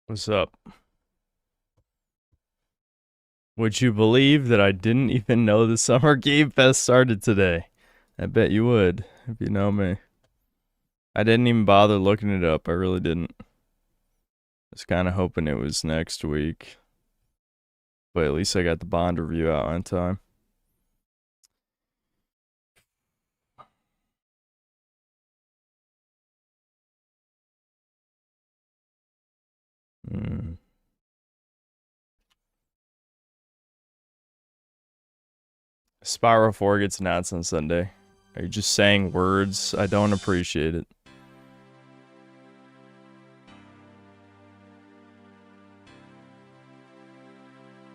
What's up? Would you believe that I didn't even know the Summer Game Fest started today? I bet you would, if you know me. I didn't even bother looking it up. I really didn't. I was kind of hoping it was next week. But at least I got the Bond review out on time. Spyro 4 gets announced on Sunday. Are you just saying words? I don't appreciate it.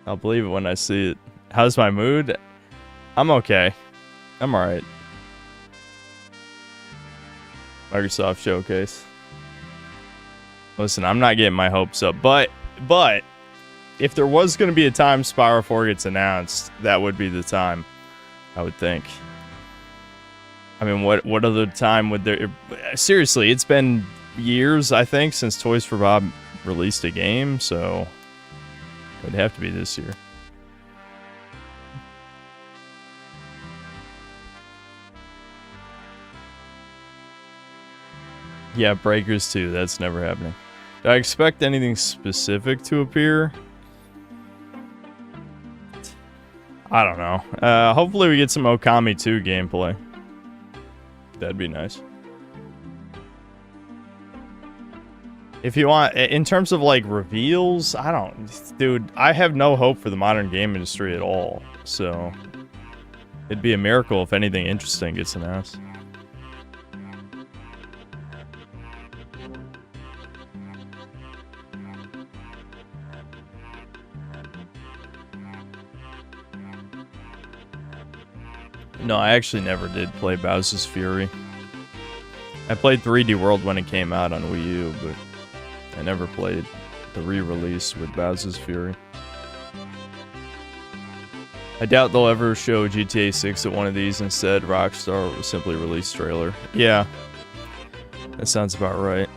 I'll believe it when I see it. How's my mood? I'm okay. I'm alright. Microsoft Showcase. Listen, I'm not getting my hopes up, but if there was going to be a time Spyro 4 gets announced, that would be the time, I would think. I mean, what other time would there... Seriously, it's been years, I think, since Toys for Bob released a game, so it'd have to be this year. Yeah, Breakers 2, that's never happening. Do I expect anything specific to appear? I don't know. Hopefully we get some Okami 2 gameplay. That'd be nice. If you want, in terms of like reveals, I don't... Dude, I have no hope for the modern game industry at all. So, it'd be a miracle if anything interesting gets announced. No, I actually never did play Bowser's Fury. I played 3D World when it came out on Wii U, but I never played the re-release with Bowser's Fury. I doubt they'll ever show GTA 6 at one of these. Instead, Rockstar will simply release trailer. Yeah, that sounds about right.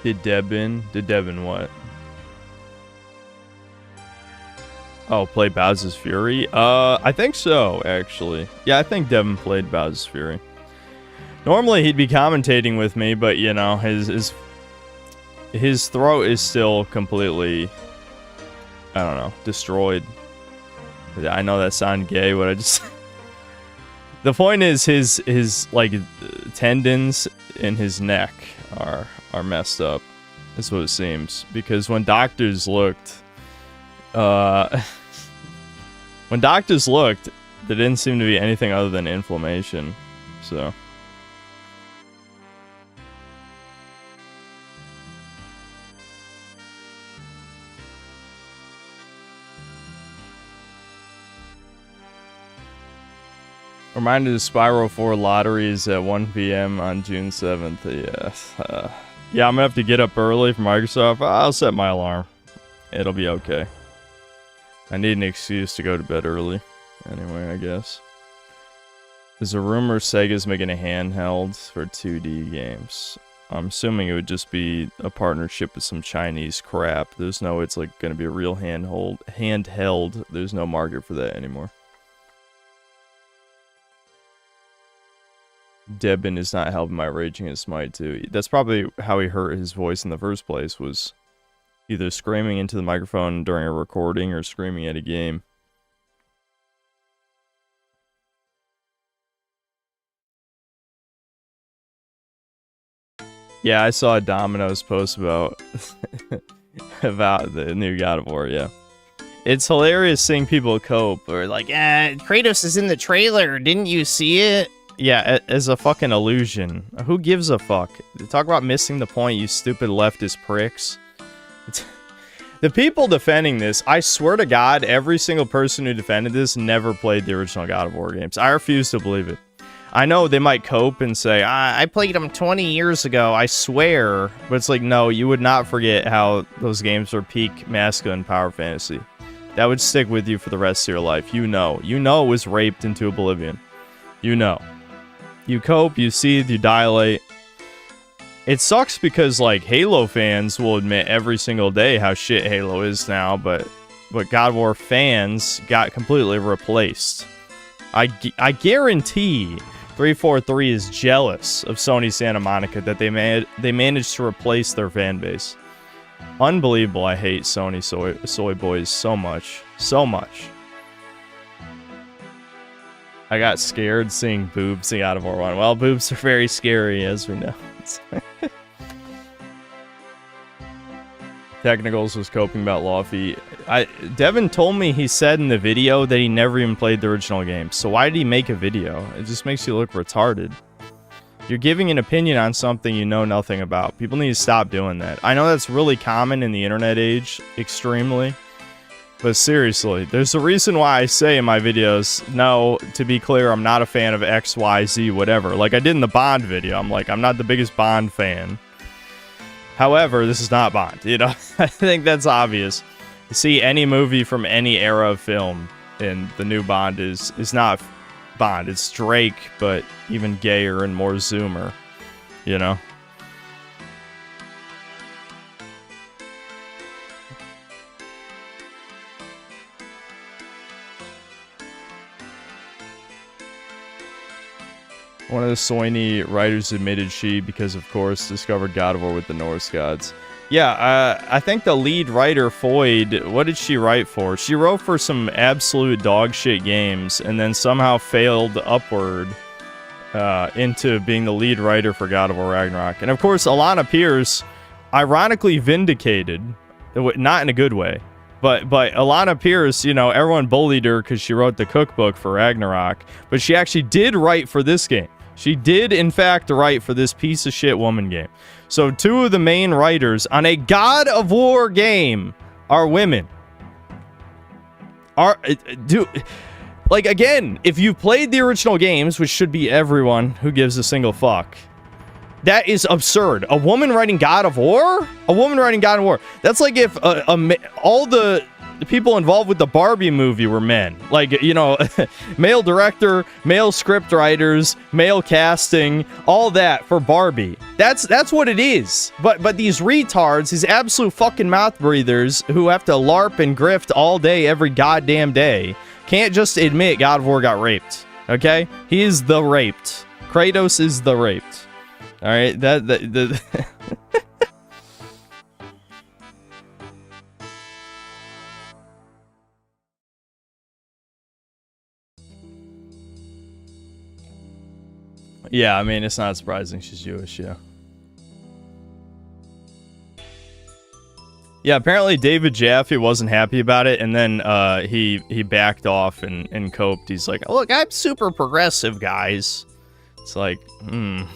Did Devin what? Oh, play Bowser's Fury? I think so, actually. Yeah, I think Devin played Bowser's Fury. Normally he'd be commentating with me, but you know, his throat is still completely, I don't know, destroyed. I know that sounded gay, but I just... The point is his like tendons in his neck are messed up. That's what it seems. Because when doctors looked, there didn't seem to be anything other than inflammation. So. Reminded of Spyro 4 lotteries at 1 p.m. on June 7th. Yeah. Yeah, I'm gonna have to get up early for Microsoft. I'll set my alarm. It'll be okay. I need an excuse to go to bed early. Anyway, I guess. There's a rumor Sega's making a handheld for 2D games. I'm assuming it would just be a partnership with some Chinese crap. There's no, it's like gonna be a real handheld. There's no market for that anymore. Debin is not helping my raging at Smite 2. That's probably how he hurt his voice in the first place, was either screaming into the microphone during a recording or screaming at a game. Yeah, I saw a Domino's post about about the new God of War, yeah. It's hilarious seeing people cope, or like, Kratos is in the trailer, didn't you see it? Yeah, as a fucking illusion. Who gives a fuck? Talk about missing the point, you stupid leftist pricks. The people defending this, I swear to God, every single person who defended this never played the original God of War games. I refuse to believe it. I know they might cope and say, I played them 20 years ago, I swear. But it's like, no, you would not forget how those games were peak masculine power fantasy. That would stick with you for the rest of your life. You know. You know it was raped into oblivion. You know. You cope, you seethe, you dilate. It sucks because, like, Halo fans will admit every single day how shit Halo is now, but God of War fans got completely replaced. I guarantee 343 is jealous of Sony Santa Monica that they managed to replace their fan base. Unbelievable. I hate Sony soy boys so much. So much. I got scared seeing boobs in God of War 1. Well, boobs are very scary, as we know. Technicals was coping about Laufey. Devin told me he said in the video that he never even played the original game. So why did he make a video? It just makes you look retarded. You're giving an opinion on something you know nothing about. People need to stop doing that. I know that's really common in the internet age, extremely. But seriously, there's a reason why I say in my videos, no, to be clear, I'm not a fan of X, Y, Z, whatever. Like I did in the Bond video. I'm like, I'm not the biggest Bond fan. However, this is not Bond, you know? I think that's obvious. You see any movie from any era of film, and the new Bond is not Bond. It's Drake, but even gayer and more zoomer, you know? One of the Sony writers admitted she, because of course, discovered God of War with the Norse gods. Yeah, I think the lead writer, Foyd, what did she write for? She wrote for some absolute dog shit games, and then somehow failed upward into being the lead writer for God of War Ragnarok. And of course, Alana Pierce, ironically vindicated, not in a good way, but Alana Pierce, you know, everyone bullied her because she wrote the cookbook for Ragnarok, but she actually did write for this game. She did, in fact, write for this piece of shit woman game. So two of the main writers on a God of War game are women. Like, again, if you've played the original games, which should be everyone who gives a single fuck, that is absurd. A woman writing God of War? A woman writing God of War. That's like if all the people involved with the Barbie movie were men. Like, you know, male director, male script writers, male casting, all that for Barbie. That's what it is. But these retards, these absolute fucking mouth breathers who have to LARP and grift all day, every goddamn day, can't just admit God of War got raped. Okay? He is the raped. Kratos is the raped. All right? Yeah, I mean, it's not surprising she's Jewish, yeah. Yeah, apparently David Jaffe wasn't happy about it, and then he backed off and coped. He's like, look, I'm super progressive, guys. It's like, I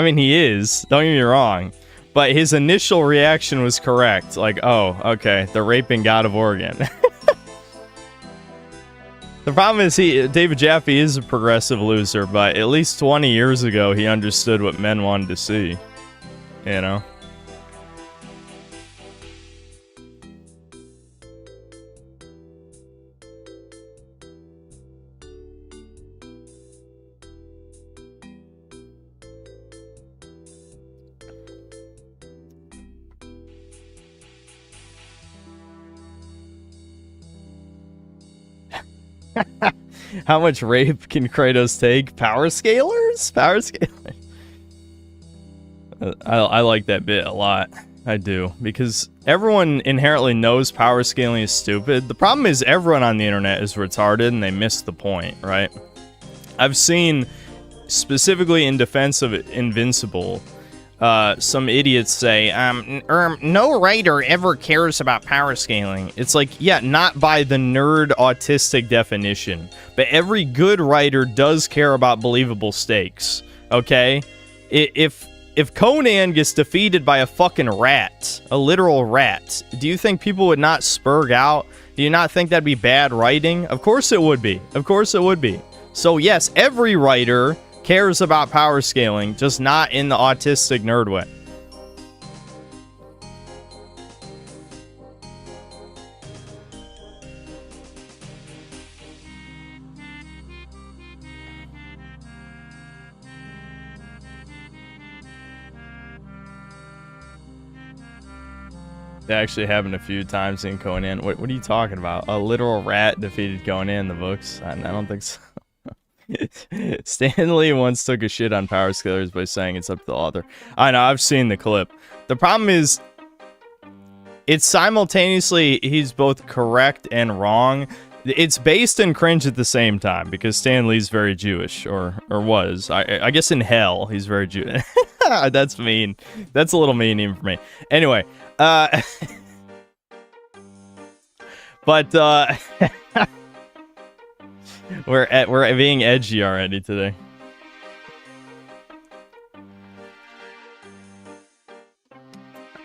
mean, he is. Don't get me wrong. But his initial reaction was correct. Like, oh, okay, they're raping God of War again. The problem is David Jaffe is a progressive loser, but at least 20 years ago, he understood what men wanted to see. You know? How much rape can Kratos take? Power scalers? Power scalers? I like that bit a lot. I do. Because everyone inherently knows power scaling is stupid. The problem is everyone on the internet is retarded and they miss the point, right? I've seen, specifically in defense of Invincible, some idiots say, no writer ever cares about power scaling. It's like, yeah, not by the nerd autistic definition, but every good writer does care about believable stakes, okay? If Conan gets defeated by a fucking rat, a literal rat, do you think people would not spurg out? Do you not think that'd be bad writing? Of course it would be. Of course it would be. So yes, every writer cares about power scaling, just not in the autistic nerd way. That actually happened a few times in Conan. What are you talking about? A literal rat defeated Conan in the books? I don't think so. Stan Lee once took a shit on power scalers by saying it's up to the author. I know, I've seen the clip. The problem is, it's simultaneously, he's both correct and wrong. It's based in cringe at the same time, because Stan Lee's very Jewish, or was. I guess in hell, he's very Jewish. That's mean. That's a little mean even for me. Anyway, but we're being edgy already today.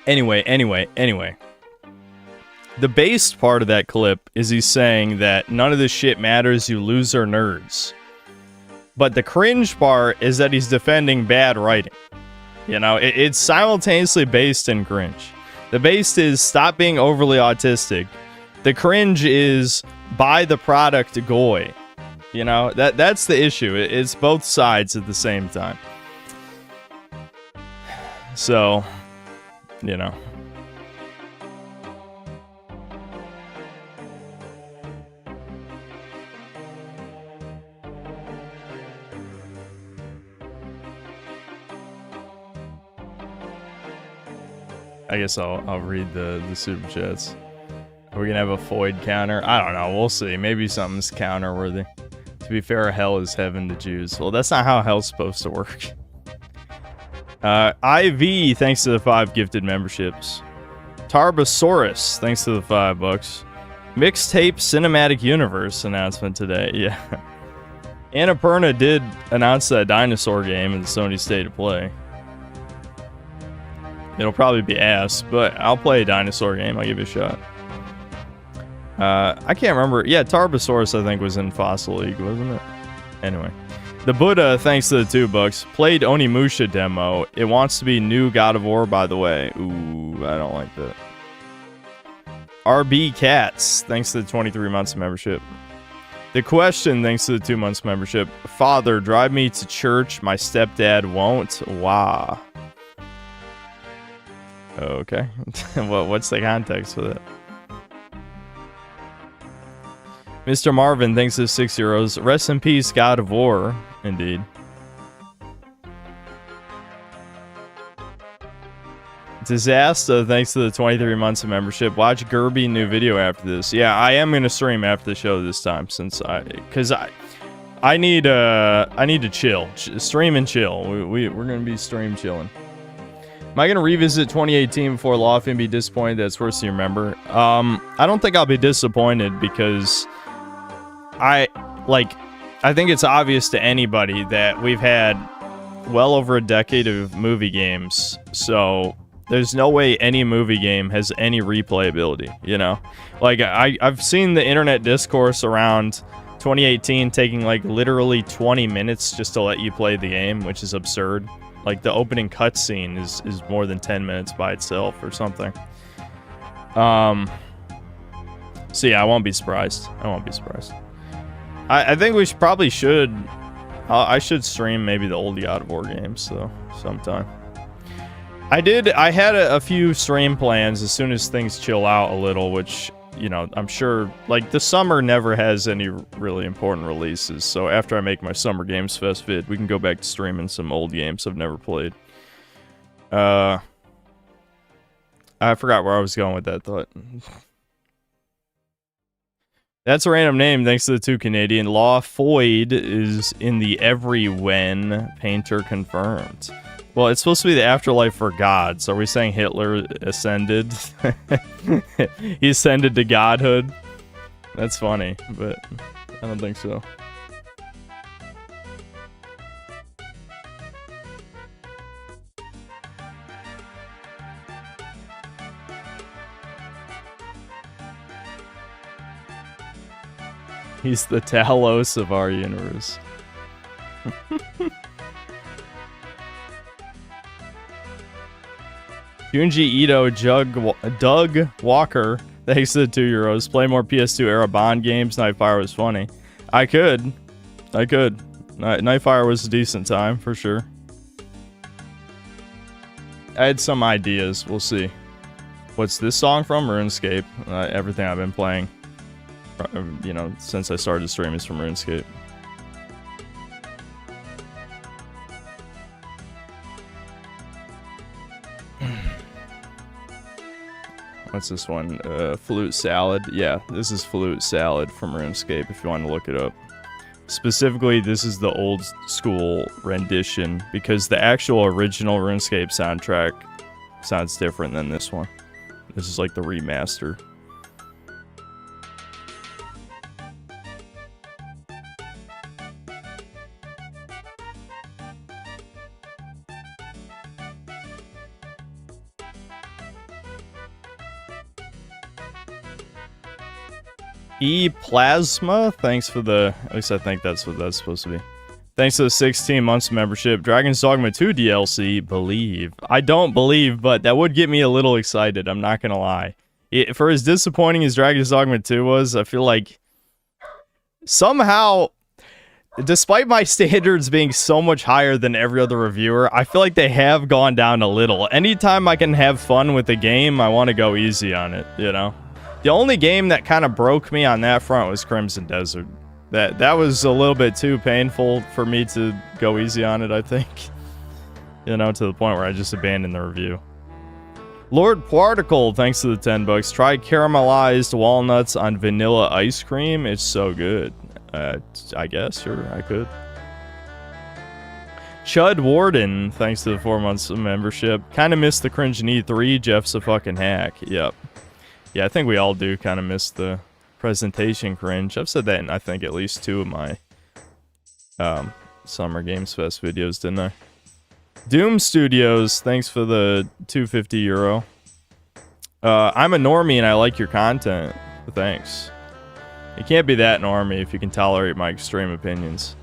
Anyway. The based part of that clip is he's saying that none of this shit matters, you loser nerds. But the cringe part is that he's defending bad writing. You know, it's simultaneously based and cringe. The based is stop being overly autistic. The cringe is buy the product 𝐂𝐄𝐏. You know, that's the issue. It's both sides at the same time. So, you know. I guess I'll read the super chats. Are we gonna have a Foyd counter? I don't know. We'll see. Maybe something's counter worthy. To be fair, hell is heaven to Jews. Well, that's not how hell's supposed to work. IV, thanks to the 5 gifted memberships. Tarbosaurus, thanks to the $5. Mixtape Cinematic Universe announcement today. Yeah. Annapurna did announce that dinosaur game in the Sony State of Play. It'll probably be ass, but I'll play a dinosaur game. I'll give it a shot. I can't remember. Yeah, Tarbosaurus, I think, was in Fossil League, wasn't it? Anyway. The Buddha, thanks to the $2. Played Onimusha demo. It wants to be new God of War, by the way. Ooh, I don't like that. RB Cats, thanks to the 23 months of membership. The Question, thanks to the 2 months membership. Father, drive me to church. My stepdad won't. Wow. Okay. What's the context with it? Mr. Marvin, thanks to the €6. Rest in peace, God of War. Indeed. Disaster, thanks to the 23 months of membership. Watch Gerby new video after this. Yeah, I am gonna stream after the show this time, since I need to chill. Stream and chill. We're gonna be stream chilling. Am I gonna revisit 2018 before Loft and be disappointed that it's worse than you remember? I don't think I'll be disappointed because I think it's obvious to anybody that we've had well over a decade of movie games, so there's no way any movie game has any replayability, you know? Like, I've seen the internet discourse around 2018 taking, like, literally 20 minutes just to let you play the game, which is absurd. Like, the opening cutscene is more than 10 minutes by itself or something. So yeah, I won't be surprised. I think we should I should stream maybe the old God of War games, though, sometime. I had a few stream plans as soon as things chill out a little, which, you know, I'm sure, like, the summer never has any really important releases, so after I make my Summer Games Fest vid, we can go back to streaming some old games I've never played. I forgot where I was going with that thought. That's a random name, thanks to the 2 Canadian. Law Foyd is in the every when painter confirmed. Well, it's supposed to be the afterlife for gods. Are we saying Hitler ascended? He ascended to godhood? That's funny, but I don't think so. He's the Talos of our universe. Junji Ito, Doug Walker, thanks to the €2. Play more PS2 era Bond games. Nightfire was funny. I could. Nightfire was a decent time, for sure. I had some ideas. We'll see. What's this song from? RuneScape. Everything I've been playing, you know, since I started streaming is from RuneScape. What's this one? Flute Salad. Yeah, this is Flute Salad from RuneScape if you want to look it up. Specifically, this is the old school rendition because the actual original RuneScape soundtrack sounds different than this one. This is like the remaster. Plasma, thanks for the, at least I think that's what that's supposed to be. Thanks to the 16 months of membership. Dragon's Dogma 2 DLC, believe. I don't believe, but that would get me a little excited, I'm not gonna lie. For as disappointing as Dragon's Dogma 2 was, I feel like somehow, despite my standards being so much higher than every other reviewer, I feel like they have gone down a little. Anytime I can have fun with the game, I want to go easy on it, you know? The only game that kind of broke me on that front was Crimson Desert. That was a little bit too painful for me to go easy on it, I think. You know, to the point where I just abandoned the review. Lord Particle, thanks to the 10 bucks. Try caramelized walnuts on vanilla ice cream. It's so good. I guess, sure, I could. Chud Warden, thanks to the 4 months of membership. Kind of missed the cringe in E3. Jeff's a fucking hack. Yep. Yeah, I think we all do kind of miss the presentation cringe. I've said that in, I think, at least 2 of my Summer Games Fest videos, didn't I? Doom Studios, thanks for the €250. I'm a normie and I like your content. Thanks. You can't be that normie if you can tolerate my extreme opinions.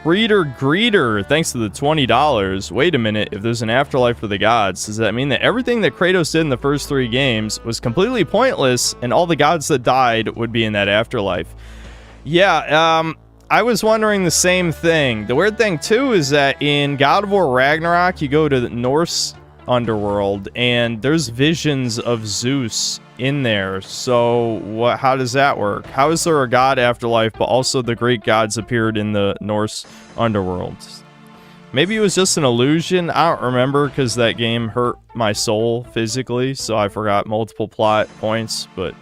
Greeter, thanks to the $20. Wait a minute, if there's an afterlife for the gods, does that mean that everything that Kratos did in the first 3 games was completely pointless and all the gods that died would be in that afterlife? Yeah, I was wondering the same thing. The weird thing, too, is that in God of War Ragnarok, you go to the Norse underworld, and there's visions of Zeus in there. So, how does that work? How is there a god afterlife, but also the Greek gods appeared in the Norse underworld? Maybe it was just an illusion. I don't remember, because that game hurt my soul physically, so I forgot multiple plot points, but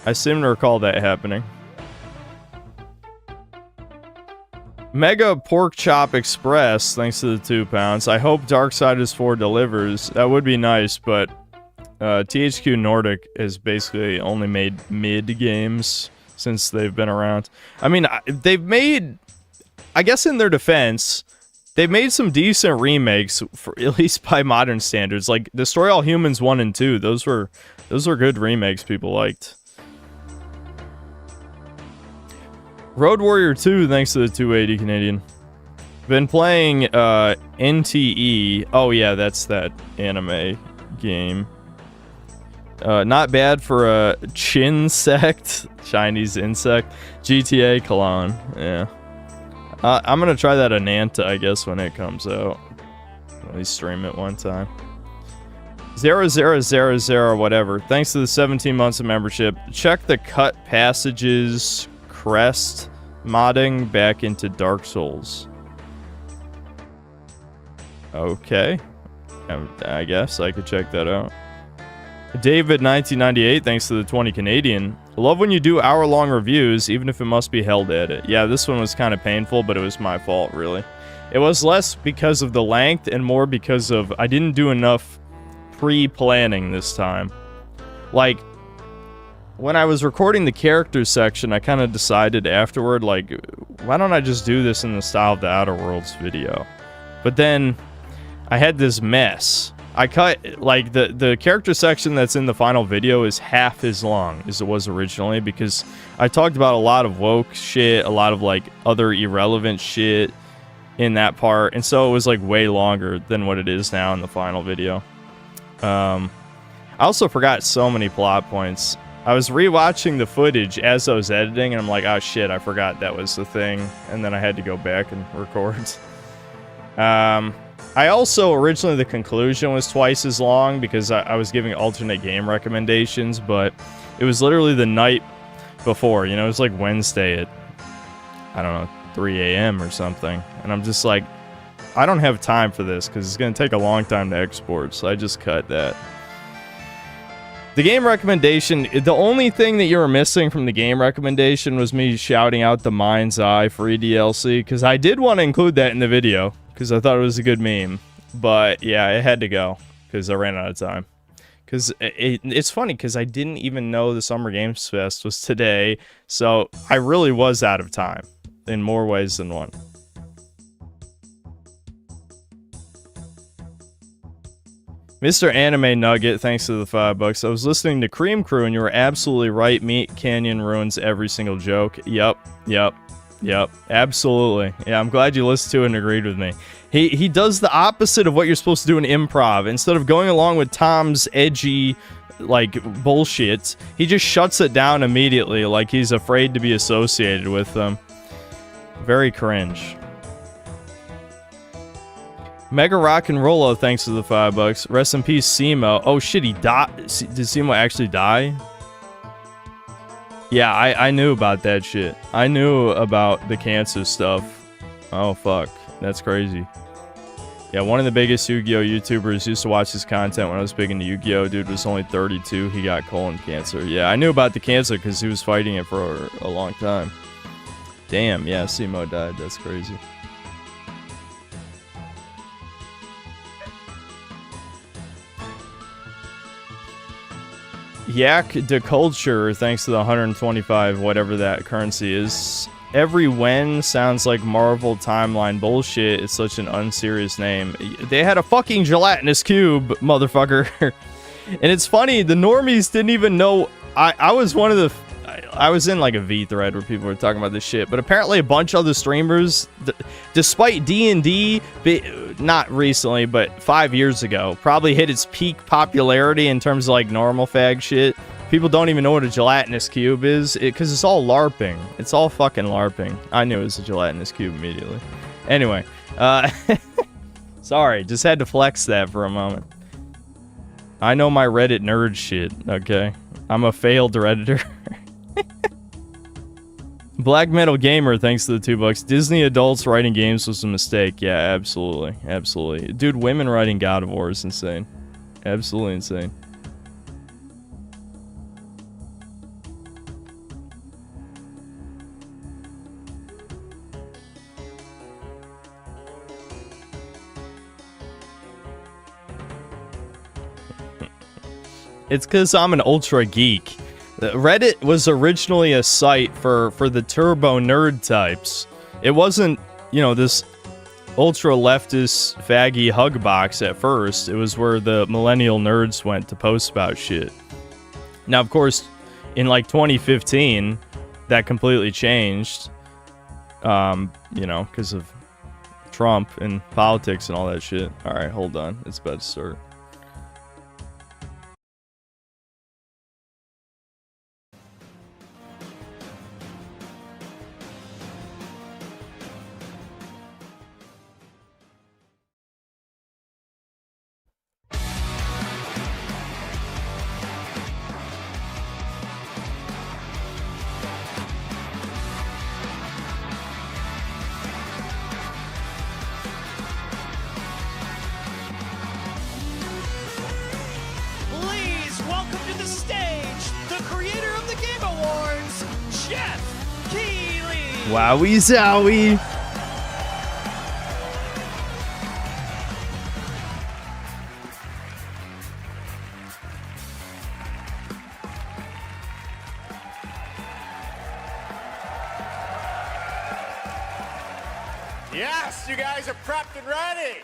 I seem to recall that happening. Mega Pork Chop Express, thanks to the £2. I hope Darksiders 4 delivers. That would be nice, but THQ Nordic has basically only made mid games since they've been around. I mean, they've made, I guess in their defense, they've made some decent remakes, for, at least by modern standards. Like Destroy All Humans 1 and 2, those were good remakes people liked. Road Warrior 2, thanks to the 280 Canadian. Been playing NTE. Oh yeah, that's that anime game. Not bad for a Chinsect, Chinese insect. GTA Cologne, yeah. I'm gonna try that Ananta, I guess, when it comes out. At least stream it one time. 0000 whatever. Thanks to the 17 months of membership. Check the cut passages crest modding back into Dark Souls. Okay. I guess I could check that out. David 1998, thanks to the 20 Canadian. Love when you do hour-long reviews, even if it must be held at it. Yeah, this one was kind of painful, but it was my fault, really. It was less because of the length and more because of I didn't do enough pre-planning this time. Like, when I was recording the characters section, I kind of decided afterward, like, why don't I just do this in the style of the Outer Worlds video? But then I had this mess. I cut, like, the character section that's in the final video is half as long as it was originally, because I talked about a lot of woke shit, a lot of, like, other irrelevant shit in that part, and so it was, like, way longer than what it is now in the final video. I also forgot so many plot points. I was rewatching the footage as I was editing, and I'm like, oh shit, I forgot that was the thing, and then I had to go back and record. I also, originally the conclusion was twice as long because I was giving alternate game recommendations, but it was literally the night before, you know, it was like Wednesday at, I don't know, 3 a.m. or something, and I'm just like, I don't have time for this because it's going to take a long time to export, so I just cut that. The game recommendation, the only thing that you were missing from the game recommendation was me shouting out the Mind's Eye free DLC, because I did want to include that in the video, because I thought it was a good meme. But yeah, it had to go, because I ran out of time. Because it's funny, because I didn't even know the Summer Games Fest was today, so I really was out of time, in more ways than one. Mr. Anime Nugget, thanks to the $5. I was listening to Cream Crew, and you were absolutely right. Meat Canyon ruins every single joke. Yep. Absolutely. Yeah, I'm glad you listened to it and agreed with me. He does the opposite of what you're supposed to do in improv. Instead of going along with Tom's edgy, like, bullshit, he just shuts it down immediately, like he's afraid to be associated with them. Very cringe. Mega Rock and Rollo, thanks to the $5. Rest in peace, Simo. Oh shit, he died. Did Simo actually die? Yeah, I knew about that shit. I knew about the cancer stuff. Oh fuck, that's crazy. Yeah, one of the biggest Yu-Gi-Oh YouTubers used to watch his content when I was big into Yu-Gi-Oh. Dude was only 32. He got colon cancer. Yeah, I knew about the cancer because he was fighting it for a long time. Damn, yeah, Simo died. That's crazy. 𝐂𝐇𝐀𝐏𝐿, thanks to the 125, whatever that currency is. Every when sounds like Marvel timeline bullshit. It's such an unserious name. They had a fucking gelatinous cube, motherfucker. And it's funny, the normies didn't even know. I was one of the... I was in like a V thread where people were talking about this shit, but apparently a bunch of other streamers, despite D&D, not recently, but 5 years ago, probably hit its peak popularity in terms of like normal fag shit. People don't even know what a gelatinous cube is, because it's all LARPing. It's all fucking LARPing. I knew it was a gelatinous cube immediately. Anyway, sorry, just had to flex that for a moment. I know my Reddit nerd shit, okay? I'm a failed Redditor. Black Metal Gamer, thanks to the $2. Disney adults writing games was a mistake. Yeah, absolutely. Absolutely. Dude, women writing God of War is insane. Absolutely insane. It's because I'm an ultra geek. Reddit was originally a site for the turbo nerd types. It wasn't, you know, this ultra leftist faggy hug box at first. It was where the millennial nerds went to post about shit. Now, of course, in like 2015, that completely changed. You know, because of Trump and politics and all that shit. Alright, hold on. It's about to start. Wowie zowie! Yes, you guys are prepped and ready.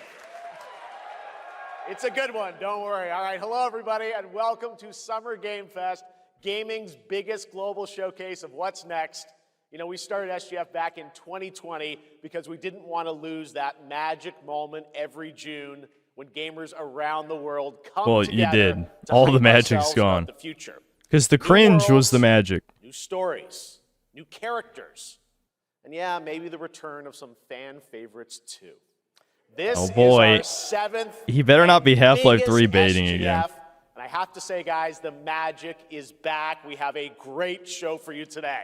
It's a good one, don't worry. All right, hello everybody, and welcome to Summer Game Fest, gaming's biggest global showcase of what's next. You know, we started SGF back in 2020 because we didn't want to lose that magic moment every June when gamers around the world come together. Well, you did. All the magic's gone. Because the cringe was the magic. New stories, new characters, and yeah, maybe the return of some fan favorites too. This oh boy, is our 7th he better not be Half-Life 3 baiting SGF, again. And I have to say, guys, the magic is back. We have a great show for you today.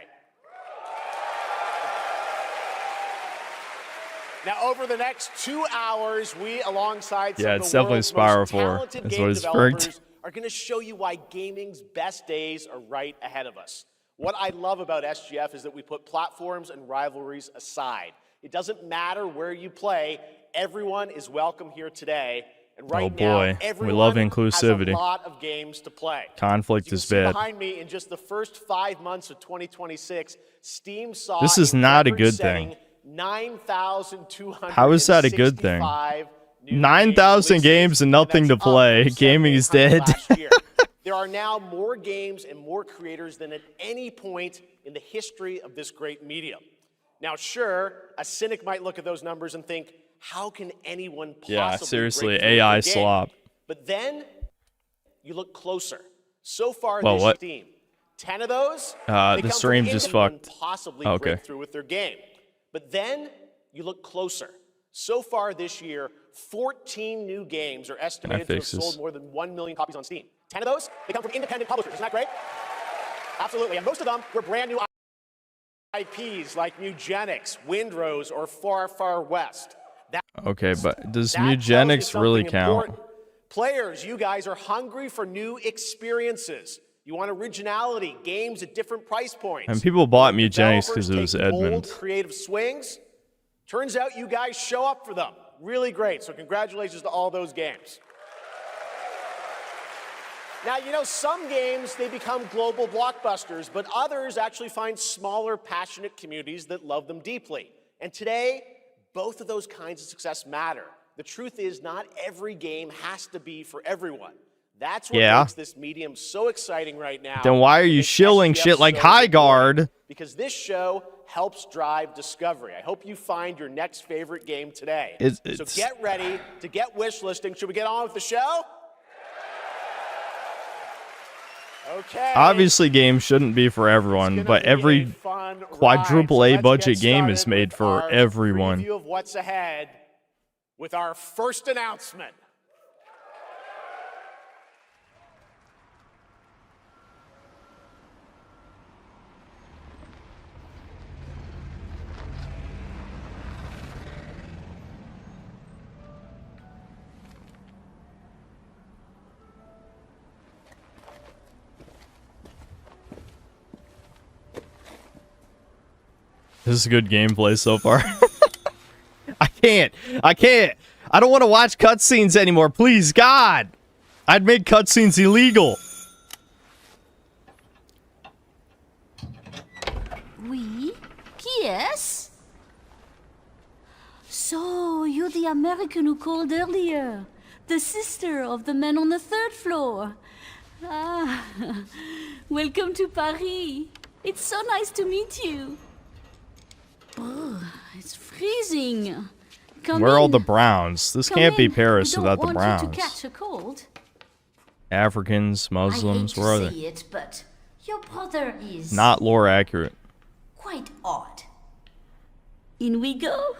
Now, over the next 2 hours, we, alongside some of the world's most talented game developers, are going to show you why gaming's best days are right ahead of us. What I love about SGF is that we put platforms and rivalries aside. It doesn't matter where you play. Everyone is welcome here today. And right now, everyone we love inclusivity. Has a lot of games to play. Conflict is bad. Behind me, in just the first 5 months of 2026, Steam saw this is not a good thing. 9,265. How is that a good thing? 9,000 games and nothing to play. Gaming is dead. There are now more games and more creators than at any point in the history of this great medium. Now, sure, a cynic might look at those numbers and think, how can anyone possibly seriously, break through AI the game? slop. But then you look closer. So far this Steam, 10 of those, the stream just fucked. Possibly break through with their game. But then you look closer. So far this year, 14 new games are estimated to have sold more than 1 million copies on Steam. 10 of those, they come from independent publishers. Isn't that great? Absolutely. And most of them were brand new IPs like Mugenics, Windrose, or Far Far West. Okay, but does Mugenics really count? Important. Players, you guys are hungry for new experiences. You want originality, games at different price points. And people bought Mugenics because it was Edmund. Creative swings. Turns out you guys show up for them. Really great. So congratulations to all those games. Now, you know, some games, they become global blockbusters, but others actually find smaller, passionate communities that love them deeply. And today, both of those kinds of success matter. The truth is, not every game has to be for everyone. That's what makes this medium so exciting right now. Then why are you shilling shit like High Guard? Because this show helps drive discovery. I hope you find your next favorite game today. So get ready to get wish listing. Should we get on with the show? Okay. Obviously, games shouldn't be for everyone, but every quadruple A budget game is made for everyone. Review of what's ahead with our first announcement. This is good gameplay so far. I can't. I don't want to watch cutscenes anymore. Please, God. I'd make cutscenes illegal. Oui? Qui est-ce? So, you're the American who called earlier. The sister of the man on the 3rd floor. Ah, welcome to Paris. It's so nice to meet you. Oh, it's freezing. Where are all the Browns? This can't be Paris without the Browns. To catch a cold. Africans, Muslims, where are they? It, but your brother is not lore accurate. Quite odd. In we go.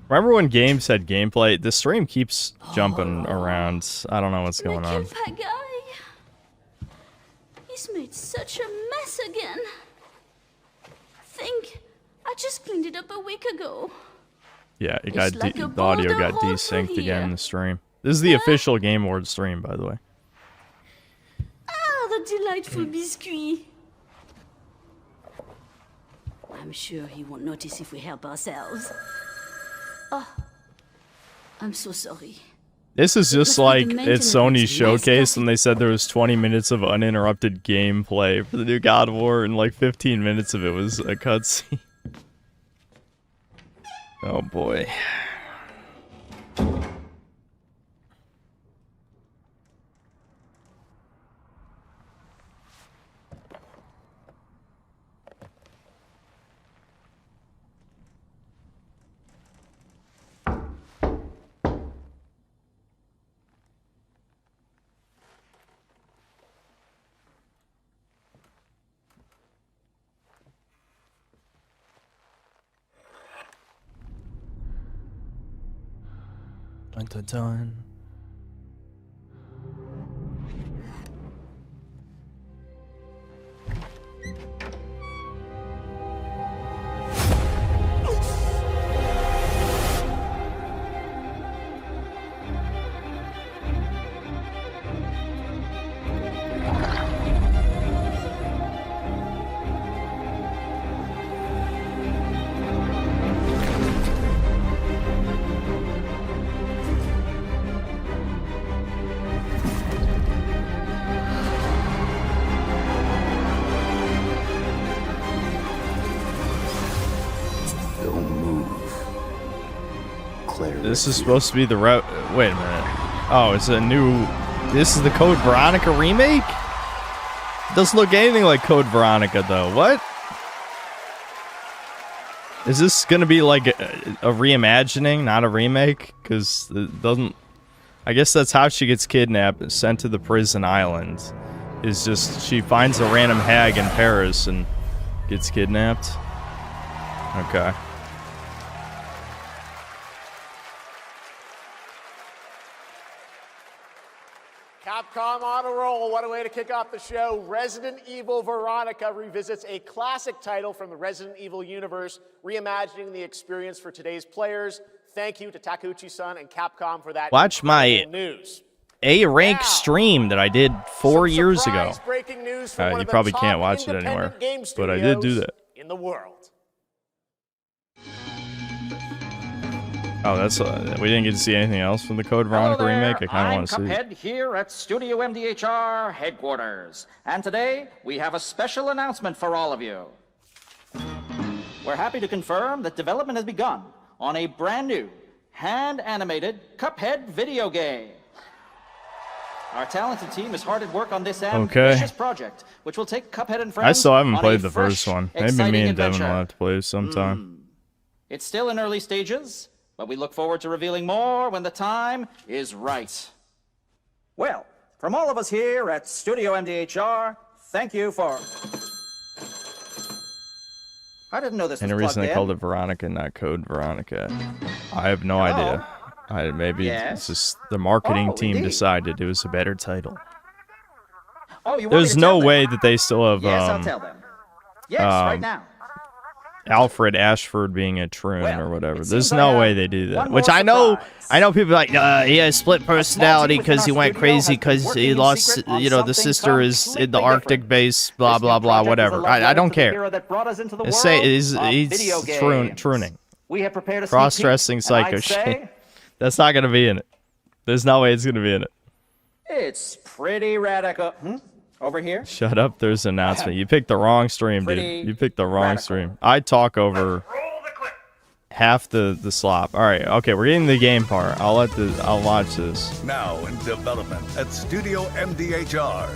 Remember when games had gameplay? The stream keeps jumping around. I don't know what's going on. He's made such a mess again. Think I just cleaned it up a week ago. Yeah, it got the audio got desynced again in the stream. This is the official Game Awards stream, by the way. Ah, the delightful biscuit. I'm sure he won't notice if we help ourselves. Oh, I'm so sorry. This is just like it's Sony's showcase, and they said there was 20 minutes of uninterrupted gameplay for the new God of War, and like 15 minutes of it was a cutscene. Oh boy. Dun, dun, dun. This is supposed to be the route. Wait a minute. Oh, it's a new. This is the Code Veronica remake? Doesn't look anything like Code Veronica, though. What? Is this gonna be like a reimagining, not a remake? Because it doesn't. I guess that's how she gets kidnapped and sent to the prison island. Is just she finds a random hag in Paris and gets kidnapped. Okay. Capcom on a roll. What a way to kick off the show. Resident Evil Veronica revisits a classic title from the Resident Evil universe, reimagining the experience for today's players. Thank you to Takeuchi-san and Capcom for that. Watch my news. A-rank stream that I did 4 years ago. Breaking news from You probably can't watch it anywhere, but I did do that. In the world. Oh, that's we didn't get to see anything else from the Code Veronica remake. I kind of want to see. I'm Cuphead here at Studio MDHR headquarters, and today we have a special announcement for all of you. We're happy to confirm that development has begun on a brand new hand-animated Cuphead video game. Our talented team is hard at work on this ambitious project, which will take Cuphead and friends. I still haven't played the fresh, first one. Maybe me and Devin will have to play it sometime. It's still in early stages, but we look forward to revealing more when the time is right. Well, from all of us here at Studio MDHR, thank you for... I didn't know this was Any reason they plugged called in. it Veronica, not Code Veronica? I have no idea. Maybe it's just the marketing team decided it was a better title. Oh, you want me There's to no tell them? way that they still have Yes, I'll tell them. Yes, right now. Alfred Ashford being a troon or whatever. it There's seems no I way have they do that. one Which more I know surprise. people are like, he has split personality because he went crazy because he lost, the sister is in the Arctic base, blah, blah, blah, whatever. I don't care. Let's say he's trooning. We have prepared a Cross-dressing psycho shit. That's not going to be in it. There's no way it's going to be in it. It's pretty radical. Over here? Shut up, there's an announcement. You picked the wrong stream, dude. You picked the wrong stream. I talk over half the slop. Alright, okay, we're getting the game part. I'll watch this. Now in development at Studio MDHR.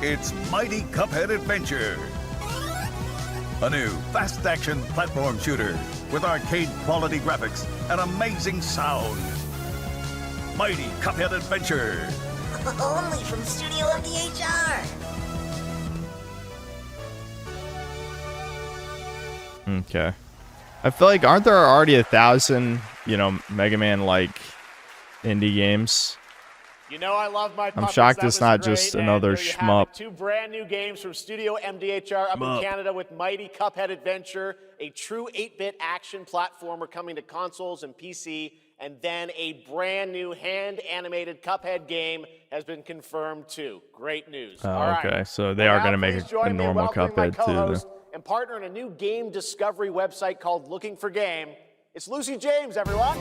It's Mighty Cuphead Adventure. A new fast action platform shooter with arcade quality graphics and amazing sound. Mighty Cuphead Adventure. Only from Studio MDHR. Okay. I feel like, aren't there already 1,000, Mega Man-like indie games? I love my puppets. I'm shocked That it's was not great. just And another there you have shmup. it. 2 brand new games from Studio MDHR up in Canada with Mighty Cuphead Adventure, a true 8-bit action platformer coming to consoles and PC, and then a brand new hand-animated Cuphead game has been confirmed too. Great news. Oh, All right. okay, so they are going to make a normal Cuphead too. And partner in a new game discovery website called Looking for Game. It's Lucy James, everyone.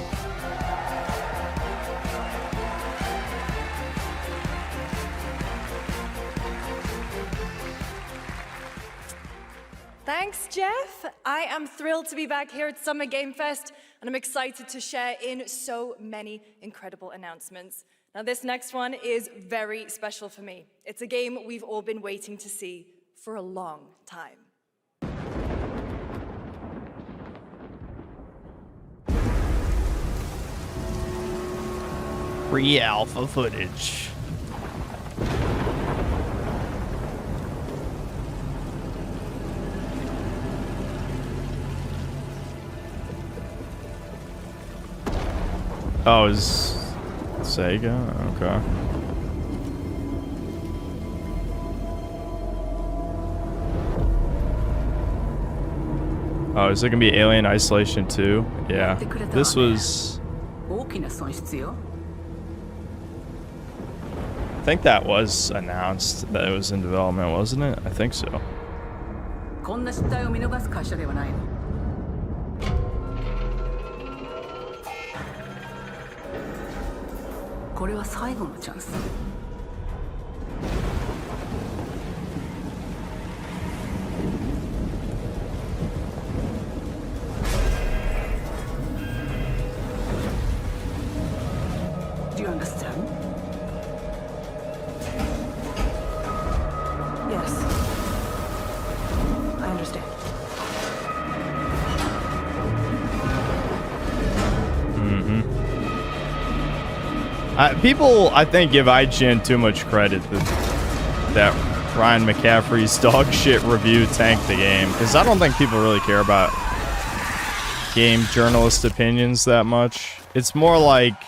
Thanks, Jeff. I am thrilled to be back here at Summer Game Fest, and I'm excited to share in so many incredible announcements. Now, this next one is very special for me. It's a game we've all been waiting to see for a long time. Pre-alpha footage. Oh, is Sega? Okay. Oh, is it gonna be Alien Isolation 2? Yeah. This was... I think that was announced that it was in development, wasn't it? I think so. こんな失態を見逃す会社ではないの。これは最後のチャンス。Do you understand? Yes. I understand. People, I think, give IGN too much credit that Ryan McCaffrey's dog shit review tanked the game, because I don't think people really care about game journalist opinions that much. It's more like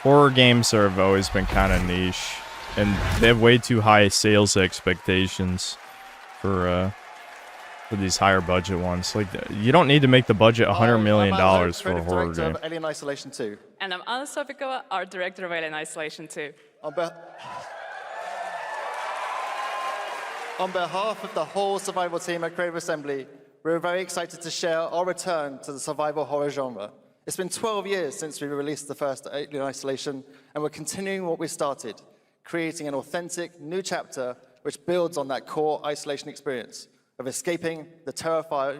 horror games have always been kind of niche, and they have way too high sales expectations for these higher budget ones. Like, you don't need to make the budget $100 million for a horror game. Of Alien Isolation 2. And I'm Anna Sovikova, art director of Alien Isolation 2. On behalf of the whole survival team at Creative Assembly, we're very excited to share our return to the survival horror genre. It's been 12 years since we released the first Alien Isolation, and we're continuing what we started, creating an authentic new chapter which builds on that core isolation experience of escaping the terrifying,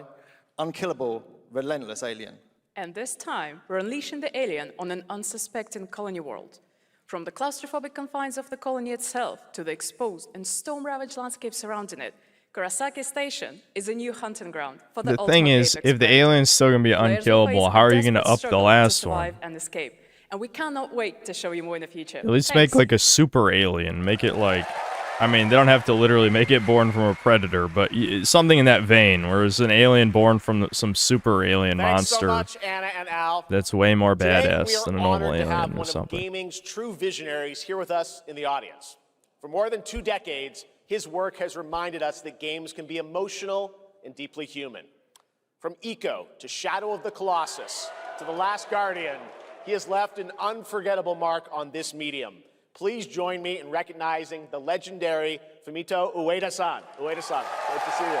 unkillable, relentless alien. And this time, we're unleashing the alien on an unsuspecting colony world. From the claustrophobic confines of the colony itself to the exposed and storm-ravaged landscape surrounding it, Kurosaki Station is a new hunting ground for the thing is, if the alien's still gonna be unkillable, how are you gonna up the last one? And escape. And we cannot wait to show you more in the future. At least make like a super alien. Make it like... I mean, they don't have to literally make it born from a predator, but something in that vein, whereas an alien born from some super alien monster. So much, Anna and Al. That's way more badass than a normal alien or something. One of gaming's true visionaries here with us in the audience. For more than 2 decades, his work has reminded us that games can be emotional and deeply human. From Ico to Shadow of the Colossus to The Last Guardian, he has left an unforgettable mark on this medium. Please join me in recognizing the legendary Fumito Ueda-san. Ueda-san, great to see you.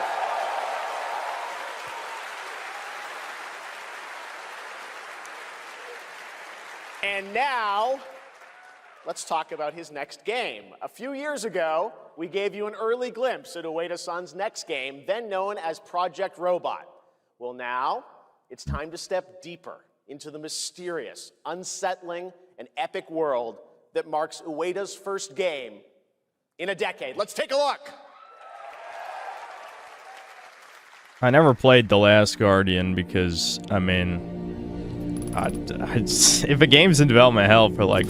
And now, let's talk about his next game. A few years ago, we gave you an early glimpse at Ueda-san's next game, then known as Project Robot. Well, now, it's time to step deeper into the mysterious, unsettling, and epic world that marks Ueda's first game in a decade. Let's take a look. I never played The Last Guardian because, I mean, if a game's in development hell for like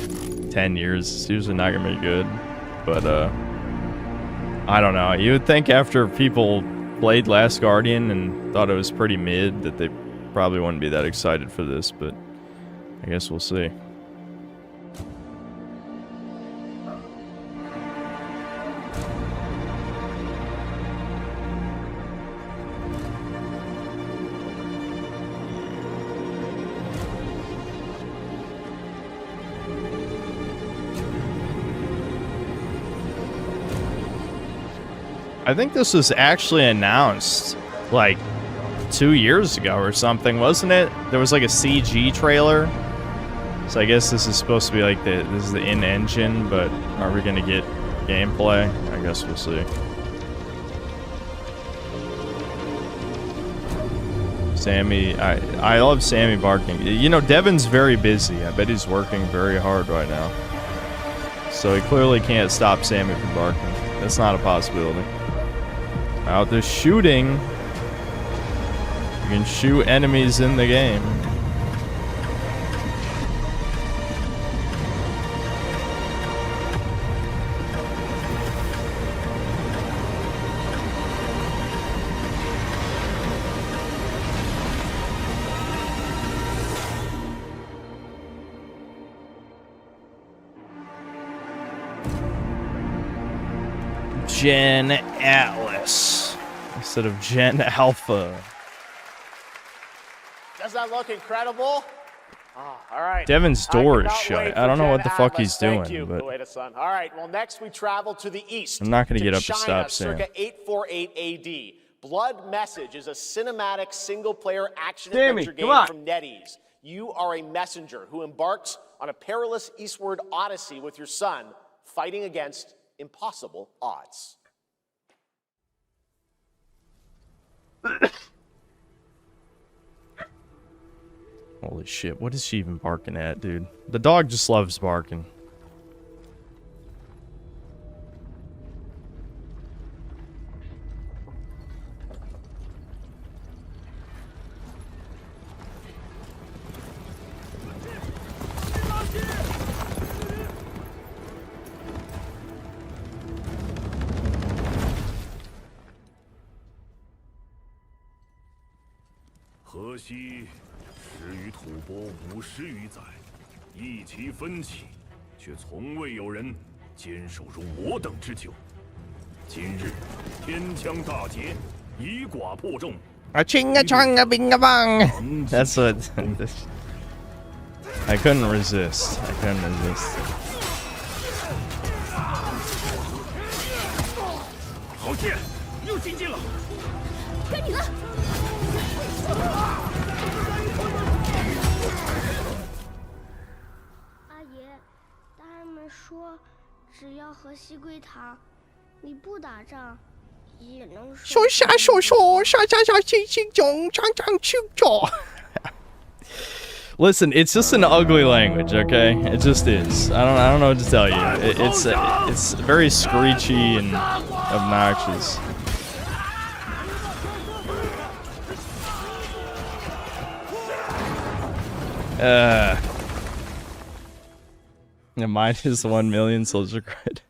10 years, it's usually not gonna be good. But, I don't know. You would think after people played Last Guardian and thought it was pretty mid that they probably wouldn't be that excited for this, but I guess we'll see. I think this was actually announced like 2 years ago or something, wasn't it? There was like a CG trailer. So I guess this is supposed to be like this is the in-engine, but are we gonna get gameplay? I guess we'll see. Sammy, I love Sammy barking. You know, Devin's very busy. I bet he's working very hard right now. So he clearly can't stop Sammy from barking. That's not a possibility. Out there shooting. You can shoot enemies in the game. Gen Atlas instead of Gen Alpha. Does that look incredible? Oh, all right. Devin's door is shut. I don't know what the fuck he's doing. Thank you, but All right. Well, next we travel to the east. I'm not going to get up to China, stop Sam. circa 848 AD. Blood Message is a cinematic single-player action-adventure game from NetEase. You are a messenger who embarks on a perilous eastward odyssey with your son, fighting against impossible odds. Holy shit, what is she even barking at, dude? The dog just loves barking. That's what. I couldn't resist. I couldn't resist. Listen, it's just an ugly language, okay? It just is. I don't know what to tell you. It's very screechy and obnoxious. Mine is 1 million soldier cred.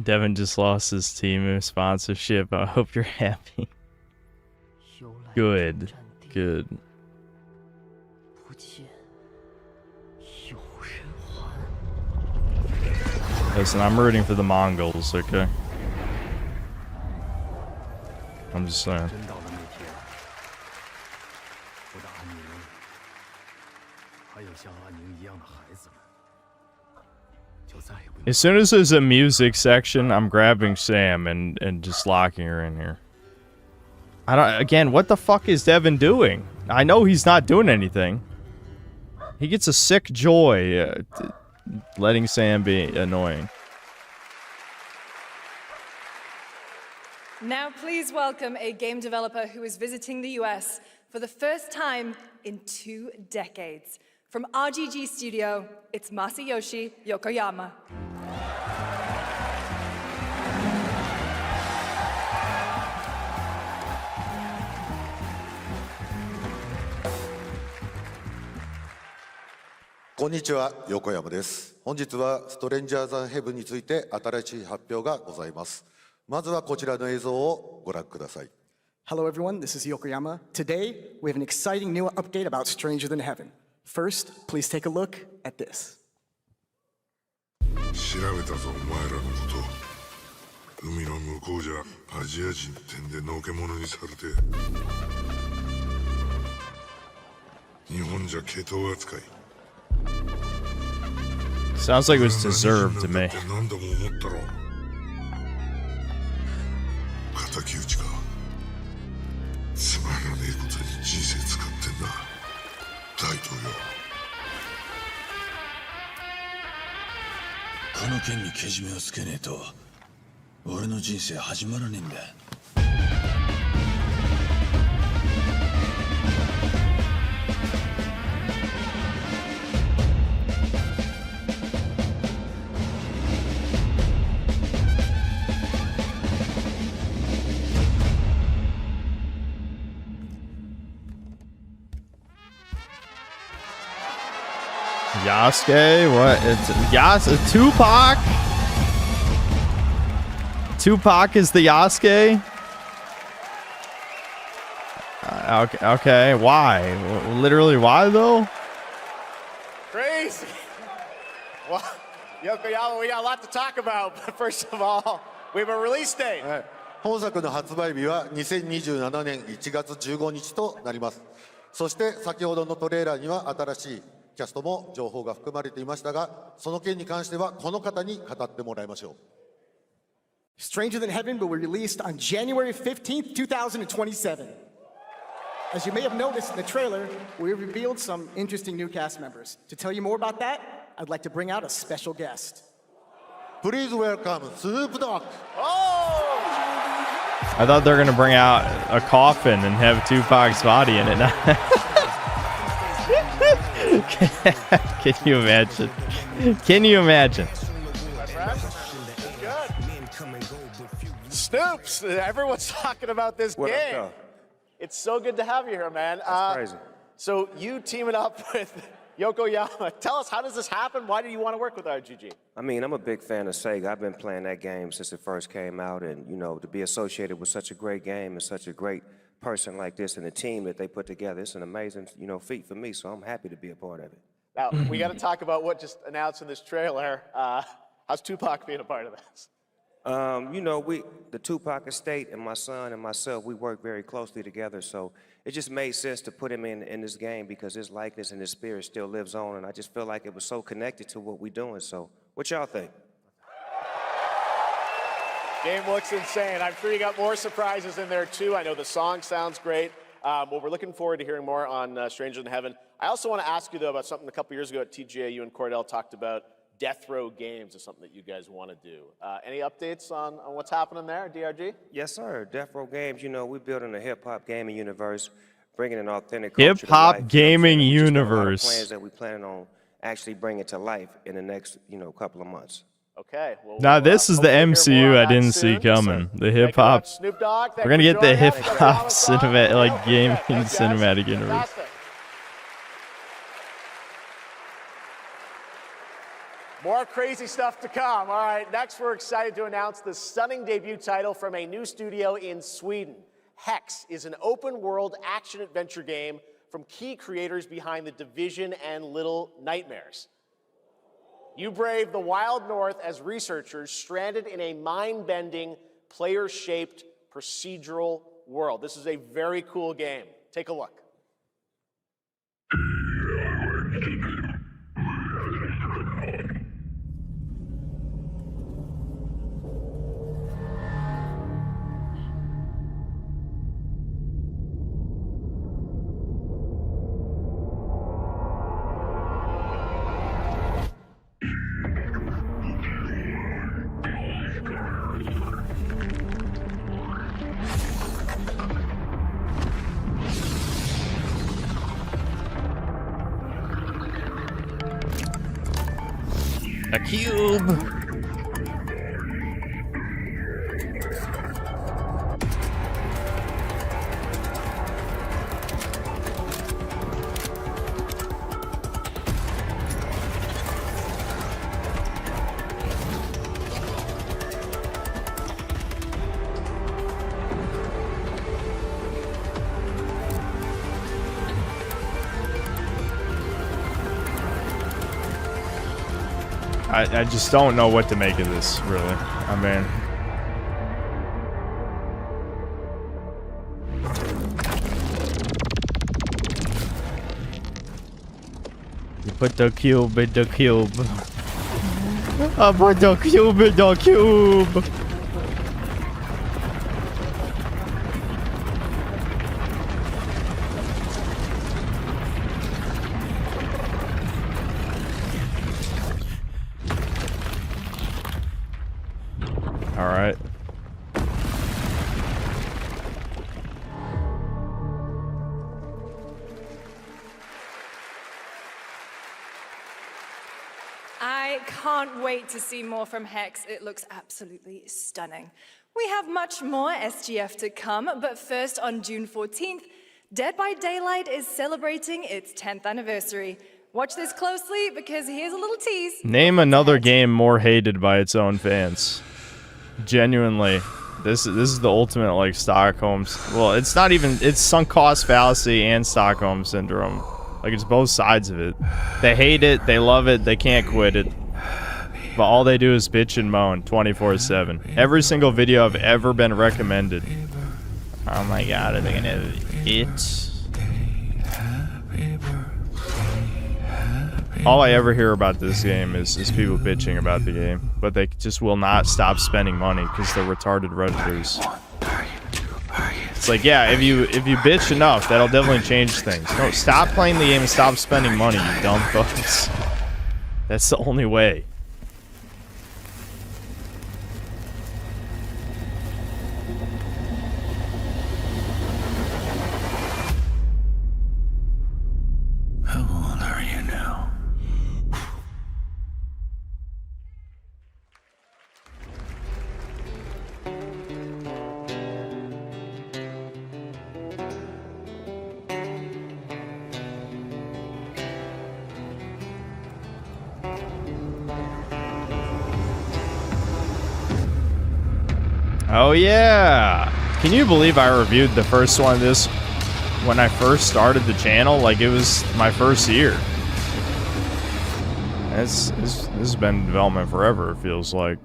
Devin just lost his team sponsorship. I hope you're happy. Good. Good. Listen, I'm rooting for the Mongols, okay? I'm just saying. As soon as there's a music section, I'm grabbing Sam and just locking her in here. Again, what the fuck is Devin doing? I know he's not doing anything. He gets a sick joy letting Sam be annoying. Now please welcome a game developer who is visiting the US for the first time in 2 decades. From RGG Studio, it's Masayoshi Yokoyama. Konnichiwa, Yokoyama です。本日はストレンジャーズ・ヘブンについて新しい発表がございます。まずはこちらの映像をご覧ください。Hello everyone, this is Yokoyama. Today, we have an exciting new update about Stranger Than Heaven. First, please take a look at this. 調べたぞお前らのこと。海の向こうじゃアジア人ってんでのけ者にされて。日本じゃ毛頭扱い。 Sounds like it was deserved to me. 何度も思ったろ。敵討ちか。つまらねえことに人生使ってんだ。大統領。 この件にけじめをつけねえと俺の人生始まらねえんだ。Yasuke? What? It's Tupac? Tupac is the Yasuke? Okay, why? Literally, why though? Crazy. Well, Yokoyama, we got a lot to talk about, but first of all, we have a release date. 本作の発売日は2027年1月15日となります。そして先ほどのトレーラーには新しいキャストも情報が含まれていましたが、その件に関してはこの方に語ってもらいましょう。Stranger Than Heaven will be released on January 15th, 2027. As you may have noticed in the trailer, we revealed some interesting new cast members. To tell you more about that, I'd like to bring out a special guest. Please welcome Snoop Dogg. I thought they were gonna bring out a coffin and have Tupac's body in it. Can you imagine? Can you imagine? Snoops, everyone's talking about this game. It's so good to have you here, man. That's crazy. So you teaming up with Yokoyama. Tell us, how does this happen? Why do you want to work with RGG? I mean, I'm a big fan of Sega. I've been playing that game since it first came out, and you know, to be associated with such a great game and such a great person like this and the team that they put together, it's an amazing, you know, feat for me. So I'm happy to be a part of it. Now we got to talk about what just announced in this trailer. How's Tupac being a part of this? You know, the Tupac estate and my son and myself, we work very closely together. So it just made sense to put him in this game because his likeness and his spirit still lives on, and I just feel like it was so connected to what we're doing. So what y'all think? Game looks insane. I'm sure you got more surprises in there too. I know the song sounds great. Well, we're looking forward to hearing more on Stranger Than Heaven. I also want to ask you though about something a couple years ago at TGA. You and Cordell talked about Death Row Games is something that you guys want to do. Any updates on what's happening there, DRG? Yes, sir. Death Row Games, you know, we're building a hip-hop gaming universe, bringing an authentic culture to life. Hip-hop gaming universe. Plans that we plan on actually bringing to life in the next, you know, couple of months. Okay. Well, now this is the MCU I didn't see coming. The hip-hop. We're going to get the hip-hop cinematic, like gaming cinematic universe. More crazy stuff to come. All right, next we're excited to announce the stunning debut title from a new studio in Sweden. Hex is an open-world action-adventure game from key creators behind The Division and Little Nightmares. You brave the wild north as researchers stranded in a mind-bending, player-shaped procedural world. This is a very cool game. Take a look. A cube. I just don't know what to make of this, really. I mean... You put the cube in the cube. I put the cube in the cube. All right. I can't wait to see more from Hex. It looks absolutely stunning. We have much more SGF to come, but first on June 14th, Dead by Daylight is celebrating its 10th anniversary. Watch this closely because here's a little tease. Name another game more hated by its own fans. Genuinely, this is the ultimate like Stockholm. Well, it's not even. It's sunk cost fallacy and Stockholm syndrome. Like it's both sides of it. They hate it. They love it. They can't quit it. But all they do is bitch and moan 24/7. Every single video I've ever been recommended. Oh my god, are they gonna have it? All I ever hear about this game is people bitching about the game, but they just will not stop spending money because they're retarded redditors. It's like, yeah, if you bitch enough, that'll definitely change things. No, stop playing the game and stop spending money, you dumb fucks. That's the only way. How old are you now? Oh yeah! Can you believe I reviewed the first one of this when I first started the channel? Like it was my first year. This has been in development forever, it feels like.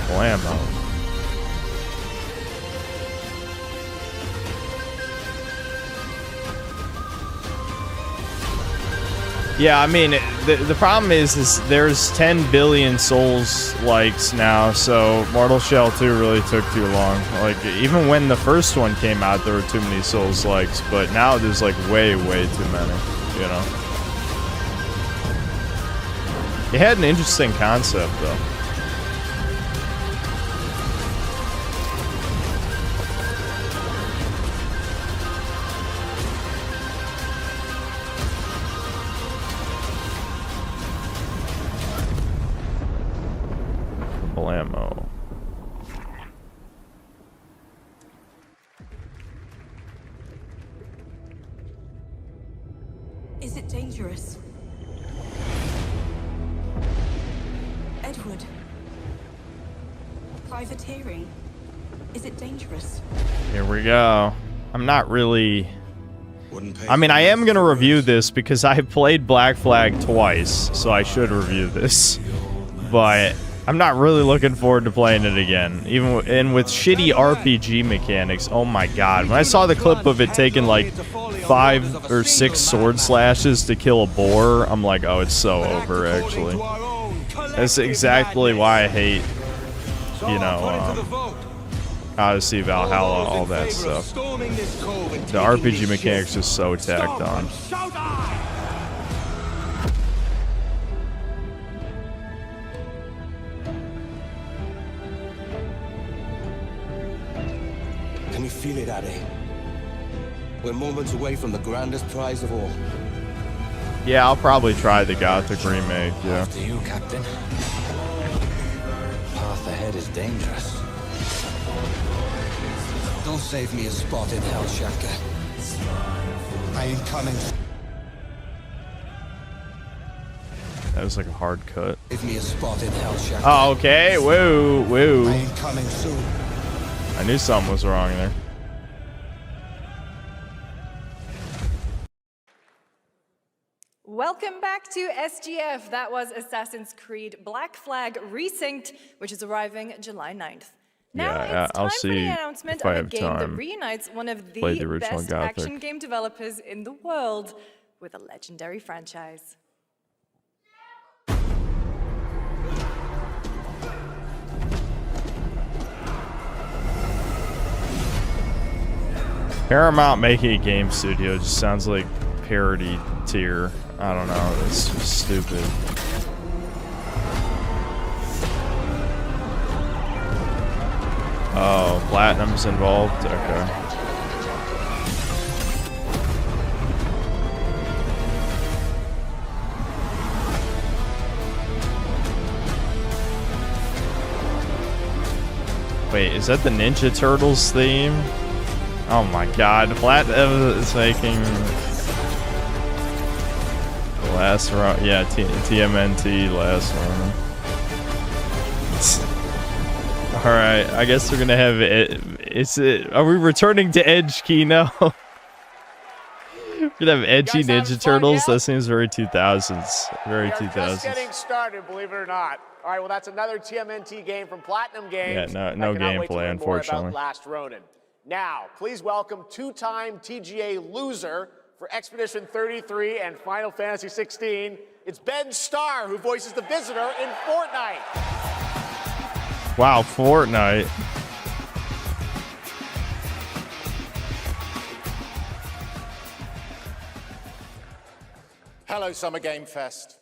Blammo. Yeah, I mean, the problem is there's 10 billion Souls likes now, so Mortal Shell 2 really took too long. Like, even when the first one came out, there were too many Souls likes, but now there's like way too many, you know? It had an interesting concept, though. Ammo. Is it dangerous? Edward. Privateering. Is it dangerous? Here we go. I'm not really... I mean, I am gonna review this because I played Black Flag twice, so I should review this. But... I'm not really looking forward to playing it again. Even with shitty RPG mechanics. Oh my god. When I saw the clip of it taking like 5 or 6 sword slashes to kill a boar, I'm like, oh, it's so over, actually. That's exactly why I hate, you know, Odyssey, Valhalla, all that stuff. The RPG mechanics are so tacked on. Can you feel it, Addy? We're moments away from the grandest prize of all. Yeah, I'll probably try the Gothic remake, yeah. After you, Captain. Path ahead is dangerous. Don't save me a spot in hell, Shaka. I ain't coming. That was like a hard cut. Give me a spot in hell, Chef. Oh, okay. Woo, woo. I ain't coming soon. I knew something was wrong there. Welcome back to SGF. That was Assassin's Creed Black Flag Resynced, which is arriving July 9th. Now Yeah, it's I'll time for the see announcement if I of a have game that time. reunites one of Play the the original best Gothic. action game developers in the world with a legendary franchise. Paramount making a game studio just sounds like parody tier. I don't know. It's just stupid. Oh, Platinum's involved? Okay. Wait, is that the Ninja Turtles theme? Oh my god, Platinum is making the last round. Yeah, TMNT last round. Alright, I guess we're gonna have it. Are we returning to Edge, KINO? We're gonna have edgy Ninja Turtles? That seems very 2000s. Very 2000s. Just getting started, believe it or not. All right, well, that's another TMNT game from Platinum Games. Yeah, no gameplay, unfortunately. Last Ronin. Now, please welcome two-time TGA loser for Expedition 33 and Final Fantasy 16. It's Ben Starr, who voices the Visitor in Fortnite. Wow, Fortnite. Hello, Summer Game Fest.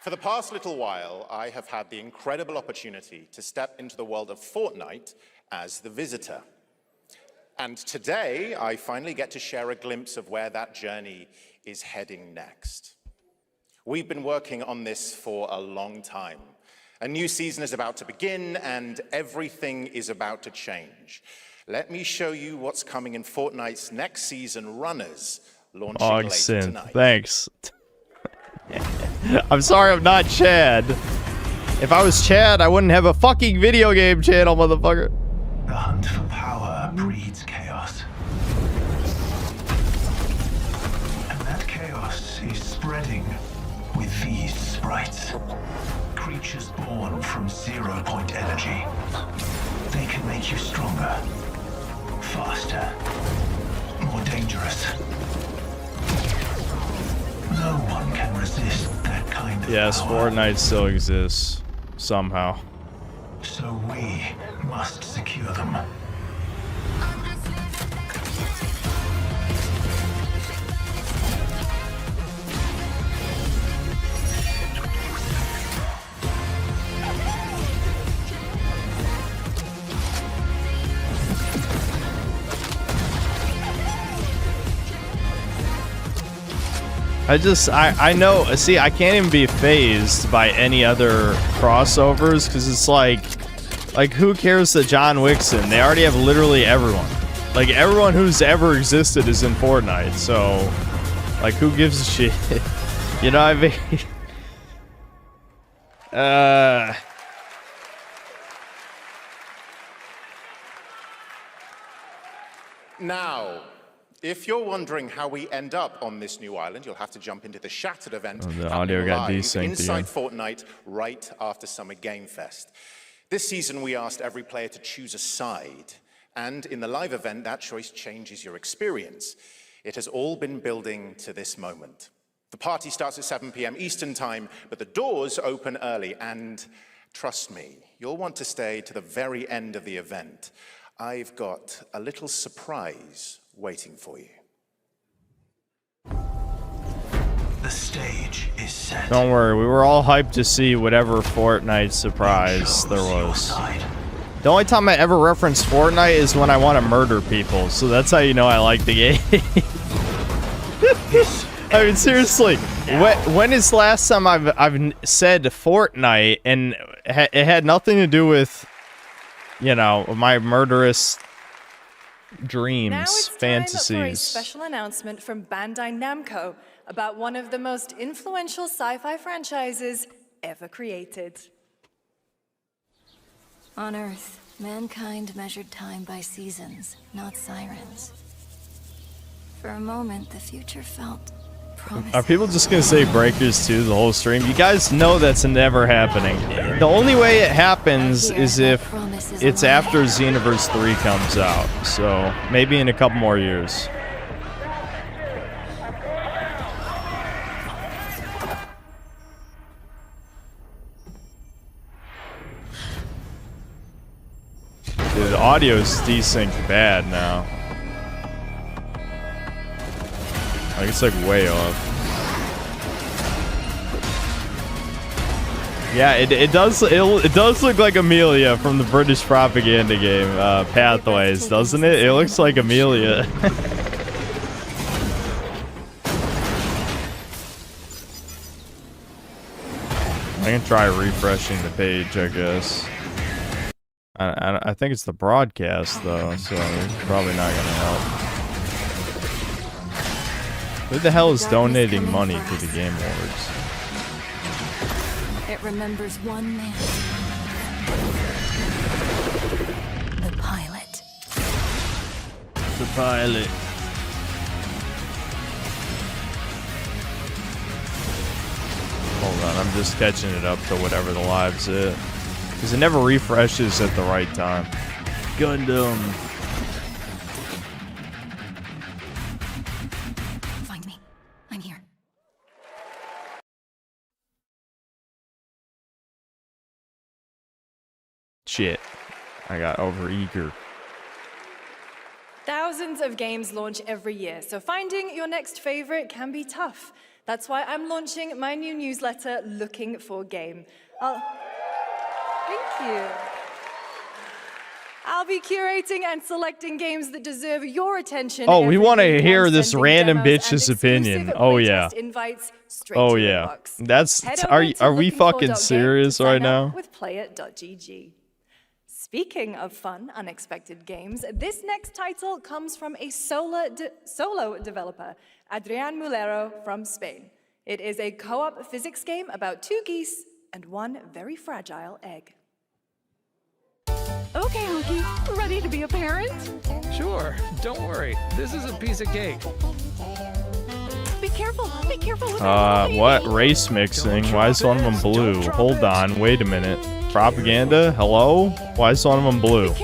For the past little while, I have had the incredible opportunity to step into the world of Fortnite as the Visitor. And today, I finally get to share a glimpse of where that journey is heading next. We've been working on this for a long time. A new season is about to begin, and everything is about to change. Let me show you what's coming in Fortnite's next season runners, launching later tonight. Thanks. I'm sorry I'm not Chad. If I was Chad, I wouldn't have a fucking video game channel, motherfucker. The hunt for power breeds chaos. And that chaos is spreading with these sprites. Creatures born from 0 point energy. They can make you stronger, faster, more dangerous. No one can resist that kind of Yes, power. Fortnite still exists. Somehow. So we must secure them. I know, see, I can't even be phased by any other crossovers, because it's like, who cares that John Wick's in? They already have literally everyone. Like, everyone who's ever existed is in Fortnite, so, like, who gives a shit? You know what I mean? Now, if you're wondering how we end up on this new island, you'll have to jump into the Shattered event the audio got live desynced inside again. Fortnite right after Summer Game Fest. This season, we asked every player to choose a side, and in the live event, that choice changes your experience. It has all been building to this moment. The party starts at 7 p.m. Eastern Time, but the doors open early, and trust me, you'll want to stay to the very end of the event. I've got a little surprise waiting for you. The stage is set. Don't worry, we were all hyped to see whatever Fortnite surprise there was. The only time I ever reference Fortnite is when I want to murder people, so that's how you know I like the game. I mean, seriously, when is the last time I've said Fortnite and it had nothing to do with, you know, my murderous dreams, Now it's fantasies. time for a special announcement from Bandai Namco about one of the most influential sci-fi franchises ever created. On Earth, mankind measured time by seasons, not sirens. For a moment, the future felt promising. Are people just gonna say Breakers 2 the whole stream? You guys know that's never happening. The only way it happens is if it's after Xenoverse 3 comes out. So maybe in a couple more years. Dude, the audio is desync bad now. Like it's like way off. Yeah, it does look like Amelia from the British propaganda game Pathways, doesn't it? It looks like Amelia. I can try refreshing the page, I guess. I think it's the broadcast though, so it's probably not gonna help. Who the hell is donating money to the Game Awards? It remembers one man. The pilot. The pilot. Hold on, I'm just catching it up to whatever the live's at. Because it never refreshes at the right time. Gundam. Find me. I'm here. Shit. I got overeager. Thousands of games launch every year, so finding your next favorite can be tough. That's why I'm launching my new newsletter, Looking for Game. Thank you. I'll be curating and selecting games that deserve your attention. Oh, we want to hear this random bitch's opinion. Oh yeah. Oh yeah. That's are we fucking serious right now? With play.it.gg. Speaking of fun, unexpected games, this next title comes from a solo developer, Adrián Mulero from Spain. It is a co-op physics game about 2 geese and 1 very fragile egg. Okay, Honky, ready to be a parent? Sure, don't worry. This is a piece of cake. Be careful with what? Race mixing? Why is one of them blue? Hold on, wait a minute. Propaganda? Hello? Why is one of them blue? Be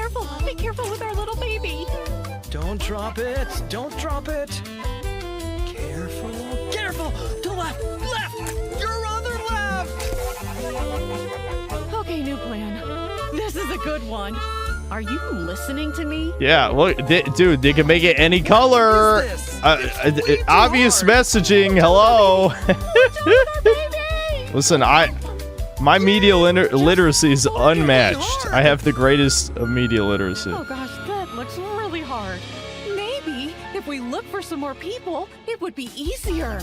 careful with our little baby. Don't drop it, don't drop it. Careful, to left, your other left. Okay, new plan. This is a good one. Are you listening to me? Yeah, look, dude, they can make it any color. Obvious messaging. Hello. Listen, my media literacy is unmatched. I have the greatest of media literacy. Oh gosh, that looks really hard. Maybe if we look for some more people, it would be easier.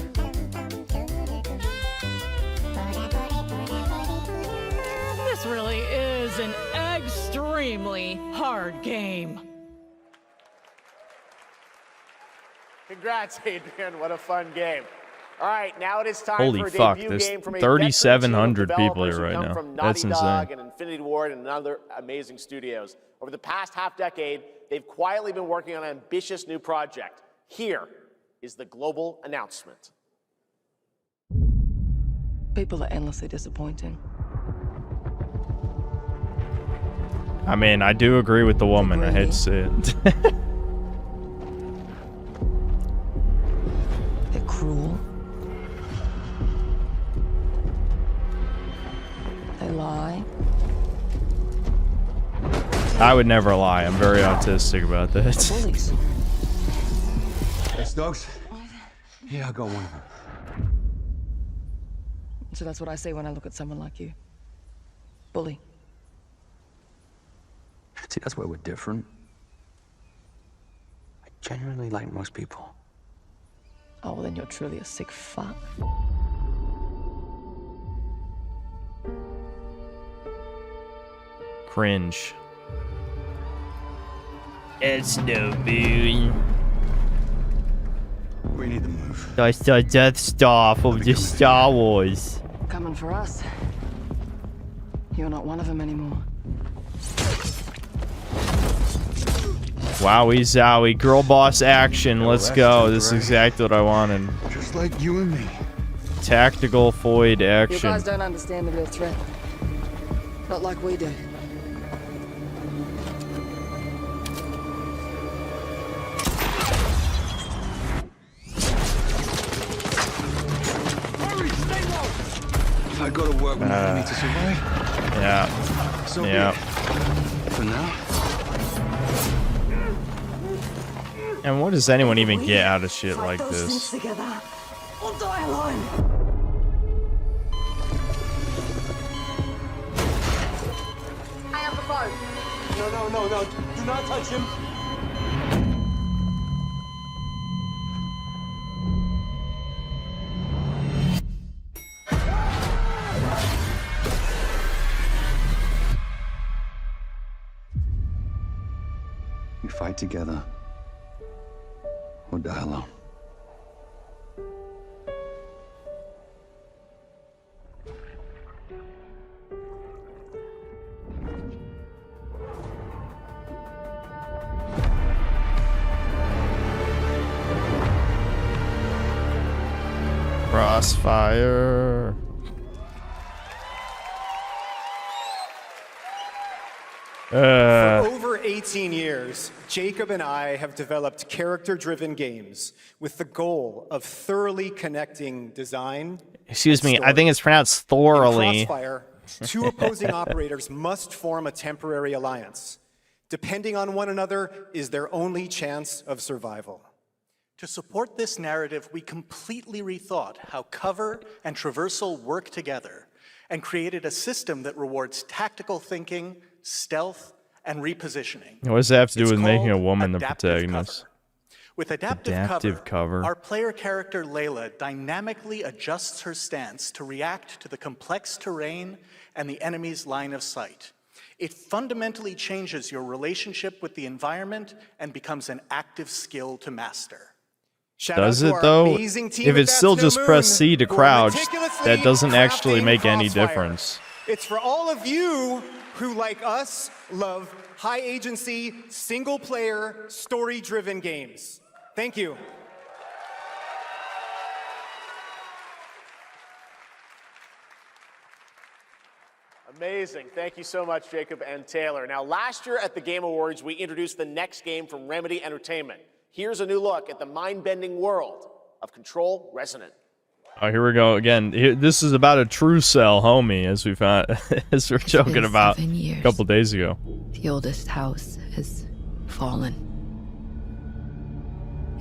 This really is an extremely hard game. Congrats, Adrian. What a fun game. All right, now it is time Holy for a fuck, debut there's game from a 3,700 veteran team of people here developers who right come now. from That's Naughty Dog insane. and Infinity Ward and other amazing studios. Over the past half-decade, they've quietly been working on an ambitious new project. Here is the global announcement. People are endlessly disappointing. I mean, I do agree with the woman. I hate to say it. They're cruel. They lie. I would never lie. I'm very autistic about that. Bullies. Hey, Stokes? Yeah, I got one of them. So that's what I say when I look at someone like you. Bully. See, that's where we're different. I genuinely like most people. Oh, well, then you're truly a sick fuck. Cringe. It's no boon. We need to move. That's the Death Star from the Star Wars. Coming for us. You're not one of them anymore. Wowie zowie, girl boss action. Let's go. This is exactly what I wanted. Just like you and me. Tactical void You action. guys don't understand the real threat. Not like we do. I gotta work with an enemy to survive. Yeah. So Yeah. for now. And what does anyone even get out of shit like this? Together, or die alone. Hang up the phone. No. Do not touch him. We fight together. Or die alone. Crossfire. For over 18 years, Jacob and I have developed character-driven games with the goal of thoroughly connecting design. Excuse me, and I think it's pronounced thoroughly. In Crossfire, two opposing operators must form a temporary alliance. Depending on one another is their only chance of survival. To support this narrative, we completely rethought how cover and traversal work together and created a system that rewards tactical thinking, stealth, and repositioning. What does that have to do It's with making a called woman the adaptive protagonist? With adaptive, Adaptive cover. our player character Layla dynamically adjusts her stance to react to the complex terrain and the enemy's line of sight. It fundamentally changes your relationship with the environment and becomes an active skill to master. Does it though? If it's still just press C to crouch, that doesn't actually make any difference. It's for all of you who, like us, love high-agency, single-player, story-driven games. Thank you. Amazing. Thank you so much, Jacob and Taylor. Now, last year at the Game Awards, we introduced the next game from Remedy Entertainment. Here's a new look at the mind-bending world of Control Resonant. Oh, here we go again. This is about a true cell homie, as we found, as we were joking about a couple days ago. The oldest house has fallen.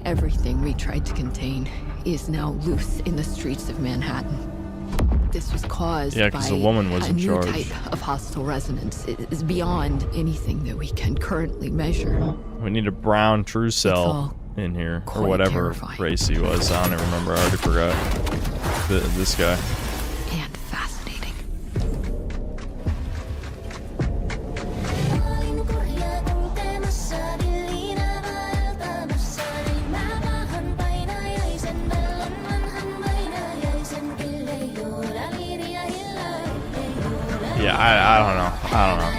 Everything we tried to contain is now loose in the streets of Manhattan. This was caused by the woman was a in new charge. type of hostile resonance. It is beyond anything that we can currently measure. We need a brown true cell in here, or whatever race he was. I don't even remember. I already forgot. This guy. And fascinating. Yeah, I don't know.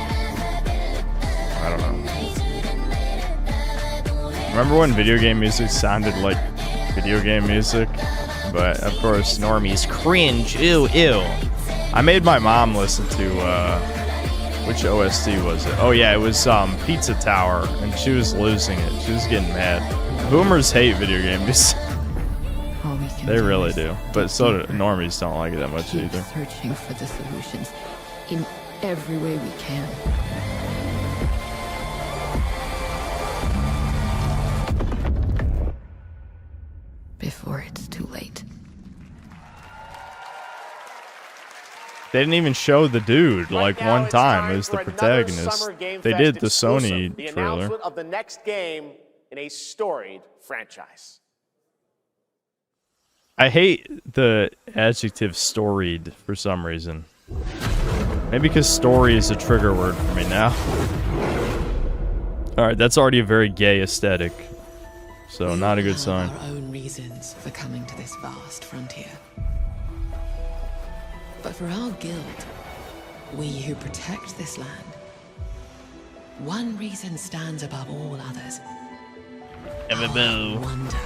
Remember when video game music sounded like video game music? But of course, normies cringe. Ew, ew. I made my mom listen to which OST was it? Oh yeah, it was Pizza Tower, and she was losing it. She was getting mad. Boomers hate video game music. They really do. But so do normies don't like it that much Keep either. searching for the solutions in every way we can. Before it's too late. They didn't even show the dude like Now one it's time as the for another protagonist. Summer Game They Fest did the exclusive, Sony the trailer. announcement of the next game in a storied franchise. I hate the adjective storied for some reason. Maybe because story is a trigger word for me now. Alright, that's already a very gay aesthetic. so not a good sign. Our own reasons for coming to this vast frontier. But for our guild, we who protect this land, one reason stands above all others. Wonder.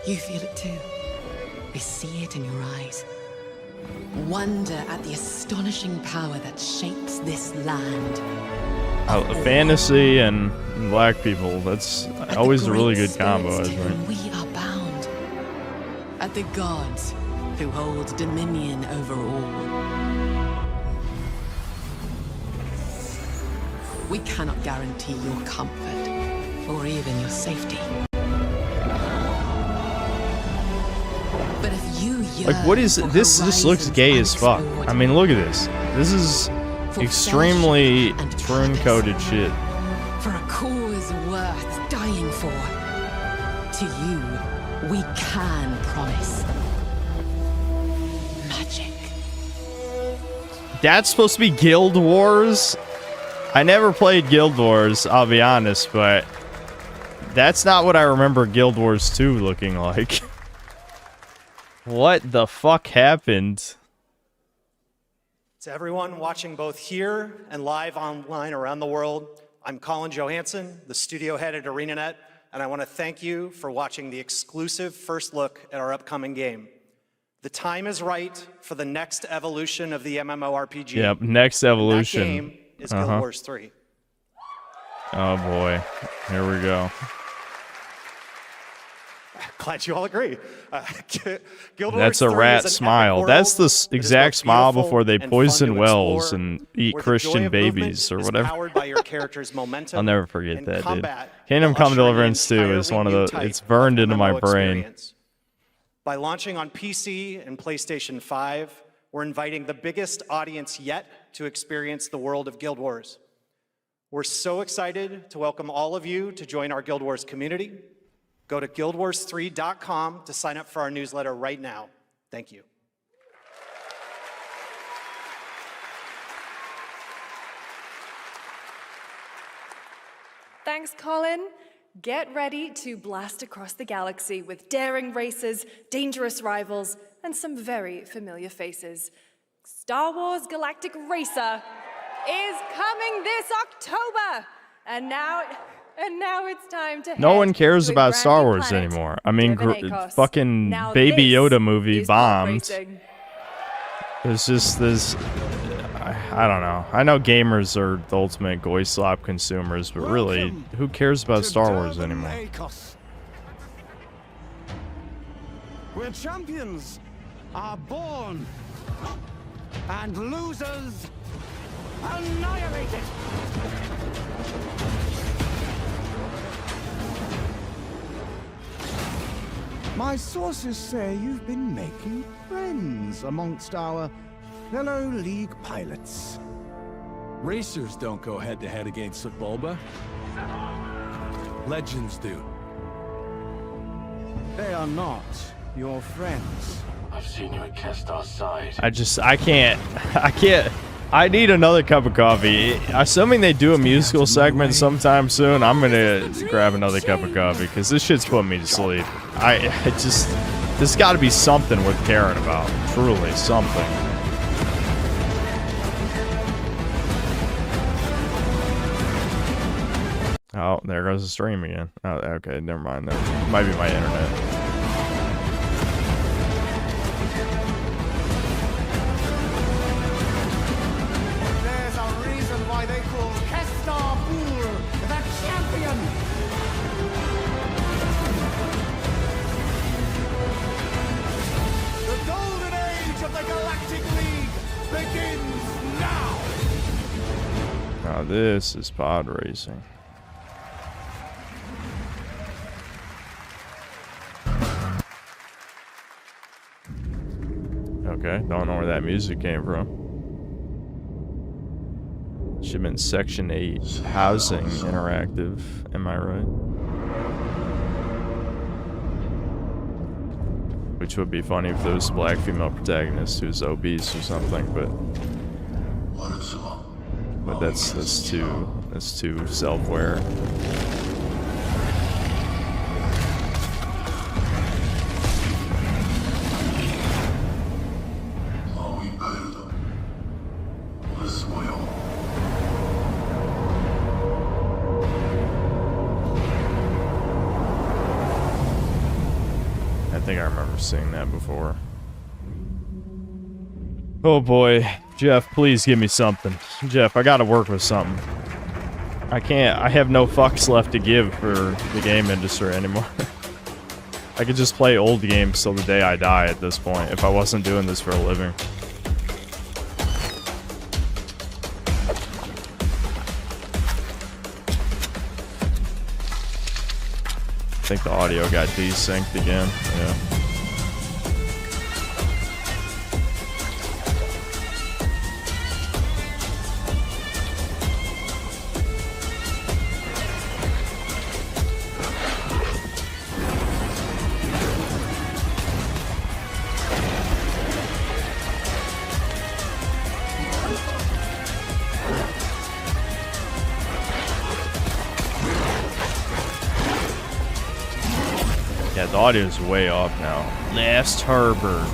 You feel it too. I see it in your eyes. Wonder at the astonishing power that shapes this land. Oh, fantasy and black people, that's always a really good combo, I think. We are bound. At the gods who hold dominion over all. We cannot guarantee your comfort or even your safety. But if you like, what is it? This just looks gay as fuck. I mean, look at this. This is extremely prune-coated shit. For a cause worth dying for. To you, we can promise magic. That's supposed to be Guild Wars? I never played Guild Wars, I'll be honest, but that's not what I remember Guild Wars 2 looking like. What the fuck happened? To everyone watching both here and live online around the world, I'm Colin Johansson, the studio head at ArenaNet, and I want to thank you for watching the exclusive first look at our upcoming game. The time is right for the next evolution of the MMORPG. Yep, next evolution. That game is Guild Wars 3. Oh boy, here we go. Glad you all agree. Guild That's Wars a 3 rat is an smile. epic That's the world. exact smile before they and poison fun to wells explore, and eat where the Christian joy of movement babies or is whatever. powered by your character's momentum I'll never forget and that, dude. combat Kingdom will Come usher in an Deliverance 2 is one of entirely the. new It's type burned of into my MMO brain. experience. By launching on PC and PlayStation 5, we're inviting the biggest audience yet to experience the world of Guild Wars. We're so excited to welcome all of you to join our Guild Wars community. Go to guildwars3.com to sign up for our newsletter right now. Thank you. Thanks, Colin. Get ready to blast across the galaxy with daring races, dangerous rivals, and some very familiar faces. Star Wars Galactic Racer is coming this October! And now it's time to No one head cares to a about brand Star new Wars planet, anymore. I mean, 𝐿𝐿. fucking Now Baby this Yoda movie is pod bombed. racing. There's just this. I don't know. I know gamers are the ultimate 𝐂𝐄𝐈𝐀 consumers, but really, who cares about Star Wars anymore? Where champions are born and losers annihilated. My sources say you've been making friends amongst our fellow League pilots. Racers don't go head-to-head against 𝐂𝐿𝐴. Legends do. They are not your friends. I've seen you at Kestar's side. I can't. I need another cup of coffee. Assuming they do a musical segment sometime soon, I'm gonna grab another cup of coffee because this shit's putting me to sleep. There's got to be something worth caring about. Truly, something. Oh, there goes the stream again. Oh, okay, never mind. That might be my internet. There's a reason why they call Kestar the champion. The golden age of the Galactic League begins now. Now this is pod racing. Okay, don't know where that music came from. Should have been Section 8 Housing Interactive, am I right? Which would be funny if there was a black female protagonist who's obese or something, but that's too self-aware. think I remember seeing that before. Oh boy. Jeff, please give me something. Jeff, I gotta work with something. I can't. I have no fucks left to give for the game industry anymore. I could just play old games till the day I die at this point if I wasn't doing this for a living. I think the audio got desynced again. Yeah. Yeah, the audio is way off now. Last Harbor.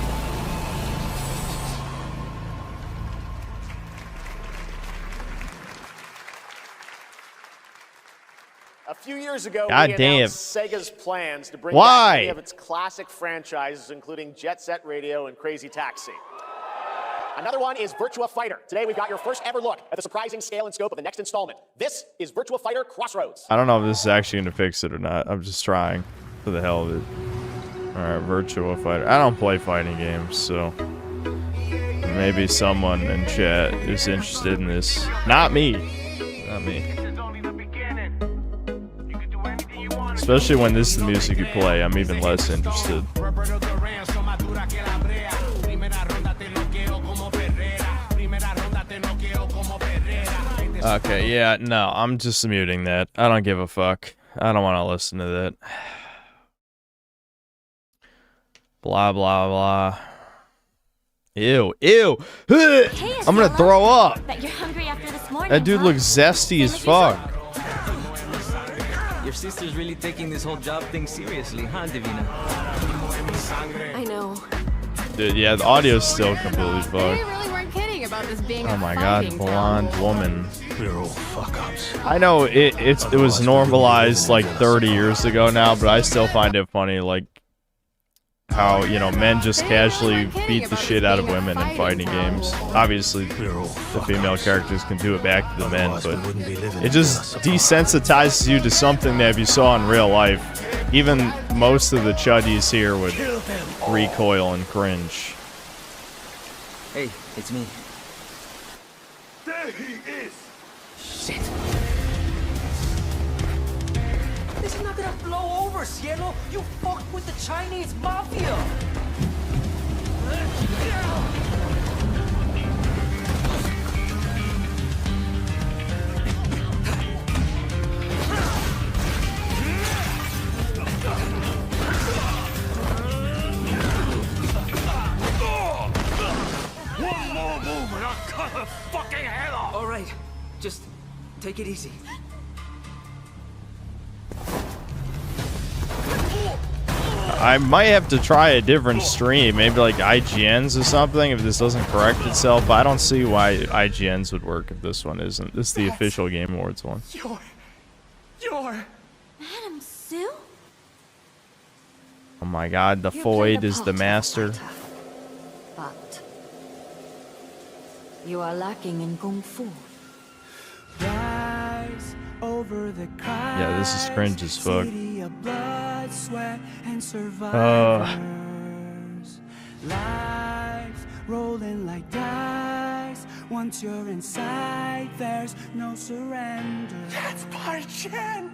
A few years ago, God we damn. announced Sega's plans to bring Why? back many of its classic franchises, including Jet Set Radio and Crazy Taxi. Another one is Virtua Fighter. Today, we've got your first ever look at the surprising scale and scope of the next installment. This is Virtua Fighter Crossroads. I don't know if this is actually going to fix it or not. I'm just trying for the hell of it. Alright, Virtua Fighter. I don't play fighting games, so maybe someone in chat is interested in this. Not me. Not me. Especially when this is the music you play, I'm even less interested. Okay, yeah, no, I'm just muting that. I don't give a fuck. I don't want to listen to that. Blah, blah, blah. Ew, ew. I'm gonna throw up. That dude looks zesty as fuck. Your sister's really taking this whole job thing seriously, huh, Divina? I know. Dude, yeah, the audio's still completely They fucked. really weren't kidding about this being Oh a my god, fighting blonde town. woman. We're all fuck-ups. I know it was normalized like 30 years ago now, but I still find it funny, like how, you know, men just casually beat the shit out of women in fighting games. Obviously, the female characters can do it back to the men, but it just desensitizes you to something that if you saw in real life, even most of the chuddies here would recoil and cringe. Hey, it's me. There he is! Shit. This is not gonna blow over, Cielo! You fucked with the Chinese mafia! One more move and I'll cut her fucking head off! Alright, just take it easy. I might have to try a different stream, maybe like IGN's or something if this doesn't correct itself, but I don't see why IGN's would work if this one isn't. This is the official Game Awards one. You're... Madam Sue? Oh my god, the Foyd is the master. But you are lacking in kung fu. Rise over the Yeah, this is cringe as fuck. city of blood, sweat, and survivors. Life rolling like dice. Once you're inside, there's no surrender. That's Pai Chan!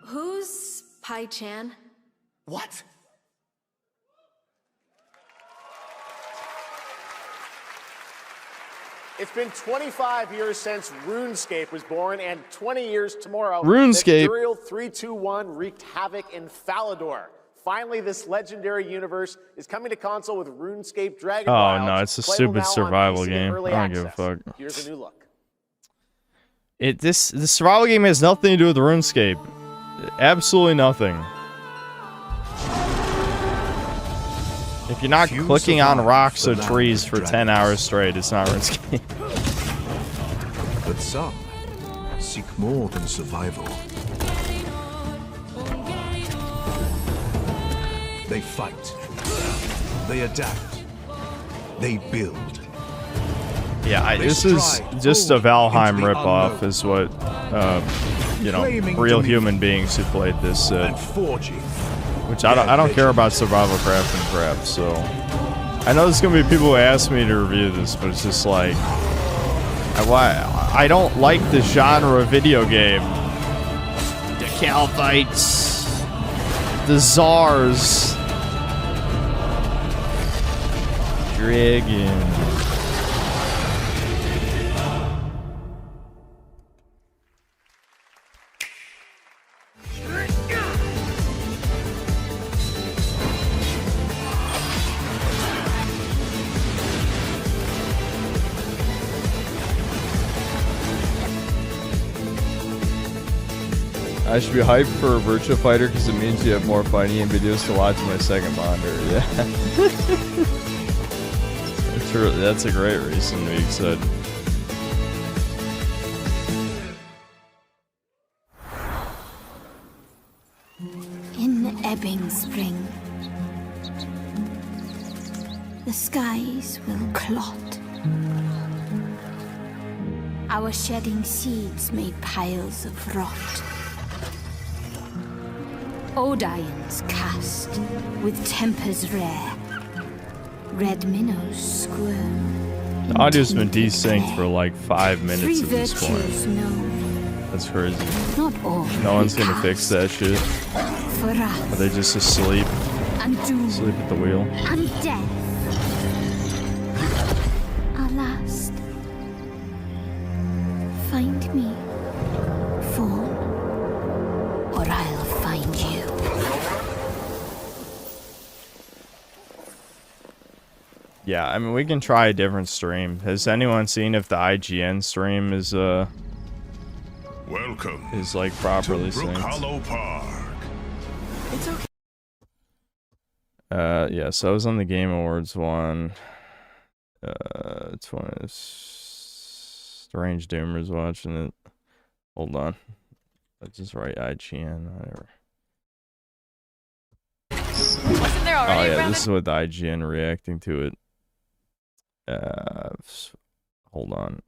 Who's Pai Chan? What? It's been 25 years since RuneScape was born, and 20 years tomorrow RuneScape. that Duriel 321 wreaked havoc in Falador. Finally, this legendary universe is coming to console with RuneScape Dragon Oh Wilds, no, it's a playable stupid now on survival PC in game. early I don't give a access. fuck. Here's a new look. This survival game has nothing to do with RuneScape. Absolutely nothing. If you're not clicking on rocks or trees for 10 hours straight, it's not RuneScape. But some seek more than survival. They They fight. They adapt. They build. Yeah, this is just a Valheim ripoff, is what, you know, real human beings who played this said. Which I don't care about survival craft and crap, so. I know there's gonna be people who ask me to review this, but it's just like, I don't like the genre of video game. The Calvites, the Czars, Dragon. I should be hyped for a Virtua Fighter because it means you have more fighting game videos to watch on my second monitor. Yeah. That's a great reason to be excited. In ebbing spring, the skies will clot. Our shedding seeds made piles of rot. Odion's cast with tempers rare. Red minnows squirm. The audio's been desynced for like 5 minutes at this point. That's crazy. Not all no one's gonna fix that shit. For us. Are they just asleep? Asleep at the wheel? And death. Our last. Find me, Fawn, or I'll find you. Yeah, I mean, we can try a different stream. Has anyone seen if the IGN stream is welcome is like properly synced? Hollow Park. It's okay. Yeah, so I was on the Game Awards one. It's one of Strange Doomers watching it. Hold on. Let's just write IGN, whatever. Wasn't there already? Oh yeah, this is with IGN reacting to it. Hold on.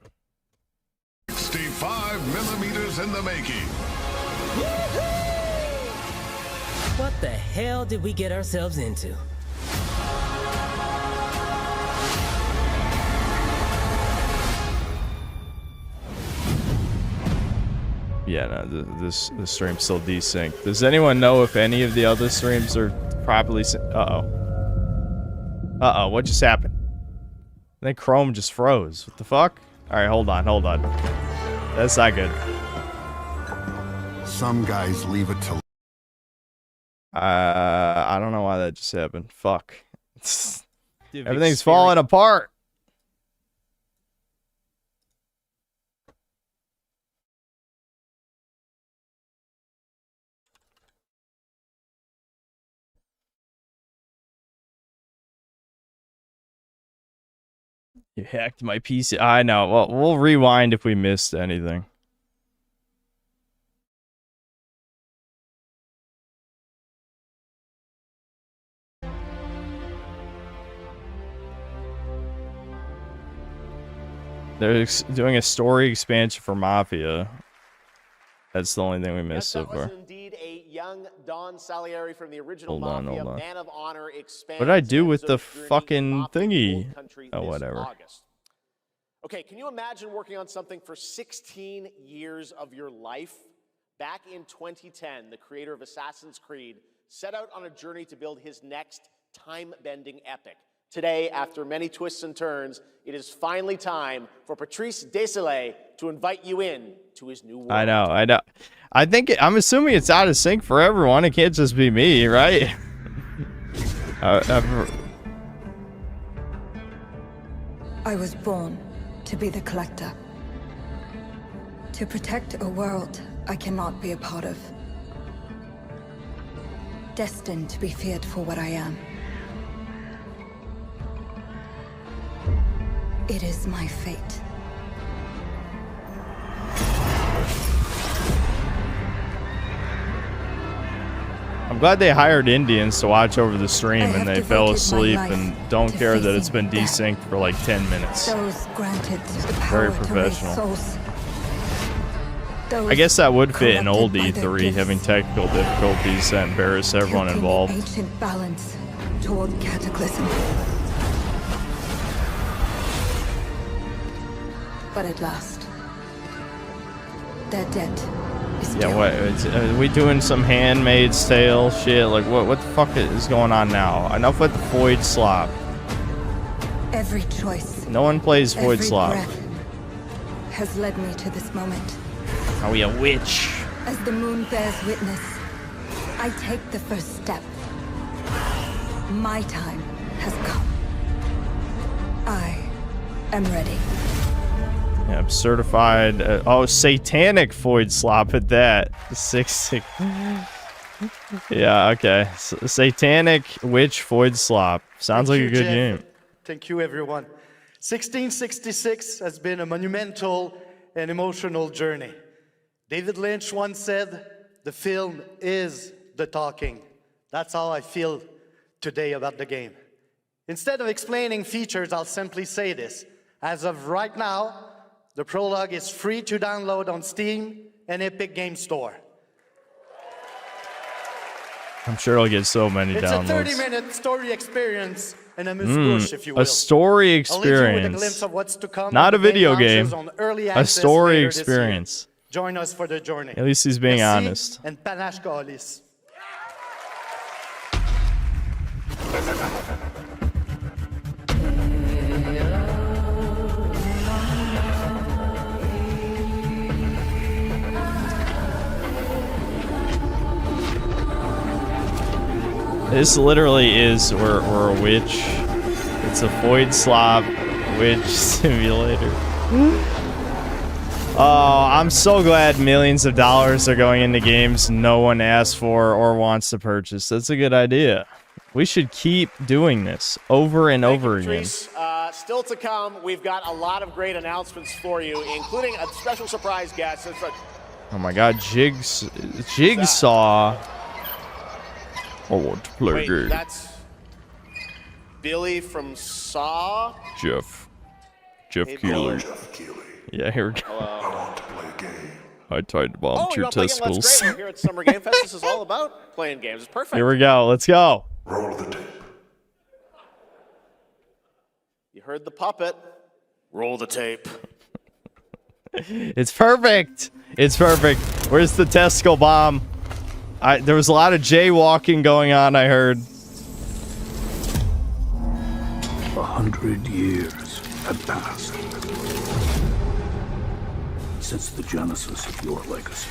65mm in the making. What the hell did we get ourselves into? Yeah, no, this stream's still desynced. Does anyone know if any of the other streams are properly synced? Uh-oh, what just happened? I think Chrome just froze. What the fuck? Alright, hold on. That's not good. Some guys leave it to... I don't know why that just happened. Fuck. Everything's falling apart. You hacked my PC. I know. Well, we'll rewind if we missed anything. They're doing a story expansion for Mafia. That's the only thing we missed so far. Indeed a young Don Salieri from the original Hold Mafia on. Man of Honor expands. What did I do with the fucking thingy? Oh, whatever. August. Okay, can you imagine working on something for 16 years of your life? Back in 2010, the creator of Assassin's Creed set out on a journey to build his next time-bending epic. Today, after many twists and turns, it is finally time for Patrice Désilets to invite you in to his new world. I know. I'm assuming it's out of sync for everyone. It can't just be me, right? I was born to be the collector. To protect a world I cannot be a part of. Destined to be feared for what I am. It is my fate. I'm I'm glad they hired Indians to watch over the stream and they fell asleep and don't care that it's been desynced for like 10 minutes. Those granted the Very power to raise professional. souls. I guess that would fit in old corrupted by their E3, gifts. having technical difficulties that embarrass everyone Shifting involved. Ancient balance toward cataclysm. But at last, their debt is Yeah, due. what? Are we doing some Handmaid's Tale shit? Like, what the fuck is going on now? Enough with the Void Slop. Every choice, No one plays Void every Slop. breath has led me to this moment. Are we a witch? As the moon bears witness, I take the first step. My time has come. I am ready. Yeah, I'm certified. Oh, satanic Void Slop at that. 6. Yeah, okay. Satanic Witch Void Slop. Sounds like a good game. Thank you, everyone. 1666 has been a monumental and emotional journey. David Lynch once said, "The film is the talking." That's how I feel today about the game. Instead of explaining features, I'll simply say this. As of right now, the prologue is free to download on Steam and Epic Game Store. I'm sure it'll get so many It's downloads. a 30-minute story experience and a amuse-bouche, if you will. A story I'll leave you with a experience. glimpse of what's to come Not a when the video launches game. on early A access story later this year. experience. Join us for the journey. At least he's being Merci honest. And panache kalis. This literally is we're a witch. It's a Void Slop witch simulator. Oh, I'm so glad millions of dollars are going into games no one asked for or wants to purchase. That's a good idea. We should keep doing this over and over again. Still to come, we've got a lot of great announcements for you, including a special surprise guest. Oh my god, Jigsaw. I want to play a Wait, game. that's Billy from Saw? Jeff Hey, Keighley. Billy. Yeah, here we go. Hello. I tried to bomb Oh, your you want to play a game? That's testicles. great. We're here at Summer Game Fest. This is all about playing games. It's perfect. Here we go. Let's go. Roll the tape. You heard the puppet. Roll the tape. It's perfect. It's perfect. Where's the testicle bomb? There was a lot of jaywalking going on, I heard. 100 years have passed since the genesis of your legacy.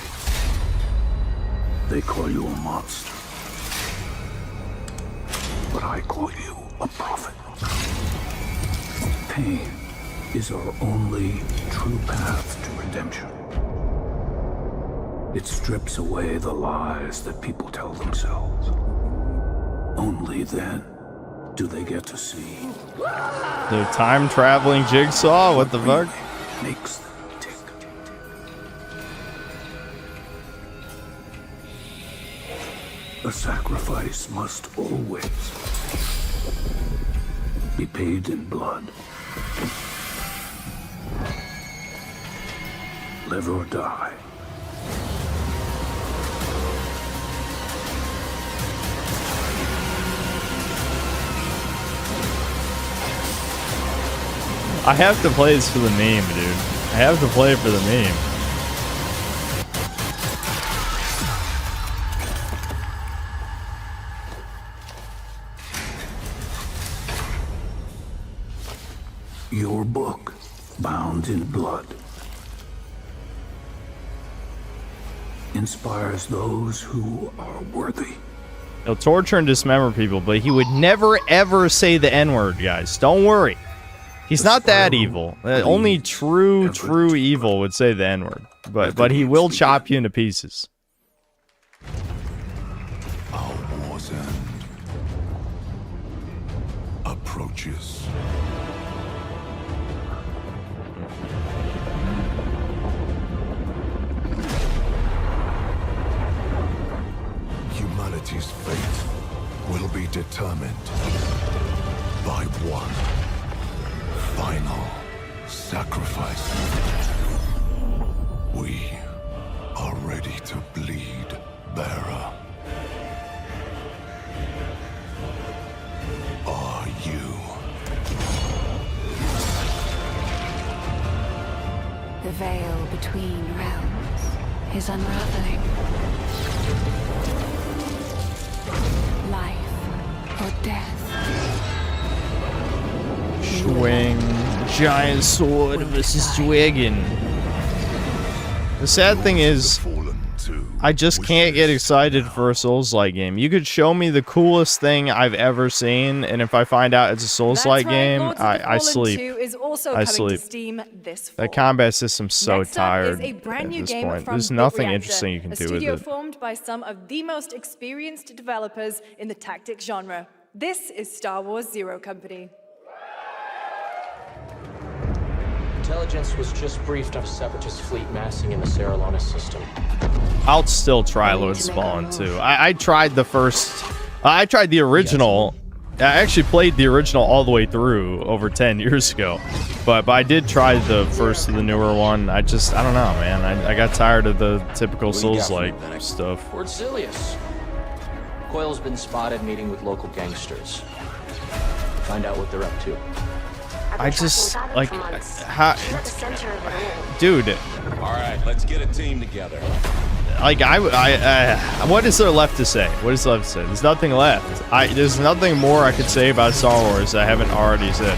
They call you a monster, but I call you a prophet. Pain is our only true path to redemption. It strips away the lies that people tell themselves. Only then do they get to see The time-traveling Jigsaw? What the fuck? makes them tick. A sacrifice must always be paid in blood. Live or die. I have to play this for the meme, dude. I have to play it for the meme. Your book, bound in blood, inspires those who are worthy. He'll torture and dismember people, but he would never ever say the N-word, guys. Don't worry. He's not that evil. Only true evil would say the N-word. But he will chop you into pieces. Our war's end approaches. Humanity's determined by one final sacrifice. We are ready to bleed, bearer. Are you? The veil between realms is unraveling. Life or death. Swing. Giant sword versus dragon. The sad thing is, I just can't get excited for a Souls-like game. You could show me the coolest thing I've ever seen, and if I find out it's a Souls-like game, I sleep. I sleep. That combat system's so tired at this point. There's nothing interesting you can do with it. Formed by some of the most experienced developers in the tactics genre. This is Star Wars Zero Company. Intelligence was just briefed of a separatist fleet massing in the Serralona system. I'll still try Lord's Fallen too. I tried the first... I tried the original. I actually played the original all the way through over 10 years ago. But I did try the first of the newer one. I don't know, man. I got tired of the typical Souls-like stuff. Fort Zilius. Coil's been spotted meeting with local gangsters. Find out what they're up to. I just, like, how... Dude. Alright, let's get a team together. Like, what is there left to say? What is there left to say? There's nothing left. There's nothing more I could say about Star Wars I haven't already said.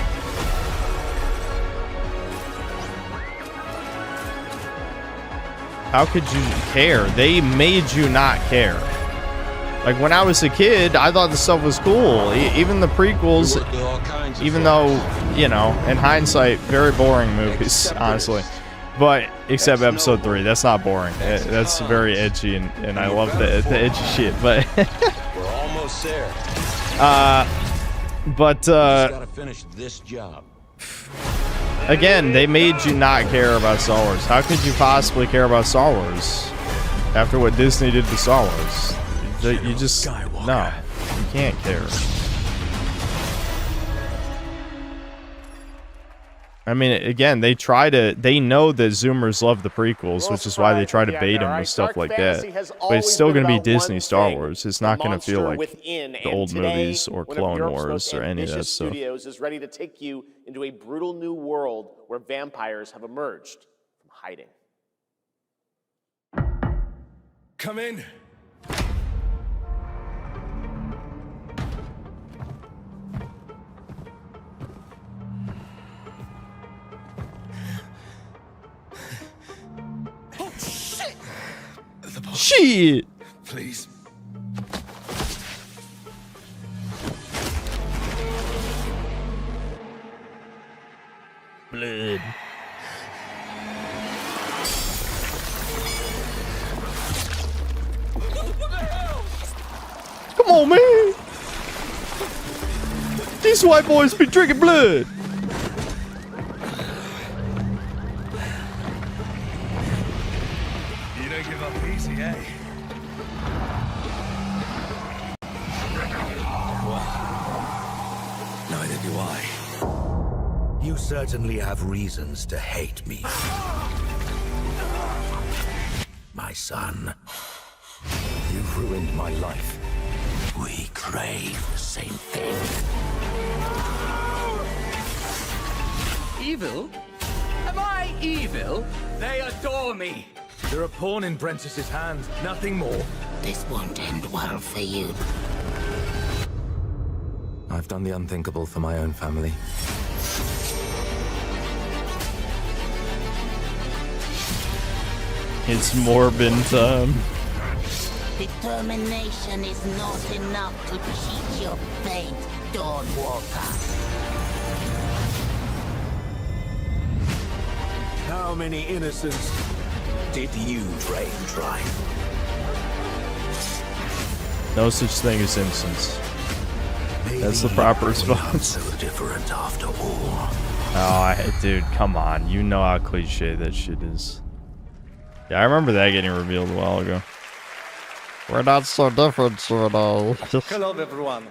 How could you care? They made you not care. Like, when I was a kid, I thought this stuff was cool. Even the prequels, even though, you know, in hindsight, very boring movies, honestly. But, except episode 3, that's not boring. That's very edgy, and I love the edgy shit, but... We're almost there. But, gotta finish this job. Again, they made you not care about Star Wars. How could you possibly care about Star Wars after what Disney did to Star Wars? You just... No. You can't care. I mean, again, they know that Zoomers love the prequels, which is why they try to bait them with stuff like that. But it's still going to be Disney Star Wars. It's not going to feel like the old movies or Clone Wars or any of that stuff. Studios is ready to take you into a brutal new world where vampires have emerged from hiding. Come in. Shit! Please. Blood. Come on, man! These white boys be drinking blood! Neither do I. You certainly have reasons to hate me. My son, you've ruined my life. We crave the same thing. Evil? Am I evil? They adore me. They're a pawn in Brentus's hand, nothing more. This won't end well for you. I've done the unthinkable for my own family. It's Morbin time. Determination is not enough to cheat your fate, Dawnwalker. How many innocents did you drain dry? No such thing as innocence. That's the proper response. So different after all. Oh, dude, come on. You know how cliche that shit is. Yeah, I remember that getting revealed a while ago. We're not so different, you know. Hello, everyone.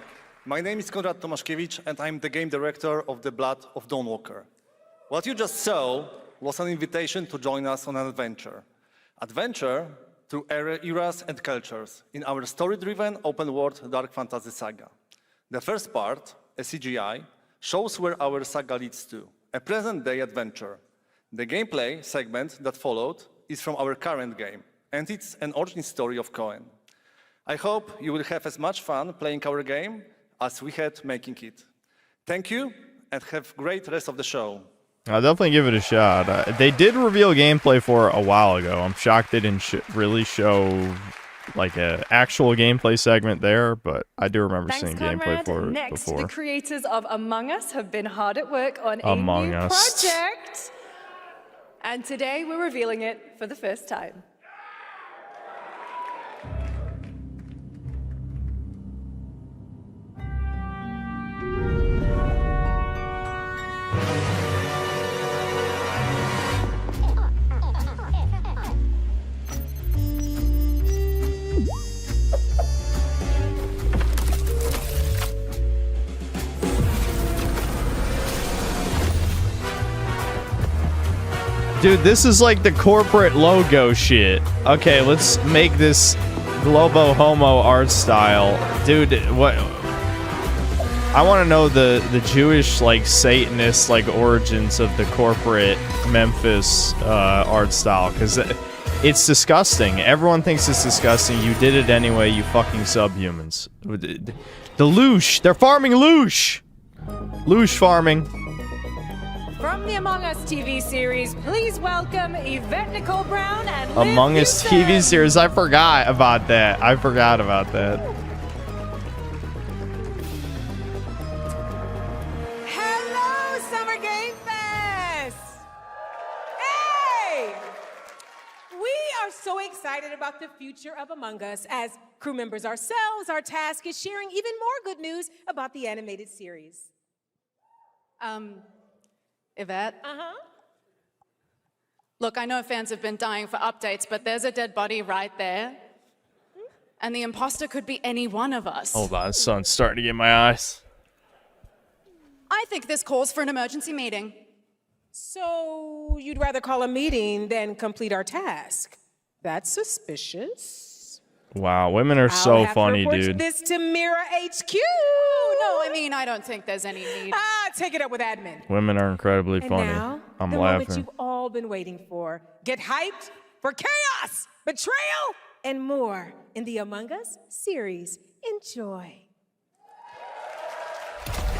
My name is Konrad Tomaszkiewicz, and I'm the game director of The Blood of Dawnwalker. What you just saw was an invitation to join us on an adventure. Adventure through eras and cultures in our story-driven, open-world dark fantasy saga. The first part, a CGI, shows where our saga leads to, a present-day adventure. The gameplay segment that followed is from our current game, and it's an origin story of Cohen. I hope you will have as much fun playing our game as we had making it. Thank you, and have a great rest of the show. I'll definitely give it a shot. They did reveal gameplay for it a while ago. I'm shocked they didn't really show like an actual gameplay segment there, but I do remember seeing gameplay for it Next, before. the creators of Among Us have been hard at work on Among a new Us. project. And today we're revealing it for the first time. Dude, this is like the corporate logo shit. Okay, let's make this Globo Homo art style. Dude, what? I want to know the Jewish, like, Satanist, like, origins of the corporate Memphis art style, because it's disgusting. Everyone thinks it's disgusting. You did it anyway, you fucking subhumans. The loosh! They're farming loosh! Loosh farming. From the Among Us TV series, please welcome Yvette Nicole Brown and Liv Among Us Houston. TV series. I forgot about that. I forgot about that. Hello, Summer Game Fest! Hey! We are so excited about the future of Among Us. As crew members ourselves, our task is sharing even more good news about the animated series. Yvette? Uh-huh. Look, I know fans have been dying for updates, but there's a dead body right there. And the imposter could be any one of us. Hold on, sun's starting to get in my eyes. I think this calls for an emergency meeting. So you'd rather call a meeting than complete our task? That's suspicious. Wow, women are so funny, I'll have to report dude. this to Mira HQ. Oh, no, I mean, I don't think there's any need. Take it up with admin. Women are incredibly And funny. now, I'm the moment laughing. you've all been waiting for. Get hyped for chaos, betrayal, and more in the Among Us series. Enjoy.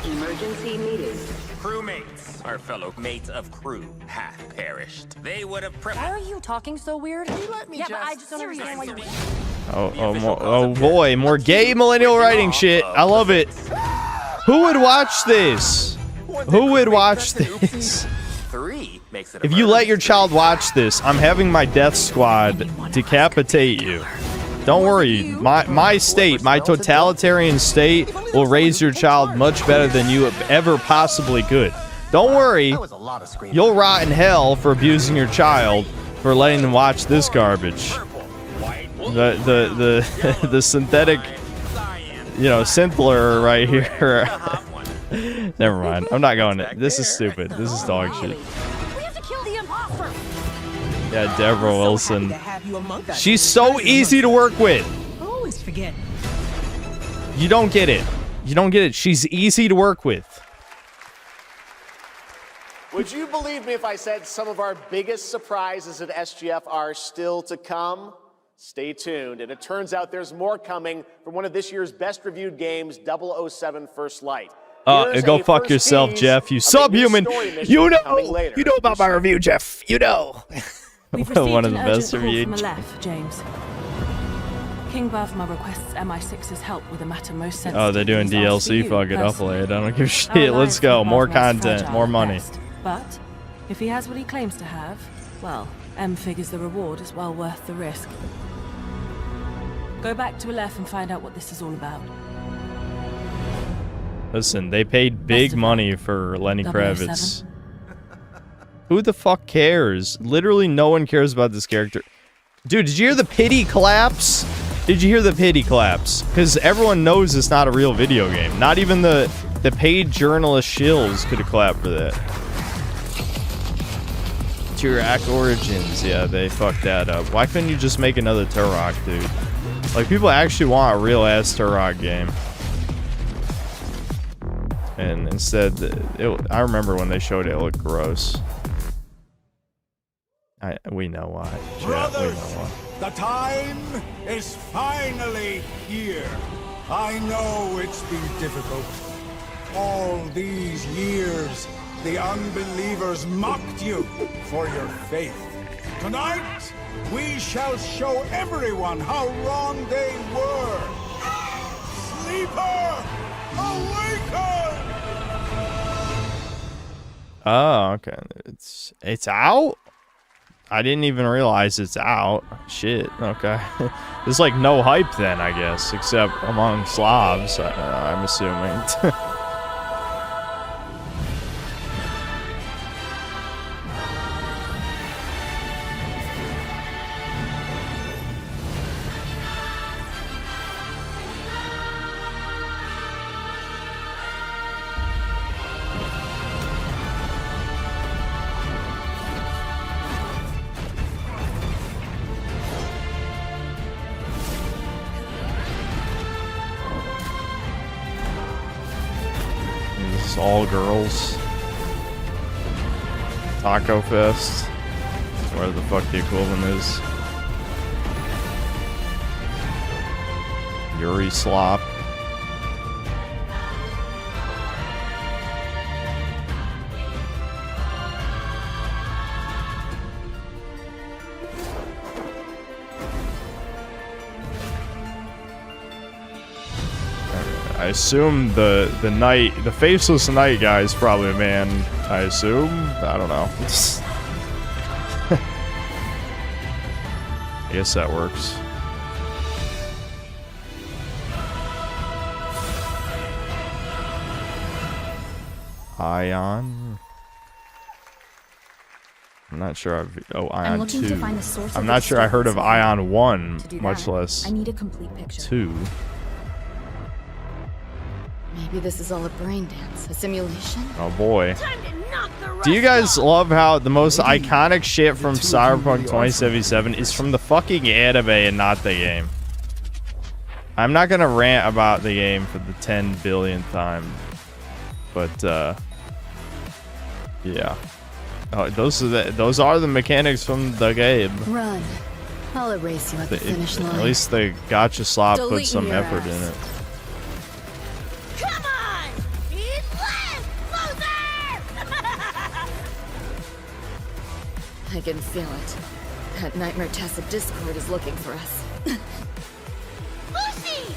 Emergency meeting. Crewmates, our fellow mates of crew, have perished. They would have Why are you talking so weird? Let me but I just don't understand why you... Oh boy, more gay millennial writing shit. I love it. Who would watch this? Who would watch this? If you let your child watch this, I'm having my death squad decapitate you. Don't worry, my state, my totalitarian state will raise your child much better than you ever possibly could. Don't worry, you'll rot in hell for abusing your child for letting them watch this garbage. The synthetic, you know, synthler right here. Never mind. I'm not going to. This is stupid. This is dog shit. We have to kill the imposter! Yeah, Deborah Wilson. She's so easy to work with. Always forget. You don't get it. You don't get it. She's easy to work with. Would you believe me if I said some of our biggest surprises at SGF are still to come? Stay tuned. And it turns out there's more coming from one of this year's best reviewed games, 007 First Light. Go fuck yourself, Jeff. You subhuman. You know about my review, Jeff. You know. We've received One of an the urgent best call reviewed. from Aleph, James. King Bavma requests MI6's help with a matter most sensitive. Oh, they're doing He's asked for DLC. you Fuck it. I'll personally. play it. I don't give a Our shit. alliance Let's go. with More Bavma is content. fragile More at money. best. But if he has what he claims to have, well, M figures the reward is well worth the risk. Go back to Aleph and find out what this is all about. Listen, they paid big money for Lenny Kravitz. Who the fuck cares? Literally no one cares about this character. Dude, did you hear the pity collapse? Did you hear the pity claps? Because everyone knows it's not a real video game. Not even the paid journalist shills could have clapped for that. Turok Origins. Yeah, they fucked that up. Why couldn't you just make another Turok, dude? Like, people actually want a real-ass Turok game. And instead, I remember when they showed it, it looked gross. We know why. Chat, we know why. The time is finally here. I know it's been difficult. All these years, the unbelievers mocked you for your faith. Tonight, we shall show everyone how wrong they were. Sleeper, awaken! Oh, okay. It's out? I didn't even realize it's out. Shit, okay. There's like no hype then, I guess, except among Slavs, I'm assuming. All girls. Taco Fest. Where the fuck the equivalent is. Yuri Slop. I assume the faceless knight guy is probably a man. I assume. I don't know. I guess that works. Ion. I'm not sure Ion 2. I'm not sure I heard of Ion 1, much less I need a complete picture. 2. Maybe this is all a brain dance, a simulation. Oh boy. Do you guys love how the most iconic shit from Cyberpunk 2077 is from the fucking anime and not the game? I'm not gonna rant about the game for the 10 billionth time, but yeah. Oh, those are the mechanics from the game. Run. I'll erase you at the finish line. At least the Gacha Slop put some effort in it. Come on! He's left! I can feel it. That Nightmare Tessa Discord is looking for us. Lucy!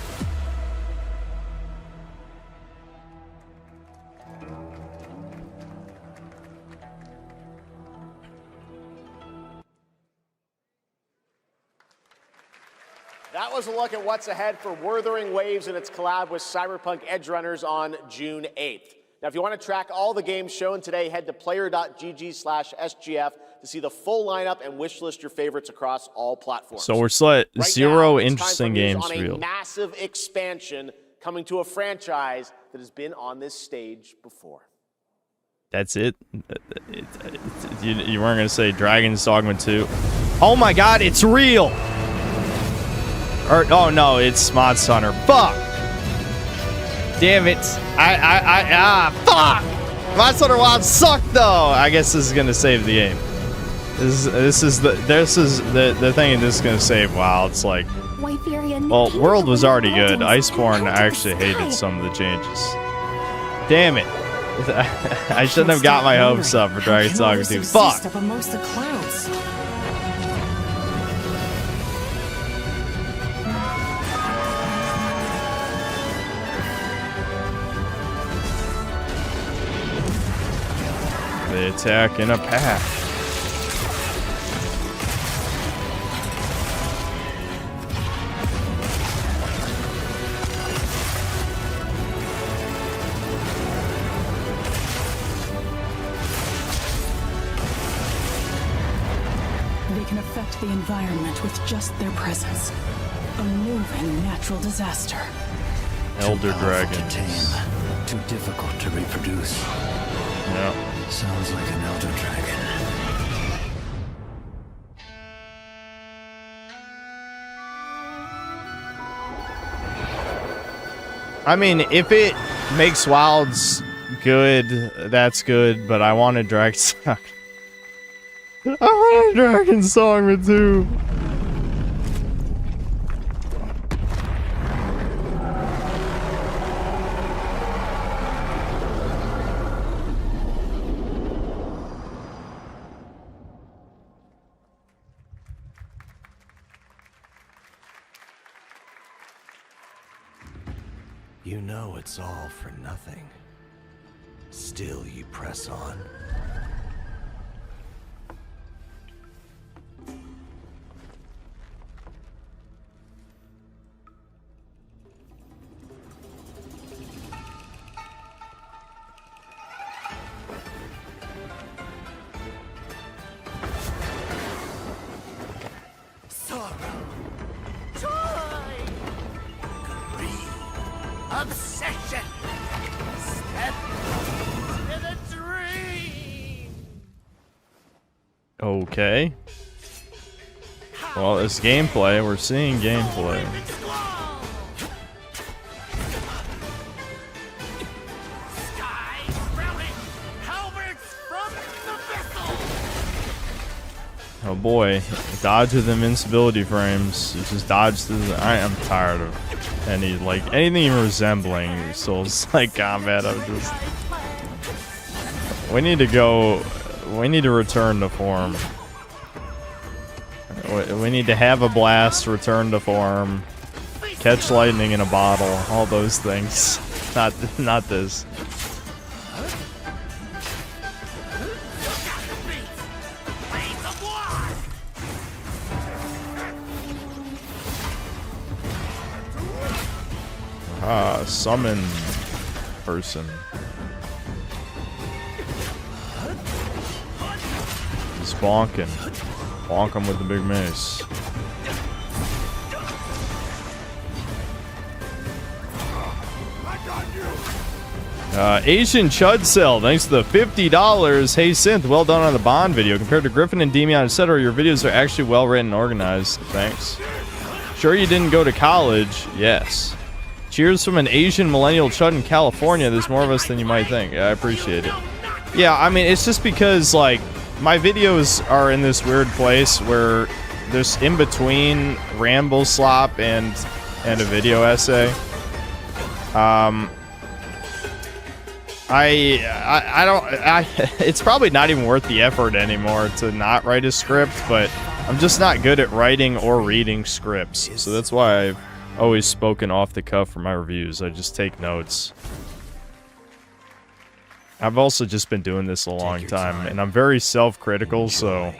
That was a look at what's ahead for Wuthering Waves and its collab with Cyberpunk Edgerunners on June 8th. Now, if you want to track all the games shown today, head to player.gg/SGF to see the full lineup and wishlist your favorites across all platforms. So we're still at zero interesting games on a real. massive expansion coming to a franchise that has been on this stage before. That's it? You weren't going to say Dragon's Dogma 2? Oh my god, it's real! Or, oh no, it's Monster Hunter. Fuck! Damn it. Fuck! Monster Hunter Wild sucked though! I guess this is going to save the game. This is the thing this is going to save WoW. It's like, well, World was already good. Iceborne, I actually hated some of the changes. Damn it. I shouldn't have got my hopes up for Dragon's Dogma 2. Fuck! They attack in a pack. They can affect the environment with just their presence. A moving natural disaster. Elder Too dragons. powerful to tame, too difficult to reproduce. Yeah. Sounds like an elder dragon. I mean, if it makes Wilds good, that's good, but I want a Dragon Song. I want a Dragon Song with 2. You know it's all for nothing. Still you press on. Obsession! Step into the dream! Okay. Well, it's gameplay. We're seeing gameplay. Oh boy, dodge with invincibility frames. You just dodge through the... I am tired of anything resembling Souls-like combat. I'm just... We need to return to form. We need to have a blast, return to form, catch lightning in a bottle, all those things. Not this. Summon person. He's bonking. Bonk him with the big mace. Asian Chud Cell, thanks to the $50. Hey Synth, well done on the Bond video. Compared to Griffin and Demion, etc., your videos are actually well written and organized. Thanks. Sure you didn't go to college? Yes. Cheers from an Asian millennial Chud in California. There's more of us than you might think. Yeah, I appreciate it. Yeah, I mean, it's just because, like, my videos are in this weird place where there's in between ramble slop and a video essay. It's probably not even worth the effort anymore to not write a script, but I'm just not good at writing or reading scripts. So that's why I've always spoken off the cuff for my reviews. I just take notes. I've also just been doing this a long time, and I'm very self-critical, so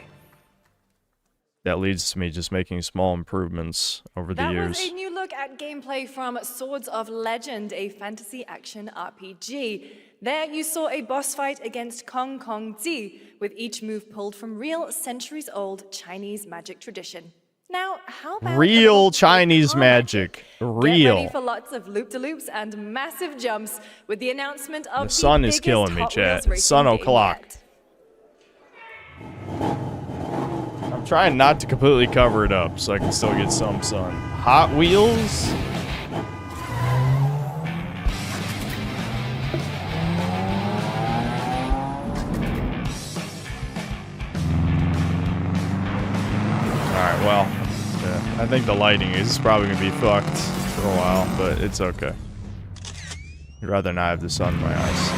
that leads to me just making small improvements over the years. That was a new look at gameplay from Swords of Legend, a fantasy action RPG. There you saw a boss fight against 𝐂𝐀𝐏𝐿, with each move pulled from real centuries-old Chinese magic tradition. Now, how about real Chinese magic? Real. Get ready for lots of loop-de-loops and massive jumps with the announcement of the sun is killing me, chat. Sun o'clock. I'm trying not to completely cover it up so I can still get some sun. Hot Wheels? Alright, well, yeah, I think the lighting is probably going to be fucked for a while, but it's okay. I'd rather not have the sun in my eyes.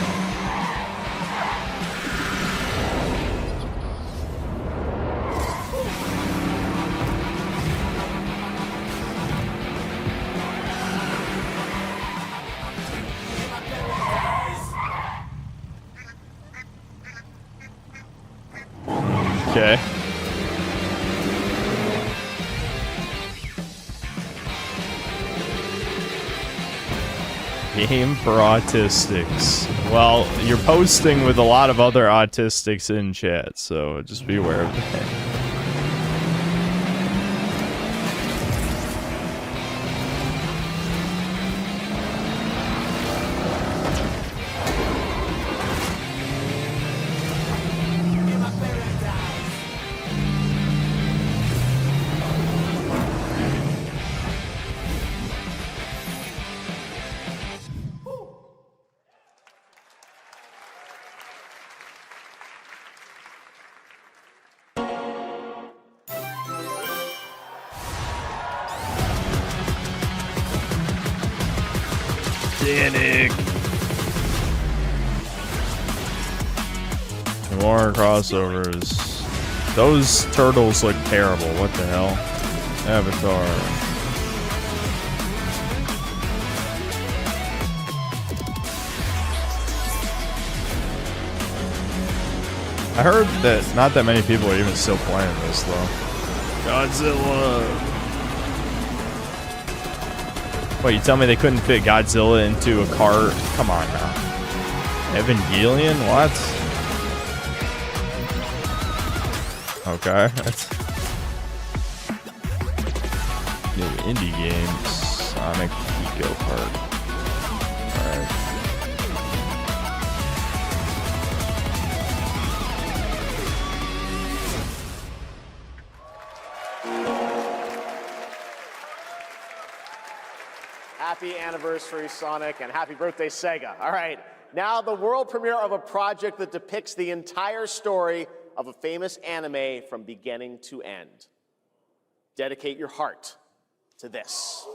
Okay. Game for autistics. Well, you're posting with a lot of other autistics in chat, so just be aware of that. Titanic. More crossovers. Those turtles look terrible. What the hell? Avatar. I heard that not that many people are even still playing this though. Godzilla. What, you tell me they couldn't fit Godzilla into a cart? Come on now. Evangelion? What? Okay, that's new indie games. Sonic Eco Park. Alright. Happy anniversary, Sonic, and happy birthday, Sega. All right, now the world premiere of a project that depicts the entire story of a famous anime from beginning to end. Dedicate your heart to this.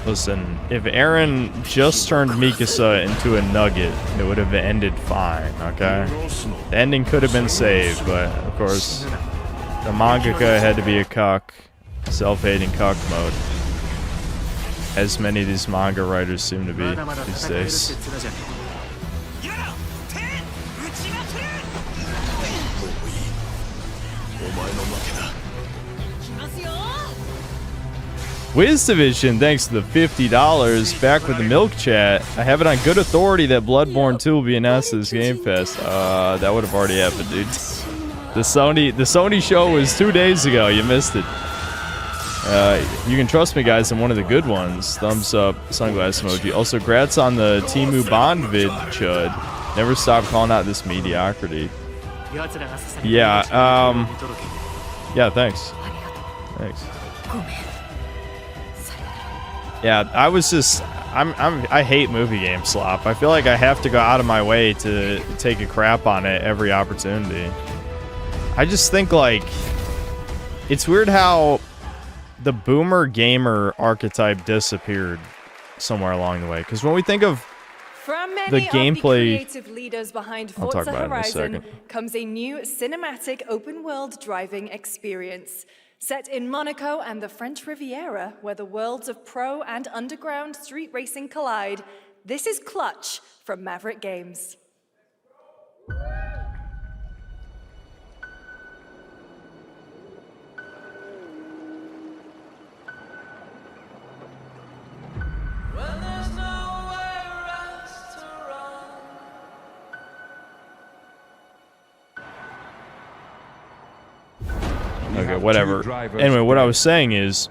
Listen, if Aaron just turned Mikasa into a nugget, it would have ended fine, okay? The ending could have been saved, but of course, the mangaka had to be a cuck, self-hating cuck mode. As many of these manga writers seem to be these days. Wiz Division, thanks to the $50. Back with the milk chat. I have it on good authority that Bloodborne 2 will be announced at this Game Fest. That would have already happened, dude. The Sony show was 2 days ago. You missed it. You can trust me, guys. I'm one of the good ones. Thumbs up, sunglass emoji. Also, grats on the Timu Bond vid, Chud. Never stop calling out this mediocrity. Yeah. Yeah. Thanks. Thanks. Yeah, I was just, I hate movie game slop. I feel like I have to go out of my way to take a crap on it every opportunity. I just think, like, it's weird how the boomer gamer archetype disappeared somewhere along the way. Because when we think of From many the gameplay, of the creative leaders behind I'll talk Forza about it in a Horizon second. comes a new cinematic open-world driving experience. Set in Monaco and the French Riviera, where the worlds of pro and underground street racing collide, this is Clutch from Maverick Games. Okay, whatever. Anyway, what I was saying is,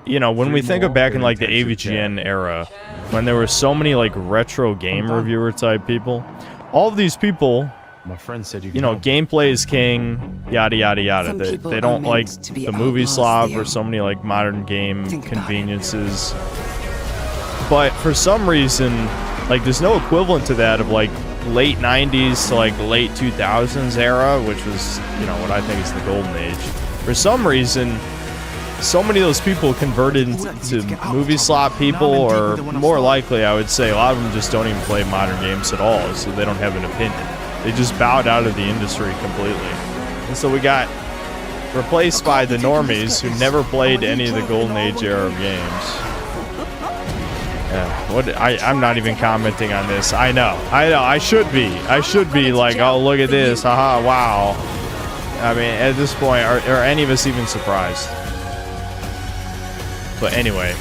you know, when we think of back in like the AVGN era, when there were so many like retro game reviewer type people, all of these people, my friend said you know, gameplay is king, yada yada yada. They don't like the movie slob or so many like modern game conveniences. But for some reason, like there's no equivalent to that of like late 90s to like late 2000s era, which was, you know, what I think is the golden age. For some reason, so many of those people converted into movie slot people, or more likely, I would say, a lot of them just don't even play modern games at all, so they don't have an opinion. They just bowed out of the industry completely. And so we got replaced by the normies who never played any of the golden age era of games. Yeah, I'm not even commenting on this. I know. I should be like, oh, look at this, haha, wow. I mean, at this point, are any of us even surprised? But anyway,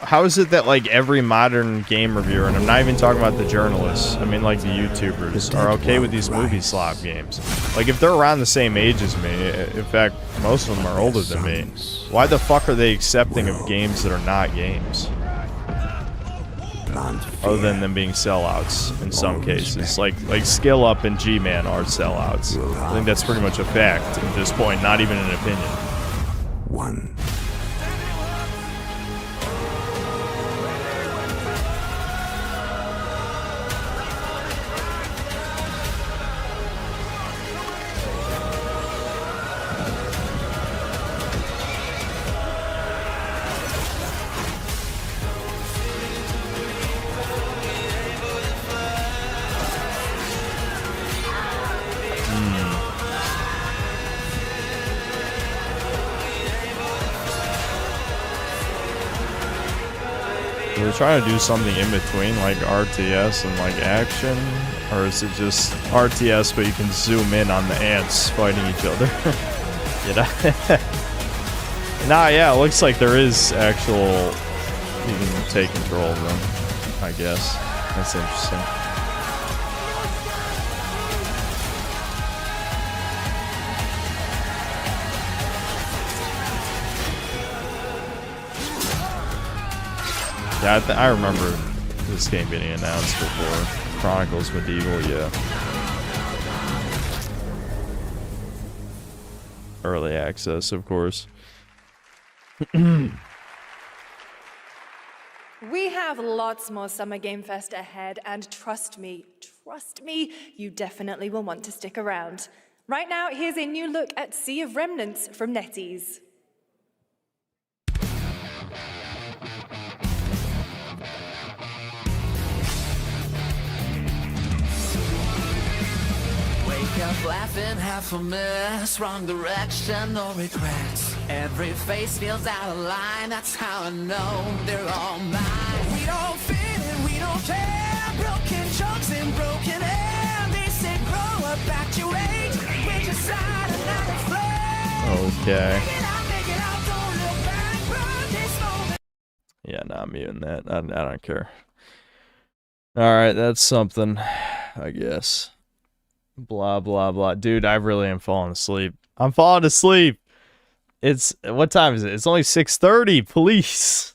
how is it that like every modern game reviewer, and I'm not even talking about the journalists, I mean like the YouTubers, are okay with these movie slop games? Like if they're around the same age as me, in fact, most of them are older than me, why the fuck are they accepting of games that are not games? other than them being sellouts in some cases. Like Skill Up and G-Man are sellouts. I think that's pretty much a fact at this point, not even an opinion. One. We're trying to do something in between, like RTS and like action, or is it just RTS but you can zoom in on the ants fighting each other? You know? Nah, yeah, it looks like there is actual, you can take control of them, I guess. That's interesting. Yeah, I remember this game getting announced before. Chronicles Medieval, yeah. Early access, of course. We have lots more Summer Game Fest ahead, and trust me, you definitely will want to stick around. Right now, here's a new look at Sea of Remnants from NetEase. Up laughing, half a mess, wrong direction, no regrets. Every face feels out of line, that's how I know they're all mine. We don't fit and we don't care, broken jokes and broken air. They say grow up at your age, with your side another flare. Okay. Yeah, no, I'm muting that. I don't care. Alright, that's something, I guess. Blah, blah, blah. Dude, I really am falling asleep. I'm falling asleep. It's, what time is it? It's only 6:30. Please.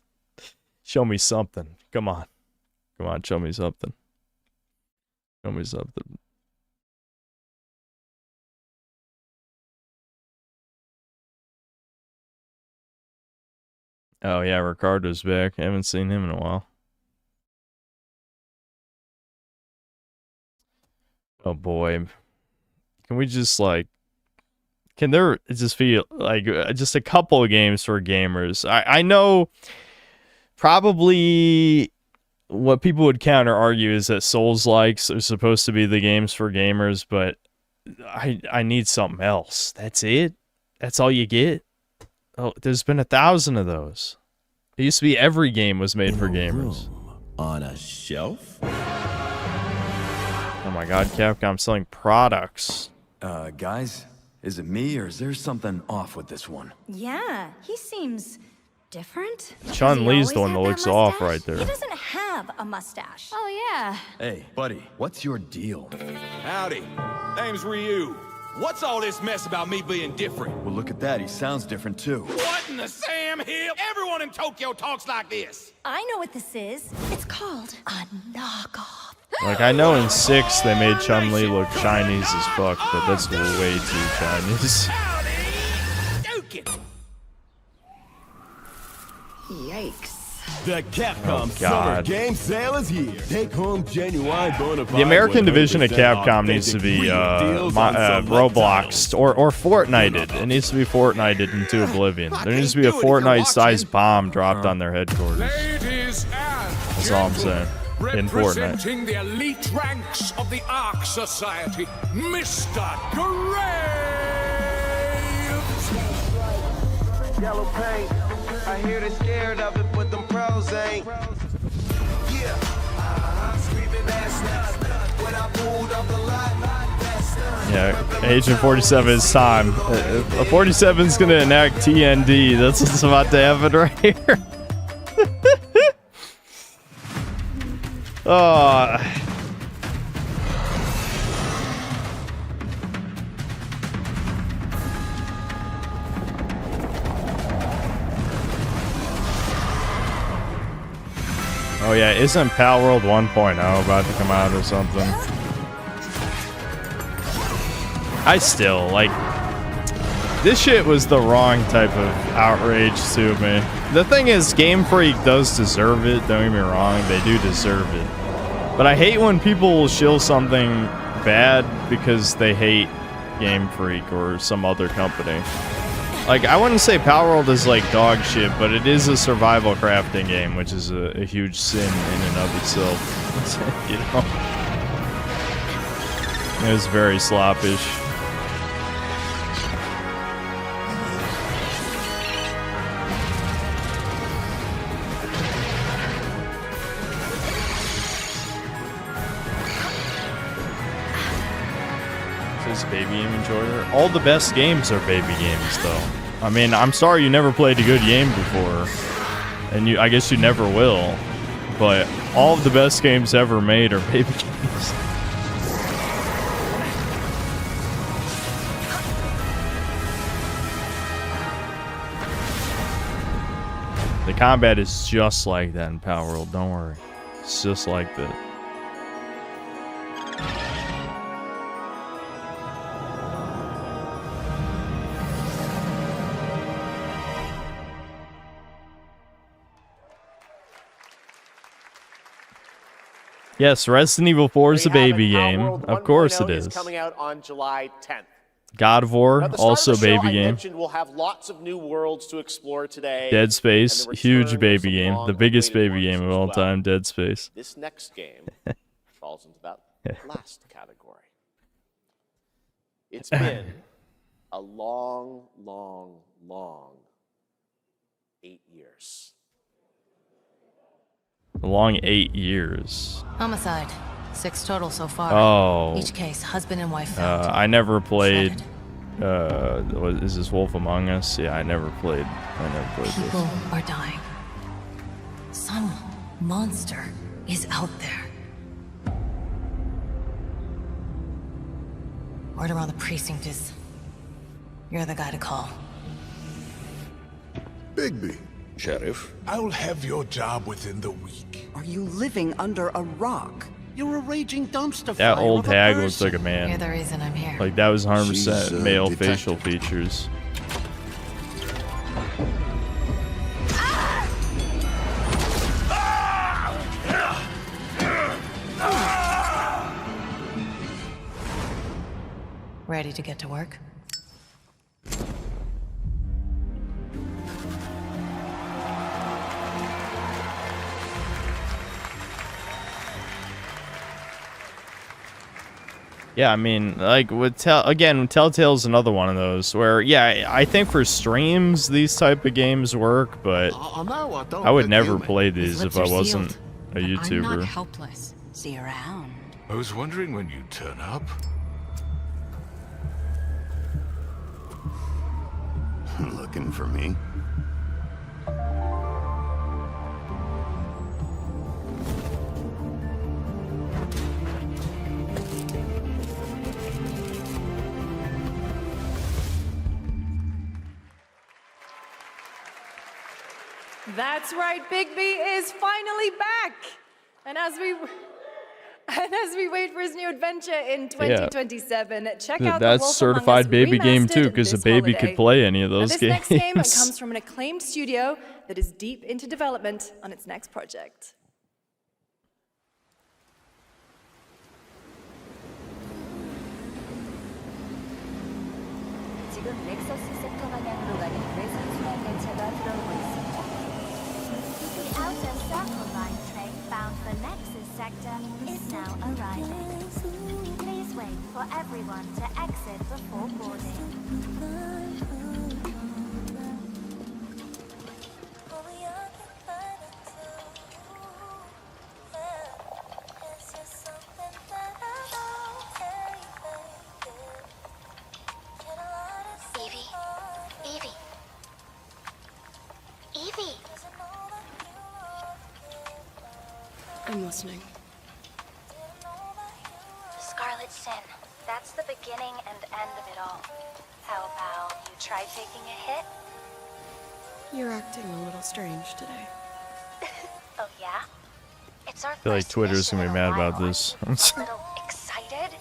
Show me something. Come on. Come on, show me something. Show me something. Oh, yeah, Ricardo's back. I haven't seen him in a while. Oh boy. Can we just like, can there just be like just a couple of games for gamers? I know probably what people would counter argue is that Souls-likes are supposed to be the games for gamers, but I need something else. That's it? That's all you get? Oh, there's been 1,000 of those. It used to be every game was made for gamers. On a shelf? Oh my god, Capcom selling products. Guys, is it me or is there something off with this one? Yeah, he seems different. Chun-Li's the one that looks off right there. He doesn't have a mustache. Oh, yeah. Hey, buddy, what's your deal? Howdy. Name's Ryu. What's all this mess about me being different? Well, look at that. He sounds different, too. What in the Sam Hill? Everyone in Tokyo talks like this. I know what this is. It's called a knockoff. Like, I know in 6 they made Chun-Li look Chinese as fuck, but that's way too Chinese. Yikes. The Capcom Summer Game Sale is here. Take home genuine bona fide. The American division of Capcom needs to be Robloxed or Fortnited. It needs to be Fortnited into oblivion. There needs to be a Fortnite-sized bomb dropped on their headquarters. That's all I'm saying. In Fortnite. Representing the elite ranks of the Ark Society, Mr. Graves! Yellow paint, I hear they're scared of it, but them pros ain't. Yeah, screaming that when I pulled up the lot. Yeah, Agent 47 is time. 47 is going to enact TND. That's what's about to happen right here. Oh. yeah, isn't Pal World 1.0 about to come out or something? I still, like, this shit was the wrong type of outrage to me. The thing is, Game Freak does deserve it, don't get me wrong, they do deserve it. But I hate when people will shill something bad because they hate Game Freak or some other company. Like, I wouldn't say Power World is like dog shit, but it is a survival crafting game, which is a huge sin in and of itself. You know? It was very sloppish. Baby game enjoyer. All the best games are baby games, though. I mean, I'm sorry you never played a good game before, and I guess you never will. But all of the best games ever made are baby games. The combat is just like that in Power World. Don't worry, it's just like that. Yes, Resident Evil 4 is a baby game. Of course it is. Coming out on July 10th. God of War, also a baby game. We'll have lots of new worlds to explore today. Dead Space, huge baby game. The biggest baby game of all time, Dead Space. This next game falls into that last category. It's been a long, long, long 8 years. A long 8 years. Homicide. 6 total so far. Oh. Each case, husband and wife found. I never played. Is this Wolf Among Us? Yeah, I never played People this. are dying. Some monster is out there. Word around the precinct is you're the guy to call. Bigby. Sheriff? I'll have your job within the week. Are you living under a rock? You're a raging dumpster fire. That old hag looks like a man. You're the reason I'm here. Like, that was 100% male facial features. Ready to get to work? Yeah, I mean, like, Telltale's another one of those where, yeah, I think for streams, these type of games work, but I would never play these if I wasn't a YouTuber. I'm not helpless. See you around. I was wondering when you'd turn up. Looking for me? That's right, Bigby is finally back. And as we wait for his new adventure in 2027, check out that's the Wolf certified Among Us baby game Remastered too, because a this baby holiday. could play any of Now, those this games. next game comes from an acclaimed studio that is deep into development on its next project. 지금 넥서스 섹터 방향으로 가는 외선 순환 열차가 들어오고 있습니다. The outer circle line train bound for Nexus sector is now arriving. Please wait for everyone to exit before boarding. I'm listening. Scarlet Sin. That's the beginning and end of it all. How about you try taking a hit? You're acting a little strange today. Oh yeah? It's our I feel like Twitter's gonna be mad about this. a little excited.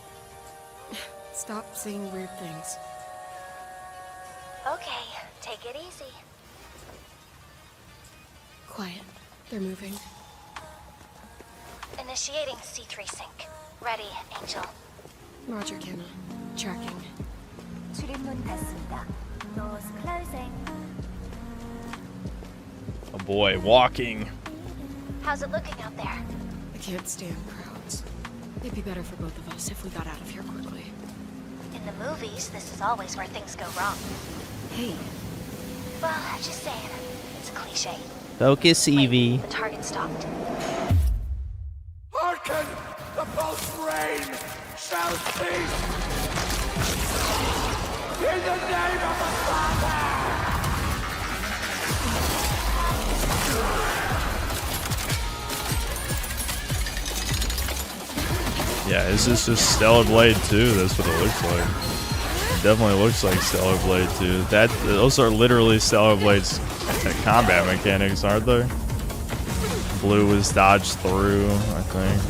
Stop saying weird things. Okay, take it easy. Quiet. They're moving. Initiating C3 sync. Ready, Angel. Roger, KINO. Tracking. 출입문 닫습니다. Doors closing. Oh boy, walking. How's it looking out there? I can't stand crowds. It'd be better for both of us if we got out of here quickly. In the movies, this is always where things go wrong. Hey. Well, just saying. It's a cliche. Focus, Evie. The target stopped. Hearken! The pulse rain shall cease! In the name of the Father! Yeah, is this just Stellar Blade 2? That's what it looks like. It definitely looks like Stellar Blade 2. Those are literally Stellar Blade's combat mechanics, aren't they? Blue was dodged through, I think.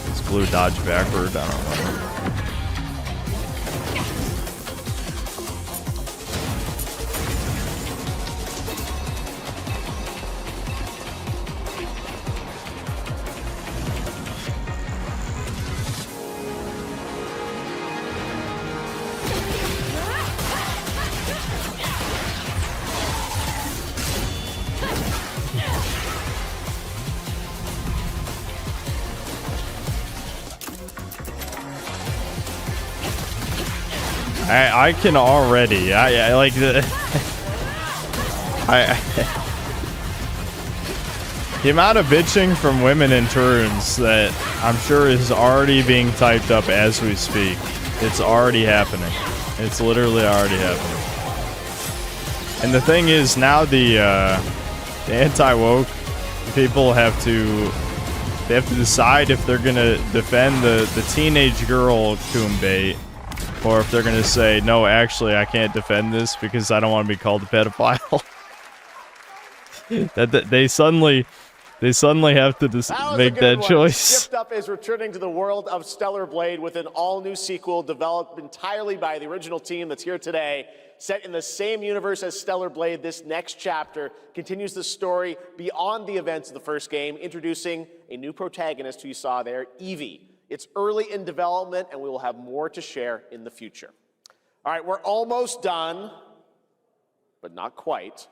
Or is blue dodged backward? I don't know. I can already. I like the. The amount of bitching from women in Runes that I'm sure is already being typed up as we speak. It's already happening. It's literally already happening. And the thing is, now the anti-woke people have to decide if they're gonna defend the teenage girl 𝐂𝐀𝐏𝐿, or if they're gonna say, no, actually, I can't defend this because I don't want to be called a pedophile. that they suddenly have to make that choice. Shift Up is returning to the world of Stellar Blade with an all-new sequel developed entirely by the original team that's here today. Set in the same universe as Stellar Blade, this next chapter continues the story beyond the events of the first game, introducing a new protagonist who you saw there, Evie. It's early in development, and we will have more to share in the future. All right, we're almost done, but not quite.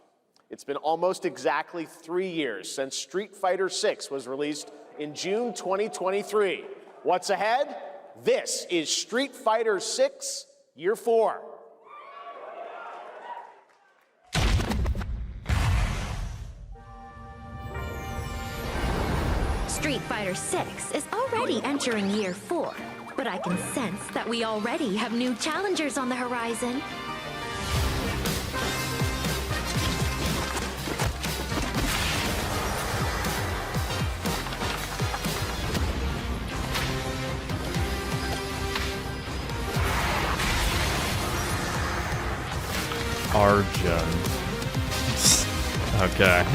It's been almost exactly 3 years since Street Fighter VI was released in June 2023. What's ahead? This is Street Fighter VI Year 4. Street Fighter VI is already entering Year 4, but I can sense that we already have new challengers on the horizon. Arjun. Okay.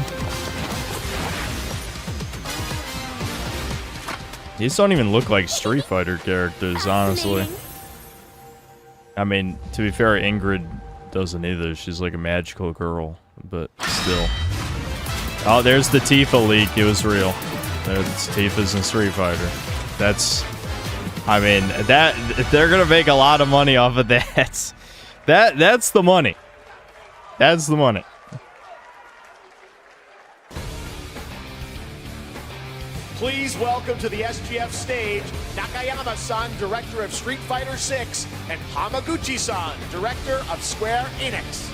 These don't even look like Street Fighter characters, honestly. I mean, to be fair, Ingrid doesn't either. She's like a magical girl, but still. Oh, there's the Tifa leak. It was real. There's Tifa's in Street Fighter. That's... I mean, they're gonna make a lot of money off of that. That's the money. That's the money. Please welcome to the SGF stage, Nakayama-san, director of Street Fighter VI, and Hamaguchi-san, director of Square Enix.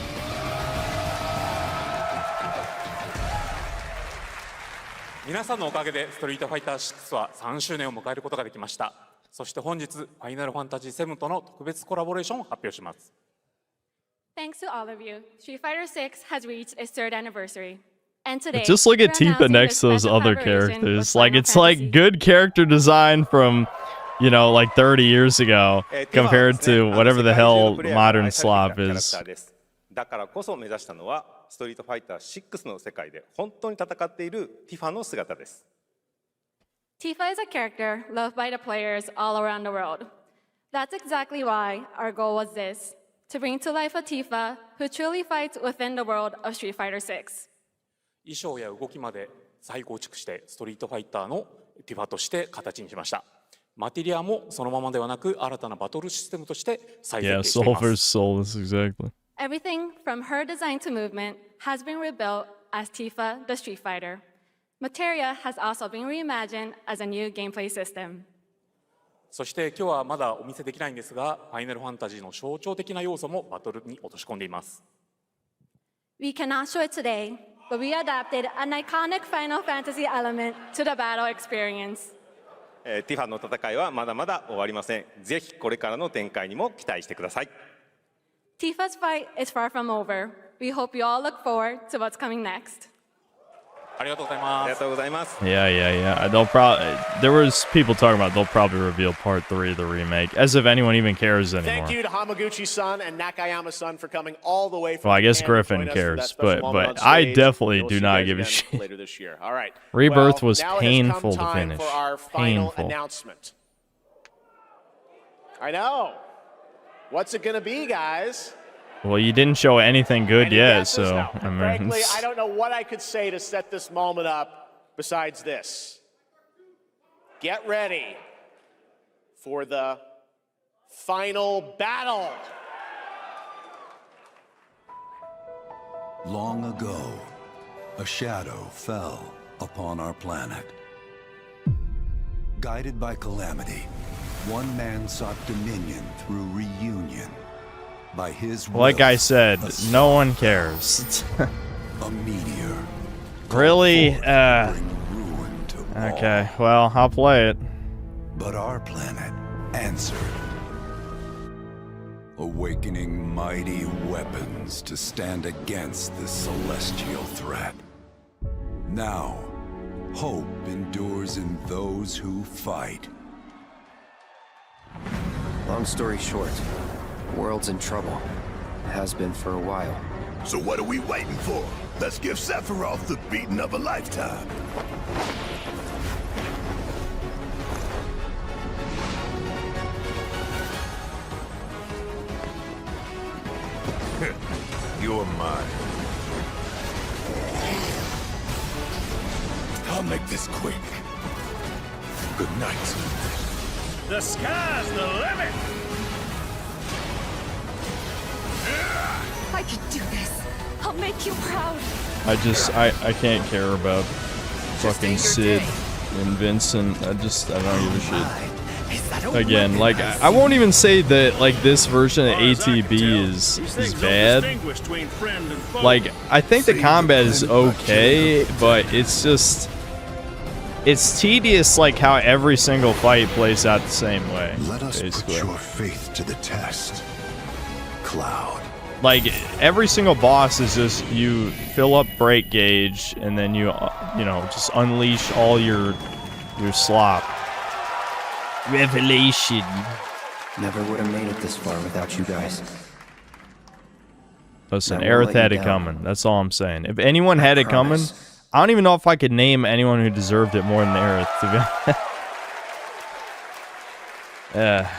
皆さんのおかげでストリートファイター6は3周年を迎えることができました。そして本日、ファイナルファンタジー7との特別コラボレーションを発表します。Thanks to all of you, Street Fighter VI has reached its 3rd anniversary. And today, just look at Tifa next to those other characters. Like, it's like good character design from, you know, like 30 years ago compared to whatever the hell modern slop is. ストリートファイター6の世界で本当に戦っているティファの姿です。Tifa is a character loved by the players all around the world. That's exactly why our goal was this, to bring to life a Tifa who truly fights within the world of Street Fighter 6. 衣装や動きまで再構築してストリートファイターのティファとして形にしました。マテリアもそのままではなく新たなバトルシステムとして再設計しています。Yeah, soul versus soul, that's exactly. Everything from her design to movement has been rebuilt as Tifa the Street Fighter. Materia has also been reimagined as a new gameplay system. そして今日はまだお見せできないんですが、ファイナルファンタジーの象徴的な要素もバトルに落とし込んでいます。We cannot show it today, but we adapted an iconic Final Fantasy element to the battle experience. ティファの戦いはまだまだ終わりません。ぜひこれからの展開にも期待してください。Tifa's fight is far from over. We hope you all look forward to what's coming next. ありがとうございます。ありがとうございます。Yeah. They'll probably there was people talking about they'll probably reveal part 3 of the remake, as if anyone even cares anymore. Thank you to Hamaguchi-san and Nakayama-san for coming all the way from Well, I guess Japan Griffin to cares, but I definitely do not give a shit. shit. Later this year. All right. Rebirth well, was now painful it has come to time finish. For our final Painful. announcement. I know. What's it gonna be, guys? Well, you didn't show anything good yet, so I mean, frankly, I don't know what I could say to set this moment up besides this. Get ready for the final battle. Long ago, a shadow fell upon our planet. Guided by calamity, one man sought dominion through reunion. By his will, like I said, no one cares. A meteor. Really? Okay, well, I'll play it. But our planet answered, awakening mighty weapons to stand against this celestial threat. Now, hope endures in those who fight. Long story short, the world's in trouble. It has been for a while. So what are we waiting for? Let's give Sephiroth the beating of a lifetime. You're mine. I'll make this quick. Good night. The sky's the limit! I can do this. I'll make you proud. I can't care about fucking Sid and Vincent. I don't give a shit. Again, like, I won't even say that, like, this version of ATB is bad. Like, I think the combat is okay, but it's just... It's tedious, like, how every single fight plays out the same way. Let us put your faith to the test, Cloud. Like, every single boss is just, you fill up break gauge, and then you know, just unleash all your slop. Revelation. Never would have made it this far without you guys. Listen, Aerith had it coming. That's all I'm saying. If anyone had it coming, I don't even know if I could name anyone who deserved it more than Aerith, to be honest.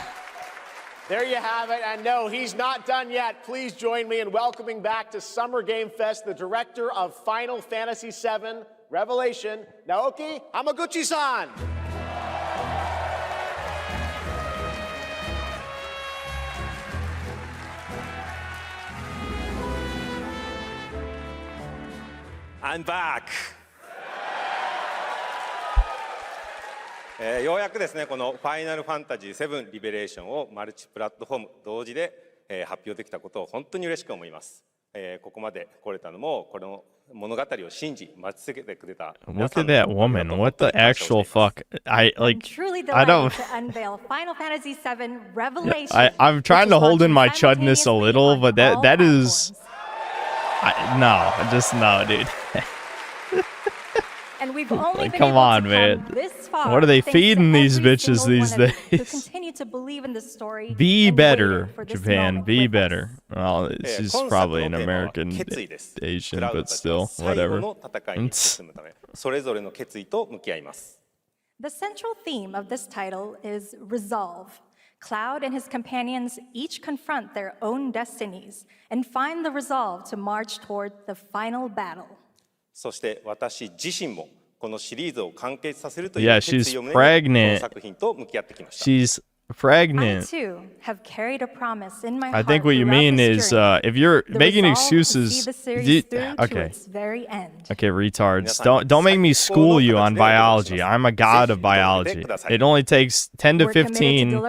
There you have it, and no, he's not done yet. Please join me in welcoming back to Summer Game Fest the director of Final Fantasy VII Revelation, Naoki Hamaguchi-san. I'm back! ようやくですね、このファイナルファンタジー7リベレーションをマルチプラットフォーム同時で発表できたことを本当に嬉しく思います。ここまで来れたのも、この物語を信じ待ち続けてくれた。Look at that woman. What the actual fuck? I Truly don't. delighted to unveil Final Fantasy VII Revelation. I'm trying to hold in my chudness a little, but that is. No, dude. And we've only like, been come able on, to man. Come this far What are they thanks feeding to these every bitches single these one of you who days? continue to believe in this story. Be and better, waited for this Japan. moment Be with better. Well, this is probably an American Asian, but still, whatever. The central theme of this title is resolve. Cloud and his companions each confront their own destinies and find the resolve to march toward the final battle. Yeah, she's pregnant. She's pregnant. I too have carried a promise in my I heart think what you mean is if you're making excuses. Okay. Okay, retards. Don't make me school you on biology. I'm a god of biology. It only takes 10 to 15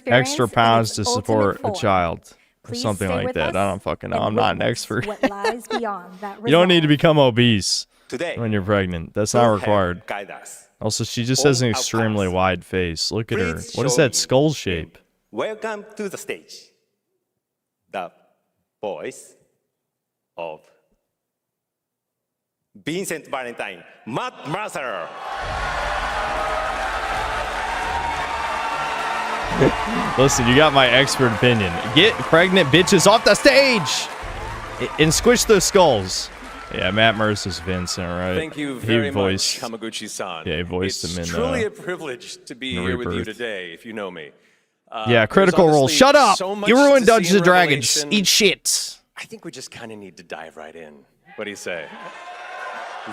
extra pounds to support a child. Or something like that. I don't fucking know. I'm not an expert. You don't need to become obese when you're pregnant. That's not required. Also, she just has an extremely wide face. Look at her. What is that skull shape? Welcome to the stage. The voice of Vincent Valentine, Matt Mercer. Listen, you got my expert opinion. Get pregnant bitches off the stage and squish those skulls. Yeah, Matt Mercer's Vincent, right? Thank you very much, Hamaguchi-san. Yeah, he voiced him in. It's truly a privilege to be here with you today, if you know me. Yeah, Critical Role. Shut up! You ruined Dungeons and Dragons. Eat shit. I think we just kind of need to dive right in. What do you say?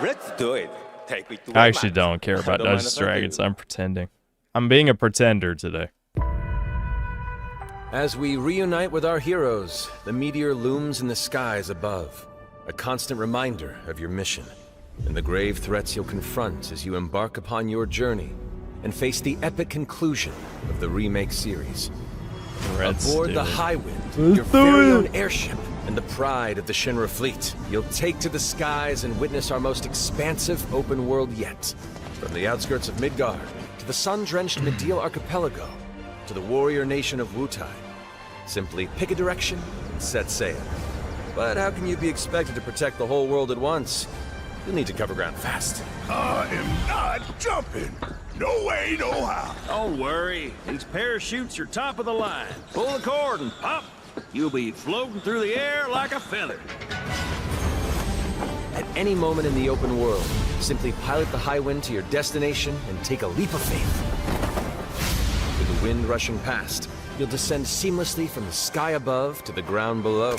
Let's do it. I actually don't care about Dungeons and Dragons. I'm pretending. I'm being a pretender today. As we reunite with our heroes, the meteor looms in the skies above. A constant reminder of your mission and the grave threats you'll confront as you embark upon your journey and face the epic conclusion of the remake series. Aboard the Highwind, your very own airship and the pride of the Shinra fleet, you'll take to the skies and witness our most expansive open world yet. From the outskirts of Midgard to the sun-drenched Medeal Archipelago to the warrior nation of Wutai. Simply pick a direction and set sail. But how can you be expected to protect the whole world at once? You'll need to cover ground fast. I am not jumping. No way, no how. Don't worry. These parachutes are top of the line. Pull the cord and pop. You'll be floating through the air like a feather. At any moment in the open world, simply pilot the Highwind to your destination and take a leap of faith. With the wind rushing past, you'll descend seamlessly from the sky above to the ground below.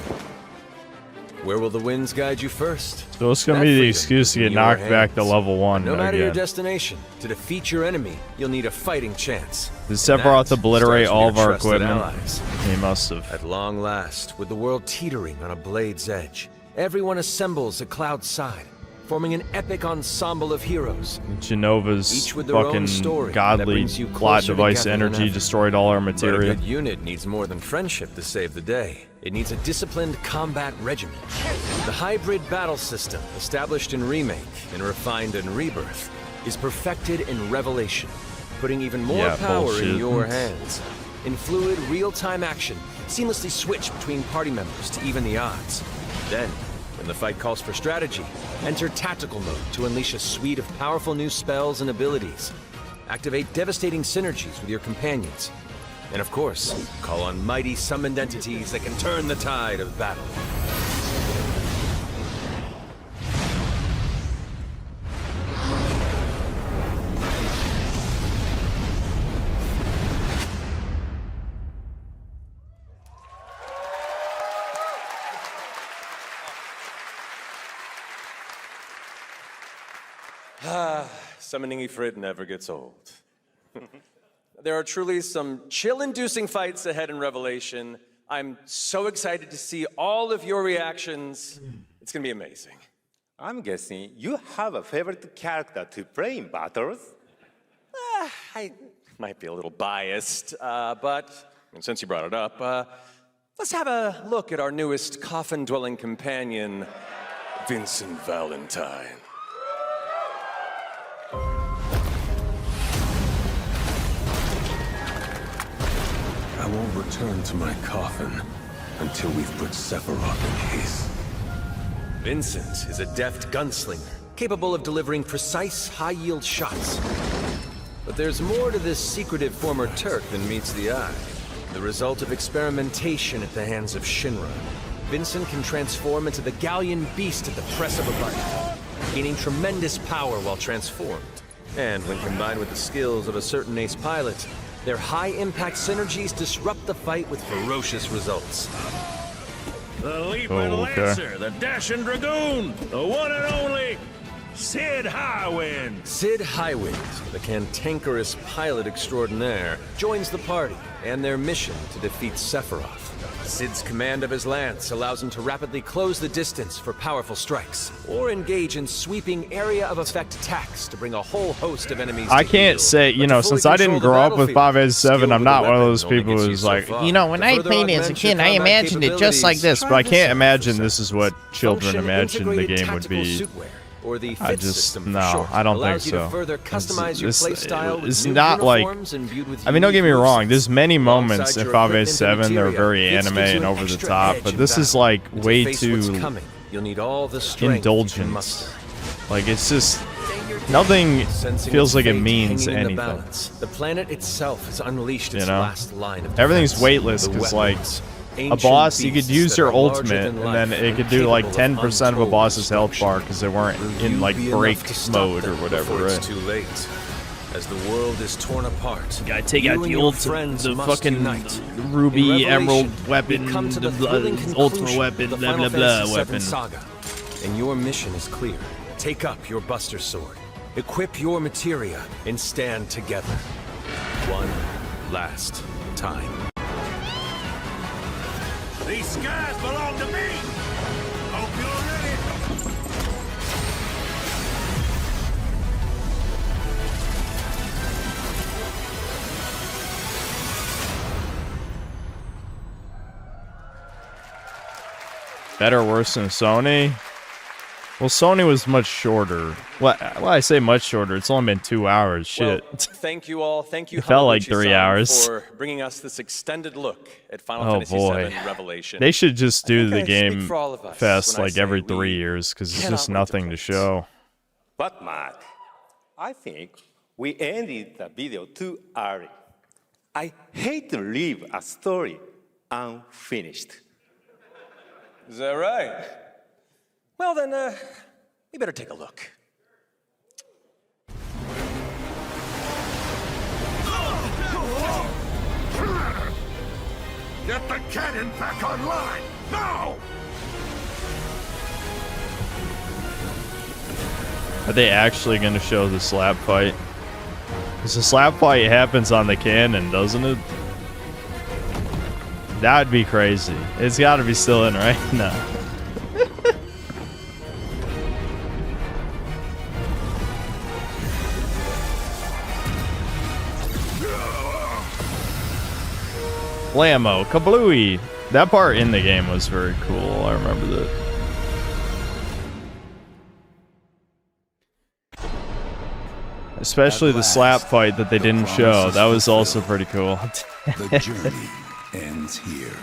Where will the winds guide you first? So it's going to be the excuse to get knocked back to level 1 No matter again. your destination, to defeat your enemy, you'll need a fighting chance. Did Sephiroth obliterate all of our equipment? He must have. At long last, with the world teetering on a blade's edge, everyone assembles at Cloud's side, forming an epic ensemble of heroes. Genova's fucking godly plot device energy destroyed all our materia. But a good unit needs more than friendship to save the day. It needs a disciplined combat regimen. The hybrid battle system, established in Remake and refined in Rebirth, is perfected in Revelation, putting even more power in your hands. In fluid, real-time action, seamlessly switch between party members to even the odds. Then, when the fight calls for strategy, enter tactical mode to unleash a suite of powerful new spells and abilities. Activate devastating synergies with your companions. And of course, call on mighty summoned entities that can turn the tide of battle. Summoning Ifrit never gets old. There are truly some chill-inducing fights ahead in Revelation. I'm so excited to see all of your reactions. It's gonna be amazing. I'm guessing you have a favorite character to play in battles? I might be a little biased, but since you brought it up, let's have a look at our newest coffin-dwelling companion, Vincent Valentine. I won't return to my coffin until we've put Sephiroth in his. Vincent is a deft gunslinger, capable of delivering precise, high-yield shots. But there's more to this secretive former Turk than meets the eye. The result of experimentation at the hands of Shinra. Vincent can transform into the galleon beast at the press of a button, gaining tremendous power while transformed. And when combined with the skills of a certain ace pilot, their high-impact synergies disrupt the fight with ferocious results. The Leaping Lancer, the Dashing Dragoon, the one and only Sid Highwind. Sid Highwind, the cantankerous pilot extraordinaire, joins the party and their mission to defeat Sephiroth. Sid's command of his lance allows him to rapidly close the distance for powerful strikes, or engage in sweeping area of effect attacks to bring a whole host of enemies I to can't heel. say, you But know, to fully since I didn't control the grow up with battlefield, 5v7, skill I'm with not a one of weapon those only people gets you who's so like, far. You know, when To I further played as a augment kid, your I combat imagined it just like this, but I capabilities, can't imagine this is what children Function imagine the integrated game would tactical be. suitwear, or the I fit just, system for no, short, I don't think allows you to so. further customize your play style with It's new not like, uniforms imbued with I mean, don't get me unique wrong, there's many moments Alongside in your equipment 5v7 and that are materia, very this anime gives you and an over the extra top, edge but in this is battle. like And to way face what's too coming, you'll need all the strength you can indulgent. muster. Like, it's just, nothing Sensing feels its like it fate means hanging in the anything. balance, the planet itself has unleashed its You know? last line of Everything's defense. weightless The because, like, weapons, a ancient boss, you could beasts use that your are larger ultimate, than and then life it could do like capable of 10% of a untold boss's health destruction. bar because they weren't Will in you like be break enough to stop mode or them whatever, before right? it's too late. As the world is torn apart, Gotta take you out and the your ultimate, friends the must fucking unite. ruby, In emerald Revelation, weapon, we come to the the thrilling ultimate conclusion weapon, of the blah Final blah blah Fantasy VII weapon. saga. And your mission is clear. Take up your Buster Sword, equip your materia, and stand together. One last time. These skies belong to me. Hope you're ready. Better, worse than Sony? Well, Sony was much shorter. Well, I say much shorter. It's only been 2 hours. Shit. Well, thank you all. Thank you, It felt like 3 Hamaguchi-san, hours. for bringing us this extended look at Final Oh Fantasy boy. VII Revelation. They should just do the I speak game for all of us fest when I like say every we 3 years because it's cannot just wait to nothing to show. But Mark, I think we ended the video too early. I hate to leave a story unfinished. Is that right? Well, then, we better take a look. Get the cannon back online, now! Are they actually going to show the slap fight? Because the slap fight happens on the cannon, doesn't it? That would be crazy. It's got to be still in, right? No. Blammo, kablooey. That part in the game was very cool. I remember that. Especially the slap fight that they didn't show. That was also pretty cool. The journey ends here.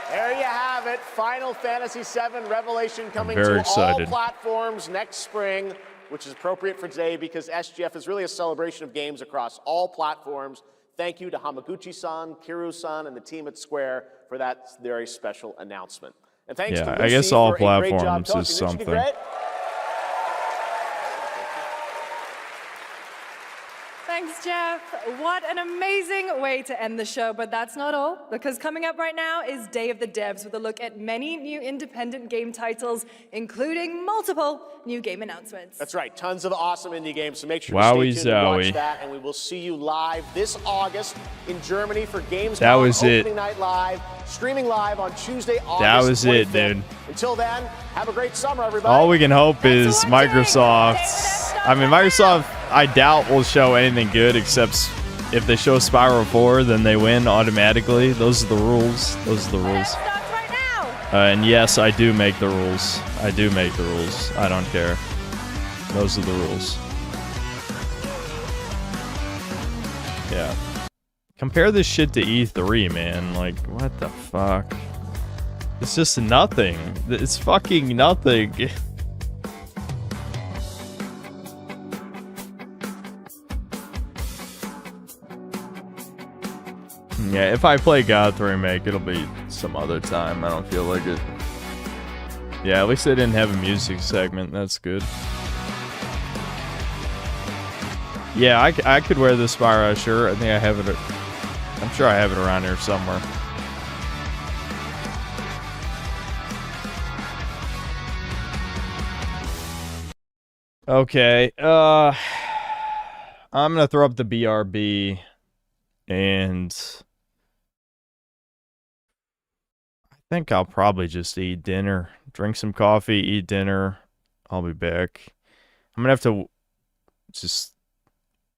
There you have it. Final Fantasy VII Revelation coming very to excited. all platforms next spring, which is appropriate for today because SGF is really a celebration of games across all platforms. Thank you to Hamaguchi-san, Kiru-san, and the team at Square for that very special announcement. And thanks to Lucy I guess all for a great job platforms talking. is Didn't you something. do great? Thanks, Jeff. What an amazing way to end the show, but that's not all, because coming up right now is Day of the Devs with a look at many new independent game titles, including multiple new game announcements. That's right, tons of awesome indie games, so make sure Wowie to stay tuned and watch zowie. that, and we will see you live this August in Germany for Gamescom That was it. Opening Night Live, streaming live on Tuesday, August That was it, 25th. dude. Until then, have a great summer, everybody. All we can hope is Microsoft. I mean, Microsoft, I doubt will show anything good except if they show Spyro 4, then they win automatically. Those are the rules. Those are the rules. And yes, I do make the rules. I do make the rules. I don't care. Those are the rules. Yeah. Compare this shit to E3, man. Like, what the fuck? It's just nothing. It's fucking nothing. Yeah, if I play God 3 Remake, it'll be some other time. I don't feel like it. Yeah, at least they didn't have a music segment. That's good. Yeah, I could wear this Spyro shirt. I think I have it. I'm sure I have it around here somewhere. Okay. I'm gonna throw up the BRB, and I think I'll probably just eat dinner, drink some coffee, eat dinner. I'll be back. I'm gonna have to just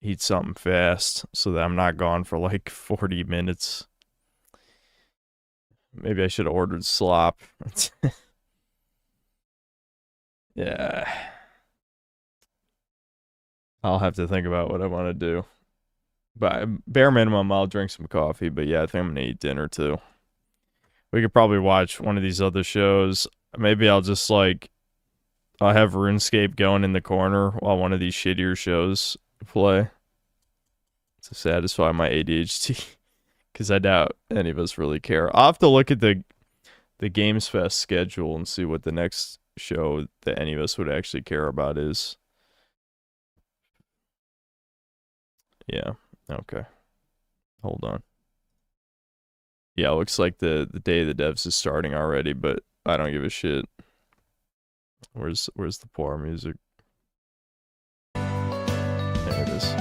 eat something fast so that I'm not gone for like 40 minutes. Maybe I should have ordered slop. Yeah. I'll have to think about what I want to do. But bare minimum, I'll drink some coffee. But yeah, I think I'm going to eat dinner too. We could probably watch one of these other shows. Maybe I'll just like, I'll have RuneScape going in the corner while one of these shittier shows play to satisfy my ADHD. Because I doubt any of us really care. I'll have to look at the Games Fest schedule and see what the next show that any of us would actually care about is. Yeah, okay. Hold on. Yeah, looks like the Day of the Devs is starting already, but I don't give a shit. Where's the poor music? There it is.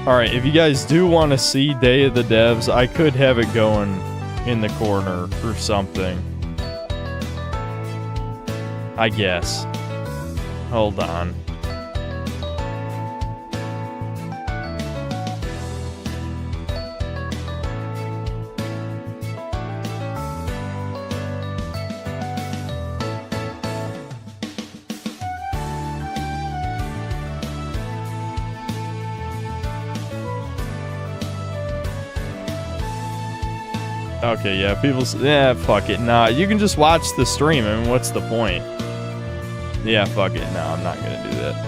Alright, if you guys do want to see Day of the Devs, I could have it going in the corner or something. I guess. Hold on. Okay, yeah, people say, yeah, fuck it. Nah, you can just watch the stream. I mean, what's the point? Yeah, fuck it. No, I'm not gonna do that.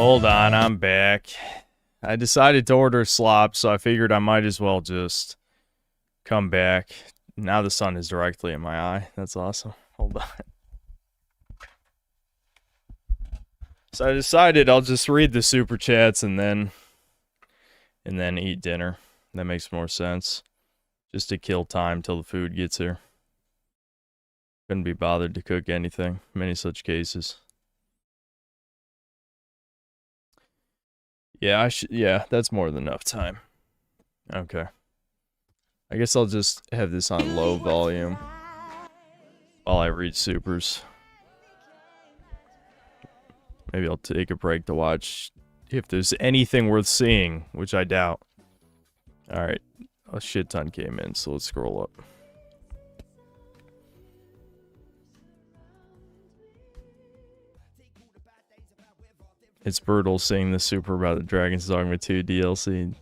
Hold on, I'm back. I decided to order slop, so I figured I might as well just come back. Now the sun is directly in my eye. That's awesome. Hold on. So I decided I'll just read the super chats and then eat dinner. That makes more sense. Just to kill time till the food gets here. Couldn't be bothered to cook anything. Many such cases. Yeah, yeah, that's more than enough time. Okay. I guess I'll just have this on low volume while I read supers. Maybe I'll take a break to watch if there's anything worth seeing, which I doubt. Alright, a shit ton came in, so let's scroll up. It's brutal seeing the super about the Dragon's Dogma 2 DLC.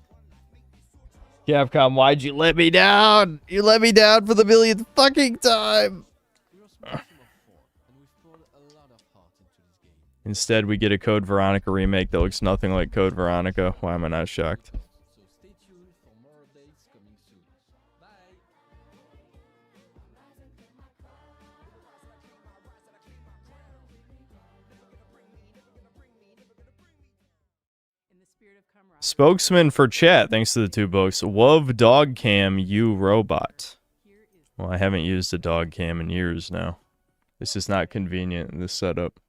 Capcom, why'd you let me down? You let me down for the millionth fucking time! Instead, we get a Code Veronica remake that looks nothing like Code Veronica. Why am I not shocked? Spokesman for chat, thanks to the 2 books. Love dog cam, you robot. Well, I haven't used a dog cam in years now. This is not convenient in this setup.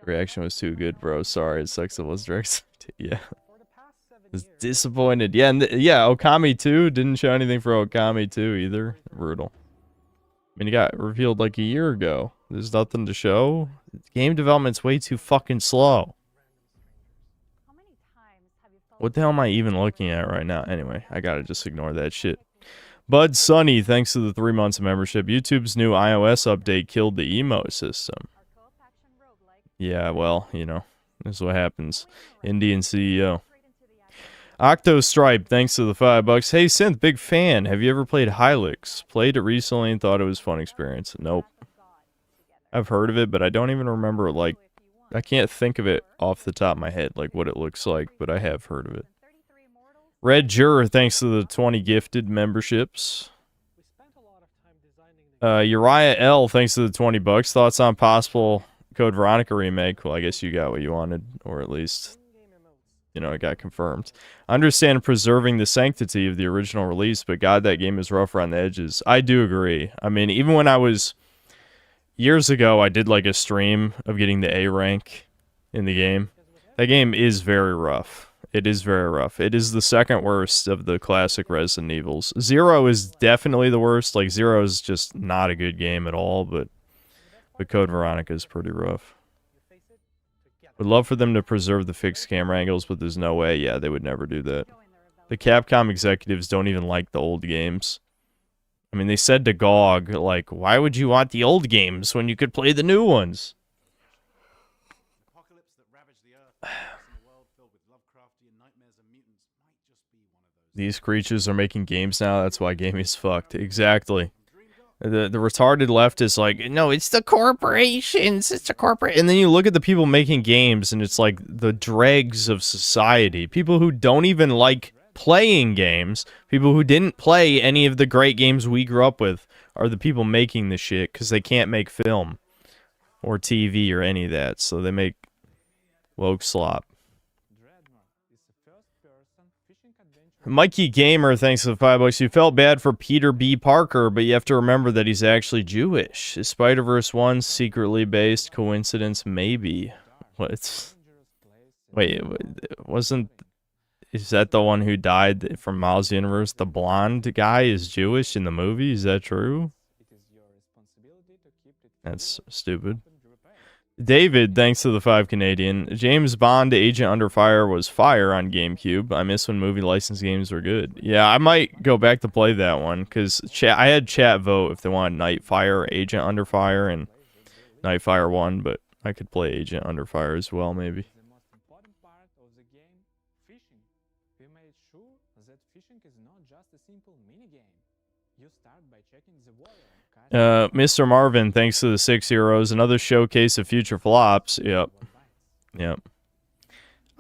Reaction was too good, bro. Sorry, it sucks it was direct. Yeah. Was disappointed. Yeah, and yeah, 𝐂𝐀𝐏𝐿 2 didn't show anything for 𝐂𝐂𝐏𝐿 2 either. Brutal. I mean, it got revealed like a year ago. There's nothing to show. Game development's way too fucking slow. What the hell am I even looking at right now? Anyway, I gotta just ignore that shit. Bud Sunny, thanks to the 3 months of membership. YouTube's new iOS update killed the emote system. Yeah, well, you know, this is what happens. Indian CEO. Octostripe, thanks to the $5. Hey, Synth, big fan. Have you ever played Hylix? Played it recently and thought it was a fun experience. Nope. I've heard of it, but I don't even remember, like, I can't think of it off the top of my head, like what it looks like, but I have heard of it. Red Juror, thanks to the 20 gifted memberships. Uriah L, thanks to the $20. Thoughts on possible Code Veronica remake? Well, I guess you got what you wanted, or at least, you know, it got confirmed. Understand preserving the sanctity of the original release, but God, that game is rough around the edges. I do agree. I mean, even when I was... Years ago, I did like a stream of getting the A rank in the game. That game is very rough. It is very rough. It is the second worst of the classic Resident Evils. 0 is definitely the worst. Like, 0 is just not a good game at all, but Code Veronica is pretty rough. Would love for them to preserve the fixed camera angles, but there's no way. Yeah, they would never do that. The Capcom executives don't even like the old games. I mean, they said to GOG, like, why would you want the old games when you could play the new ones? These creatures are making games now, that's why gaming is fucked. Exactly. The retarded left is like, no, it's the corporations, it's the corporate. And then you look at the people making games, and it's like the dregs of society. People who don't even like playing games, people who didn't play any of the great games we grew up with, are the people making the shit because they can't make film or TV or any of that, so they make woke slop. Mikey Gaymer, thanks to the $5. You felt bad for Peter B. Parker, but you have to remember that he's actually Jewish. Is Spider-Verse 1 secretly based? Coincidence? Maybe. What? Wait, wasn't... Is that the one who died from Miles' universe? The blonde guy is Jewish in the movie? Is that true? That's stupid. David, thanks to the 5 Canadian. James Bond Agent Under Fire was fire on GameCube. I miss when movie license games were good. Yeah, I might go back to play that one, because I had chat vote if they wanted Nightfire, Agent Under Fire, and Nightfire 1, but I could play Agent Under Fire as well, maybe. Mr. Marvin, thanks to the 6 euros. Another showcase of future flops. Yep.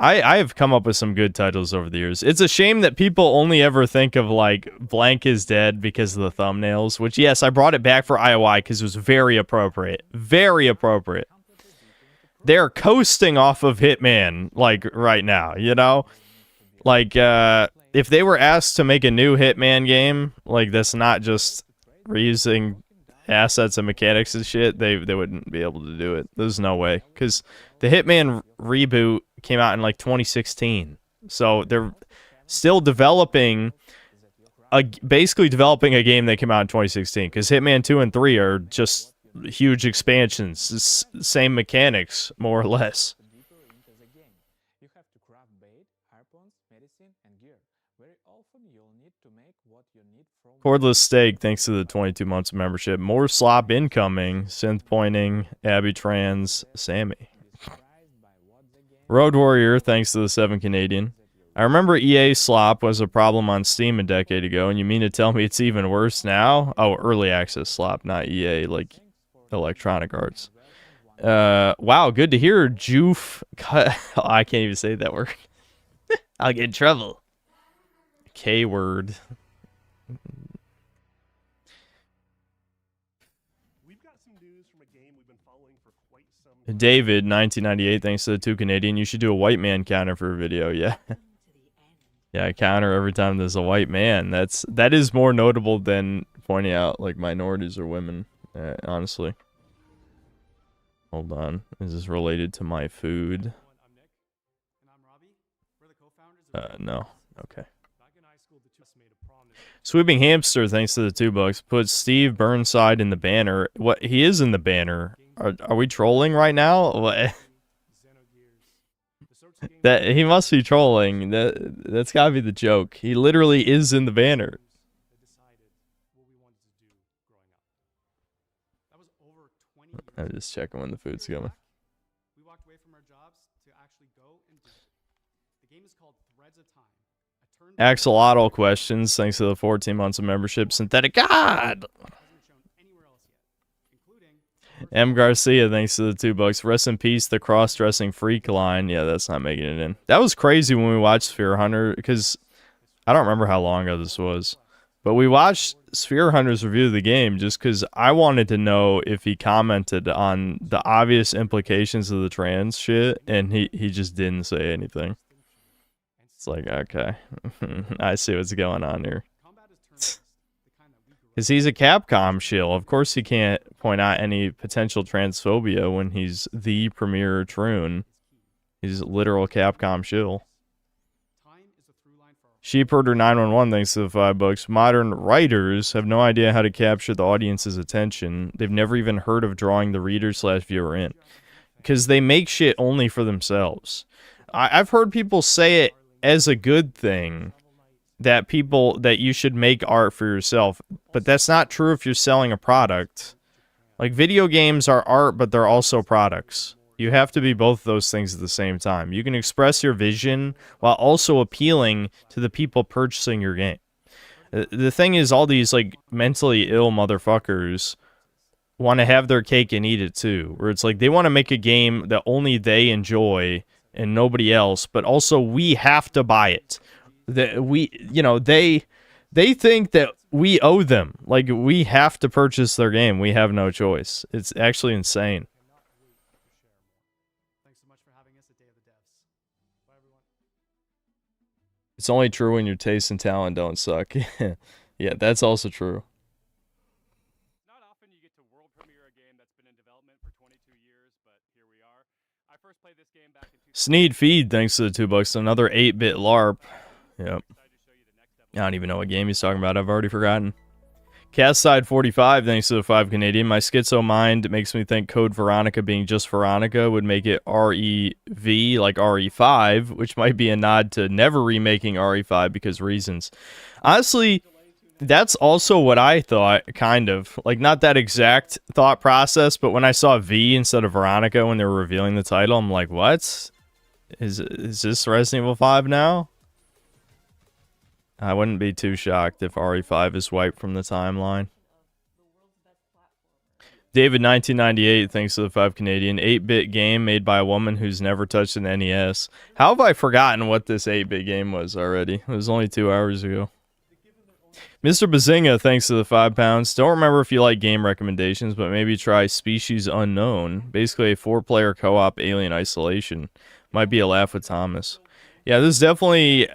I have come up with some good titles over the years. It's a shame that people only ever think of, like, Blank is Dead because of the thumbnails, which, yes, I brought it back for IOI because it was very appropriate. Very appropriate. They're coasting off of Hitman, like, right now, you know? Like, if they were asked to make a new Hitman game, like, that's not just reusing assets and mechanics and shit, they wouldn't be able to do it. There's no way. Because the Hitman reboot came out in, like, 2016. So they're still developing, basically developing a game that came out in 2016. Because Hitman 2 and 3 are just huge expansions. Same mechanics, more or less. Cordless Steak, thanks to the 22 months of membership. More slop incoming. Synth pointing. Abby Trans. Sammy. Road Warrior, thanks to the 7 Canadian. I remember EA slop was a problem on Steam a decade ago, and you mean to tell me it's even worse now? Oh, early access slop, not EA, like Electronic Arts. Wow, good to hear. Joof. I can't even say that word. I'll get in trouble. K-word. David, 1998, thanks to the 2 Canadian. You should do a white man counter for a video. Yeah. Yeah, I counter every time there's a white man. That is more notable than pointing out, like, minorities or women, honestly. Hold on. Is this related to my food? No. Okay. Sweeping Hamster, thanks to the $2. Put Steve Burnside in the banner. What? He is in the banner. Are we trolling right now? What? That he must be trolling. That's gotta be the joke. He literally is in the banner. I'm just checking when the food's coming. We walked away from our jobs to actually go and do it. The game is called Threads of Time. Axolotl questions, thanks to the 14 months of membership. Synthetic God! M. Garcia, thanks to the $2. Rest in peace, the cross-dressing freak line. Yeah, that's not making it in. That was crazy when we watched Sphere Hunter, because I don't remember how long ago this was. But we watched Sphere Hunter's review of the game just because I wanted to know if he commented on the obvious implications of the trans shit, and he just didn't say anything. It's like, okay, I see what's going on here. Because he's a Capcom shill. Of course he can't point out any potential transphobia when he's the premier troon. He's a literal Capcom shill. Sheepherder 911, thanks to the $5. Modern writers have no idea how to capture the audience's attention. They've never even heard of drawing the reader/viewer in. Because they make shit only for themselves. I've heard people say it as a good thing. That you should make art for yourself, but that's not true if you're selling a product. Like, video games are art, but they're also products. You have to be both those things at the same time. You can express your vision while also appealing to the people purchasing your game. The thing is, all these, like, mentally ill motherfuckers want to have their cake and eat it too, where it's like they want to make a game that only they enjoy and nobody else, but also we have to buy it. That they think that we owe them, like we have to purchase their game. We have no choice. It's actually insane. It's only true when your taste and talent don't suck. Yeah, that's also true. Not often you get to world premiere a game that's been in development for 22 years, but here we are. I first played this game back in Sneed Feed, thanks to the $2. Another 8-bit LARP. Yep. I don't even know what game he's talking about. I've already forgotten. Castside 45, thanks to the 5 Canadian. My schizo mind makes me think Code Veronica being just Veronica would make it REV, like RE5, which might be a nod to never remaking RE5 because reasons. Honestly, that's also what I thought, kind of. Like, not that exact thought process, but when I saw V instead of Veronica when they were revealing the title, I'm like, what? Is this Resident Evil 5 now? I wouldn't be too shocked if RE5 is wiped from the timeline. David 1998, thanks to the 5 Canadian. 8-bit game made by a woman who's never touched an NES. How have I forgotten what this 8-bit game was already? It was only 2 hours ago. Mr. Bazinga, thanks to the £5. Don't remember if you like game recommendations, but maybe try Species Unknown. Basically a 4-player co-op Alien Isolation. Might be a laugh with Thomas. Yeah, this is definitely...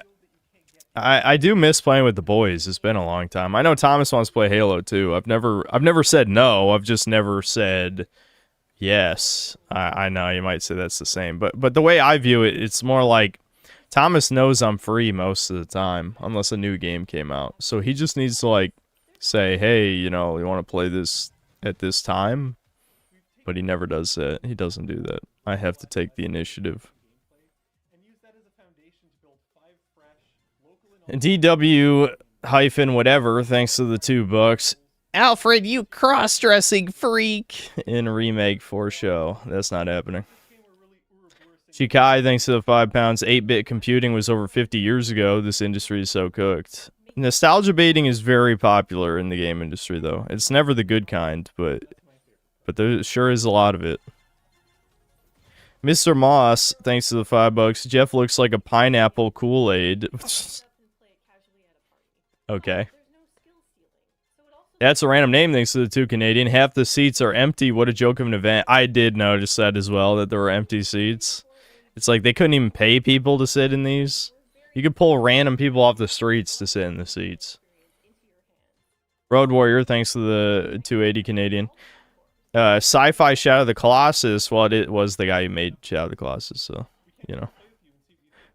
I do miss playing with the boys. It's been a long time. I know Thomas wants to play Halo too. I've never said no. I've just never said yes. I know you might say that's the same, but the way I view it, it's more like Thomas knows I'm free most of the time, unless a new game came out. So he just needs to like say, hey, you know, you want to play this at this time? But he never does that. He doesn't do that. I have to take the initiative. DW hyphen whatever, thanks to the $2. Alfred, you cross-dressing freak! In remake for show. That's not happening. Shikai, thanks to the £5. 8-bit computing was over 50 years ago. This industry is so cooked. Nostalgia baiting is very popular in the game industry, though. It's never the good kind, but there sure is a lot of it. Mr. Moss, thanks to the $5. Jeff looks like a pineapple Kool-Aid. Okay. That's a random name thanks to the 2 Canadian. Half the seats are empty. What a joke of an event. I did notice that as well, that there were empty seats. It's like they couldn't even pay people to sit in these. You could pull random people off the streets to sit in the seats. Road Warrior, thanks to the 280 Canadian. Sci-Fi Shadow of the Colossus. Well, it was the guy who made Shadow of the Colossus, so, you know.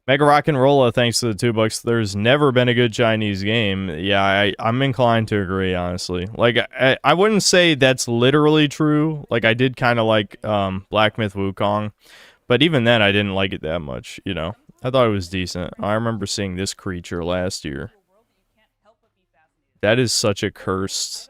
Mega Rock and Rolla, thanks to the $2. There's never been a good Chinese game. Yeah, I'm inclined to agree, honestly. Like, I wouldn't say that's literally true. Like, I did kind of like Black Myth Wukong. But even then, I didn't like it that much, you know. I thought it was decent. I remember seeing this creature last year. That is such a cursed...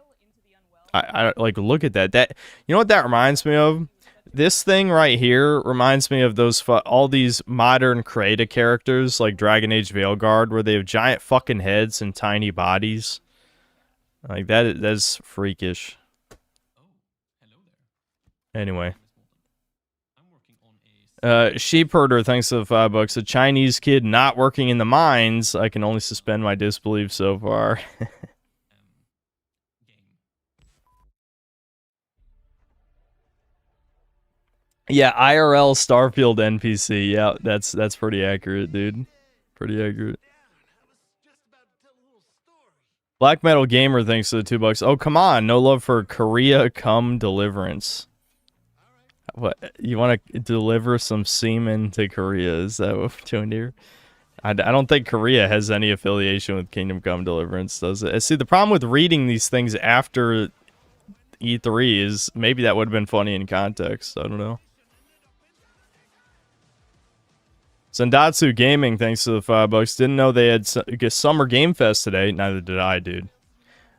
I like, look at that. That, you know what that reminds me of? This thing right here reminds me of those all these modern Krita characters like Dragon Age Veilguard, where they have giant fucking heads and tiny bodies. Like that's freakish. Anyway, Sheep Herder, thanks to the $5. A Chinese kid not working in the mines. I can only suspend my disbelief so far. Yeah, IRL Starfield NPC. Yeah, that's pretty accurate, dude. Pretty accurate. Black Metal Gamer, thanks to the $2. Oh, come on. No love for 𝐂𝐃𝐒 Deliverance. What? You want to deliver some semen to Korea? Is that what we're doing here? I don't think Korea has any affiliation with Kingdom Come Deliverance, does it? See, the problem with reading these things after E3 is maybe that would have been funny in context. I don't know. Sendatsu Gaming, thanks to the $5. Didn't know they had Summer Game Fest today. Neither did I, dude.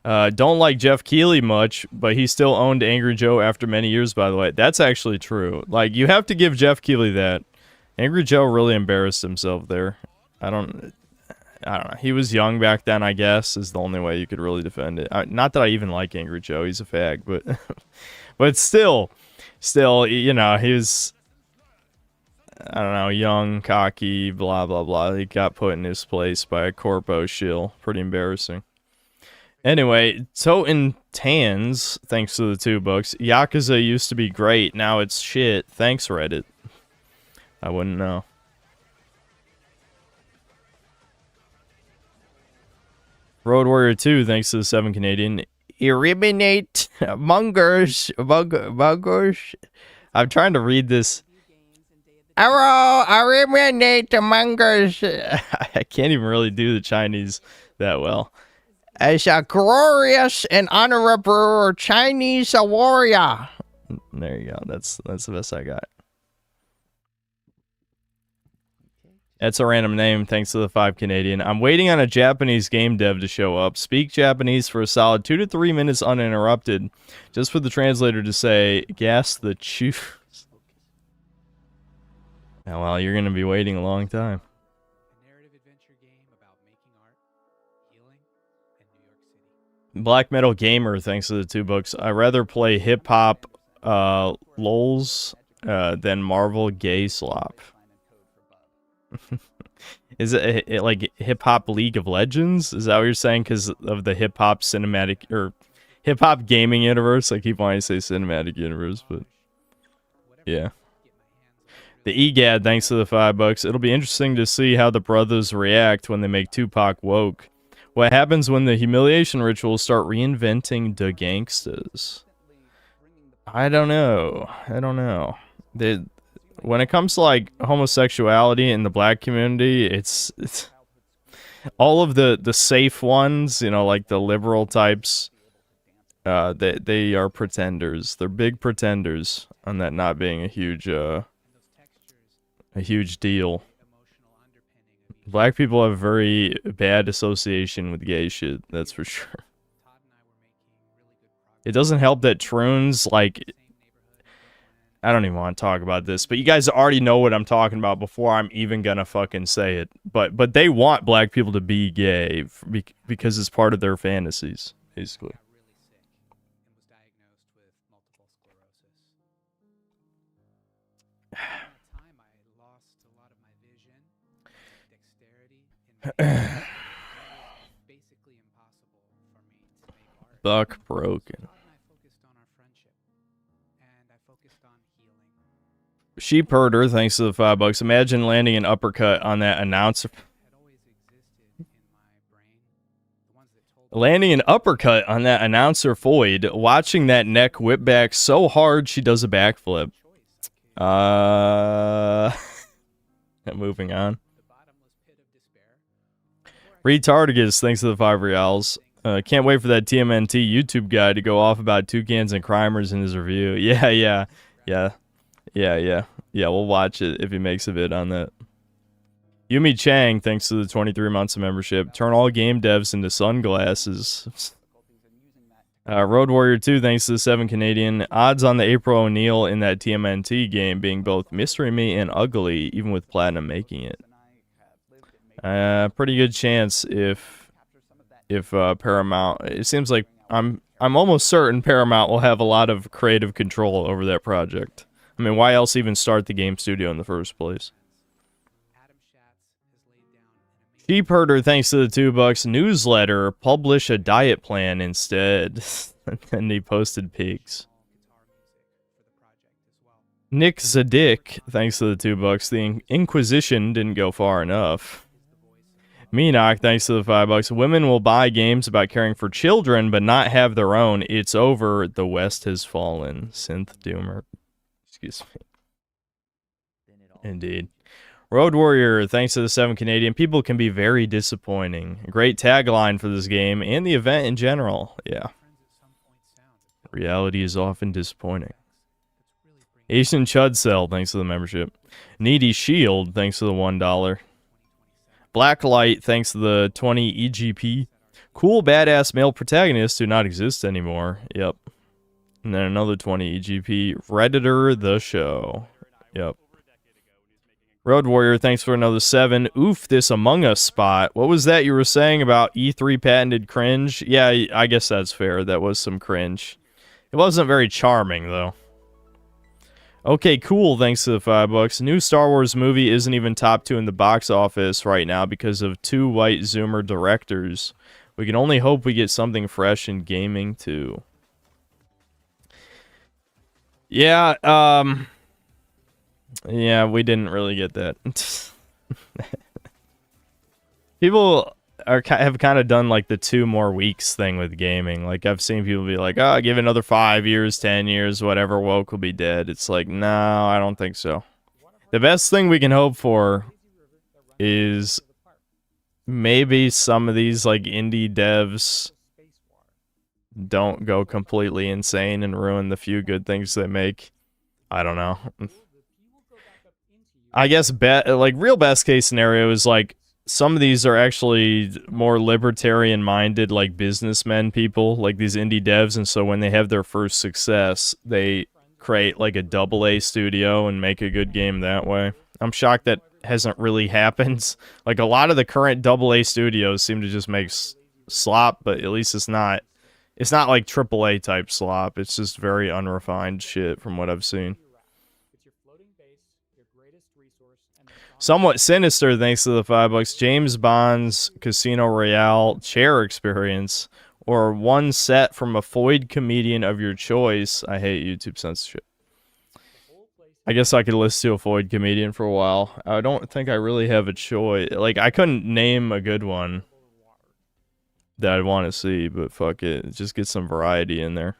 Don't like Jeff Keighley much, but he still owned Angry Joe after many years, by the way. That's actually true. Like, you have to give Jeff Keighley that. Angry Joe really embarrassed himself there. I don't know. He was young back then, I guess, is the only way you could really defend it. Not that I even like Angry Joe. He's a fag, but... but still, you know, he was... I don't know, young, cocky, blah, blah, blah. He got put in his place by a corpo shill. Pretty embarrassing. Anyway, Toten Tans, thanks to the $2. Yakuza used to be great. Now it's shit. Thanks, Reddit. I wouldn't know. Road Warrior 2, thanks to the 7 Canadian. Eliminate mongers. I'm trying to read this. Arrow, eliminate the mongers. I can't even really do the Chinese that well. As a glorious and honorable Chinese warrior. There you go. That's the best I got. That's a random name, thanks to the 5 Canadian. I'm waiting on a Japanese game dev to show up. Speak Japanese for a solid 2 to 3 minutes uninterrupted. Just for the translator to say, gas the chew. Now, well, you're going to be waiting a long time. Black Metal Gamer, thanks to the 2 books. I'd rather play hip-hop lols than Marvel gay slop. Is it like hip-hop League of Legends? Is that what you're saying? Because of the hip-hop cinematic, or hip-hop gaming universe? I keep wanting to say cinematic universe, but yeah. The EGAD, thanks to the 5 bucks. It'll be interesting to see how the brothers react when they make Tupac woke. What happens when the humiliation rituals start reinventing the gangsters? I don't know. When it comes to like homosexuality in the black community, it's all of the safe ones, you know, like the liberal types. They are pretenders. They're big pretenders on that not being a huge deal. Black people have very bad association with gay shit, that's for sure. It doesn't help that Troons, like, I don't even want to talk about this, but you guys already know what I'm talking about before I'm even gonna fucking say it. But they want black people to be gay because it's part of their fantasies, basically. Buck broken. Sheep herder, thanks to the 5 bucks. Imagine landing an uppercut on that announcer. Landing an uppercut on that announcer Foyd, watching that neck whip back so hard she does a backflip. Moving on. Retardigus, thanks to the 5 reals. Can't wait for that TMNT YouTube guy to go off about toucans and crimers in his review. Yeah, we'll watch it if he makes a vid on that. Yumi Chang, thanks to the 23 months of membership. Turn all game devs into sunglasses. Road Warrior 2, thanks to the 7 Canadian. Odds on the April O'Neil in that TMNT game being both mystery meat and ugly, even with Platinum making it. Pretty good chance if Paramount. It seems like I'm almost certain Paramount will have a lot of creative control over that project. I mean, why else even start the game studio in the first place? Sheep herder, thanks to the 2 bucks. Newsletter, publish a diet plan instead. And he posted pigs. Nick Zadik, thanks to the 2 bucks. The Inquisition didn't go far enough. Meenock, thanks to the 5 bucks. Women will buy games about caring for children, but not have their own. It's over. The West has fallen. Synth Doomer. Excuse me. Indeed. Road Warrior, thanks to the 7 Canadian. People can be very disappointing. Great tagline for this game and the event in general. Yeah. Reality is often disappointing. Asian Chud Cell, thanks to the membership. Needy Shield, thanks to the $1. Blacklight, thanks to the 20 EGP. Cool badass male protagonists do not exist anymore. Yep. And then another 20 EGP. Redditor the show. Yep. Road Warrior, thanks for another 7. Oof, this Among Us spot. What was that you were saying about E3 patented cringe? Yeah, I guess that's fair. That was some cringe. It wasn't very charming, though. Okay, cool, thanks to the 5 bucks. New Star Wars movie isn't even top 2 in the box office right now because of 2 white Zoomer directors. We can only hope we get something fresh in gaming, too. Yeah, yeah, we didn't really get that. People have kind of done like the 2 more weeks thing with gaming. Like I've seen people be like, "Oh, give it another 5 years, 10 years, whatever. Woke will be dead." It's like, no, I don't think so. The best thing we can hope for is maybe some of these like indie devs don't go completely insane and ruin the few good things they make. I don't know. I guess like real best case scenario is like some of these are actually more libertarian minded, like businessmen people, like these indie devs, and so when they have their first success, they create like a AA studio and make a good game that way. I'm shocked that hasn't really happened. Like a lot of the current AA studios seem to just make slop, but at least it's not It's not like AAA type slop. It's just very unrefined shit from what I've seen. Somewhat sinister, thanks to the $5. James Bond's Casino Royale chair experience, or one set from a Foyd comedian of your choice. I hate YouTube censorship. I guess I could listen to a Foyd comedian for a while. I don't think I really have a choice. Like, I couldn't name a good one that I'd want to see, but fuck it. Just get some variety in there.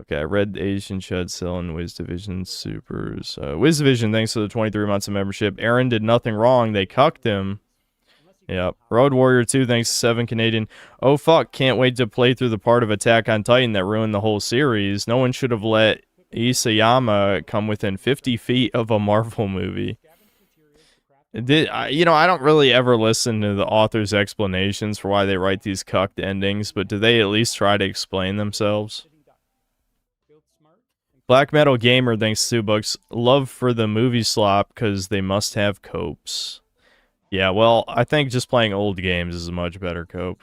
Okay, I read Asian Chud selling Wiz Division Supers. Wiz Division, thanks to the 23 months of membership. Aaron did nothing wrong. They cucked him. Yep. Road Warrior 2, thanks to 7 Canadian. Oh, fuck. Can't wait to play through the part of Attack on Titan that ruined the whole series. No one should have let Isayama come within 50 feet of a Marvel movie. You know, I don't really ever listen to the author's explanations for why they write these cucked endings, but do they at least try to explain themselves? Black Metal Gamer, thanks to $2. Love for the movie slop because they must have copes. Yeah, well, I think just playing old games is a much better cope.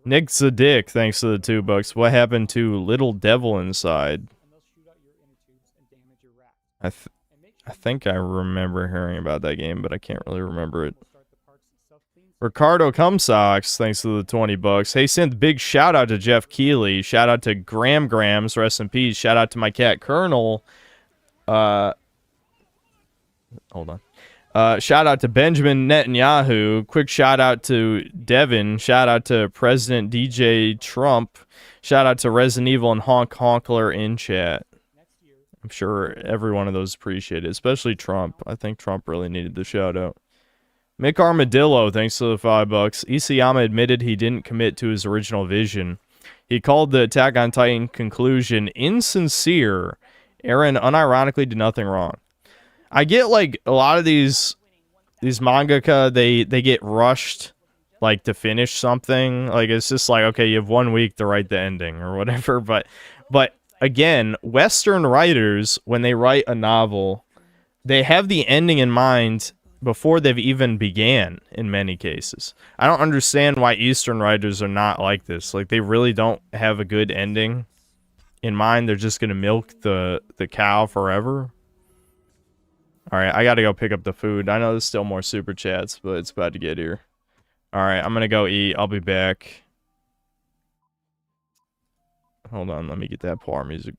Nick's a dick, thanks to the $2. What happened to Little Devil Inside? I think I remember hearing about that game, but I can't really remember it. Ricardo Cumsocks, thanks to the $20. Hey, Synth, big shout out to Jeff Keighley. Shout out to Grams, rest in peace. Shout out to my cat Colonel. Hold on. Shout out to Benjamin Netanyahu. Quick shout out to Devin. Shout out to President DJ Trump. Shout out to Resident Evil and Honkler in chat. I'm sure every one of those appreciated, especially Trump. I think Trump really needed the shout out. Mick Armadillo, thanks to the $5. Isayama admitted he didn't commit to his original vision. He called the Attack on Titan conclusion insincere. Eren unironically did nothing wrong. I get, like, a lot of these mangaka, they get rushed, like, to finish something. Like, it's just like, okay, you have 1 week to write the ending or whatever. But again, Western writers, when they write a novel, they have the ending in mind before they've even began, in many cases. I don't understand why Eastern writers are not like this. Like, they really don't have a good ending in mind. They're just going to milk the cow forever. Alright, I gotta go pick up the food. I know there's still more super chats, but it's about to get here. Alright, I'm gonna go eat. I'll be back. Hold on, let me get that par music.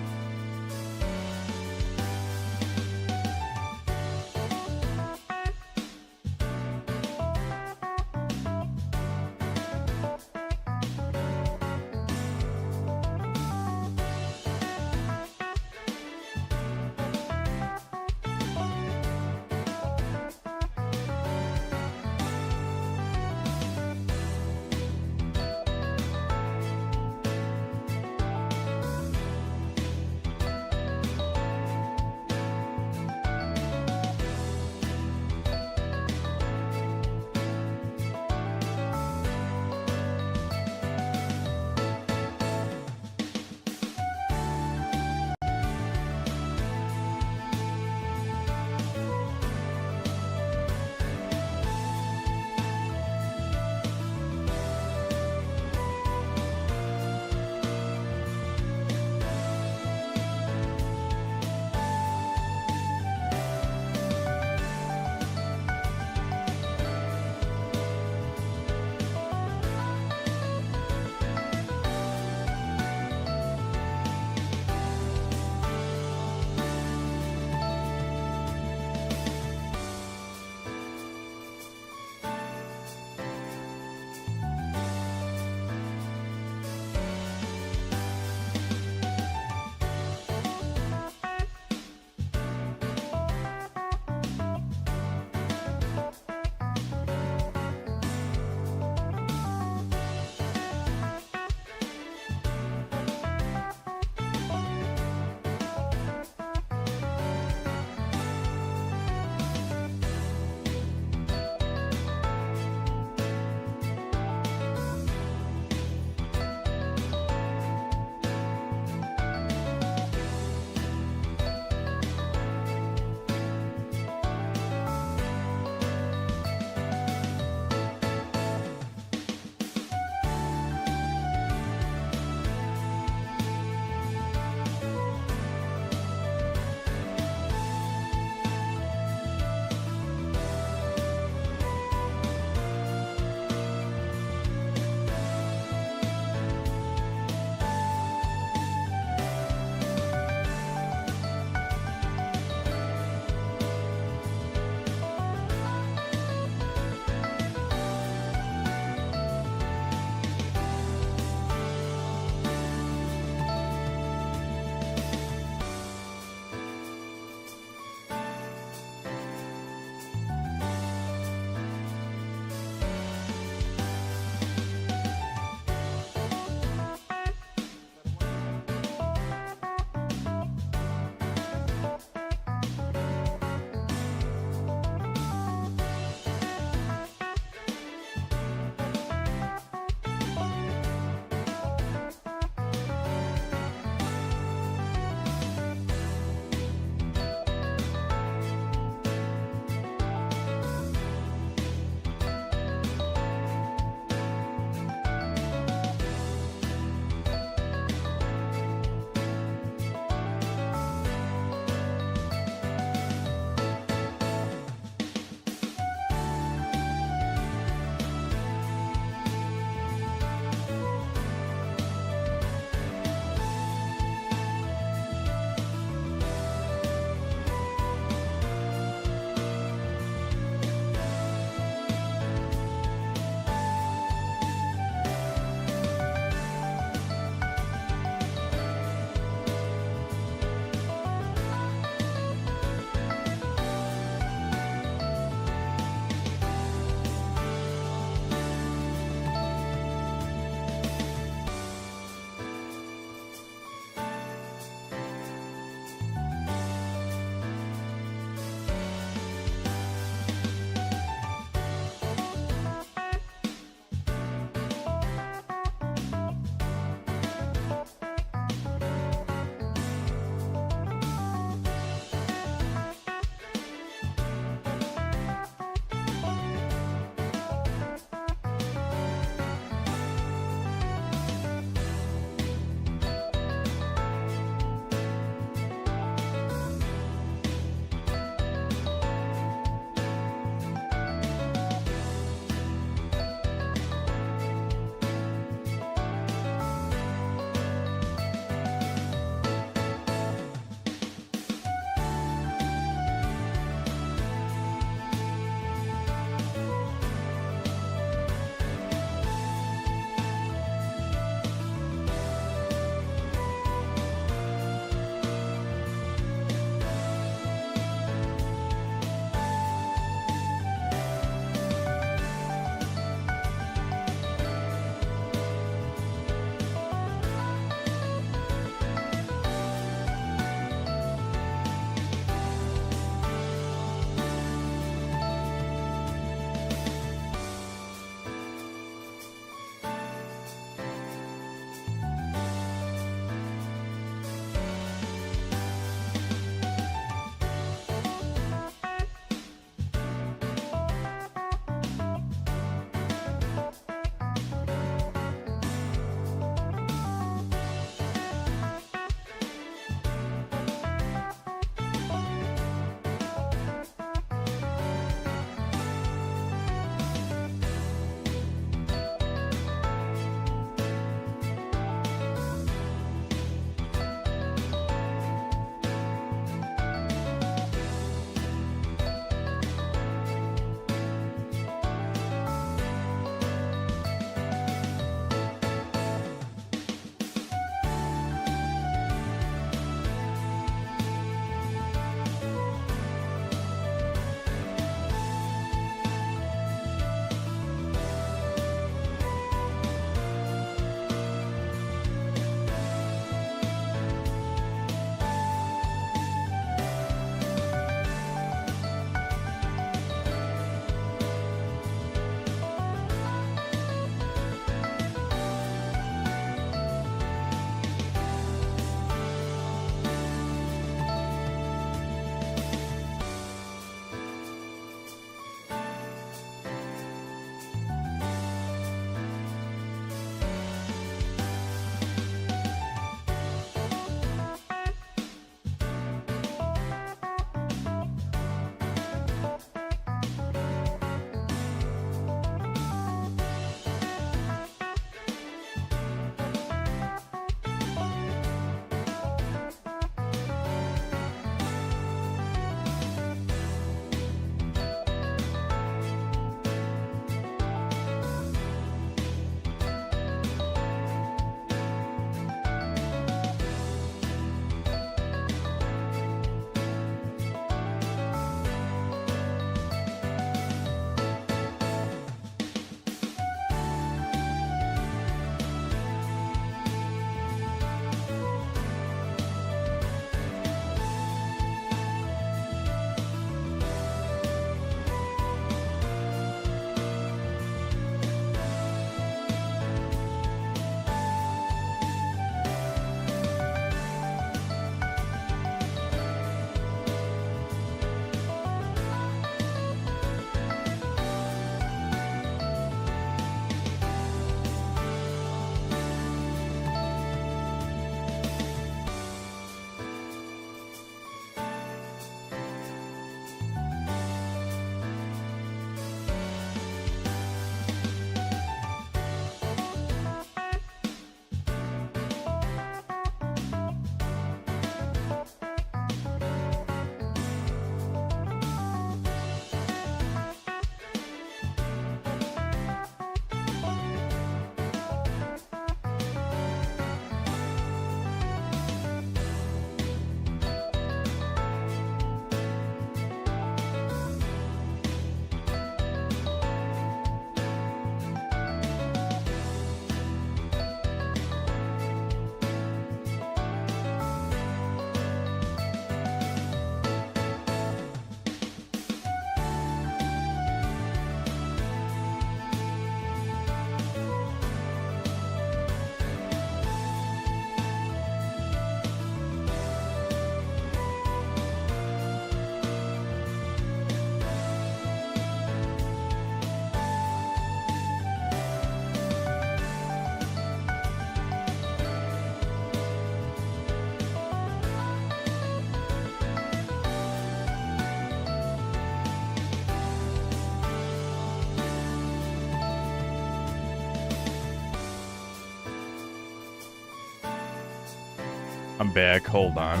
I'm back. Hold on.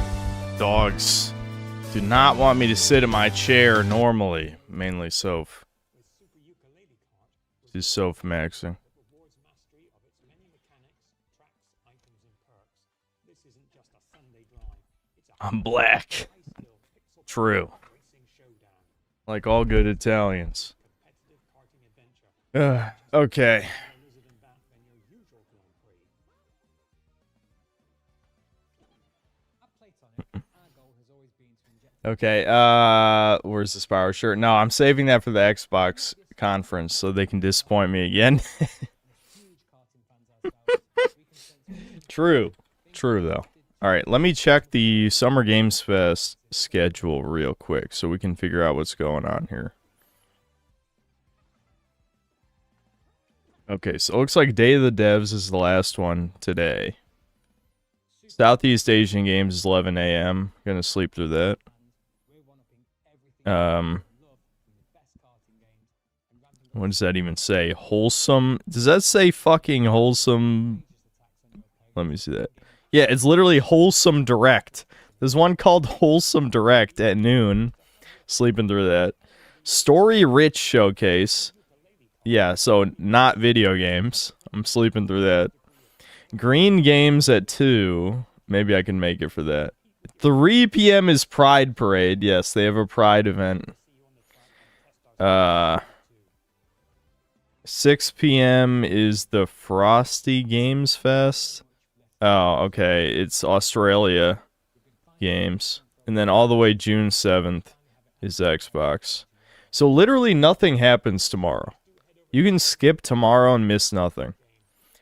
Dogs do not want me to sit in my chair normally. Mainly Soph. She's Soph maxing. I'm black. True. Like all good Italians. Okay. Okay, where's the Spyro shirt? No, I'm saving that for the Xbox conference so they can disappoint me again. True. True, though. Alright, let me check the Summer Games Fest schedule real quick so we can figure out what's going on here. Okay, so it looks like Day of the Devs is the last one today. Southeast Asian Games is 11 a.m. Gonna sleep through that. What does that even say? Wholesome? Does that say fucking wholesome? Let me see that. Yeah, it's literally Wholesome Direct. There's one called Wholesome Direct at noon. Sleeping through that. Story Rich Showcase. Yeah, so not video games. I'm sleeping through that. Green Games at 2. Maybe I can make it for that. 3 p.m. is Pride Parade. Yes, they have a Pride event. 6 p.m. is the Frosty Games Fest. Oh, okay. It's Australia games. And then all the way June 7th is Xbox. So literally nothing happens tomorrow. You can skip tomorrow and miss nothing.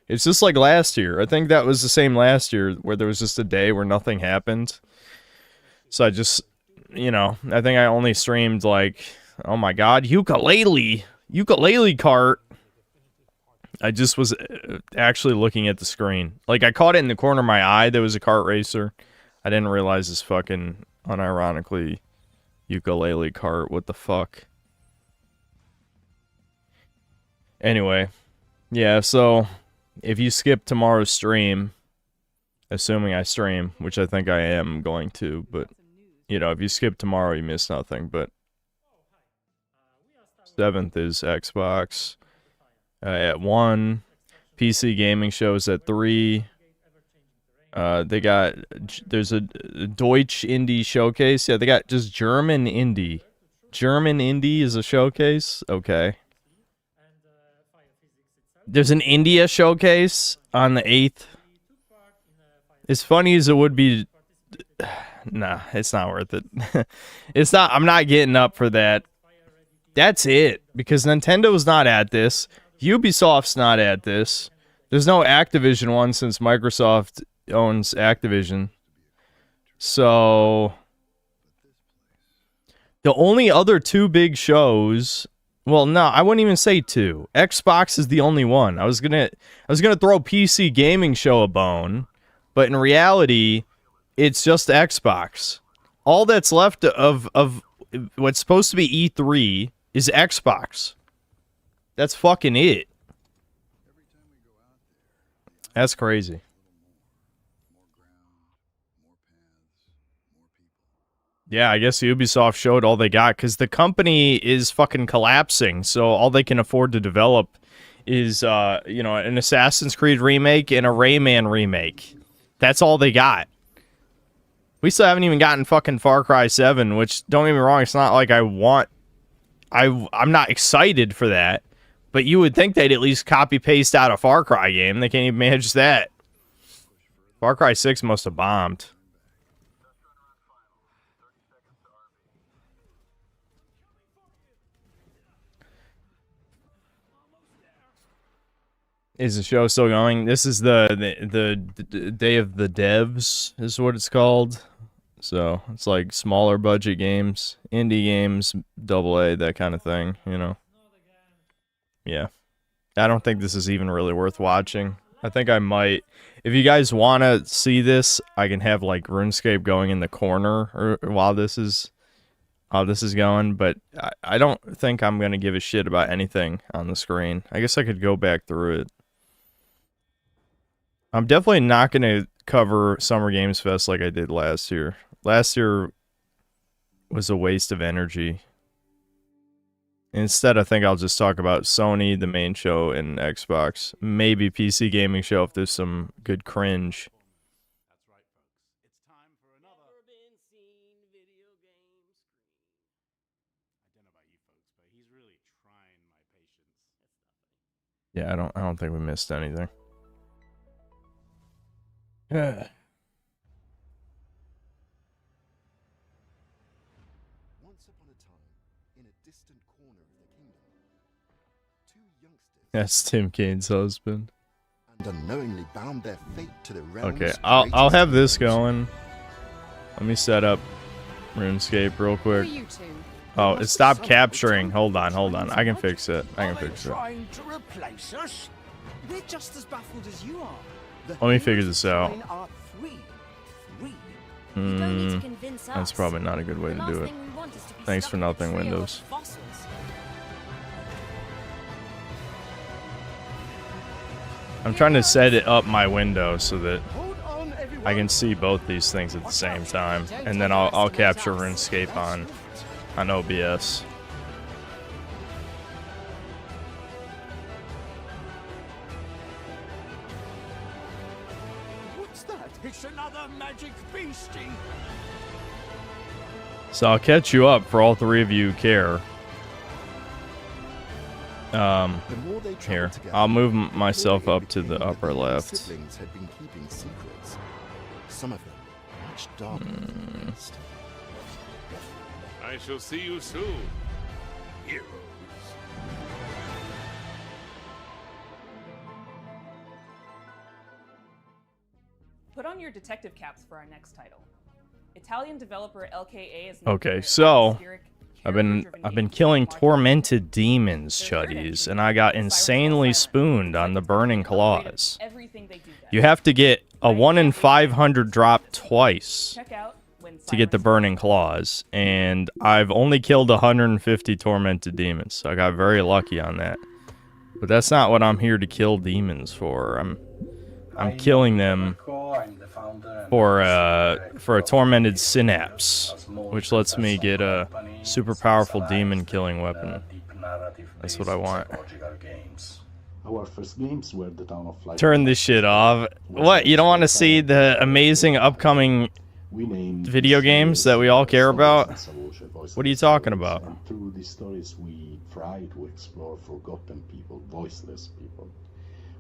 It's just like last year. I think that was the same last year where there was just a day where nothing happened. So I just, you know, I think I only streamed like, oh my god, ukulele cart. I just was actually looking at the screen. Like, I caught it in the corner of my eye. There was a kart racer. I didn't realize this fucking, unironically, ukulele cart. What the fuck? Anyway. Yeah, so, if you skip tomorrow's stream, assuming I stream, which I think I am going to, but, you know, if you skip tomorrow, you miss nothing, but 7th is Xbox. At 1, PC gaming shows at 3. There's a Deutsch Indie showcase. Yeah, they got just German Indie. German Indie is a showcase? Okay. There's an India showcase on the 8th. As funny as it would be... Nah, it's not worth it. It's not... I'm not getting up for that. That's it. Because Nintendo's not at this. Ubisoft's not at this. There's no Activision one since Microsoft owns Activision. So the only other 2 big shows, well, no, I wouldn't even say 2. Xbox is the only one. I was gonna throw PC Gaming Show a bone, but in reality, it's just Xbox. All that's left of what's supposed to be E3 is Xbox. That's fucking it. That's crazy. Yeah, I guess Ubisoft showed all they got because the company is fucking collapsing. So all they can afford to develop is, you know, an Assassin's Creed remake and a Rayman remake. That's all they got. We still haven't even gotten fucking Far Cry 7, which, don't get me wrong, it's not like I'm not excited for that. But you would think they'd at least copy-paste out a Far Cry game. They can't even manage that. Far Cry 6 must have bombed. Is the show still going? This is the Day of the Devs is what it's called. So it's like smaller budget games, indie games, AA, that kind of thing, you know. Yeah. I don't think this is even really worth watching. I think I might. If you guys want to see this, I can have like RuneScape going in the corner while this is going, but I don't think I'm going to give a shit about anything on the screen. I guess I could go back through it. I'm definitely not going to cover Summer Games Fest like I did last year. Last year was a waste of energy. Instead, I think I'll just talk about Sony, the main show, and Xbox. Maybe PC Gaming Show if there's some good cringe. Yeah, I don't think we missed anything. Yeah. That's Tim Kane's husband. And unknowingly bound their fate to the realms. Okay, I'll have this going. Let me set up RuneScape real quick. Oh, it stopped capturing. Hold on. I can fix it. Trying to replace us? We're just as baffled as you are. Let me figure this out. Are three. That's probably not a good way to do it. Thanks for nothing, Windows. I'm trying to set it up my window so that I can see both these things at the same time, and then I'll capture RuneScape on OBS. What's that? It's another magic beastie. So I'll catch you up for all three of you who care. Here, I'll move myself up to the upper left. Siblings had been keeping secrets. Some of them much darker than the rest. I shall see you soon, heroes. Put on your detective caps for our next title. Italian developer 𝐂𝐃𝐏 is Okay, so I've been killing tormented demons, Chuddies, and I got insanely spooned on the Burning Claws. You have to get a 1 in 500 drop twice to get the Burning Claws, and I've only killed 150 tormented demons, so I got very lucky on that. But that's not what I'm here to kill demons for. I'm killing them for a tormented synapse, which lets me get a super powerful demon killing weapon. That's what I want. Our first games were the town of Turn this shit off. What? You don't want to see the amazing upcoming video games that we all care about? What are you talking about? And through these stories, we try to explore forgotten people, voiceless people.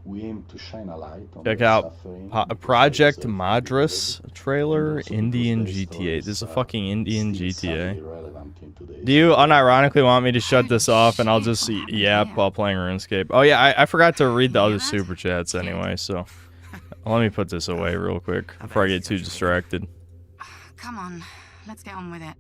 We aim to shine a light on Check out Project Madras trailer, Indian GTA. This is a fucking Indian GTA. Do you unironically want me to shut this off and I'll just yap while playing RuneScape? Oh yeah, I forgot to read the other super chats anyway, so let me put this away real quick before I get too distracted. Come on, let's get on with it.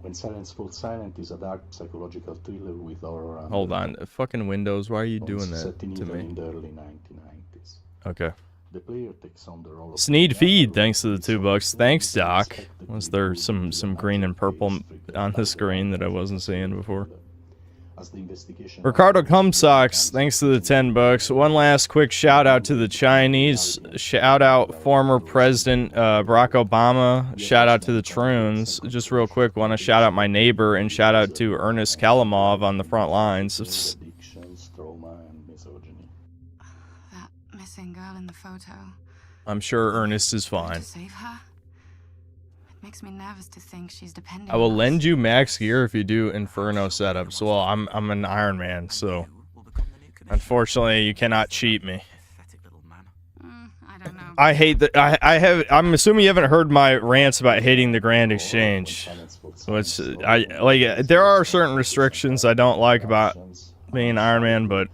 When Silence Falls Silent is a dark psychological thriller with horror. Hold on, fucking Windows, why are you doing that to me? In the early 1990s. Okay. The player takes on the role of Sneed Feed, thanks to the $2. Thanks, Doc. Was there some green and purple on the screen that I wasn't seeing before? Ricardo 𝐂𝐀𝐏𝐿, thanks to the $10. One last quick shout out to the Chinese. Shout out former President Barack Obama. Shout out to the Troons. Just real quick, want to shout out my neighbor and shout out to Ernest Kalamov on the front lines. That missing girl in the photo. I'm sure Ernest is fine. Save her? It makes me nervous to think she's depending I will on lend you max gear if you do Inferno setups. Well, I'm an Iron Man, so unfortunately you cannot cheat me. I hate that. I'm assuming you haven't heard my rants about hating the Grand Exchange. Which there are certain restrictions I don't like about being Iron Man, but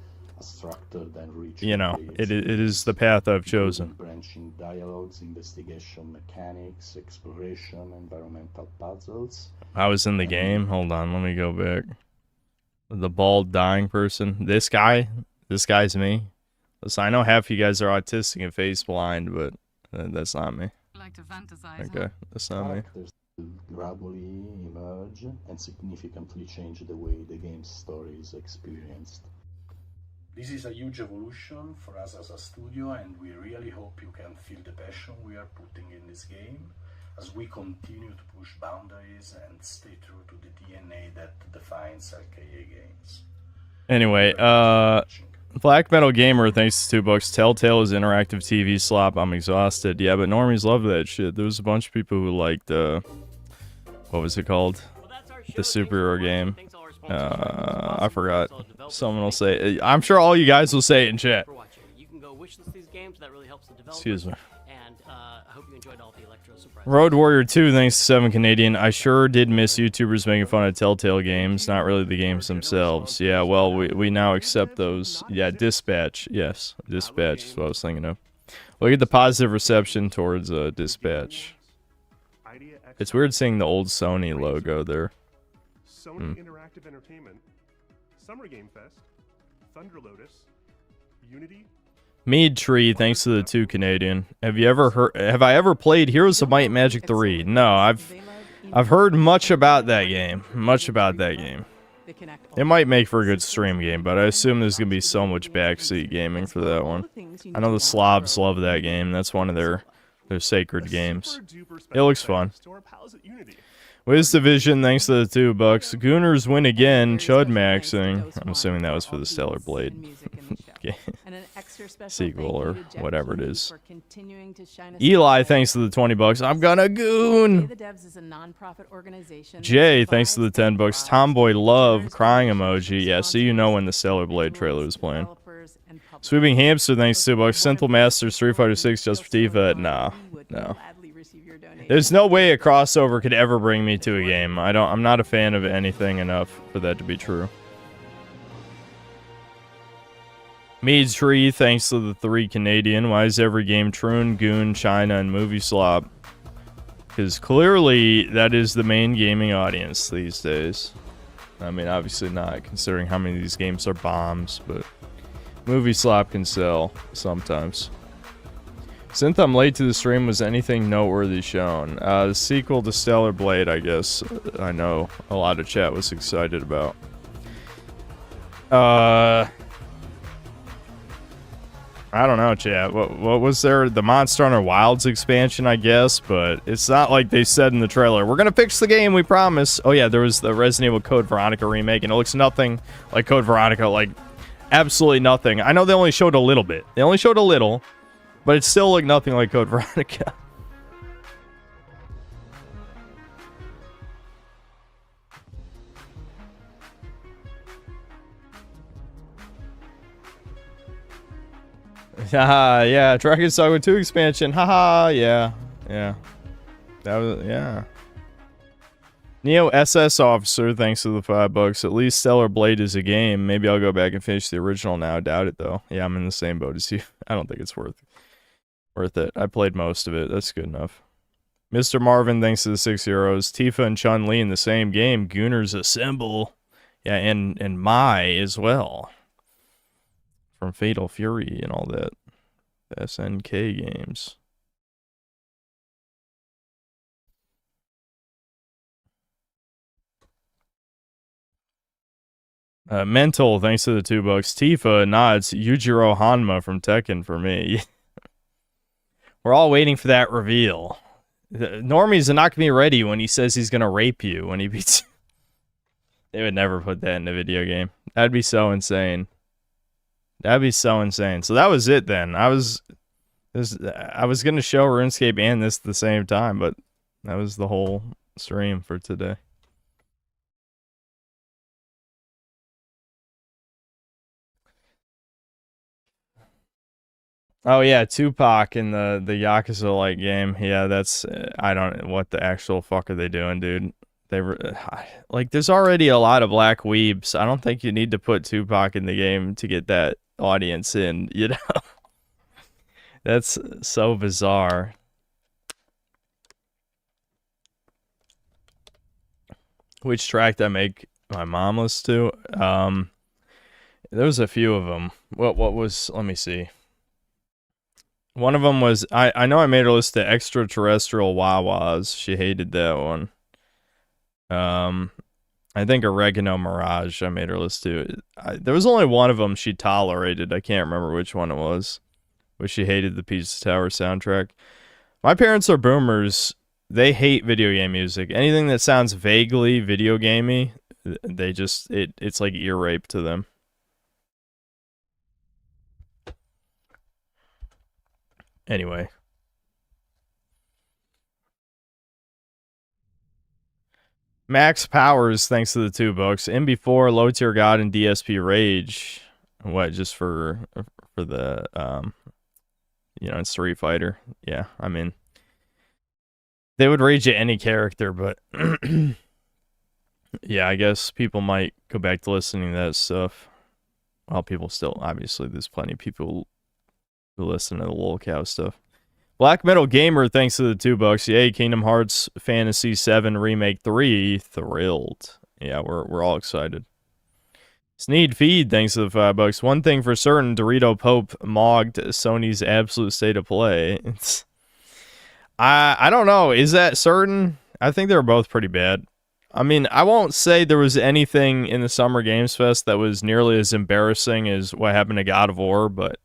you know, it is the path I've chosen. branching dialogues, investigation mechanics, exploration, environmental puzzles. I was in the game. Hold on, let me go back. The bald dying person. This guy's me. Listen, I know half you guys are autistic and face blind, but that's not me. Like to fantasize, okay, that's not me. Characters gradually emerge and significantly change the way the game's story is experienced. This is a huge evolution for us as a studio, and we really hope you can feel the passion we are putting in this game as we continue to push boundaries and stay true to the DNA that defines 𝐂𝐀𝐏𝐄 games. Anyway, Black Metal Gamer, thanks to $2. Telltale is interactive TV slop. I'm exhausted. Yeah, but normies love that shit. There was a bunch of people who liked, what was it called? The superhero game. I forgot. Someone will say. I'm sure all you guys will say it in chat. Excuse me. Road Warrior 2, thanks to 7 Canadian. I sure did miss YouTubers making fun of Telltale games, not really the games themselves. Yeah, well, we now accept those. Yeah, Dispatch. Yes, Dispatch is what I was thinking of. Look at the positive reception towards Dispatch. It's weird seeing the old Sony logo there. Sony Interactive Entertainment, Summer Game Fest, Thunder Lotus, Unity. Mead Tree, thanks to the 2 Canadian. Have I ever played Heroes of Might and Magic 3? No, I've heard much about that game. Much about that game. It might make for a good stream game, but I assume there's gonna be so much backseat gaming for that one. I know the Slavs love that game. That's one of their sacred games. It looks fun. Wiz Division, thanks to the $2. Gooners win again. Chud maxing. I'm assuming that was for the Stellar Blade sequel or whatever it is. Eli, thanks to the $20. I'm gonna goon. Jay, thanks to the $10. Tomboy Love, crying emoji. Yeah, so you know when the Stellar Blade trailer is playing. Sweeping Hamster, thanks to $2. Synthal Masters, Street Fighter 6, just for Tifa. Nah, no. There's no way a crossover could ever bring me to a game. I'm not a fan of anything enough for that to be true. Mead's Tree, thanks to the 3 Canadian. Why is every game Troon, Goon, China, and Movie Slop? Because clearly that is the main gaming audience these days. I mean, obviously not, considering how many of these games are bombs, but Movie Slop can sell sometimes. Since I'm late to the stream, was anything noteworthy shown? The sequel to Stellar Blade, I guess. I know a lot of chat was excited about. I don't know, chat. What was there? The Monster Hunter Wilds expansion, I guess, but it's not like they said in the trailer, we're gonna fix the game, we promise. Oh yeah, there was the Resident Evil Code Veronica remake, and it looks nothing like Code Veronica, like absolutely nothing. I know they only showed a little bit. They only showed a little. But it still looked nothing like Code Veronica. Haha, yeah, Dragon Saga 2 expansion. Haha, yeah. Yeah. That was, yeah. Neo SS Officer, thanks to the $5. At least Stellar Blade is a game. Maybe I'll go back and finish the original now. I doubt it, though. Yeah, I'm in the same boat as you. I don't think it's worth it. I played most of it. That's good enough. Mr. Marvin, thanks to the 6 euros. Tifa and Chun-Li in the same game. Gooners assemble. Yeah, and Mai as well. From Fatal Fury and all that. The SNK games. Mental, thanks to the $2. Tifa, nods. Yujiro Hanma from Tekken for me. We're all waiting for that reveal. Normies are not going to be ready when he says he's going to rape you when he beats you. They would never put that in a video game. That'd be so insane. That'd be so insane. So that was it then. I was going to show RuneScape and this at the same time, but that was the whole stream for today. Oh yeah, Tupac in the Yakuza like game. Yeah, that's I don't know what the actual fuck are they doing, dude. They were like, there's already a lot of black weebs. I don't think you need to put Tupac in the game to get that audience in, you know. That's so bizarre. Which track did I make my mom listen to? There was a few of them. What was, let me see. One of them was, I know I made her listen to Extraterrestrial Wawas. She hated that one. I I think Oregano Mirage, I made her listen to. There was only one of them she tolerated. I can't remember which one it was. But she hated the Pizza Tower soundtrack. My parents are boomers. They hate video game music. Anything that sounds vaguely video gamey, they just, it's like ear rape to them. Anyway. Max Powers, thanks to the 2 books. MB4, Low Tier God, and DSP Rage. What, just for the, you know, Street Fighter. Yeah, I mean, they would rage at any character, but yeah, I guess people might go back to listening to that stuff. Well, people still, obviously, there's plenty of people who listen to the lolcow stuff. Black Metal Gamer, thanks to the 2 bucks. Yay, Kingdom Hearts Fantasy 7 Remake 3. Thrilled. Yeah, we're all excited. Sneed Feed, thanks to the 5 bucks. One thing for certain, Dorito Pope mogged Sony's absolute state of play. I don't know. Is that certain? I think they were both pretty bad. I mean, I won't say there was anything in the Summer Games Fest that was nearly as embarrassing as what happened to God of War, but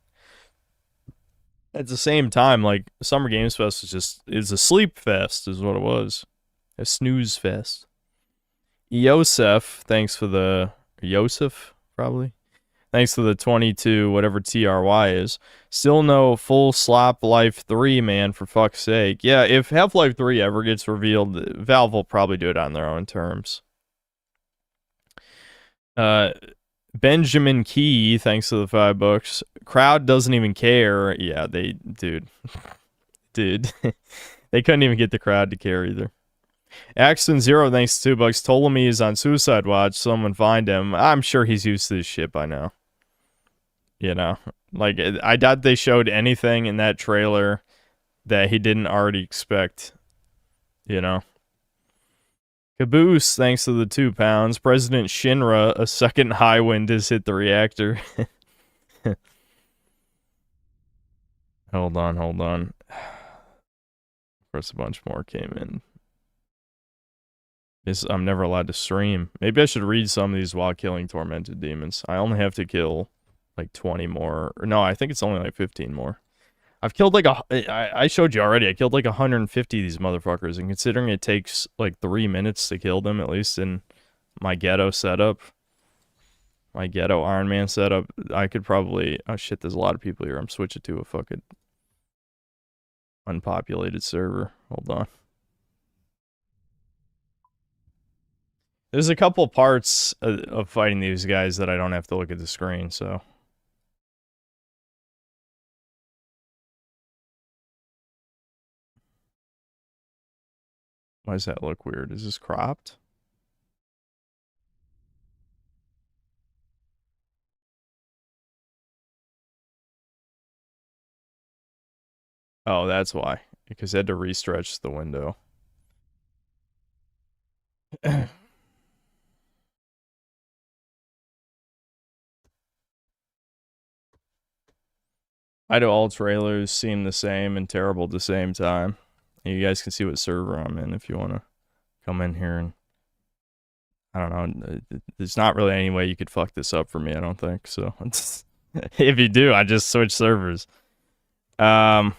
at the same time, like, Summer Games Fest is a sleep fest, is what it was. A snooze fest. Yosef, thanks for the... Yosef, probably? Thanks for the 22, whatever TRY is. Still no full Slop Life 3, man, for fuck's sake. Yeah, if Half-Life 3 ever gets revealed, Valve will probably do it on their own terms. Benjamin Key, thanks to the 5 bucks. Crowd doesn't even care. Yeah, dude. They couldn't even get the crowd to care either. Axton Zero, thanks to 2 bucks. Ptolemy is on suicide watch. Someone find him. I'm sure he's used to this shit by now. You know, like, I doubt they showed anything in that trailer that he didn't already expect. You know. Caboose, thanks to the 2 pounds. President Shinra, a second high wind has hit the reactor. Hold on. Of course, a bunch more came in. I'm never allowed to stream. Maybe I should read some of these while killing tormented demons. I only have to kill like 20 more. No, I think it's only like 15 more. I've killed like I showed you already. I killed like 150 of these motherfuckers, and considering it takes like 3 minutes to kill them, at least in my ghetto setup, my ghetto Iron Man setup, I could probably... Oh shit, there's a lot of people here. I'm switching to a fucking unpopulated server. Hold on. There's a couple parts of fighting these guys that I don't have to look at the screen, so... Why does that look weird? Is this cropped? Oh, that's why. Because I had to restretch the window. Why do all trailers seem the same and terrible at the same time? You guys can see what server I'm in if you want to come in here and... I don't know. There's not really any way you could fuck this up for me, I don't think. So, if you do, I just switch servers. Here.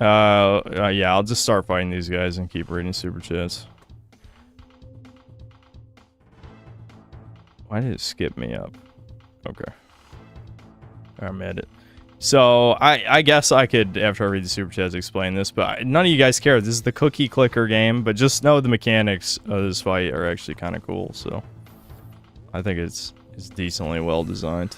Yeah, I'll just start fighting these guys and keep reading super chats. Why did it skip me up? Okay. I'm at it. So, I guess I could, after I read the super chats, explain this, but none of you guys care. This is the cookie clicker game, but just know the mechanics of this fight are actually kind of cool, so... I think it's decently well designed.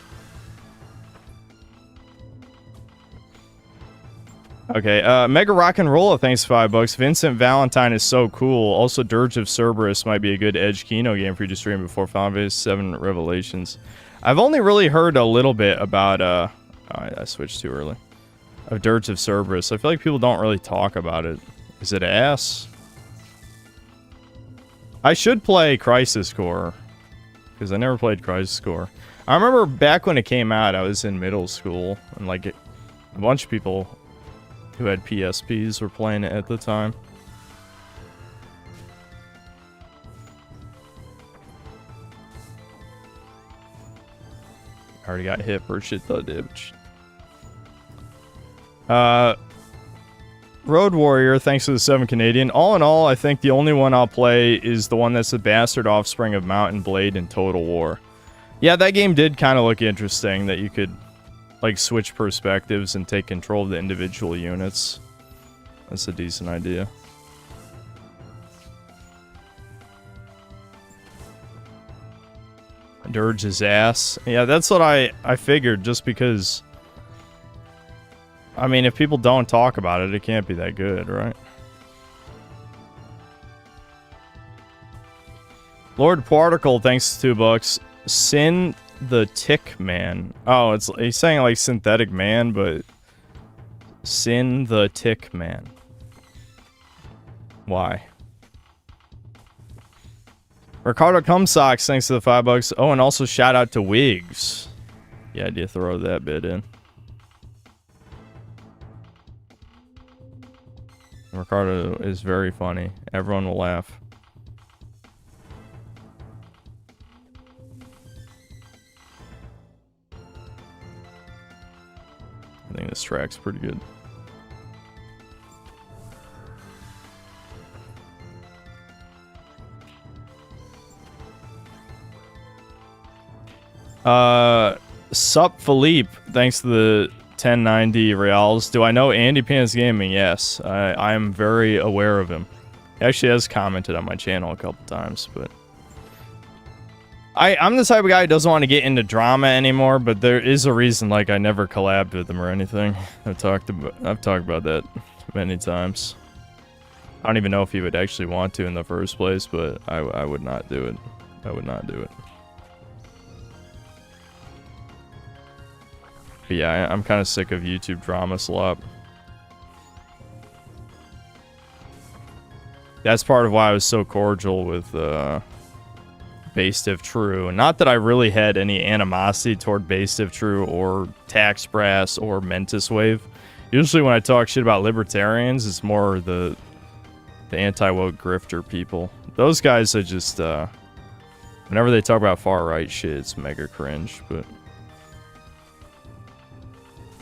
Okay, Mega Rock and Rolla, thanks for $5. Vincent Valentine is so cool. Also, Dirge of Cerberus might be a good Edge KINO game for you to stream before Final Fantasy VII Revelations. I've only really heard a little bit about, I switched too early. Of Dirge of Cerberus. I feel like people don't really talk about it. Is it ass? I should play Crisis Core. Because I never played Crisis Core. I remember back when it came out, I was in middle school. And like, a bunch of people who had PSPs were playing it at the time. Already got hit for shit ton damage. Road Warrior, thanks to the 7 Canadian. All in all, I think the only one I'll play is the one that's the bastard offspring of Mountain Blade and Total War. Yeah, that game did kind of look interesting, that you could like switch perspectives and take control of the individual units. That's a decent idea. Dirge his ass. Yeah, that's what I figured, just because... I mean, if people don't talk about it, it can't be that good, right? Lord Particle, thanks to $2. Sin the Tick Man. Oh, he's saying like synthetic man, but... Sin the Tick Man. Why? Ricardo Cumsocks, thanks to the $5. Oh, and also shout out to Wigs. Yeah, I did throw that bit in. Ricardo is very funny. Everyone will laugh. I think this track's pretty good. Sup Philippe, thanks to the 1090 reals. Do I know Andy Pants Gaming? Yes, I'm very aware of him. He actually has commented on my channel a couple times, but I'm the type of guy who doesn't want to get into drama anymore, but there is a reason, like, I never collabed with him or anything. I've talked about that many times. I don't even know if he would actually want to in the first place, but I would not do it. I would not do it. But yeah, I'm kind of sick of YouTube drama slop. That's part of why I was so cordial with Base If True. Not that I really had any animosity toward Base If True or Tax Brass or Mentis Wave. Usually when I talk shit about libertarians, it's more the anti-woke grifter people. Those guys are just, whenever they talk about far-right shit, it's mega cringe, but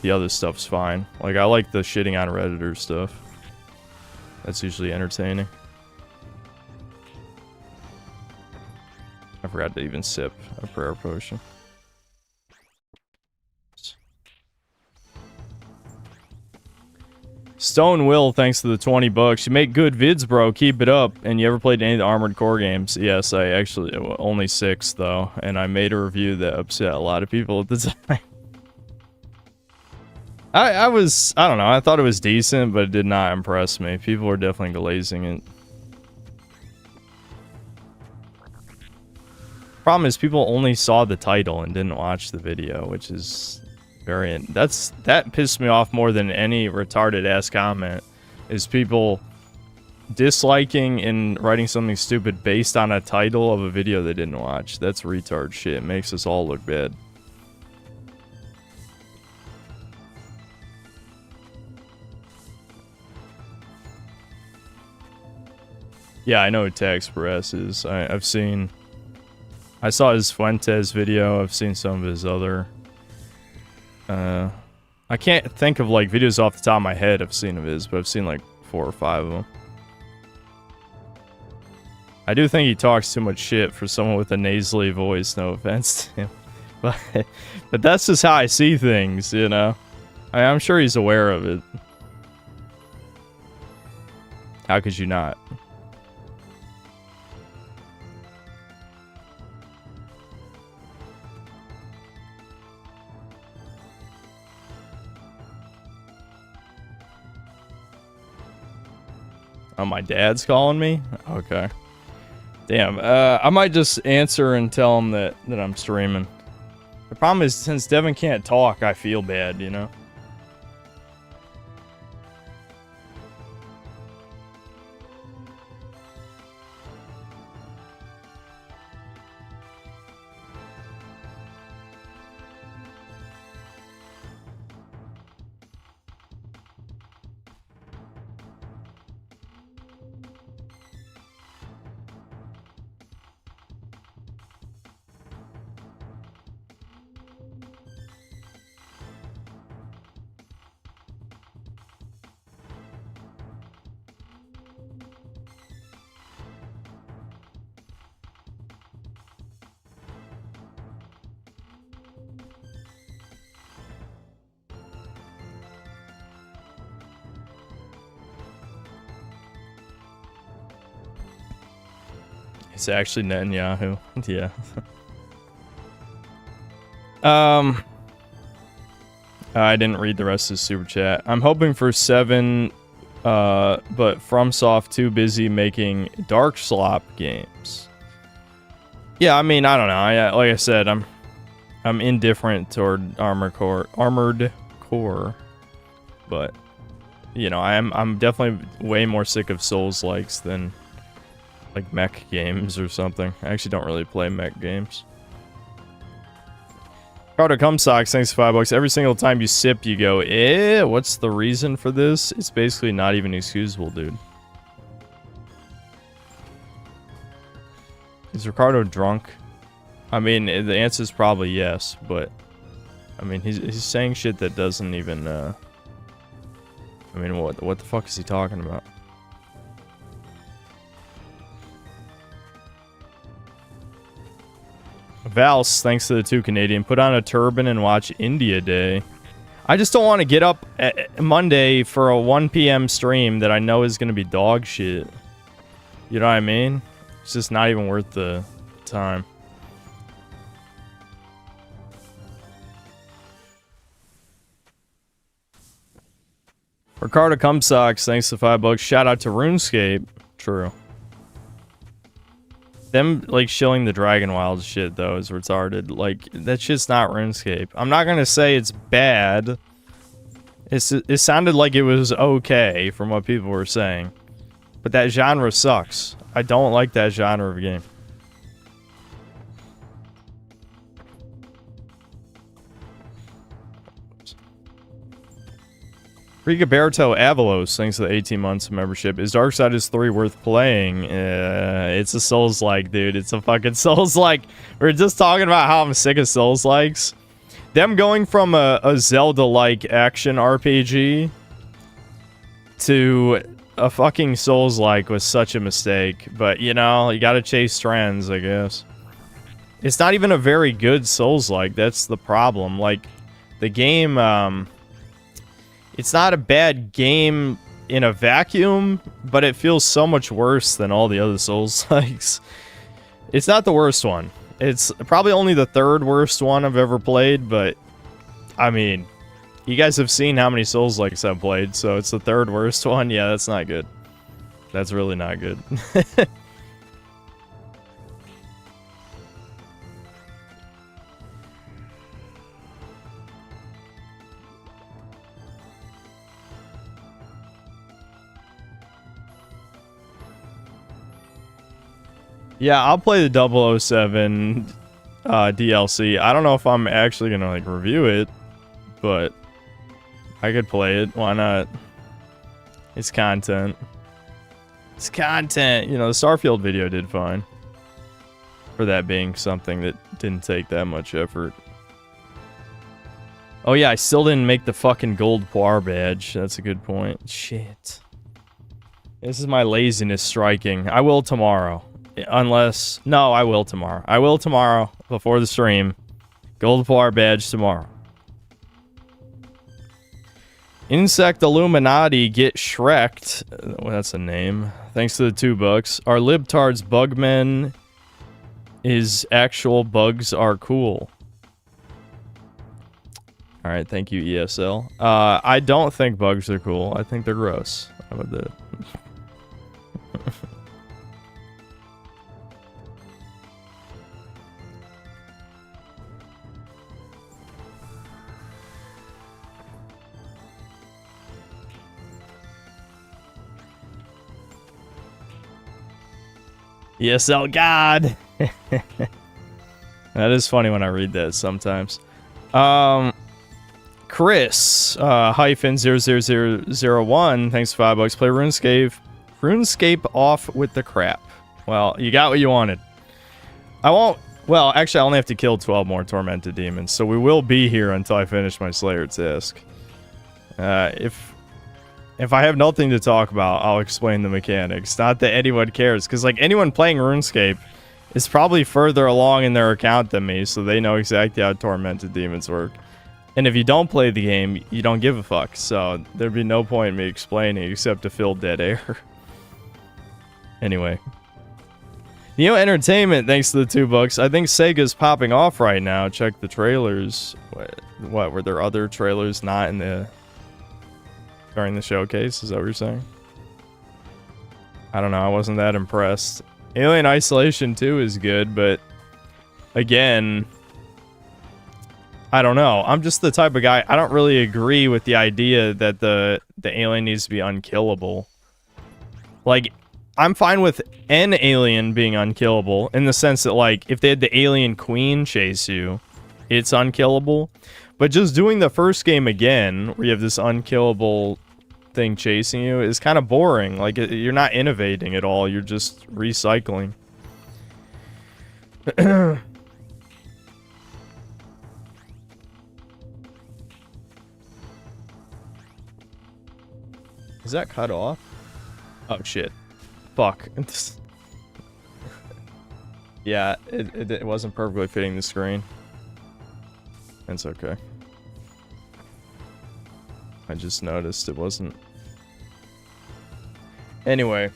the other stuff's fine. Like, I like the shitting on Redditor stuff. That's usually entertaining. I forgot to even sip a prayer potion. Stone Will, thanks to the $20. You make good vids, bro. Keep it up. And you ever played any of the Armored Core games? Yes, I actually... Only 6, though. And I made a review that upset a lot of people at the time. I don't know, I thought it was decent, but it did not impress me. People were definitely glazing it. Problem is, people only saw the title and didn't watch the video, which is very... That pissed me off more than any retarded-ass comment, is people disliking and writing something stupid based on a title of a video they didn't watch. That's retard shit. It makes us all look bad. Yeah, I know who Tax Brass is. I saw his Fuentes video. I've seen some of his other... I can't think of, like, videos off the top of my head I've seen of his, but I've seen, like, 4 or 5 of them. I do think he talks too much shit for someone with a nasally voice, no offense to him. But that's just how I see things, you know? I'm sure he's aware of it. How could you not? Oh, my dad's calling me? Okay. Damn, I might just answer and tell him that I'm streaming. The problem is, since Devin can't talk, I feel bad, you know? It's actually Netanyahu. Yeah. I didn't read the rest of the super chat. I'm hoping for 7, but FromSoft too busy making Dark Slop games. Yeah, I mean, I don't know. Like I said, I'm indifferent toward Armored Core, but you know, I'm definitely way more sick of Souls-likes than like mech games or something. I actually don't really play mech games. 𝐂𝐇𝐀𝐏𝐄𝐑𝐒, thanks for $5. Every single time you sip, you go, what's the reason for this? It's basically not even excusable, dude. Is Ricardo drunk? I mean, the answer is probably yes, but I mean, he's saying shit that doesn't even, I mean, what the fuck is he talking about? Vals, thanks to the 2 Canadian. Put on a turban and watch India Day. I just don't want to get up Monday for a 1 p.m. stream that I know is going to be dog shit. You know what I mean? It's just not even worth the time. 𝐂𝐇𝐀𝐏𝐄𝐑𝐒, thanks to $5. Shout out to RuneScape. True. Them, like, shilling the Dragon Wild shit, though, is retarded. Like, that shit's not RuneScape. I'm not gonna say it's bad. It sounded like it was okay from what people were saying. But that genre sucks. I don't like that genre of game. Rigoberto Avalos, thanks to the 18 months of membership. Is Darksiders 3 worth playing? It's a Souls-like, dude. It's a fucking Souls-like. We were just talking about how I'm sick of Souls-likes. Them going from a Zelda-like action RPG to a fucking Souls-like was such a mistake. But, you know, you gotta chase trends, I guess. It's not even a very good Souls-like. That's the problem. Like, the game, it's not a bad game in a vacuum, but it feels so much worse than all the other Souls-likes. It's not the worst one. It's probably only the 3rd worst one I've ever played, but I mean, you guys have seen how many Souls-likes I've played, so it's the 3rd worst one. Yeah, that's not good. That's really not good. Yeah, I'll play the 007 DLC. I don't know if I'm actually gonna like review it, but I could play it. Why not? It's content. It's content. You know, the Starfield video did fine. For that being something that didn't take that much effort. Oh yeah, I still didn't make the fucking gold Poir badge. That's a good point. Shit. This is my laziness striking. I will tomorrow. Unless... No, I will tomorrow. I will tomorrow, before the stream. Gold Poir badge tomorrow. Insect Illuminati get Shrek'd. Well, that's a name. Thanks to the $2. Our libtards bugmen is actual bugs are cool. Alright, thank you, ESL. I don't think bugs are cool. I think they're gross. How about that? ESL God. That is funny when I read that sometimes. Chris hyphen 00001, thanks for $5. Play RuneScape off with the crap. Well, you got what you wanted. I won't. Well, actually, I only have to kill 12 more tormented demons, so we will be here until I finish my Slayer task. If I have nothing to talk about, I'll explain the mechanics. Not that anyone cares, because like anyone playing RuneScape is probably further along in their account than me, so they know exactly how tormented demons work. And if you don't play the game, you don't give a fuck, so there'd be no point in me explaining except to fill dead air. Anyway. Neo Entertainment, thanks to the $2. I think Sega's popping off right now. Check the trailers. What were there other trailers not in the during the showcase? Is that what you're saying? I don't know. I wasn't that impressed. Alien Isolation 2 is good, but again, I don't know. I'm just the type of guy, I don't really agree with the idea that the alien needs to be unkillable. Like, I'm fine with an alien being unkillable in the sense that, like, if they had the alien queen chase you, it's unkillable. But just doing the first game again, where you have this unkillable thing chasing you, is kind of boring. Like, you're not innovating at all. You're just recycling. Is that cut off? Oh, shit. Fuck. Yeah, it wasn't perfectly fitting the screen. It's okay. I just noticed it wasn't. Anyway.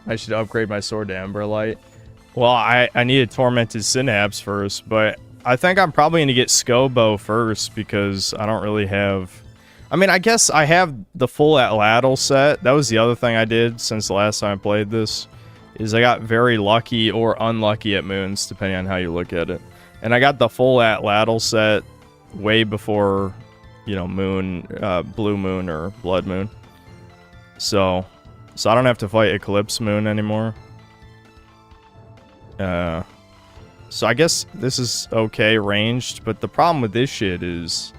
I should upgrade my sword to Emberlight. Well, I need a Tormented Synapse first, but I think I'm probably going to get Scobo first because I don't really have... I mean, I guess I have the full Atlatl set. That was the other thing I did since the last time I played this, is I got very lucky or unlucky at moons, depending on how you look at it. And I got the full Atlatl set way before, you know, Moon, Blue Moon or Blood Moon. So I don't have to fight Eclipse Moon anymore. So I guess this is okay ranged, but the problem with this shit is...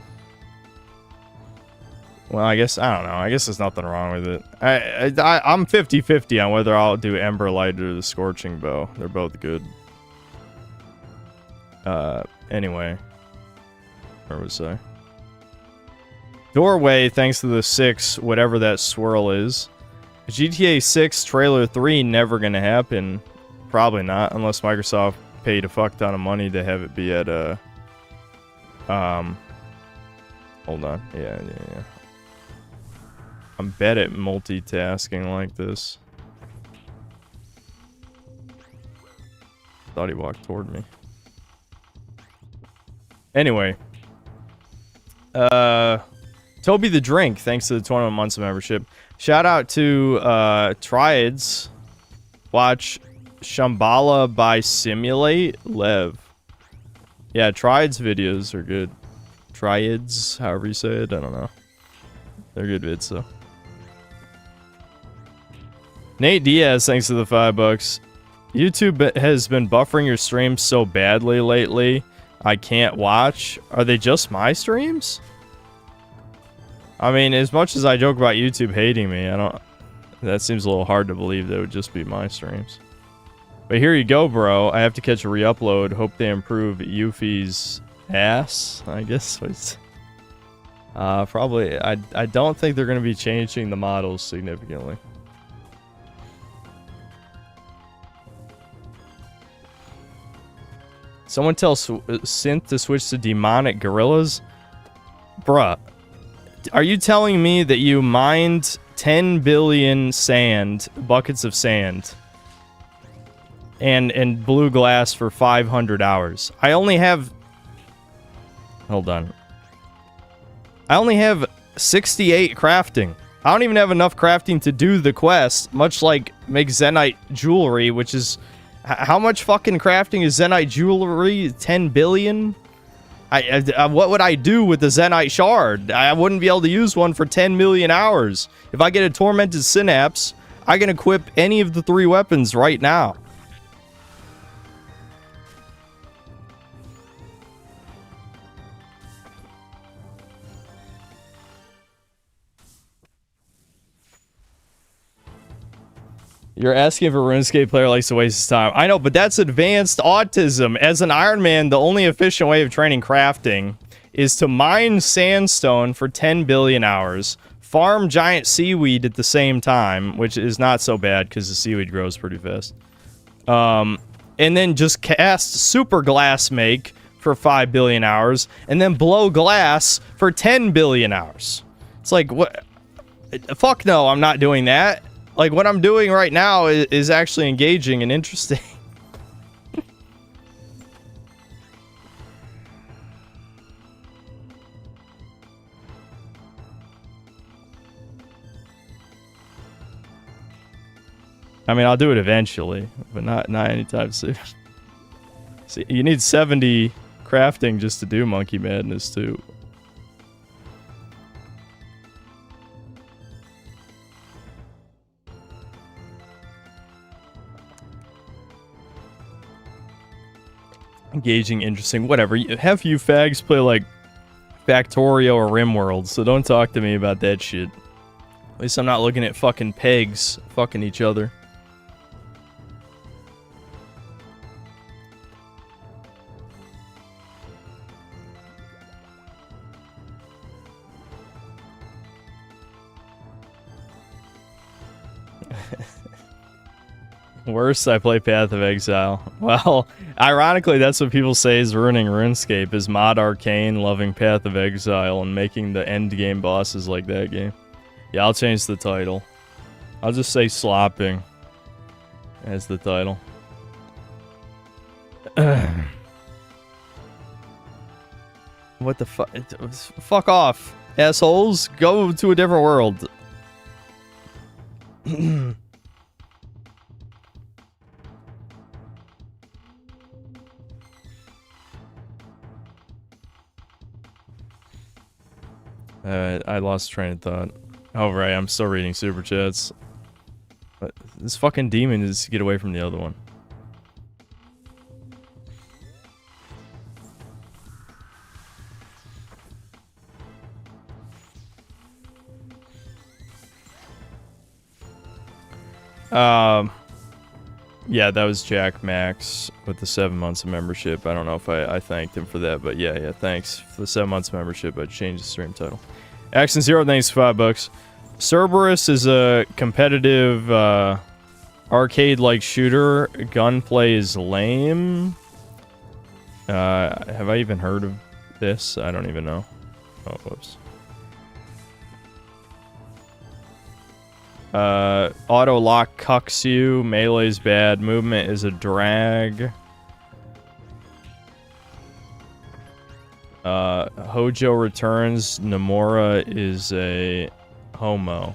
Well, I guess, I don't know. I guess there's nothing wrong with it. I'm 50-50 on whether I'll do Emberlight or the Scorching Bow. They're both good. Anyway. Where was I? Doorway, thanks to the 6, whatever that swirl is. GTA 6 Trailer 3 never gonna happen. Probably not, unless Microsoft paid a fuck ton of money to have it be at a... Hold on. Yeah. I'm bad at multitasking like this. Thought he walked toward me. Anyway. Toby the Drink, thanks to the 21 months of membership. Shout out to Triads. Watch Shambhala by Simulate Lev. Yeah, Triads videos are good. Triads, however you say it, I don't know. They're good vids though. Nate Diaz, thanks to the $5. YouTube has been buffering your streams so badly lately, I can't watch. Are they just my streams? I mean, as much as I joke about YouTube hating me, I don't... That seems a little hard to believe that it would just be my streams. But here you go, bro. I have to catch a re-upload. Hope they improve Yuffie's ass, I guess. Probably. I don't think they're going to be changing the models significantly. Someone tell Synth to switch to demonic gorillas? Bruh. Are you telling me that you mined 10 billion buckets of sand and blue glass for 500 hours? I only have... Hold on. I only have 68 crafting. I don't even have enough crafting to do the quest, much like make Zenyte jewelry, which is... How much fucking crafting is Zenyte jewelry? 10 billion? What would I do with the Zenyte shard? I wouldn't be able to use one for 10 million hours. If I get a Tormented Synapse, I can equip any of the 3 weapons right now. You're asking if a RuneScape player likes to waste his time. I know, but that's advanced autism. As an Iron Man, the only efficient way of training crafting is to mine sandstone for 10 billion hours, farm giant seaweed at the same time, which is not so bad because the seaweed grows pretty fast, and then just cast super glass make for 5 billion hours, and then blow glass for 10 billion hours. It's like, what? Fuck no, I'm not doing that. Like, what I'm doing right now is actually engaging and interesting. I mean, I'll do it eventually, but not anytime soon. See, you need 70 crafting just to do Monkey Madness, too. Engaging, interesting, whatever. Have you fags play, like, Factorio or RimWorld, so don't talk to me about that shit. At least I'm not looking at fucking pegs fucking each other. Worse, I play Path of Exile. Well, ironically, that's what people say is ruining RuneScape, is Mod Arcane loving Path of Exile and making the end game bosses like that game. Yeah, I'll change the title. I'll just say Slopping as the title. What the fuck? Fuck off, assholes. Go to a different world. I lost train of thought. Oh, right, I'm still reading Super Chats. But this fucking demon is to get away from the other one. Yeah, that was Jack Max with the 7 months of membership. I don't know if I thanked him for that, but yeah, thanks for the 7 months of membership. I changed the stream title. Action Zero, thanks for $5. Cerberus is a competitive arcade-like shooter. Gunplay is lame. Have I even heard of this? I don't even know. Oh, whoops. Auto lock cucks you. Melee's bad. Movement is a drag. Hojo returns. Nomura is a homo.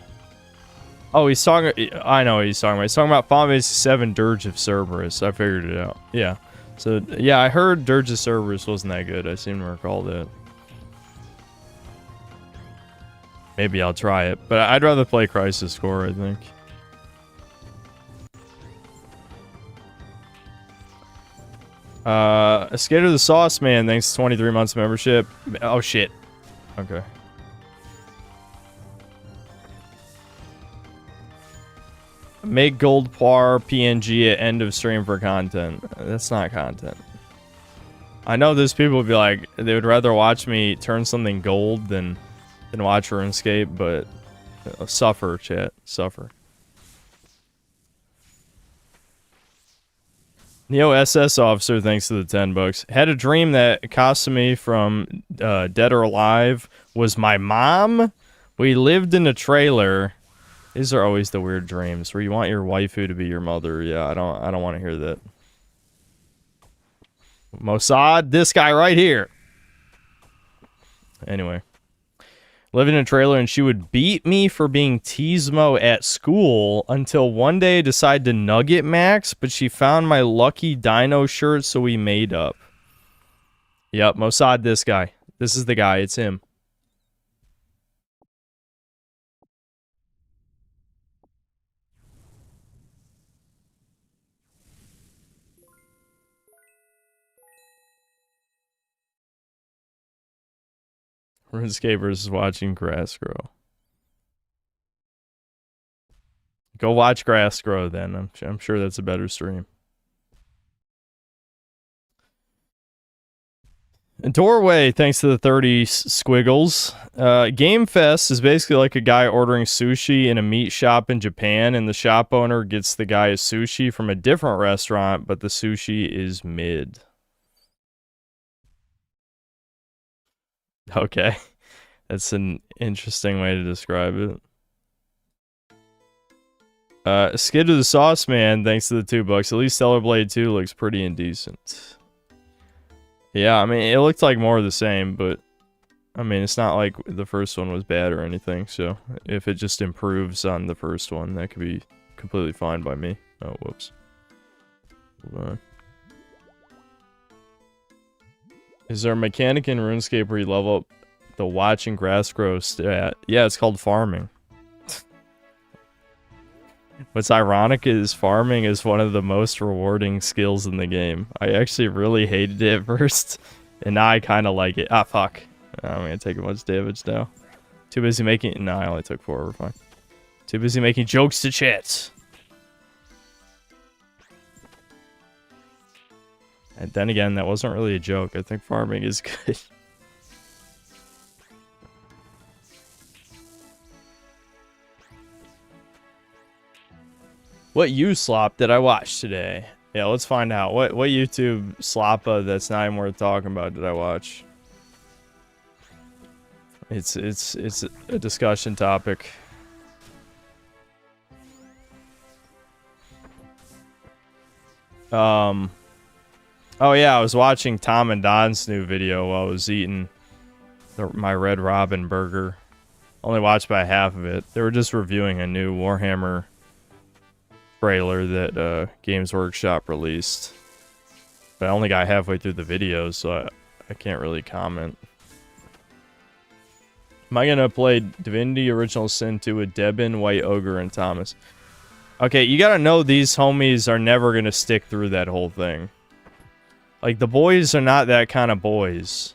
Oh, he's talking. I know what he's talking about. He's talking about Final Fantasy 7 Dirge of Cerberus. I figured it out. Yeah. So, yeah, I heard Dirge of Cerberus wasn't that good. I seem to recall that. Maybe I'll try it, but I'd rather play Crisis Core, I think. Skater the Sauce Man, thanks to 23 months membership. Oh, shit. Okay. Make gold par PNG at end of stream for content. That's not content. I know there's people would be like, they would rather watch me turn something gold than watch RuneScape, but suffer, chat. Suffer. Neo SS Officer, thanks to the $10. Had a dream that Kasumi from Dead or Alive was my mom. We lived in a trailer. These are always the weird dreams where you want your waifu to be your mother. Yeah, I don't want to hear that. Mossad, this guy right here. Anyway. Living in a trailer, and she would beat me for being Teasmo at school until one day I decided to nugget max, but she found my Lucky Dino shirt, so we made up. Yep, Mossad, this guy. This is the guy. It's him. RuneScape versus watching grass grow. Go watch grass grow then. I'm sure that's a better stream. Doorway, thanks to the 30 squiggles. Game Fest is basically like a guy ordering sushi in a meat shop in Japan, and the shop owner gets the guy a sushi from a different restaurant, but the sushi is mid. Okay. That's an interesting way to describe it. Skid to the Sauce Man, thanks to the $2. At least Stellar Blade 2 looks pretty indecent. Yeah, I mean, it looked like more of the same, but I mean, it's not like the first one was bad or anything, so if it just improves on the first one, that could be completely fine by me. Oh, whoops. Hold on. Is there a mechanic in RuneScape where you level up the watching grass grow stat? Yeah, it's called farming. What's ironic is farming is one of the most rewarding skills in the game. I actually really hated it at first, and now I kind of like it. Ah, fuck. I'm gonna take a bunch of damage now. Too busy making... No, I only took 4. We're fine. Too busy making jokes to chat. And then again, that wasn't really a joke. I think farming is good. What slop did I watch today? Yeah, let's find out. What YouTube sloppa that's not even worth talking about did I watch? It's a discussion topic. Oh yeah, I was watching Tom and Don's new video while I was eating my Red Robin burger. Only watched by half of it. They were just reviewing a new Warhammer trailer that Games Workshop released. But I only got halfway through the video, so I can't really comment. Am I gonna play Divinity Original Sin 2 with Debin, White Ogre, and Thomas? Okay, you gotta know these homies are never gonna stick through that whole thing. Like, the boys are not that kind of boys.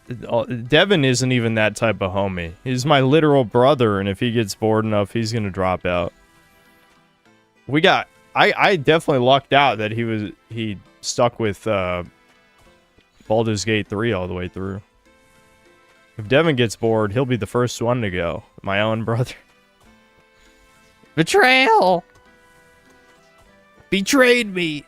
Devin isn't even that type of homie. He's my literal brother, and if he gets bored enough, he's gonna drop out. I definitely lucked out that he stuck with Baldur's Gate 3 all the way through. If Devin gets bored, he'll be the first one to go. My own brother. Betrayal! Betrayed me!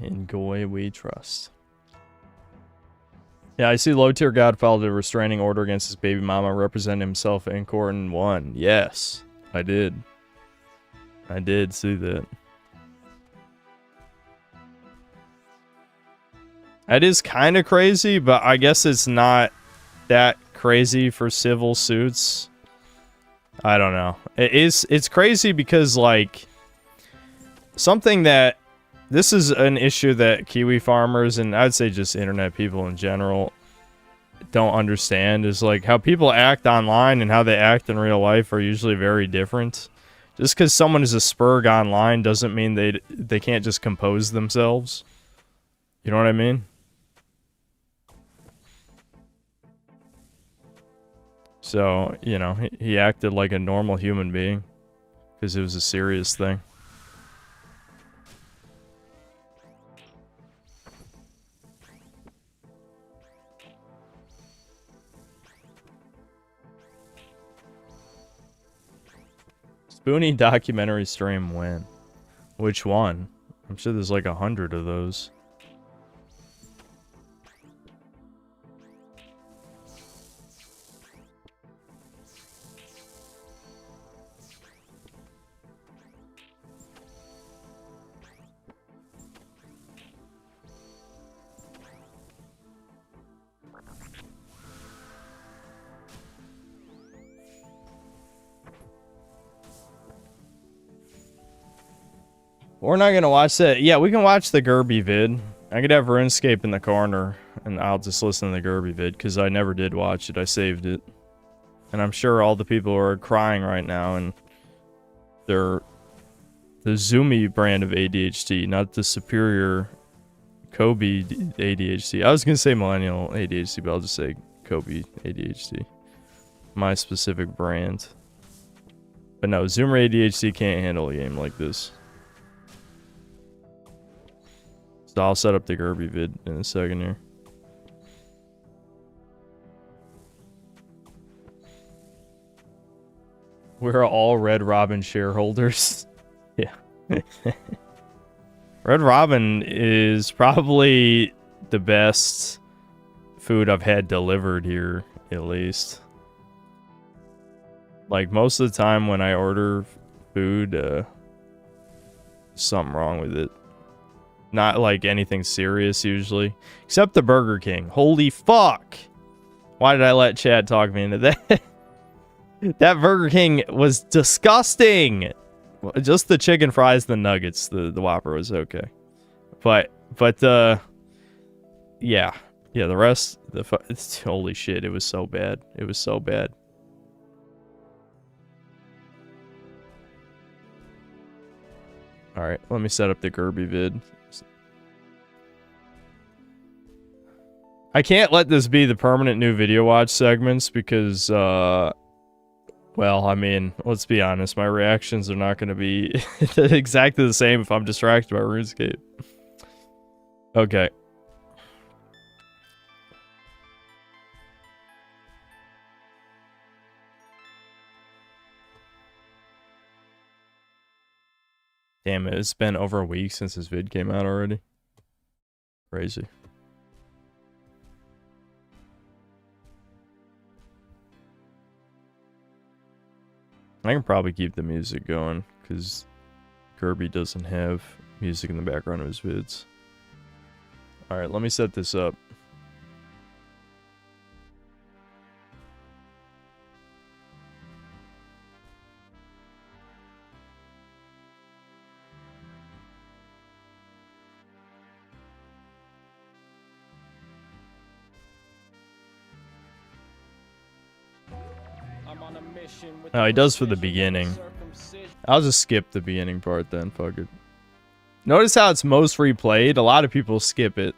In Goy we trust. Yeah, I see low-tier god filed a restraining order against his baby mama, representing himself in court and won. Yes, I did. I did see that. That is kind of crazy, but I guess it's not that crazy for civil suits. I don't know. It's crazy because, like, something that... This is an issue that Kiwi farmers, and I'd say just internet people in general, don't understand, is like how people act online and how they act in real life are usually very different. Just because someone is a spurg online doesn't mean they can't just compose themselves. You know what I mean? So, you know, he acted like a normal human being because it was a serious thing. Spoonie documentary stream when? Which one? I'm sure there's like 100 of those. We're not gonna watch that. Yeah, we can watch the Gerby vid. I could have RuneScape in the corner, and I'll just listen to the Gerby vid, because I never did watch it. I saved it. And I'm sure all the people are crying right now, and they're the Zoomy brand of ADHD, not the superior Kobe ADHD. I was gonna say millennial ADHD, but I'll just say Kobe ADHD. My specific brand. But no, Zoomer ADHD can't handle a game like this. So I'll set up the Kirby vid in a second here. We're all Red Robin shareholders. Yeah. Red Robin is probably the best food I've had delivered here, at least. Like, most of the time when I order food, something wrong with it. Not like anything serious usually. Except the Burger King. Holy fuck! Why did I let Chad talk me into that? That Burger King was disgusting! Just the chicken fries, the nuggets, the Whopper was okay. But yeah. Yeah, the rest, holy shit, it was so bad. It was so bad. Alright, let me set up the Kirby vid. I can't let this be the permanent new video watch segments because, well, I mean, let's be honest, my reactions are not going to be exactly the same if I'm distracted by RuneScape. Okay. Damn it, it's been over a week since this vid came out already. Crazy. I can probably keep the music going, because Kirby doesn't have music in the background of his vids. Alright, let me set this up. No, he does for the beginning. I'll just skip the beginning part then, fuck it. Notice how it's most replayed? A lot of people skip it.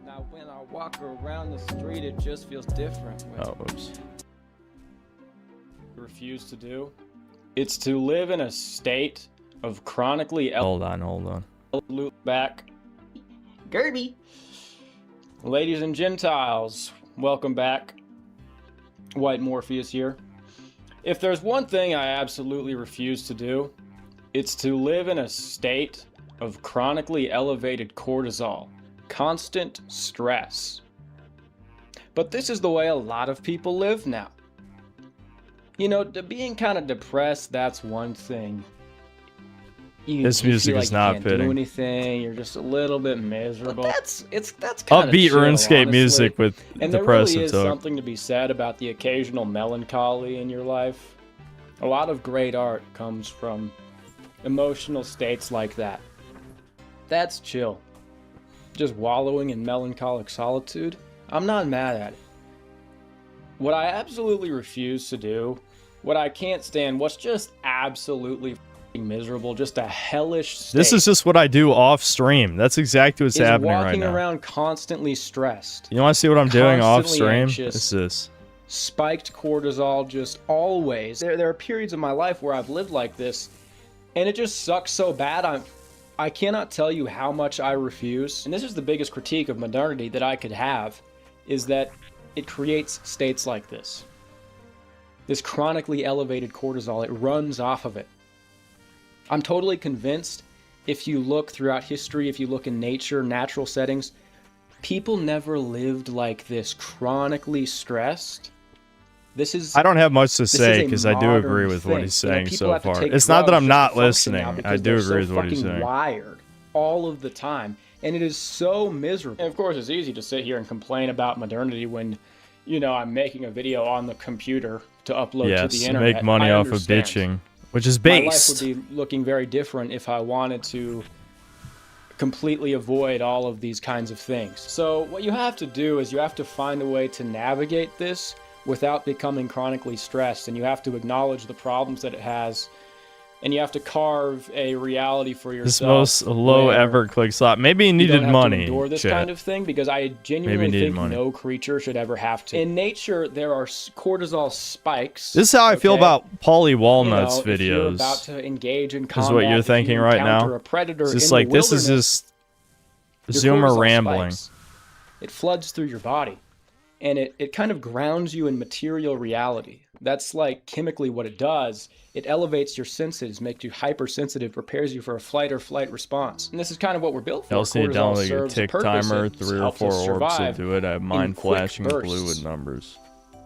Now when I walk around the street, it just feels different. Oh, oops. Refuse to do. It's to live in a state of chronically Hold on. Loop back. Gerby. Ladies and Gentiles, welcome back. White Morpheus here. If there's one thing I absolutely refuse to do, it's to live in a state of chronically elevated cortisol, constant stress. But this is the way a lot of people live now. You know, being kind of depressed, that's one thing. This music is not fitting. You can't do anything. You're just a little bit miserable. But that's kind of upbeat chill, RuneScape honestly. music with and there depressive really is talk. something to be said about the occasional melancholy in your life. A lot of great art comes from emotional states like that. That's chill. Just wallowing in melancholic solitude. I'm not mad at it. What I absolutely refuse to do, what I can't stand, what's just absolutely miserable, just a hellish state. This is just what I do off stream. That's exactly what's happening right walking now. around constantly stressed. You want to see what I'm doing off Constantly stream? anxious. It's this. Spiked cortisol, just always. There are periods of my life where I've lived like this, and it just sucks so bad. I cannot tell you how much I refuse. And this is the biggest critique of modernity that I could have, is that it creates states like this. This chronically elevated cortisol, it runs off of it. I'm totally convinced if you look throughout history, if you look in nature, natural settings, people never lived like this, chronically stressed. This is. I don't have much to say because I do agree with what he's saying so far. It's not that I'm not listening. I do agree with what he's saying. Wired all of the time, and it is so miserable. And of course, it's easy to sit here and complain about modernity when, you know, I'm making a video on the computer to upload to the internet. Make money off of bitching, which is based. My life would be looking very different if I wanted to completely avoid all of these kinds of things. So what you have to do is you have to find a way to navigate this without becoming chronically stressed, and you have to acknowledge the problems that it has, and you have to carve a reality for yourself. This most low ever click slot. Maybe he needed money. To endure this kind of thing, because I genuinely think no creature should ever have to. In nature, there are cortisol spikes. This is how I feel about Pauly Walnut's If you're videos. about to engage in combat, Is what you're thinking right now. a predator It's just in like the this is wilderness, just your Zoomer cortisol rambling. spikes. It floods through your body, and it kind of grounds you in material reality. That's like chemically what it does. It elevates your senses, makes you hypersensitive, prepares you for a fight or flight response. And this is kind of what we're built for. Also, need to Cortisol download your serves a tick purpose. timer, It 3 or helps 4 us orbs will survive do it. I have in mine quick flashing blue bursts. with numbers.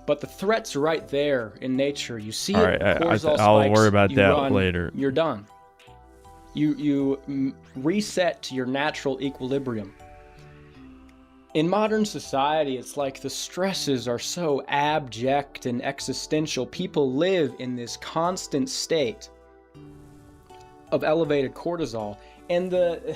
But the threat's right there in nature. You see All it. right, Cortisol I'll spikes, worry about you that run, later. You're done. You reset to your natural equilibrium. In modern society, it's like the stresses are so abject and existential. People live in this constant state of elevated cortisol, and the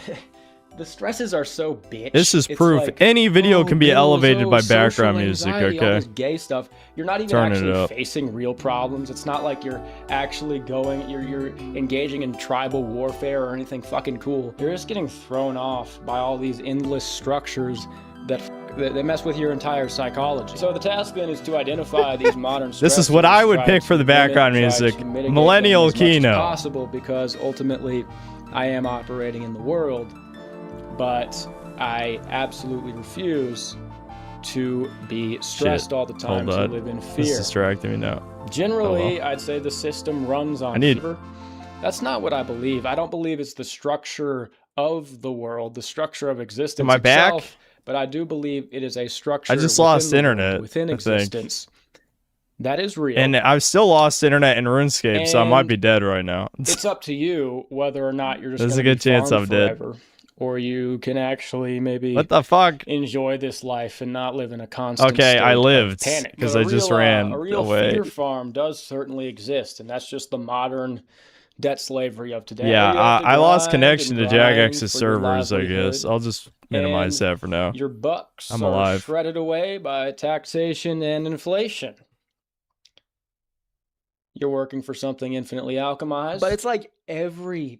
stresses are so bitch. This is It's proof. like, Any video can be bills, elevated by social background music, anxiety, all okay? this gay stuff. You're not even Turn it actually up. facing real problems. It's not like you're actually you're engaging in tribal warfare or anything fucking cool. You're just getting thrown off by all these endless structures that mess with your entire psychology. So the task then is to identify these modern This is what I would pick for the background music. Millennial KINO. Possible, because ultimately I am operating in the world, but I absolutely refuse to be stressed all the time, Hold to on. live in It's fear. distracting me now. Generally, I'd say the system runs on fever. That's not what I believe. I don't believe it's the structure of the world, the structure of existence Am I back? itself, but I do believe it is a structure I just within lost the world, internet, within I think. existence. That is real. And I've still lost internet in RuneScape, so I might be dead right now. It's up to you whether or not you're just There's gonna a good be chance farmed I'm dead. forever, or you can actually maybe What the fuck? enjoy this life and not live in a constant Okay, state I of lived, panic. 'cause But I just ran a real away. fear farm does certainly exist, and that's just the modern debt slavery of today. Yeah, You have to I lost grind connection to and grind JageX's for your servers, I livelihood, guess. I'll just minimize and that for now. Your bucks I'm are alive. shredded away by taxation and inflation. You're working for something infinitely alchemized. But it's like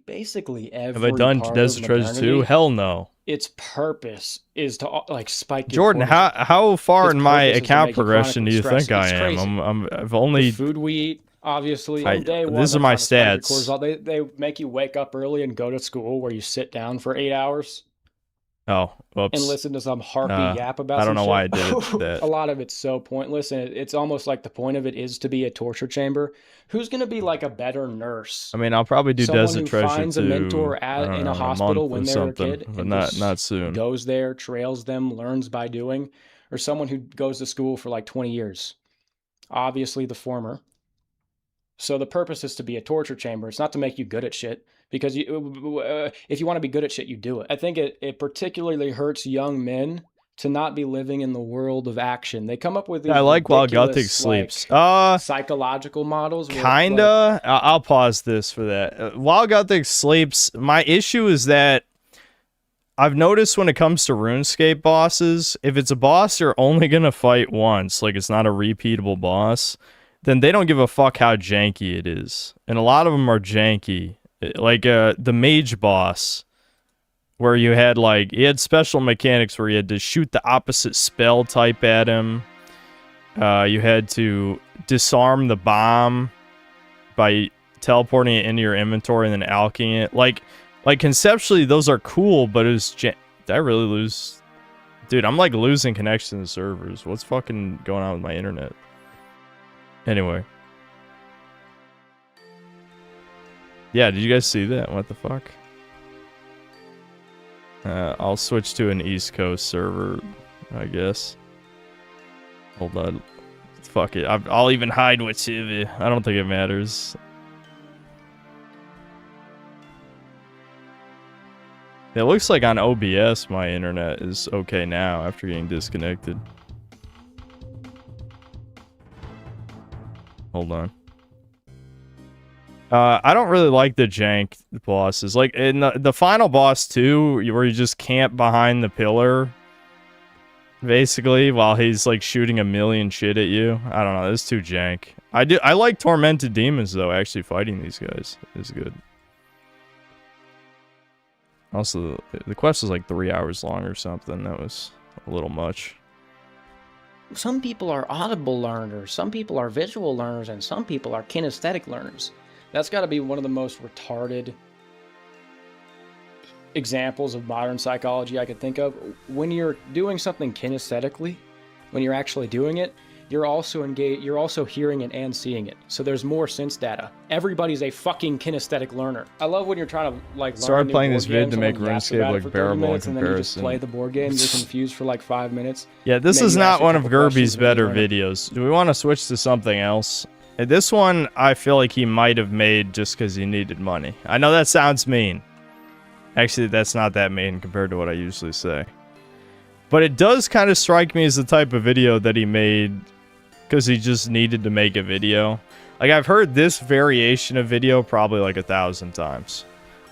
basically every Have I done part Desert of Treasure 2? modernity, Hell no. its purpose is to like spike your Jordan, cortisol. how far Its in my purpose is to account make you progression do you chronically think I stressed. It's am? crazy. I've only... The food we eat, obviously, I- on day one, these are they're my trying to spike your stats. cortisol. They make you wake up early and go to school where you sit down for 8 hours Oh, whoops. and listen to some harpy yap about I don't some know why I shit. did it, that. A lot of it's so pointless, and it's almost like the point of it is to be a torture chamber. Who's going to be like a better nurse? I mean, I'll probably do Someone Desert who Treasure finds 2 a mentor I don't in know, a hospital month when or they're something, a kid, but and not just soon. goes there, trails them, learns by doing, or someone who goes to school for like 20 years. Obviously, the former. So the purpose is to be a torture chamber. It's not to make you good at shit, because if you want to be good at shit, you do it. I think it particularly hurts young men to not be living in the world of action. They come up with these I like while ridiculous, 𝐂𝐇𝐀𝐏 sleeps. psychological models. where it's Kinda. I'll pause this for that. While 𝐂𝐿𝐇𝐀𝐏 sleeps, my issue is that I've noticed when it comes to RuneScape bosses, if it's a boss you're only gonna fight once, like it's not a repeatable boss, then they don't give a fuck how janky it is. And a lot of them are janky. Like the mage boss, where you had special mechanics where you had to shoot the opposite spell type at him. You had to disarm the bomb by teleporting it into your inventory and then alching it. Like conceptually, those are cool, but it was... Did I really lose... Dude, I'm like losing connection to servers. What's fucking going on with my internet? Anyway. Yeah, did you guys see that? What the fuck? I'll switch to an East Coast server, I guess. Hold on. Fuck it. I'll even hide what's TV. I don't think it matters. It looks like on OBS my internet is okay now after getting disconnected. Hold on. I don't really like the jank bosses. Like in the final boss too, where you just camp behind the pillar basically, while he's like shooting a million shit at you. I don't know. This is too jank. I like tormented demons though. Actually, fighting these guys is good. Also, the quest was like 3 hours long or something. That was a little much. Some people are audible learners, some people are visual learners, and some people are kinesthetic learners. That's got to be one of the most retarded examples of modern psychology I could think of. When you're doing something kinesthetically, when you're actually doing it, you're also engaged, you're also hearing it and seeing it. So there's more sense data. Everybody's a fucking kinesthetic learner. I love when you're trying to like start playing this vid to make RuneScape like bearable in comparison. And then you just play the board game, you're confused for like 5 minutes. Yeah, this is not one of Gerby's better videos. Do we want to switch to something else? This one, I feel like he might have made just because he needed money. I know that sounds mean. Actually, that's not that mean compared to what I usually say. But it does kind of strike me as the type of video that he made because he just needed to make a video. Like, I've heard this variation of video probably like 1,000 times.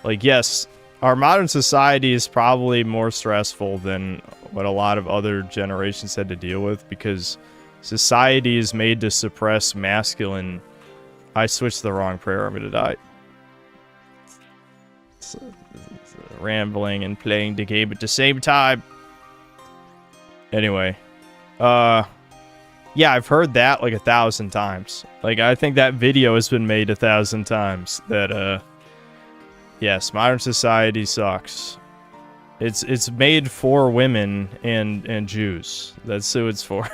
Like, yes, our modern society is probably more stressful than what a lot of other generations had to deal with because society is made to suppress masculine... I switched the wrong prayer, I'm gonna die. It's rambling and playing the game at the same time. Anyway. Yeah, I've heard that like 1,000 times. Like, I think that video has been made 1,000 times. That, yes, modern society sucks. It's made for women and Jews. That's who it's for.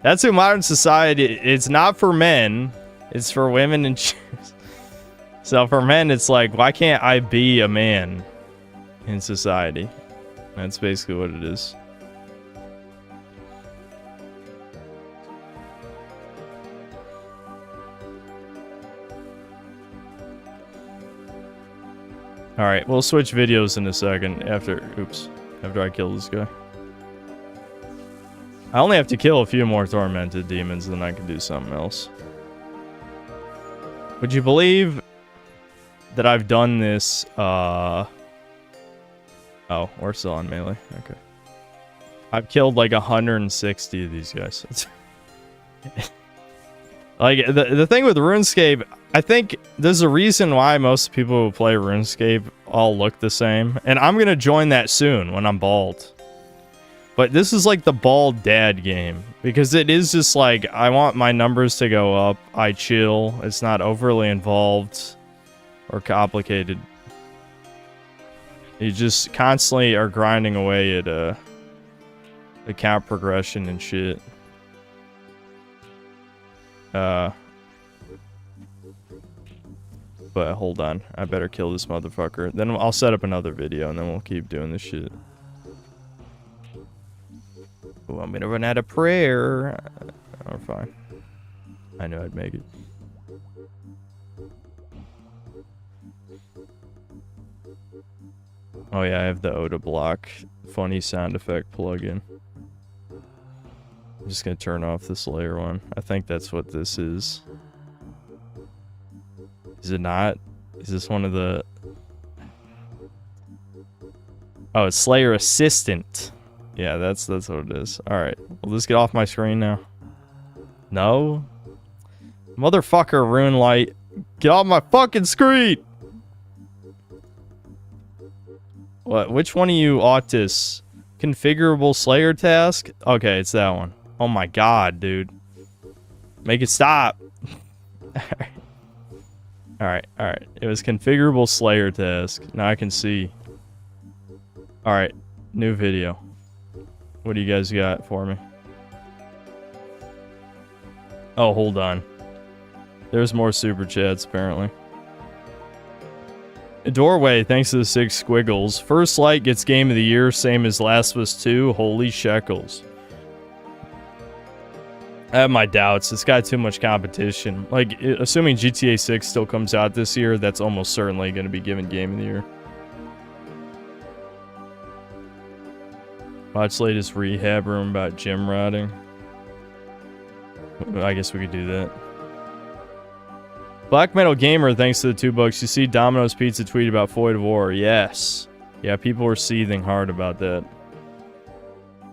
That's who modern society... It's not for men. It's for women and Jews. So for men, it's like, why can't I be a man in society? That's basically what it is. Alright, we'll switch videos in a second after I kill this guy. I only have to kill a few more tormented demons, then I can do something else. Would you believe that I've done this, Oh, we're still on melee. Okay. I've killed like 160 of these guys. Like, the thing with RuneScape, I think there's a reason why most people who play RuneScape all look the same. And I'm going to join that soon when I'm bald. But this is like the bald dad game. Because it is just like, I want my numbers to go up. I chill. It's not overly involved or complicated. You just constantly are grinding away at account progression and shit. But hold on, I better kill this motherfucker. Then I'll set up another video and then we'll keep doing this shit. Oh, I'm gonna run out of prayer. Oh, fine. I knew I'd make it. Oh yeah, I have the Oda block funny sound effect plugin. I'm just gonna turn off this layer one. I think that's what this is. Is it not? Is this one of the... Oh, it's Slayer Assistant. Yeah, that's what it is. Alright, will this get off my screen now? No? Motherfucker, Rune Light. Get off my fucking screen! What? Which one of you autists? Configurable Slayer task? Okay, it's that one. Oh my god, dude. Make it stop. Alright. It was configurable Slayer task. Now I can see. Alright, new video. What do you guys got for me? Oh, hold on. There's more super chats, apparently. A doorway, thanks to the 6 squiggles. First Light gets Game of the Year, same as Last of Us 2. Holy shekels. I have my doubts. It's got too much competition. Like, assuming GTA 6 still comes out this year, that's almost certainly going to be given Game of the Year. Watch latest rehab room about gym rotting. I guess we could do that. Black Metal Gamer, thanks to the $2. You see Domino's Pizza tweet about Void of War. Yes. Yeah, people were seething hard about that.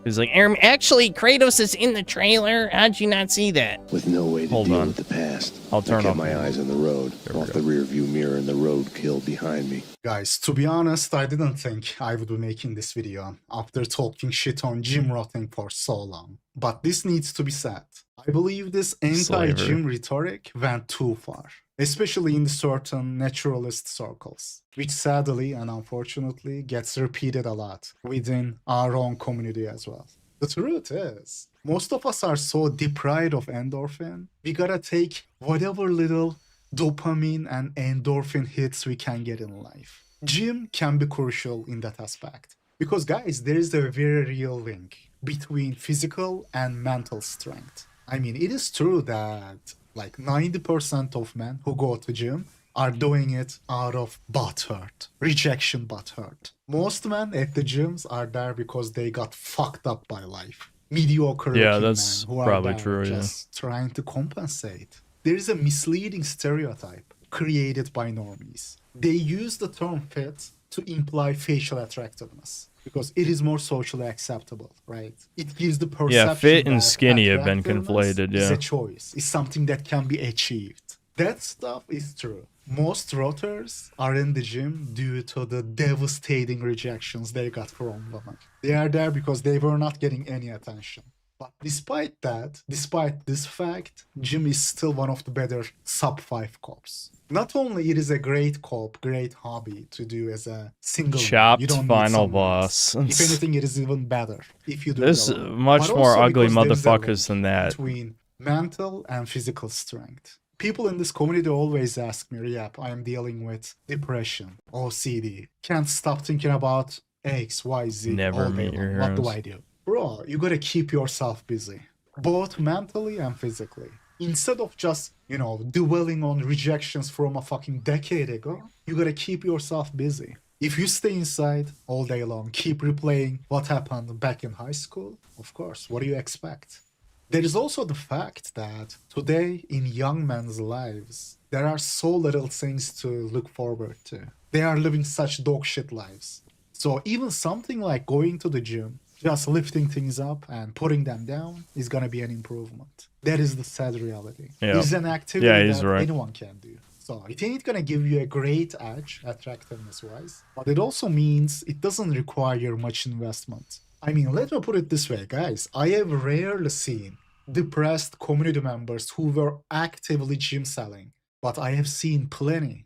He's like, actually, Kratos is in the trailer. How'd you not see that? With no way to deal with the past, I'll turn I kept off my eyes on the road, off the rear view mirror and the roadkill behind me. Guys, to be honest, I didn't think I would be making this video after talking shit on gym rotting for so long. But this needs to be said. I believe this anti-gym rhetoric went too far, especially in certain naturalist circles, which sadly and unfortunately gets repeated a lot within our own community as well. The truth is, most of us are so deprived of endorphin, we gotta take whatever little dopamine and endorphin hits we can get in life. Gym can be crucial in that aspect. Because guys, there is a very real link between physical and mental strength. I mean, it is true that like 90% of men who go to gym are doing it out of butthurt, rejection butthurt. Most men at the gyms are there because they got fucked up by life. Mediocre looking that's men who probably are there true, just trying to compensate. There is a misleading stereotype created by normies. They use the term fit to imply facial attractiveness because it is more socially acceptable, right? It gives the perception fit and that skinny have been attractiveness conflated, is yeah. a choice. It's something that can be achieved. That stuff is true. Most rotters are in the gym due to the devastating rejections they got from women. They are there because they were not getting any attention. But despite that, despite this fact, gym is still one of the better sub-5 corps. Not only it is a great corp, great hobby to do as a single, Chopped you don't need final someone else. boss. If anything, it is even better if you do There's it alone. much But more also ugly because there is a link motherfuckers than that. between mental and physical strength. People in this community always ask me, Riyab, I am dealing with depression, OCD, can't stop thinking about X, Y, Z Never all day meet your long. What do heroes. I do? Bro, you gotta keep yourself busy, both mentally and physically. Instead of just, you know, dwelling on rejections from a fucking decade ago, you gotta keep yourself busy. If you stay inside all day long, keep replaying what happened back in high school, of course, what do you expect? There is also the fact that today in young men's lives, there are so little things to look forward to. They are living such dog shit lives. So even something like going to the gym, just lifting things up and putting them down is gonna be an improvement. That is the sad reality. Yeah. It's an activity Yeah, he's that right. anyone can do. So it ain't gonna give you a great edge attractiveness-wise, but it also means it doesn't require much investment. I mean, let me put it this way, guys. I have rarely seen depressed community members who were actively gym selling, but I have seen plenty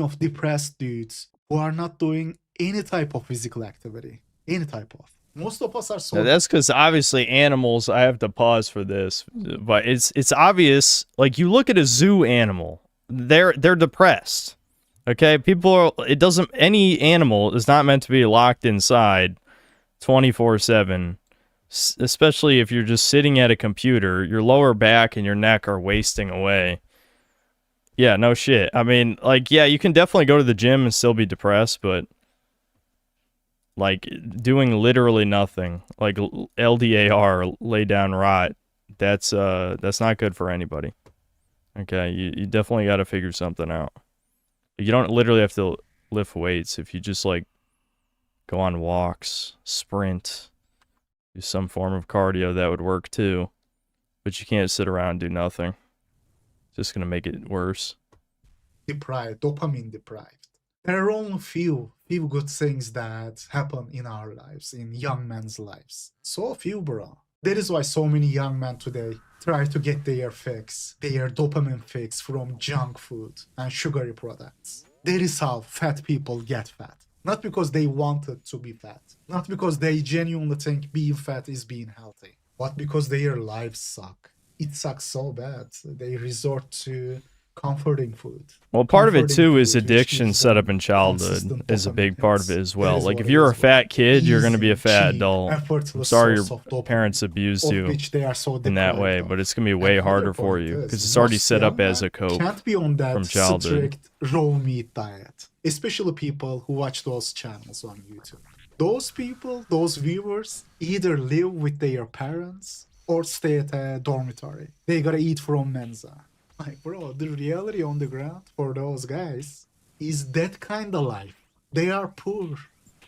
of depressed dudes who are not doing any type of physical activity. Any type of. Most of us are so... Now, that's because obviously animals, I have to pause for this, but it's obvious, like you look at a zoo animal, they're depressed. Okay, people are, any animal is not meant to be locked inside 24/7, especially if you're just sitting at a computer. Your lower back and your neck are wasting away. Yeah, no shit. I mean, like, yeah, you can definitely go to the gym and still be depressed, but like doing literally nothing, like LDAR, lay down rot, that's not good for anybody. Okay, you definitely got to figure something out. You don't literally have to lift weights. If you just like go on walks, sprint, do some form of cardio, that would work too. But you can't sit around and do nothing. It's just gonna make it worse. Deprived, dopamine deprived. There are only few good things that happen in our lives, in young men's lives. So few, bro. That is why so many young men today try to get their fix, their dopamine fix from junk food and sugary products. That is how fat people get fat. Not because they wanted to be fat. Not because they genuinely think being fat is being healthy. But because their lives suck. It sucks so bad. They resort to comforting food. Well, part of it Comforting too food, is which addiction gives set them up in childhood consistent is a dopamine big part of hits. it as That well. is Like what if it you're a is. fat kid, you're going to be a Easy, fat cheap, adult. I'm effortless sorry your source of dopamine, parents abused of you which they are so in that deprived way, of. but it's going to be And way other harder for point you is, because it's already most set up young as a men cope can't be on that from childhood. strict raw meat diet, especially people who watch those channels on YouTube. Those people, those viewers, either live with their parents or stay at a dormitory. They gotta eat from Mensa. Like, bro, the reality on the ground for those guys is that kind of life. They are poor.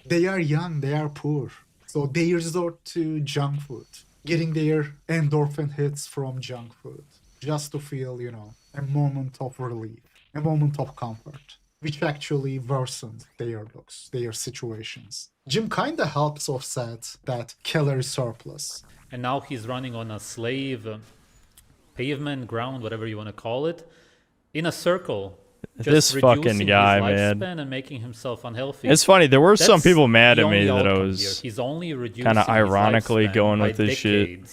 They are young, they are poor. So they resort to junk food, getting their endorphin hits from junk food, just to feel, you know, a moment of relief, a moment of comfort, which actually worsened their looks, their situations. Gym kinda helps offset that calorie surplus. And now he's running on a slave pavement, ground, whatever you want to call it, in a circle. This fucking guy, man. And making himself unhealthy. It's funny. There were some people mad at me that I was He's only kind of ironically going with this shit.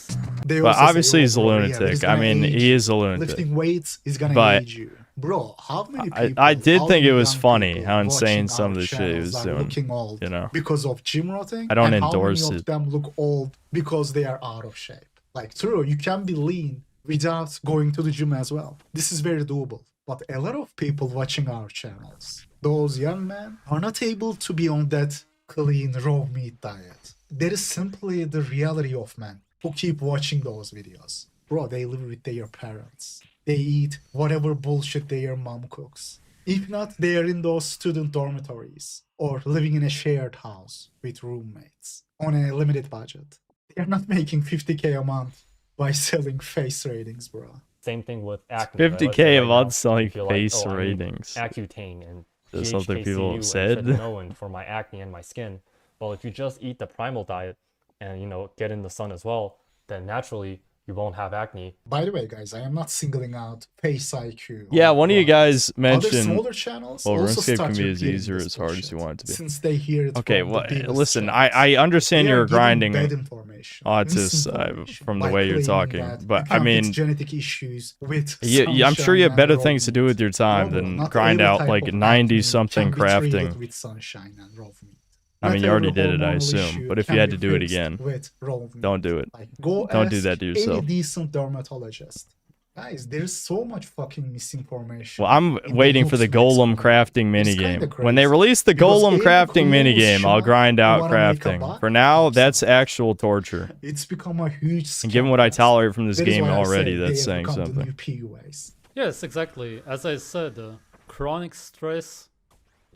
But obviously he's a lunatic. I mean, he is a lunatic. Lifting weights is gonna age you. Bro, how many people, I did think it was funny how insane some of the shit he was doing. Old you know, because of gym rotting. I don't and endorse how many it. of them look old because they are out of shape. Like, true, you can be lean without going to the gym as well. This is very doable. But a lot of people watching our channels, those young men, are not able to be on that clean raw meat diet. That is simply the reality of men who keep watching those videos. Bro, they live with their parents. They eat whatever bullshit their mom cooks. If not, they are in those student dormitories or living in a shared house with roommates on a limited budget. They are not making 50K a month by selling face ratings, bro. Same thing with acne. 50K a month selling face ratings. Accutane and That's something people have said. said. For my acne and my skin. Well, if you just eat the primal diet and, you know, get in the sun as well, then naturally you won't have acne. By the way, guys, I am not singling out Face IQ. Yeah, one of you guys mentioned. Other smaller channels well, also RuneScape can start be as repeating easy or this as hard as bullshit you want it to be. Since they hear it Okay, from well, the biggest listen, channels. I understand They are you're giving grinding bad information, autism from the by way you're claiming talking, that but I you can't fix mean, genetic issues with I'm sure you have sunshine better and things to do with your time than not grind every out type like of 90-something acne can be treated crafting. with sunshine and raw meat. I mean, Not you already every did it, I hormonal assume. issue But if can you had be to do it fixed again, with raw meat. don't do it. Go Don't do ask that to yourself. any decent dermatologist. Guys, there's so much fucking misinformation. Well, I'm in waiting for the looks mix golem crafting minigame. When they release the Because golem every crafting cool minigame, I'll shot grind you out wanna make a crafting. bot, For now, that's actual torture. It's become a huge scam. And given what I tolerate from this That is game why I already, say that's they saying have become the something. new PUAs. Yes, exactly. As I said, chronic stress.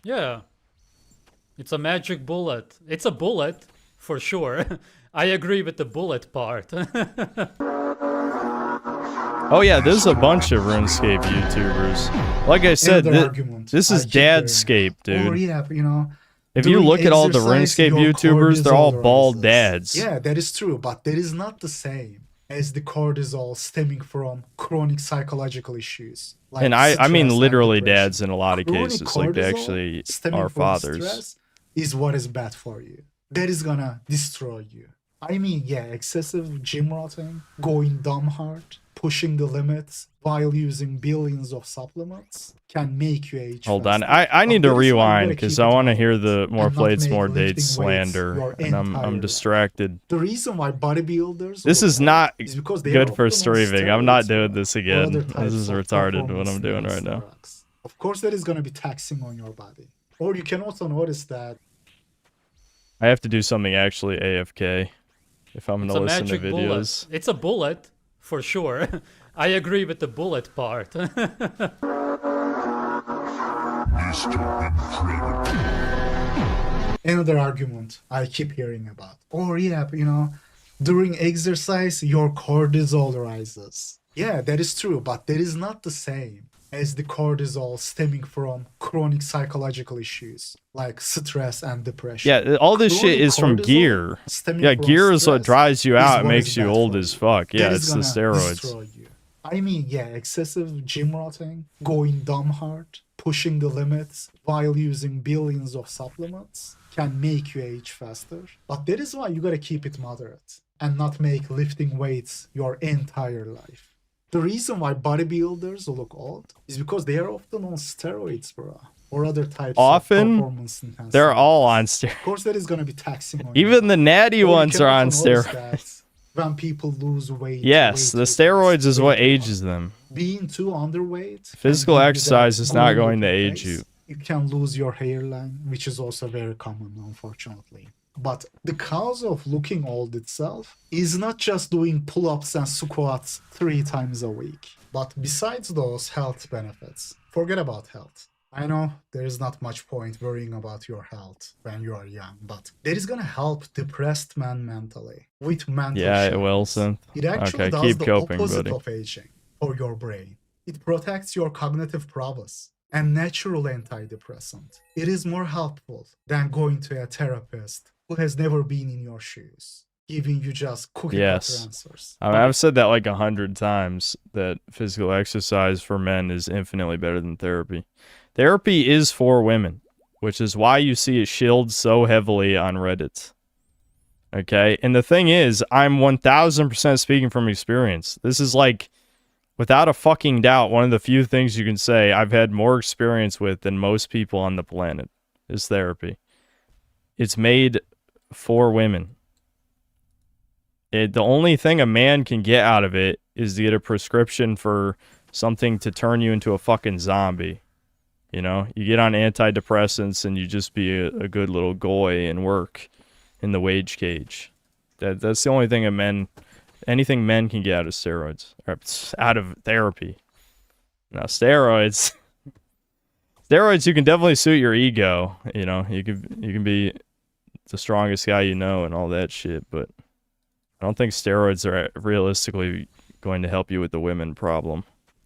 Yeah. It's a magic bullet. It's a bullet, for sure. I agree with the bullet part. Oh yeah, there's a bunch of RuneScape YouTubers. Like I said, this is Dadscape, dude. Or yeah, you know, If you doing look at all the exercise, RuneScape your YouTubers, they're all cortisol bald rises. dads. Yeah, that is true, but that is not the same as the cortisol stemming from chronic psychological issues. Like And I mean stress and literally depression. dads in a lot of Chronic cases. Like they cortisol actually stemming are from fathers. stress is what is bad for you. That is gonna destroy you. I mean, yeah, excessive gym rotting, going dumb hard, pushing the limits while using billions of supplements can make you age Hold on, faster. I need to But that is why you rewind gotta because keep I it want to up hear the more and not plates, make more lifting dates weights slander, your and I'm entire distracted. The reason why bodybuilders This look is not old is because they are good for often on streaming. I'm not steroids doing or this other again. This types is of retarded what performance I'm doing right now. drugs. Of course, that is going to be taxing on your body. Or you can also notice that I have to do something actually AFK if I'm going to listen to videos. Bullet. It's a bullet, for sure. I agree with the bullet part. another argument I keep hearing about. Or yeah, you know, during exercise, your cortisol rises. Yeah, that is true, but that is not the same as the cortisol stemming from chronic psychological issues like stress and depression. Yeah, all this shit is from gear. Yeah, gear is what dries you out and makes you old as fuck. Yeah, it's the steroids. I mean, yeah, excessive gym rotting, going dumb hard, pushing the limits while using billions of supplements can make you age faster. But that is why you gotta keep it moderate and not make lifting weights your entire life. The reason why bodybuilders look old is because they are often on steroids, bro, or other types of performance enhancement. They're all on steroids. Of course, that is gonna be taxing on Even the natty ones are on steroids. When people lose weight. Yes, the steroids is what ages them. Being too underweight. Physical exercise is not going to age you. You can lose your hairline, which is also very common, unfortunately. But the cause of looking old itself is not just doing pull-ups and squats 3 times a week. But besides those health benefits, forget about health. I know there is not much point worrying about your health when you are young, but that is gonna help depressed men mentally with mental Yeah, it sharpness. will, Synth. It actually Okay, does keep the coping, opposite buddy. of aging for your brain. It protects your cognitive prowess and natural antidepressant. It is more helpful than going to a therapist who has never been in your shoes, giving you just cookie cutter answers. I mean, I've said that like 100 times, that physical exercise for men is infinitely better than therapy. Therapy is for women, which is why you see it shilled so heavily on Reddit. Okay? And the thing is, I'm 1000% speaking from experience. This is like, without a fucking doubt, one of the few things you can say I've had more experience with than most people on the planet is therapy. It's made for women. The only thing a man can get out of it is to get a prescription for something to turn you into a fucking zombie. You know, you get on antidepressants and you just be a good little goy and work in the wage cage. That's the only thing anything men can get out of steroids, or out of therapy. Now, steroids you can definitely suit your ego. You know, you can be the strongest guy you know and all that shit, but I don't think steroids are realistically going to help you with the women problem.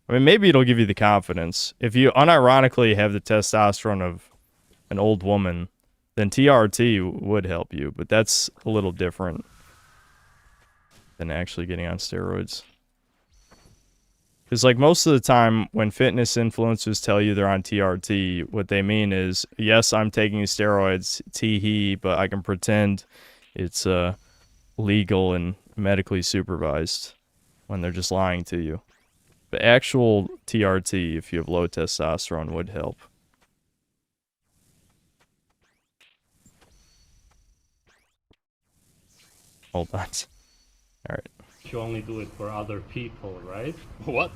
I mean, maybe it'll give you the confidence. If you unironically have the testosterone of an old woman, then TRT would help you, but that's a little different than actually getting on steroids. Because, like, most of the time when fitness influencers tell you they're on TRT, what they mean is, yes, I'm taking steroids, tee-hee, but I can pretend it's legal and medically supervised when they're just lying to you. But actual TRT, if you have low testosterone, would help. Hold on. Alright. You only do it for other people, right? What?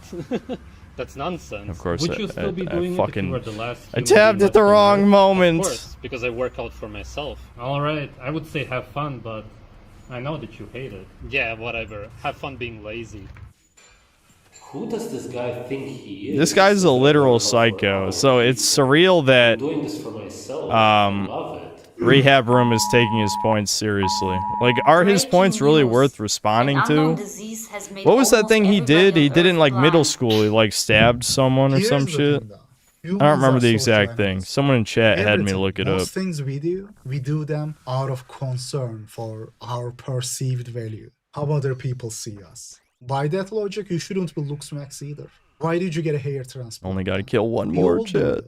That's nonsense. Of course, Would you still be doing it if you were the last I human tabbed being at the left on wrong Earth? moment. Of course, because I work out for myself. Alright, I would say have fun, but I know that you hate it. Yeah, whatever. Have fun being lazy. Who does this guy think he is? This guy's a literal psycho, so it's surreal that I'm doing this for myself. I love it. Rehab Room is taking his points seriously. Like, are his points really worth responding to? What was that thing he did? He did it in, like, middle school. He, like, stabbed someone or some shit. I don't remember the exact thing. Someone in chat had me look it up. Most things we do them out of concern for our perceived value. How other people see us. By that logic, you shouldn't be looks max either. Why did you get a hair transplant? Only gotta kill one more, chat.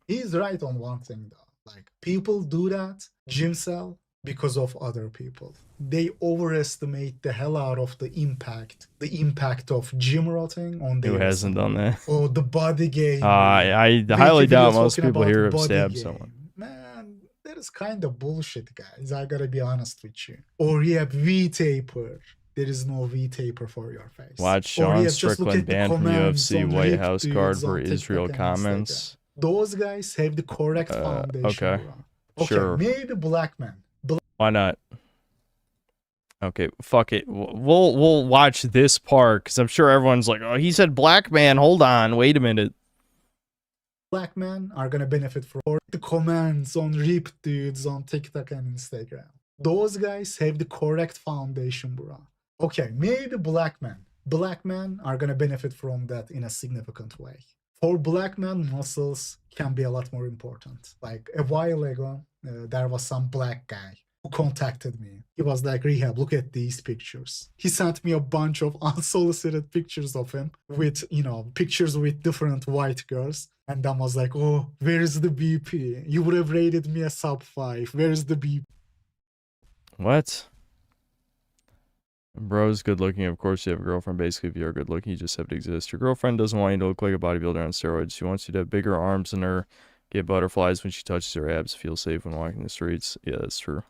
He's right on one thing though. Like, people do that, gym cell, because of other people. They overestimate the hell out of the impact of gym rotting on their Who hasn't done that? or the body game. I highly doubt most people here have stabbed someone. Man, that is kind of bullshit, guys. I gotta be honest with you. Or you have V-taper. There is no V-taper for your face. Watch Sean Strickland banned from UFC White House card for Israel comments. Those guys have the correct foundation. Okay. Sure. Maybe black man. Why not? Okay, fuck it. We'll watch this part because I'm sure everyone's like, oh, he said black man. Hold on, wait a minute. Black men are gonna benefit from the comments on ripped dudes on TikTok and Instagram. Those guys have the correct foundation, bro. Okay, maybe black men are gonna benefit from that in a significant way. For black men, muscles can be a lot more important. Like, a while ago, there was some black guy who contacted me. He was like, Rehab, look at these pictures. He sent me a bunch of unsolicited pictures of him with, you know, pictures with different white girls. And then was like, oh, where's the BP? You would have rated me a sub 5. Where's the BP? What? Bro's good looking. Of course, you have a girlfriend. Basically, if you're good looking, you just have to exist. Your girlfriend doesn't want you to look like a bodybuilder on steroids. She wants you to have bigger arms than her, get butterflies when she touches her abs, feel safe when walking the streets. Yeah, that's true.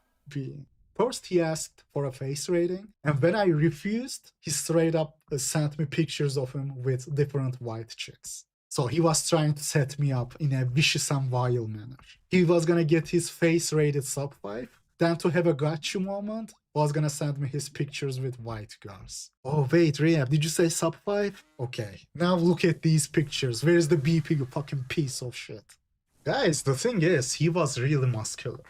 First, he asked for a face rating, and when I refused, he straight up sent me pictures of him with different white chicks. So he was trying to set me up in a vicious and vile manner. He was gonna get his face rated sub 5, then to have a gotcha moment, was gonna send me his pictures with white girls. Oh wait, Rehab, did you say sub 5? Okay, now look at these pictures. Where's the BP, you fucking piece of shit? Guys, the thing is, he was really muscular.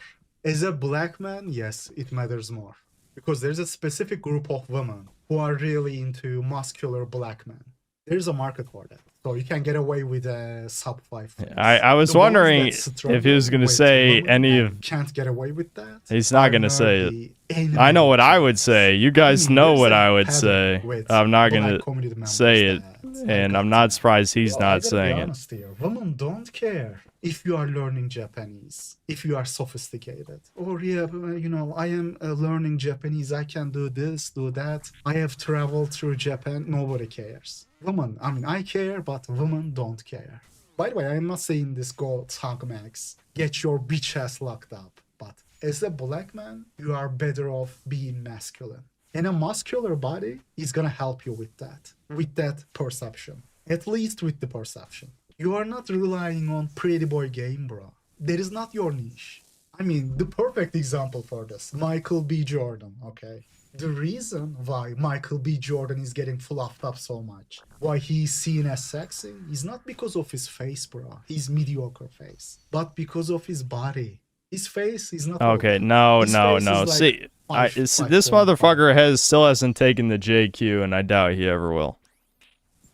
As a black man, yes, it matters more. Because there's a specific group of women who are really into muscular black men. There's a market for that. So you can get away with a sub 5 face. I was wondering if he was going to say any of... Can't get away with that. He's not going to say it. I know what I would say. You guys know what I would say. I'm not going to say it. And I'm not surprised he's not saying it. Women don't care if you are learning Japanese, if you are sophisticated. Or, yeah, you know, I am learning Japanese, I can do this, do that. I have traveled through Japan, nobody cares. Women, I mean, I care, but women don't care. By the way, I'm not saying this go talk max, get your bitch ass locked up. But as a black man, you are better off being masculine. And a muscular body is gonna help you with that perception. At least with the perception. You are not relying on pretty boy game, bro. That is not your niche. I mean, the perfect example for this, Michael B. Jordan, okay? The reason why Michael B. Jordan is getting fluffed up so much, why he's seen as sexy, is not because of his face, bro. His mediocre face. But because of his body. His face is not... Okay, no. Like see, this motherfucker still hasn't taken the JQ, and I doubt he ever will.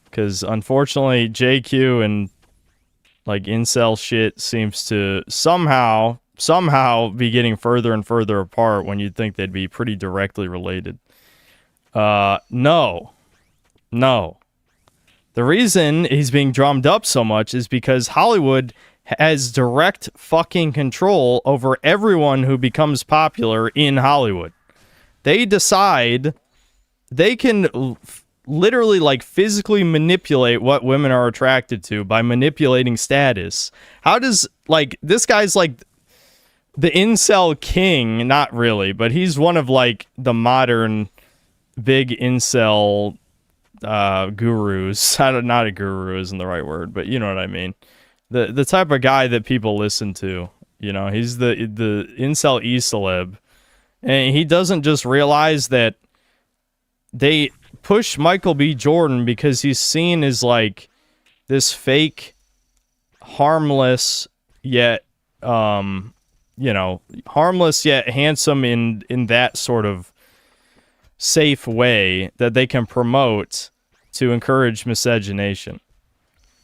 Because, unfortunately, JQ and, like, incel shit seems to somehow be getting further and further apart when you'd think they'd be pretty directly related. No. The reason he's being drummed up so much is because Hollywood has direct fucking control over everyone who becomes popular in Hollywood. They decide they can literally, like, physically manipulate what women are attracted to by manipulating status. How does, like, this guy's like the incel king? Not really, but he's one of, like, the modern big incel gurus. Not a guru isn't the right word, but you know what I mean. The type of guy that people listen to. You know, he's the incel e-celeb. And he doesn't just realize that they push Michael B. Jordan because he's seen as, like, this fake, harmless, yet, you know, harmless yet handsome in that sort of safe way that they can promote to encourage miscegenation.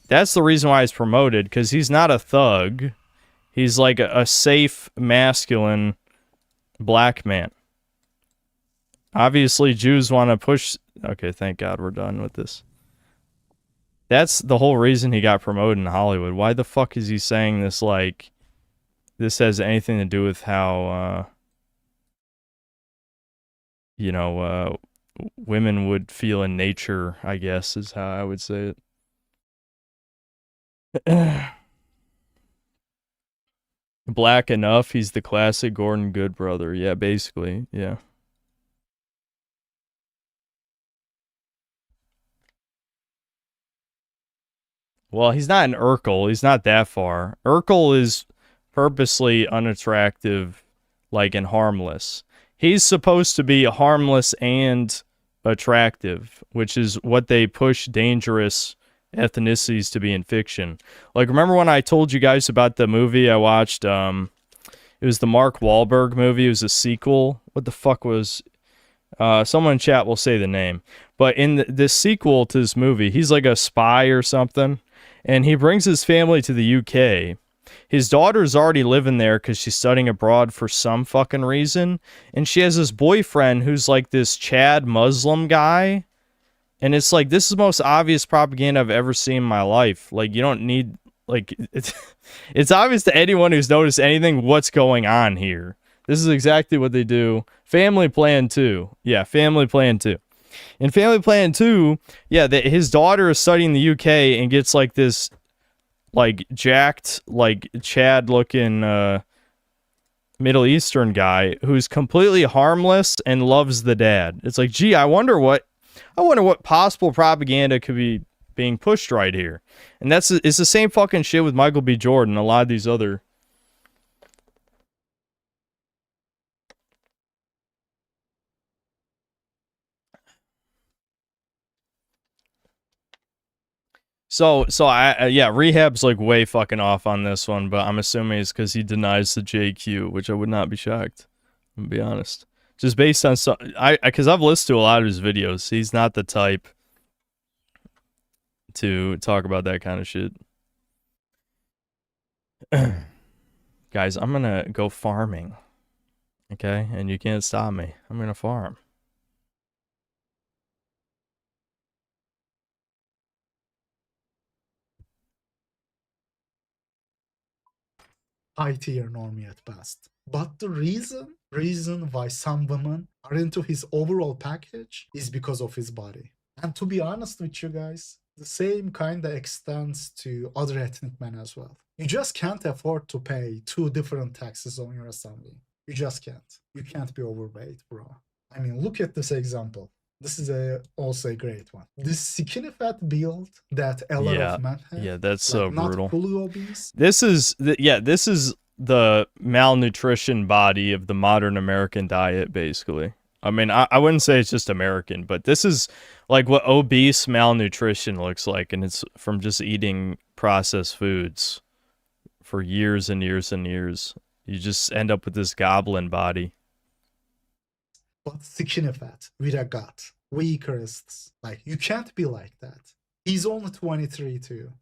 That's the reason why he's promoted, because he's not a thug. He's like a safe, masculine black man. Obviously, Jews want to push... Okay, thank God we're done with this. That's the whole reason he got promoted in Hollywood. Why the fuck is he saying this like this has anything to do with how, you know, women would feel in nature, I guess, is how I would say it. Black enough, he's the classic Gordon Good brother. Yeah, basically, yeah. Well, he's not an Urkel. He's not that far. Urkel is purposely unattractive, like, and harmless. He's supposed to be harmless and attractive, which is what they push dangerous ethnicities to be in fiction. Like, remember when I told you guys about the movie I watched? It was the Mark Wahlberg movie. It was a sequel. What the fuck was... someone in chat will say the name. But in this sequel to this movie, he's like a spy or something. And he brings his family to the UK. His daughter's already living there because she's studying abroad for some fucking reason. And she has this boyfriend who's like this Chad Muslim guy. And it's like, this is the most obvious propaganda I've ever seen in my life. Like, you don't need, like, it's obvious to anyone who's noticed anything what's going on here. This is exactly what they do. Family Plan 2. Yeah, Family Plan 2. In Family Plan 2, yeah, his daughter is studying in the UK and gets like this, like, jacked, like, Chad-looking Middle Eastern guy who's completely harmless and loves the dad. It's like, gee, I wonder what possible propaganda could be being pushed right here. And it's the same fucking shit with Michael B. Jordan, a lot of these other... So yeah, Rehab's like way fucking off on this one, but I'm assuming it's because he denies the JQ, which I would not be shocked. I'm gonna be honest. Just based on because I've listened to a lot of his videos. He's not the type to talk about that kind of shit. Guys, I'm gonna go farming. Okay, and you can't stop me. I'm gonna farm. High tier normie at best. But the reason why some women are into his overall package is because of his body. And to be honest with you guys, the same kinda extends to other ethnic men as well. You just can't afford to pay 2 different taxes on your assembly. You just can't. You can't be overweight, bro. I mean, look at this example. This is also a great one. This skinny fat build that a lot of men have. Yeah, that's so brutal. Not fully obese. This is the malnutrition body of the modern American diet, basically. I mean, I wouldn't say it's just American, but this is like what obese malnutrition looks like, and it's from just eating processed foods for years and years and years. You just end up with this goblin body. But skinny fat with a gut, weak wrists. Like, you can't be like that. He's only 23 too.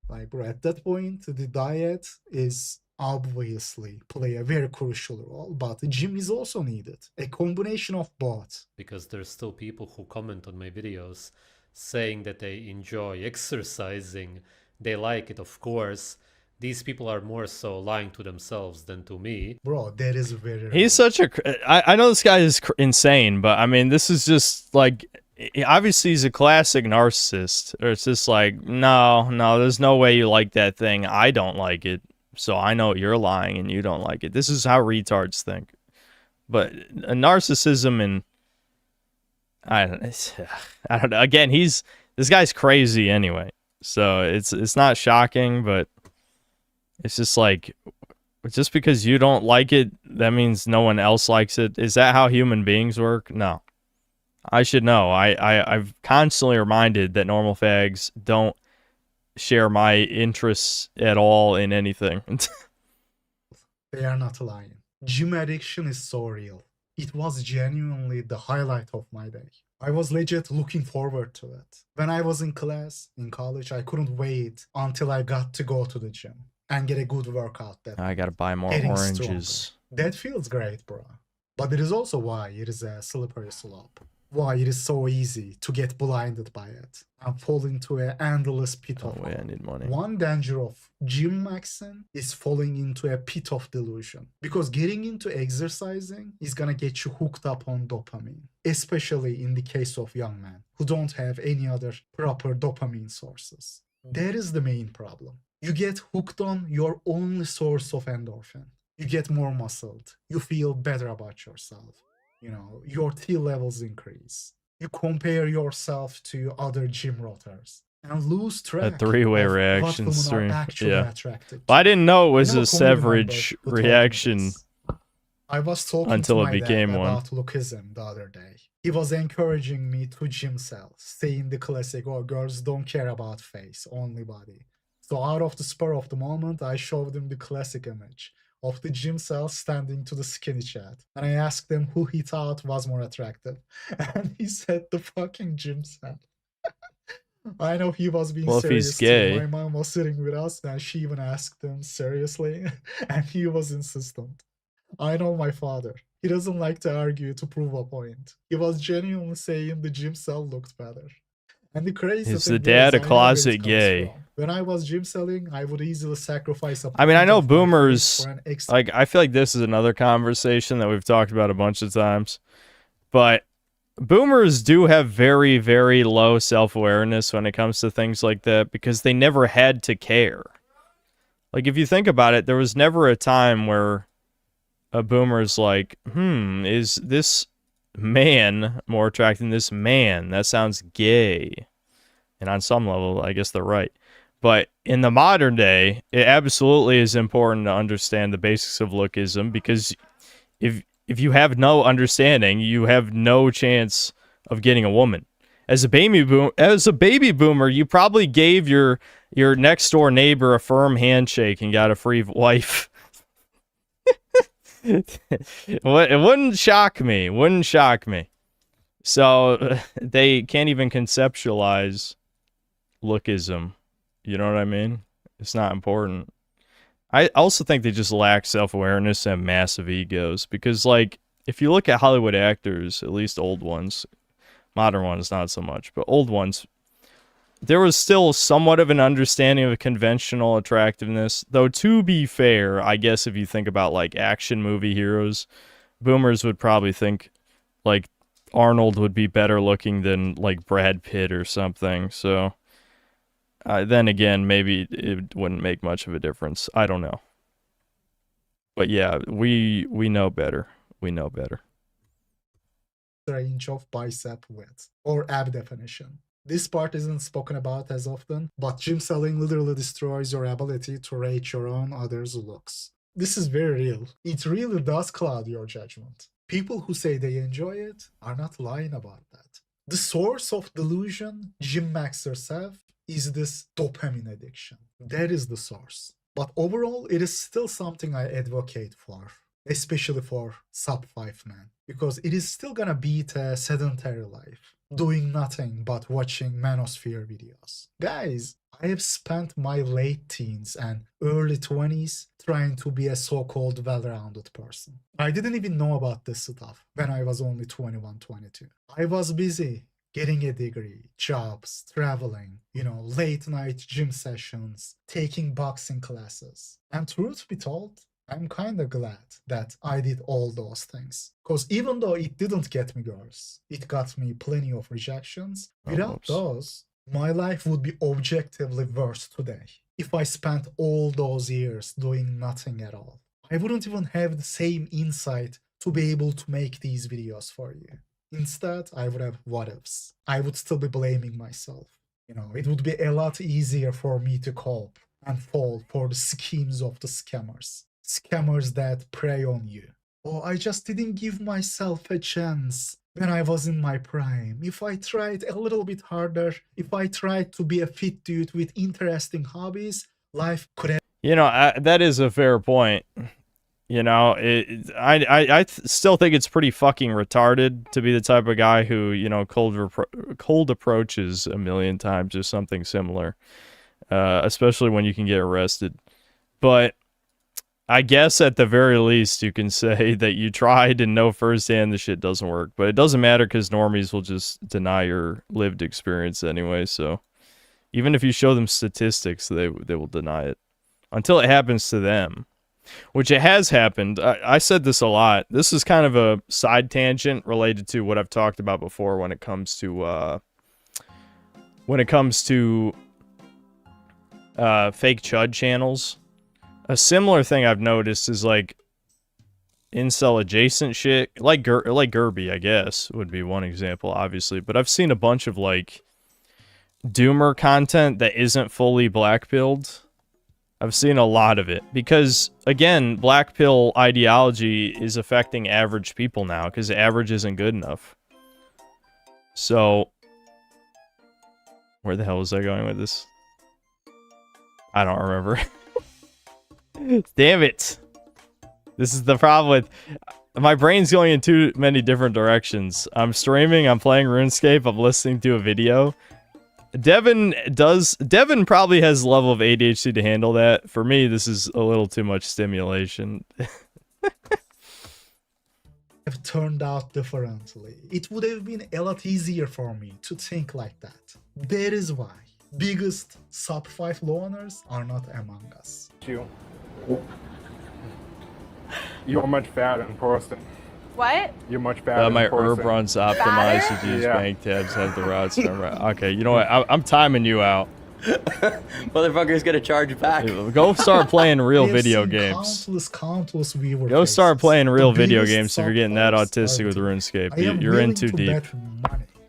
Like, bro, at that point, the diet is obviously play a very crucial role, but the gym is also needed. A combination of both. Because there's still people who comment on my videos saying that they enjoy exercising. They like it, of course. These people are more so lying to themselves than to me. Bro, that is very... He's such a... I know this guy is insane, but I mean, this is just like... Obviously, he's a classic narcissist. Or it's just like, no, there's no way you like that thing. I don't like it. So I know you're lying and you don't like it. This is how retards think. But narcissism and... I don't know. Again, this guy's crazy anyway. So it's not shocking, but... It's just like, just because you don't like it, that means no one else likes it. Is that how human beings work? No. I should know. I've constantly reminded that normal fags don't share my interests at all in anything. They are not lying. Gym addiction is so real. It was genuinely the highlight of my day. I was legit looking forward to it. When I was in class, in college, I couldn't wait until I got to go to the gym and get a good workout. That I gotta buy more oranges. That feels great, bro. But it is also why it is a slippery slope. Why it is so easy to get blinded by it and fall into an endless pit of... I need money. One danger of gym maxing is falling into a pit of delusion. Because getting into exercising is gonna get you hooked up on dopamine. Especially in the case of young men who don't have any other proper dopamine sources. That is the main problem. You get hooked on your only source of endorphin. You get more muscled. You feel better about yourself. You know, your T levels increase. You compare yourself to other gym rotters and lose track. A three-way of reaction what women are stream. Yeah. attracted to. Well, I didn't know it was a Severage reaction I was talking until to it my became dad one. about lookism the other day. He was encouraging me to gym sell, saying the classic, oh, girls don't care about face, only body. So out of the spur of the moment, I showed him the classic image of the gym cell standing to the skinny chat. And I asked him who he thought was more attractive. And he said the fucking gym cell. I know he was being serious. If he's gay. Too. My mom was sitting with us and she even asked him seriously. And he was insistent. I know my father. He doesn't like to argue to prove a point. He was genuinely saying the gym cell looked better. And the crazy Is thing the dad is, a closet gay? When I was gym selling, I would easily sacrifice a I mean, I know point of my boomers, for an extra. like, I feel like this is another conversation that we've talked about a bunch of times, but boomers do have very, very low self-awareness when it comes to things like that because they never had to care. Like, if you think about it, there was never a time where a boomer's like, is this man more attractive than this man? That sounds gay. And on some level, I guess they're right. But in the modern day, it absolutely is important to understand the basics of lookism, because if you have no understanding, you have no chance of getting a woman. As a baby boomer, you probably gave your next door neighbor a firm handshake and got a free wife. It wouldn't shock me. Wouldn't shock me. So they can't even conceptualize lookism. You know what I mean? It's not important. I also think they just lack self-awareness and massive egos. Because, like, if you look at Hollywood actors, at least old ones, modern ones not so much, but old ones, there was still somewhat of an understanding of conventional attractiveness. Though, to be fair, I guess if you think about, like, action movie heroes, boomers would probably think, like, Arnold would be better looking than, like, Brad Pitt or something. So, then again, maybe it wouldn't make much of a difference. I don't know. But yeah, we know better. We know better. Range of bicep width or ab definition. This part isn't spoken about as often, but gym selling literally destroys your ability to rate your own others' looks. This is very real. It really does cloud your judgment. People who say they enjoy it are not lying about that. The source of delusion gym maxers have is this dopamine addiction. That is the source. But overall, it is still something I advocate for, especially for sub-5 men, because it is still gonna beat a sedentary life, doing nothing but watching manosphere videos. Guys, I have spent my late teens and early 20s trying to be a so-called well-rounded person. I didn't even know about this stuff when I was only 21, 22. I was busy getting a degree, jobs, traveling, late night gym sessions, taking boxing classes. And truth be told, I'm kinda glad that I did all those things. Because even though it didn't get me girls, it got me plenty of rejections. Without those, my life would be objectively worse today. If I spent all those years doing nothing at all, I wouldn't even have the same insight to be able to make these videos for you. Instead, I would have what-ifs. I would still be blaming myself. It would be a lot easier for me to cope and fall for the schemes of the scammers. Scammers that prey on you. Oh, I just didn't give myself a chance when I was in my prime. If I tried a little bit harder, if I tried to be a fit dude with interesting hobbies, life could have... that is a fair point. I still think it's pretty fucking retarded to be the type of guy who, cold approaches a million times or something similar. Especially when you can get arrested. But I guess at the very least you can say that you tried and know firsthand the shit doesn't work. But it doesn't matter because normies will just deny your lived experience anyway. So even if you show them statistics, they will deny it. Until it happens to them. Which it has happened. I said this a lot. This is kind of a side tangent related to what I've talked about before when it comes to fake Chud channels. A similar thing I've noticed is like incel adjacent shit, like 𝐂𝐃𝐏𝐄, I guess would be one example, obviously. But I've seen a bunch of like doomer content that isn't fully black-pilled. I've seen a lot of it because, again, black pill ideology is affecting average people now because average isn't good enough. So, where the hell was I going with this? I don't remember. Damn it. This is the problem with... My brain's going in too many different directions. I'm streaming, I'm playing RuneScape, I'm listening to a video. Devin probably has a level of ADHD to handle that. For me, this is a little too much stimulation. Have turned out differently. It would have been a lot easier for me to think like that. That is why biggest sub-5 loners are not among us. You're much fatter in person. What? You're much better. My herb runs optimized to use bank tabs, have the routes. Okay, you know what? I'm timing you out. Motherfucker's gonna charge back. Go start playing real video games. Countless viewer Go start playing real video games if you're getting that autistic with RuneScape. You're in too deep.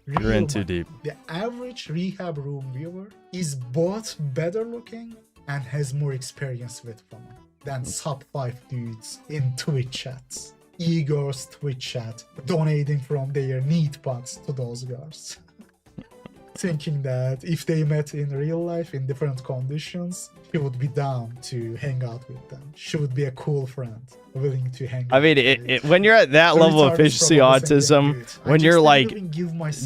You're in too deep. The average rehab room viewer is both better looking and has more experience with women than sub-5 dudes in Twitch chats. E-girls Twitch chat, donating from their neat bucks to those girls. thinking that if they met in real life in different conditions, he would be down to hang out with them. She would be a cool friend, willing to hang out. I mean, when you're at that level of efficiency autism, when you're like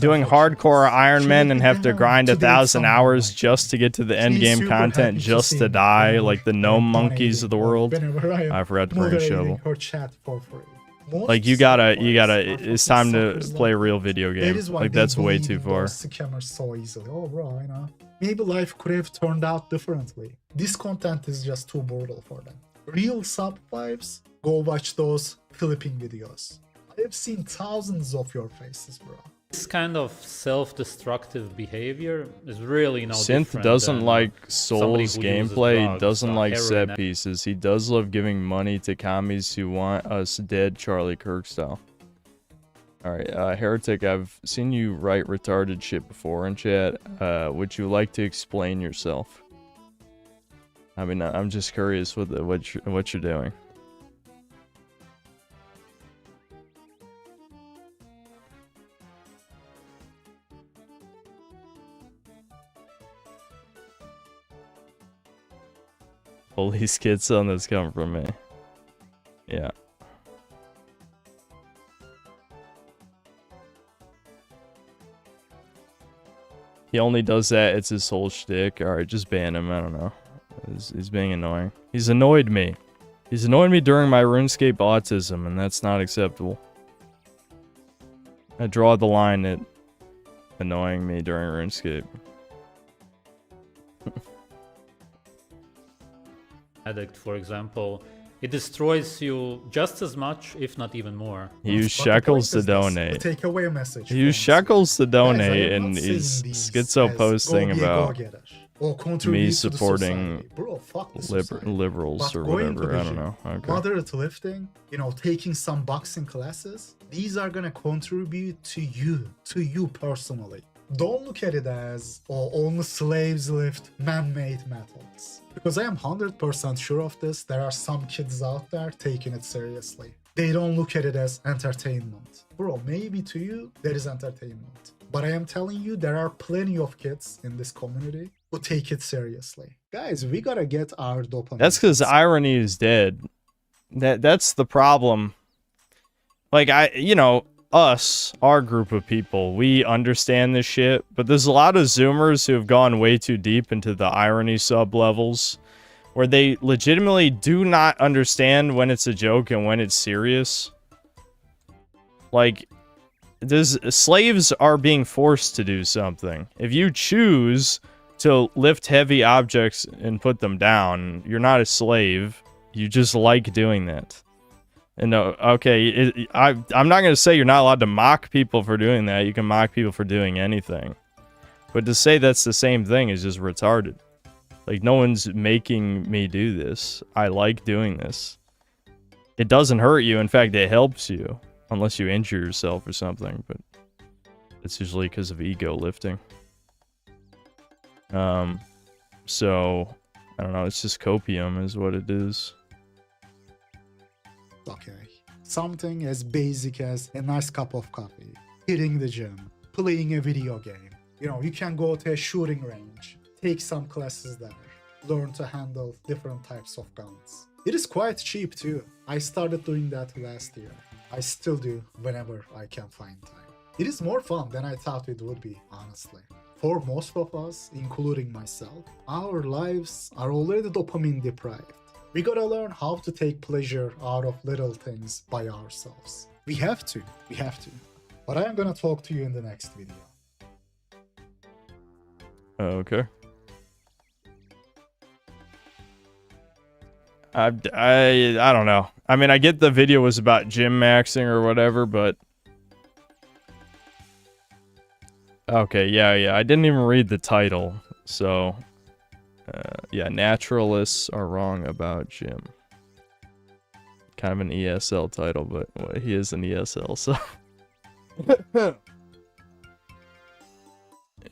doing hardcore Iron Man and have to grind 1,000 hours just to get to the end game content, just to die, like the gnome monkeys of the world. I forgot to bring a shovel. Her chat for free. Like you gotta, it's time to play a real video game. Like that's way too far. Scammers so easily. Oh, bro, you know, maybe life could have turned out differently. This content is just too brutal for them. Real sub vibes, go watch those flipping videos. I have seen thousands of your faces, bro. This kind of self-destructive behavior is really no Synth different doesn't than like somebody Souls who uses gameplay, drugs, doesn't like heroin. set pieces. He does love giving money to commies who want us dead, Charlie Kirk style. Alright, Heretic, I've seen you write retarded shit before in chat. Would you like to explain yourself? I mean, I'm just curious what you're doing. Police kids on this come from me. Yeah. He only does that, it's his whole shtick. Alright, just ban him, I don't know. He's being annoying. He's annoyed me. He's annoyed me during my RuneScape autism, and that's not acceptable. I draw the line at annoying me during RuneScape. Addict, for example, it destroys you just as much, if not even more. He used shekels to donate. Take away a message. He used shekels to donate, and he's schizo posting about me supporting liberals or whatever. I don't know. Okay. Moderate lifting, you know, taking some boxing classes. These are gonna contribute to you personally. Don't look at it as, oh, only slaves lift man-made methods. Because I am 100% sure of this, there are some kids out there taking it seriously. They don't look at it as entertainment. Bro, maybe to you, there is entertainment. But I am telling you, there are plenty of kids in this community who take it seriously. Guys, we gotta get our dopamine. That's because irony is dead. That's the problem. Like, our group of people, we understand this shit, but there's a lot of Zoomers who have gone way too deep into the irony sub-levels, where they legitimately do not understand when it's a joke and when it's serious. Like, slaves are being forced to do something. If you choose to lift heavy objects and put them down, you're not a slave. You just like doing that. And okay, I'm not going to say you're not allowed to mock people for doing that. You can mock people for doing anything. But to say that's the same thing is just retarded. Like, no one's making me do this. I like doing this. It doesn't hurt you. In fact, it helps you. Unless you injure yourself or something. But it's usually because of ego lifting. So, I don't know. It's just copium is what it is. Okay, something as basic as a nice cup of coffee, hitting the gym, playing a video game. You know, you can go to a shooting range, take some classes there, learn to handle different types of guns. It is quite cheap too. I started doing that last year. I still do whenever I can find time. It is more fun than I thought it would be, honestly. For most of us, including myself, our lives are already dopamine deprived. We gotta learn how to take pleasure out of little things by ourselves. We have to. But I am gonna talk to you in the next video. Okay. I don't know. I mean, I get the video was about gym maxing or whatever, but... Okay, yeah. I didn't even read the title, so... yeah, naturalists are wrong about gym. Kind of an ESL title, but well, he is an ESL, so...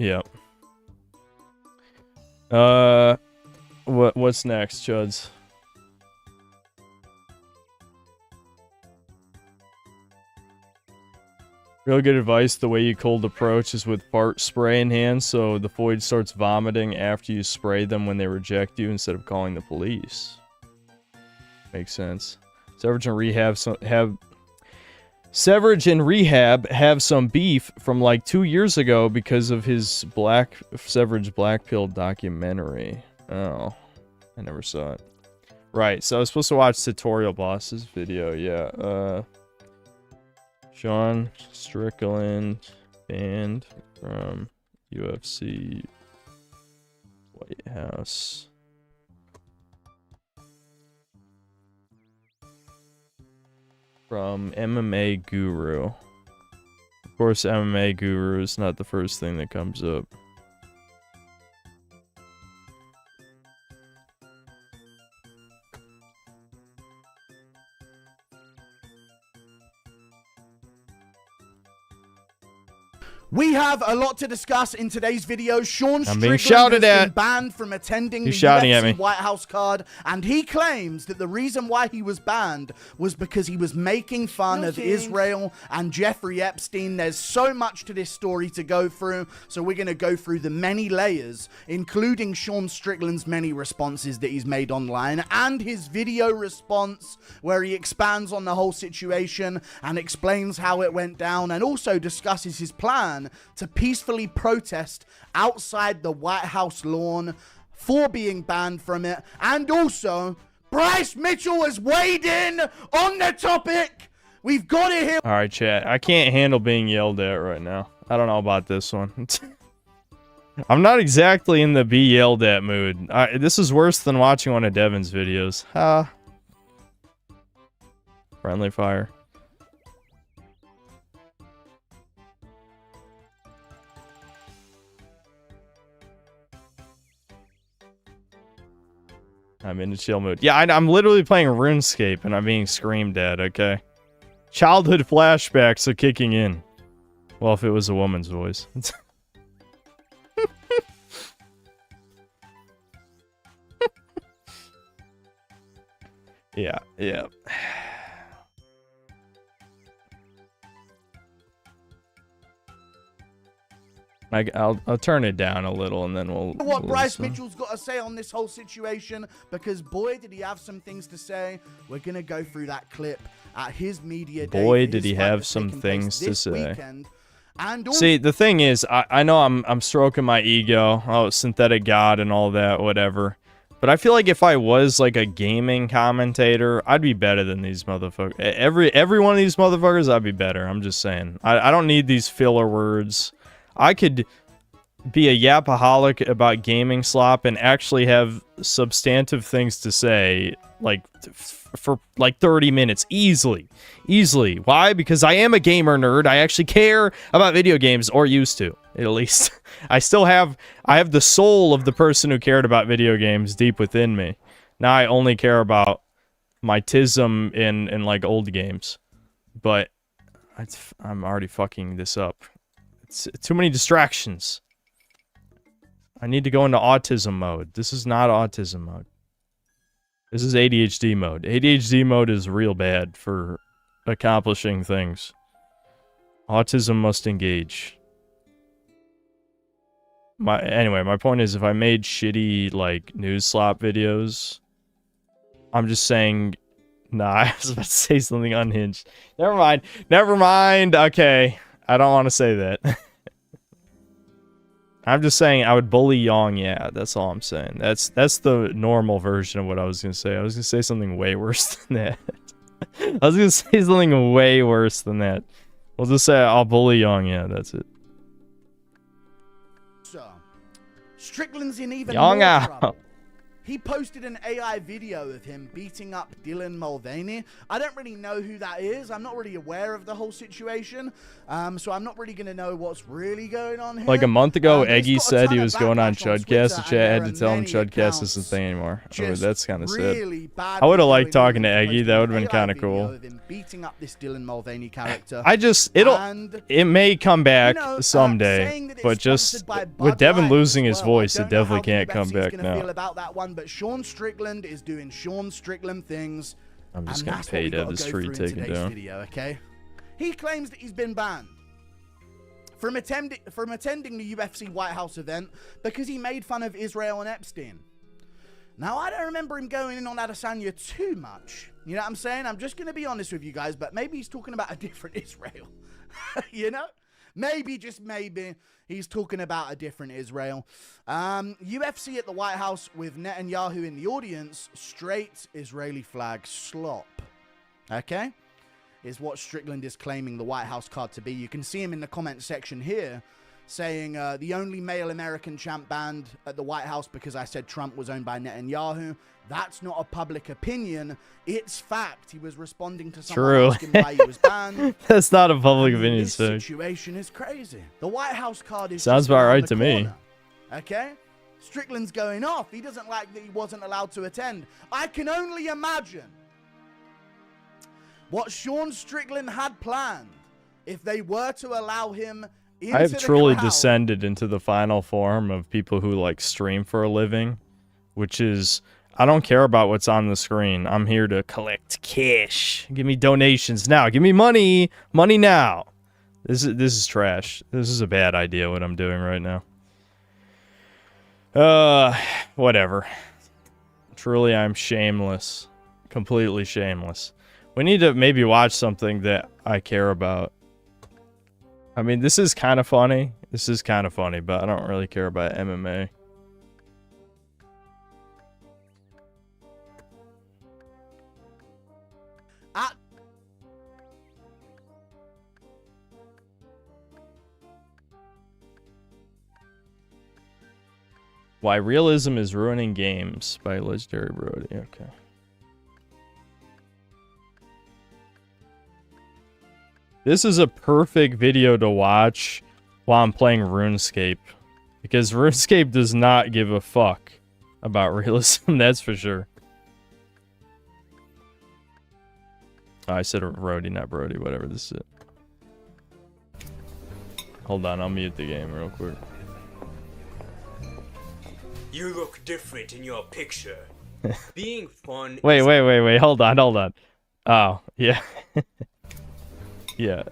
Yep. What's next, Chuds? Real good advice, the way you cold approach is with fart spray in hand, so the Void starts vomiting after you spray them when they reject you instead of calling the police. Makes sense. Severage and Rehab have some beef from like 2 years ago because of his Severage Black Pill documentary. Oh, I never saw it. Right, so I was supposed to watch Tutorial Boss's video, yeah. Sean Strickland banned from UFC White House. From MMA Guru. Of course, MMA Guru is not the first thing that comes up. We have a lot to discuss in today's video. Sean I'm being Strickland shouted has at. been banned from attending the shouting at UFC me. White House card, and he claims that the reason why he was banned was because he was making fun of Israel and Jeffrey Epstein. There's so much to this story to go through, so we're going to go through the many layers, including Sean Strickland's many responses that he's made online, and his video response where he expands on the whole situation and explains how it went down, and also discusses his plan to peacefully protest outside the White House lawn for being banned from it. And also, Bryce Mitchell has weighed in on the topic. We've got it here. All right, chat. I can't handle being yelled at right now. I don't know about this one. I'm not exactly in the be yelled at mood. This is worse than watching one of Devin's videos. Friendly fire. I'm in a chill mood. Yeah, I'm literally playing RuneScape and I'm being screamed at, okay? Childhood flashbacks are kicking in. Well, if it was a woman's voice. Yeah. I'll turn it down a little and then we'll... What Bryce Mitchell's got to say on this whole situation, because boy, did he have some things to say. We're going to go through that clip at his media day. Boy, did he have some things to say. See, the thing is, I know I'm stroking my ego. Oh, synthetic god and all that, whatever. But I feel like if I was like a gaming commentator, I'd be better than these motherfuckers. Every one of these motherfuckers, I'd be better. I'm just saying. I don't need these filler words. I could be a yapaholic about gaming slop and actually have substantive things to say, like, for like 30 minutes. Easily. Why? Because I am a gamer nerd. I actually care about video games, or used to, at least. I have the soul of the person who cared about video games deep within me. Now I only care about my tism in like old games. But I'm already fucking this up. It's too many distractions. I need to go into autism mode. This is not autism mode. This is ADHD mode. ADHD mode is real bad for accomplishing things. Autism must engage. Anyway, my point is, if I made shitty, like, news slop videos, I'm just saying... Nah, I was about to say something unhinged. Never mind. Okay. I don't want to say that. I'm just saying I would bully Yong, yeah, that's all I'm saying. That's the normal version of what I was going to say. I was going to say something way worse than that. I was going to say something way worse than that. We'll just say I'll bully Yong, yeah, that's it. So, Strickland's in even Yong more out. trouble. He posted an AI video of him beating up Dylan Mulvaney. I don't really know who that is. I'm not really aware of the whole situation. So I'm not really going to know what's really going on here. Like a month ago, Eggy said he was going on Chudcast. The chat had to tell him Chudcast isn't a thing anymore. Oh, that's kind of sad. I would have liked talking to Eggy. That would have been kind of cool. Beating up this Dylan Mulvaney character. It may come back someday, but just with Devin losing his voice, it definitely can't come back now. But Sean Strickland is doing Sean Strickland things. I'm just gonna pay Dev his free taken down. Video, okay? He claims that he's been banned. from attending the UFC White House event because he made fun of Israel and Epstein. Now, I don't remember him going in on Adesanya too much. You know what I'm saying? I'm just going to be honest with you guys, but maybe he's talking about a different Israel. You know? Maybe, just maybe, he's talking about a different Israel. UFC at the White House with Netanyahu in the audience. Straight Israeli flag slop. Okay? Is what Strickland is claiming the White House card to be. You can see him in the comment section here saying the only male American champ banned at the White House because I said Trump was owned by Netanyahu. That's not a public opinion. It's fact. He was responding to someone asking why he was banned. That's not a public opinion. This situation is crazy. The White House card is sounds about right to me. Okay? Strickland's going off. He doesn't like that he wasn't allowed to attend. I can only imagine what Sean Strickland had planned if they were to allow him into I have truly crowd. descended into the final form of people who like stream for a living, which is I don't care about what's on the screen. I'm here to collect cash. Give me donations now. Give me money. Money now. This is trash. This is a bad idea what I'm doing right now. Whatever. Truly, I'm shameless. Completely shameless. We need to maybe watch something that I care about. I mean, this is kind of funny. This is kind of funny, but I don't really care about MMA. Why Realism is Ruining Games by Legendary Brody. Okay. This is a perfect video to watch while I'm playing RuneScape. Because RuneScape does not give a fuck about realism, that's for sure. Oh, I said Brody, not Brody, whatever this is. Hold on, I'll mute the game real quick. You look different in your picture. Being fun. Wait, hold on. Oh, yeah. Yeah.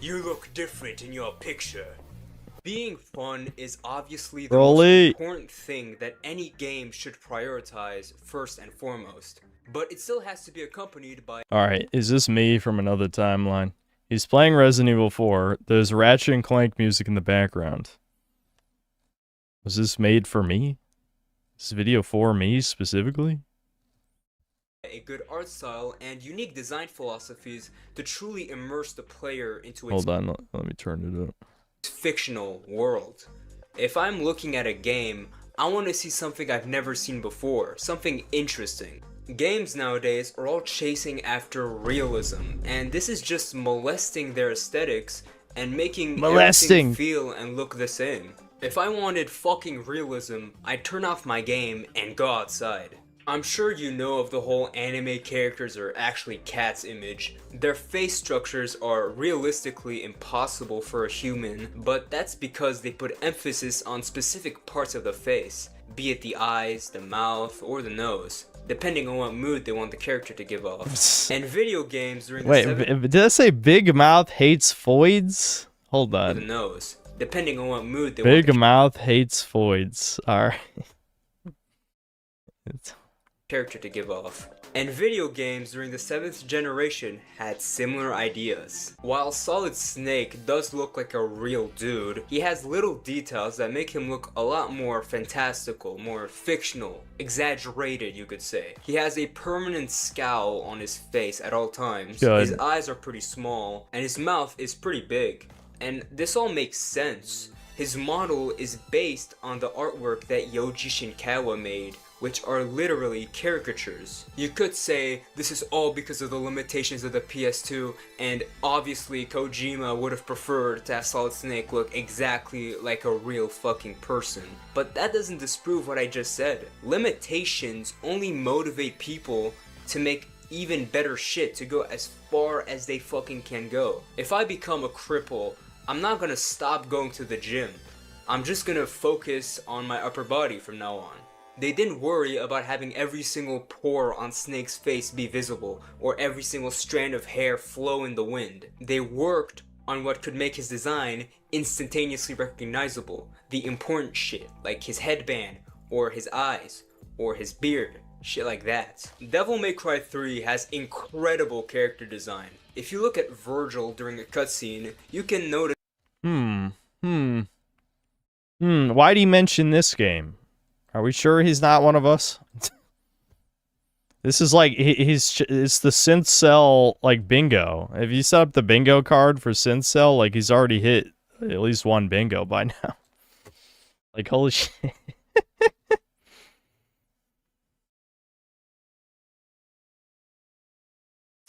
You look different in your picture. Being fun is obviously the Broly. most important thing that any game should prioritize first and foremost. But it still has to be accompanied by... Alright, is this me from another timeline? He's playing Resident Evil 4. There's Ratchet and Clank music in the background. Was this made for me? Is this video for me specifically? a good art style and unique design philosophies to truly immerse the player into its Hold on, let me turn it up. fictional world. If I'm looking at a game, I want to see something I've never seen before, something interesting. Games nowadays are all chasing after realism, and this is just molesting their aesthetics and making everything feel and look the same. If I wanted fucking realism, I'd turn off my game and go outside. I'm sure you know of the whole anime characters are actually cats image. Their face structures are realistically impossible for a human, but that's because they put emphasis on specific parts of the face, be it the eyes, the mouth, or the nose, depending on what mood they want the character to give off. And video games during did I say Big Mouth hates foids? Hold on. The nose, depending on what mood they Big want the Mouth hates foids. Alright. character to give off. And video games during the 7th generation had similar ideas. While Solid Snake does look like a real dude, he has little details that make him look a lot more fantastical, more fictional, exaggerated you could say. He has a permanent scowl on his face at all times. Good. His eyes are pretty small, and his mouth is pretty big. And this all makes sense. His model is based on the artwork that Yoji Shinkawa made, which are literally caricatures. You could say this is all because of the limitations of the PS2, and obviously Kojima would have preferred to have Solid Snake look exactly like a real fucking person. But that doesn't disprove what I just said. Limitations only motivate people to make even better shit, to go as far as they fucking can go. If I become a cripple, I'm not gonna stop going to the gym. I'm just gonna focus on my upper body from now on. They didn't worry about having every single pore on Snake's face be visible, or every single strand of hair flow in the wind. They worked on what could make his design instantaneously recognizable. The important shit, like his headband, or his eyes, or his beard. Shit like that. Devil May Cry 3 has incredible character design. If you look at Virgil during a cutscene, you can notice... Why'd he mention this game? Are we sure he's not one of us? This is like, it's the Synth Cell, like, bingo. If you set up the bingo card for Synth Cell, like, he's already hit at least one bingo by now. Like, holy shit.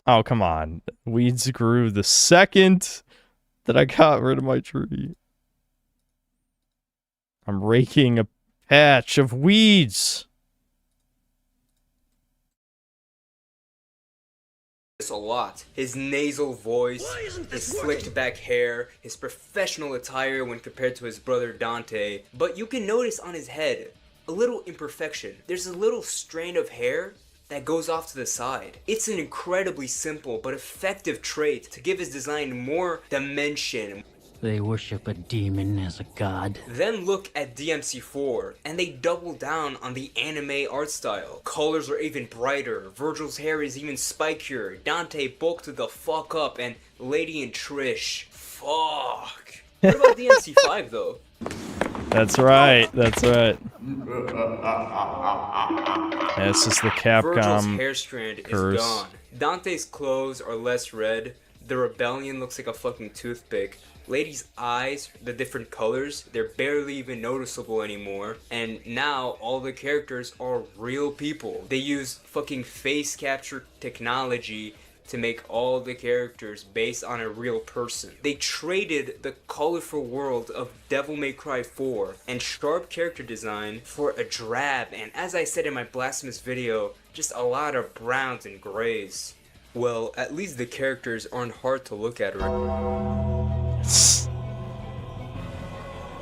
Oh, come on. Weeds grew the second that I got rid of my tree. I'm raking a patch of weeds. a lot. His nasal voice, his slicked back hair, his professional attire when compared to his brother Dante. But you can notice on his head a little imperfection. There's a little strand of hair that goes off to the side. It's an incredibly simple but effective trait to give his design more dimension. They worship a demon as a god. Then look at DMC4, and they double down on the anime art style. Colors are even brighter, Virgil's hair is even spikier, Dante bulked the fuck up, and Lady and Trish, fuck. What about DMC5 though? That's right, that's right. Yeah, it's just the Capcom Virgil's hair strand curse. is gone. Dante's clothes are less red, the rebellion looks like a fucking toothpick. Lady's eyes, the different colors, they're barely even noticeable anymore. And now all the characters are real people. They use fucking face capture technology to make all the characters based on a real person. They traded the colorful world of Devil May Cry 4 and sharp character design for a drab, and as I said in my Blasphemous video, just a lot of browns and grays. Well, at least the characters aren't hard to look at right.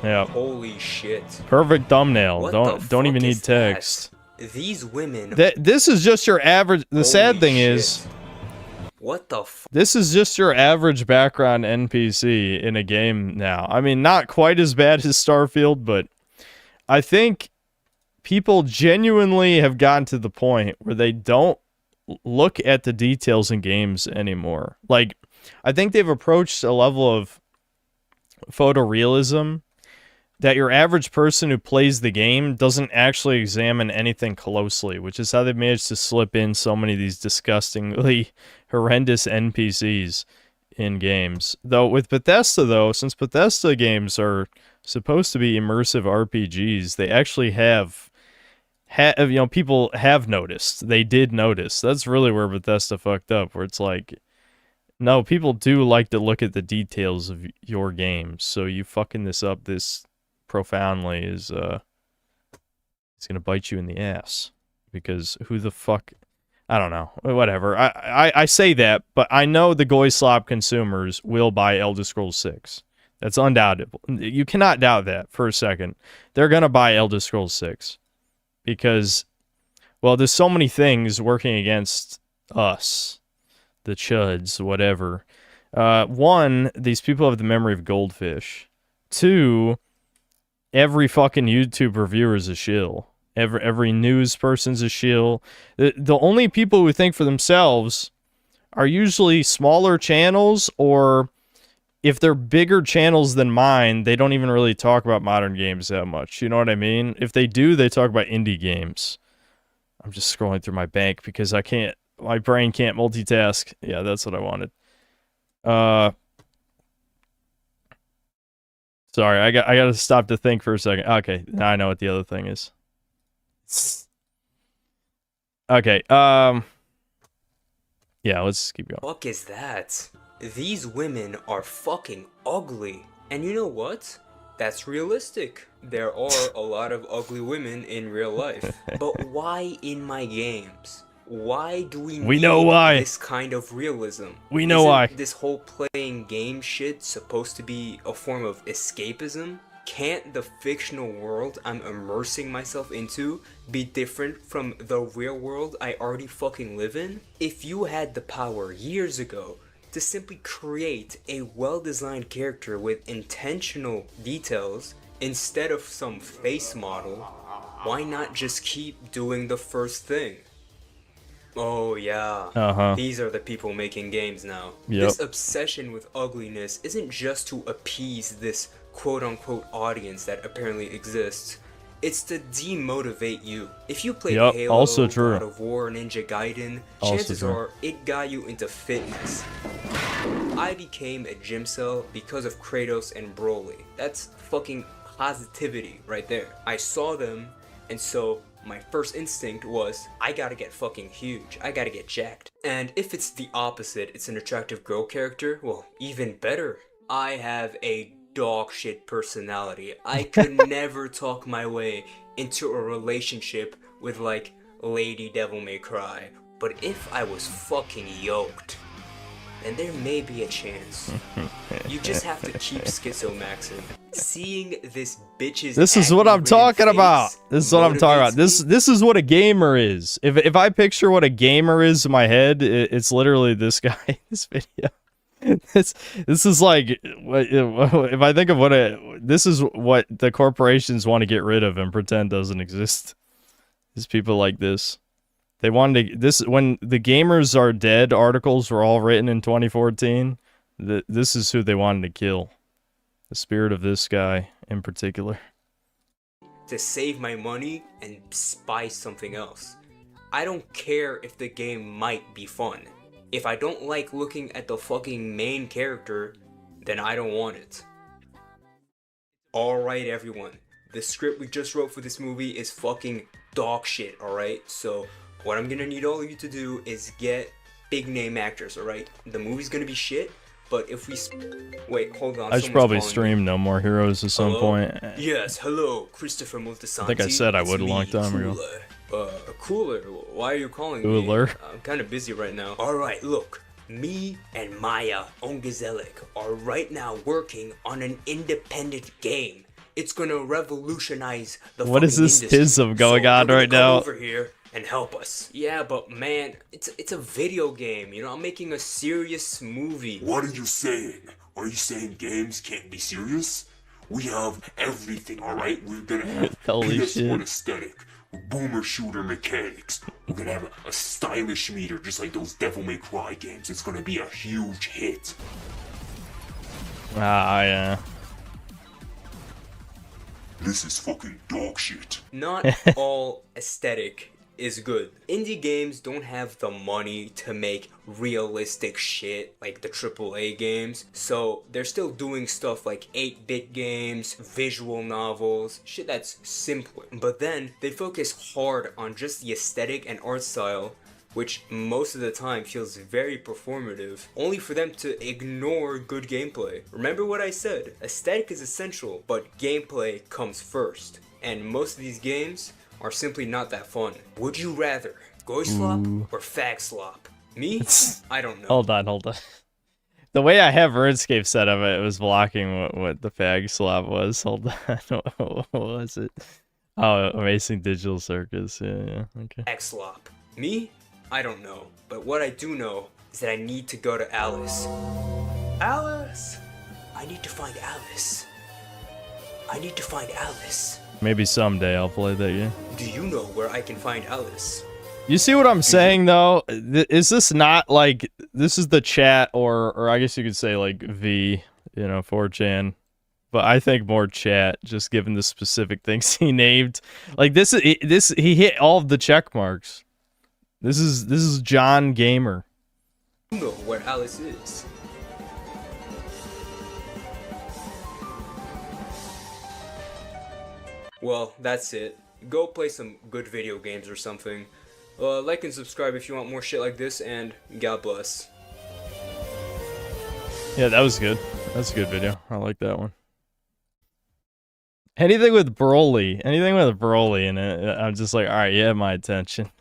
Yeah. Holy shit. Perfect thumbnail. What Don't even need text. These women. This is just your average. The sad thing is, what the this is just your average background NPC in a game now. I mean, not quite as bad as Starfield, but I think people genuinely have gotten to the point where they don't look at the details in games anymore. Like, I think they've approached a level of photorealism that your average person who plays the game doesn't actually examine anything closely, which is how they've managed to slip in so many of these disgustingly horrendous NPCs in games. Though with Bethesda, though, since Bethesda games are supposed to be immersive RPGs, they actually have people have noticed. They did notice. That's really where Bethesda fucked up, where it's like, no, people do like to look at the details of your games, so you fucking this up this profoundly is it's gonna bite you in the ass, because who the fuck, I don't know, whatever. I say that, but I know the 𝐂𝐄𝐄 consumers will buy Elder Scrolls 6. That's undoubtable. You cannot doubt that for a second. They're gonna buy Elder Scrolls 6 because, well, there's so many things working against us, the chuds, whatever. One, these people have the memory of goldfish. Two, every fucking YouTube reviewer is a shill. Every news person's a shill. The only people who think for themselves are usually smaller channels, or if they're bigger channels than mine, they don't even really talk about modern games that much. You know what I mean? If they do, they talk about indie games. I'm just scrolling through my bank because I can't, my brain can't multitask. Yeah, that's what I wanted. Sorry, I got to stop to think for a second. Okay, now I know what the other thing is. Okay, yeah, let's keep going. Fuck is that? These women are fucking ugly. And you know what? That's realistic. There are a lot of ugly women in real life. But why in my games? Why do we need know why. This kind of realism? We know why. This whole playing game shit supposed to be a form of escapism? Can't the fictional world I'm immersing myself into be different from the real world I already fucking live in? If you had the power years ago to simply create a well-designed character with intentional details instead of some face model, why not just keep doing the first thing? Oh yeah, these are the people making games now. This obsession with ugliness isn't just to appease this quote-unquote audience that apparently exists. It's to demotivate you. If you played Halo, also true. God of War, Ninja Gaiden, chances are it got you into fitness. I became a gym cell because of Kratos and Broly. That's fucking positivity right there. I saw them, and so my first instinct was, I gotta get fucking huge. I gotta get jacked. And if it's the opposite, it's an attractive girl character, well, even better. I have a dog shit personality. I could never talk my way into a relationship with like Lady Devil May Cry. But if I was fucking yoked, then there may be a chance. You just have to keep schizomaxing. Seeing this bitch's This is what I'm talking about. This is what I'm talking about. This is what a gamer is. If I picture what a gamer is in my head, it's literally this guy. This video. This is like, if I think of this is what the corporations want to get rid of and pretend doesn't exist. These people like this. They wanted to, when the gamers are dead articles were all written in 2014, this is who they wanted to kill. The spirit of this guy in particular. To save my money and buy something else. I don't care if the game might be fun. If I don't like looking at the fucking main character, then I don't want it. Alright everyone, the script we just wrote for this movie is fucking dog shit, alright? So what I'm gonna need all of you to do is get big name actors, alright? The movie's gonna be shit, but if we wait, hold on. I should probably stream No More Heroes at some point. Yes, hello, Christopher Multitasking. I think I said I would a long time ago. Cooler, why are you calling me? I'm kind of busy right now. Alright, look. Me and Maya Ongezelik are right now working on an independent game. It's gonna revolutionize the What is this tism going on right now? Over here and help us. Yeah, but man, it's a video game, you know? I'm making a serious movie. What are you saying? Are you saying games can't be serious? We have everything, alright? We're gonna have PS1 aesthetic. Boomer shooter mechanics. We're gonna have a stylish meter just like those Devil May Cry games. It's gonna be a huge hit. Yeah. This is fucking dog shit. Not all aesthetic is good. Indie games don't have the money to make realistic shit like the AAA games, so they're still doing stuff like 8-bit games, visual novels, shit that's simpler. But then they focus hard on just the aesthetic and art style, which most of the time feels very performative, only for them to ignore good gameplay. Remember what I said, aesthetic is essential, but gameplay comes first. And most of these games are simply not that fun. Would you rather Goy Slop or Fag Slop? Me? I don't know. Hold on. The way I have Runescape set up, it was blocking what the Fag Slop was. Hold on. What was it? Oh, Amazing Digital Circus. Yeah. Okay. Fag Slop. Me? I don't know. But what I do know is that I need to go to Alice. Alice! I need to find Alice. I need to find Alice. Maybe someday I'll play that game. Do you know where I can find Alice? You see what I'm saying, though? Is this not like, this is the chat, or I guess you could say like V, 4chan. But I think more chat, just given the specific things he named. Like he hit all of the check marks. This is John Gaymer. You know where Alice is. Well, that's it. Go play some good video games or something. Like and subscribe if you want more shit like this, and God bless. Yeah, that was good. That's a good video. I like that one. Anything with Broly in it, I'm just like, alright, you have my attention.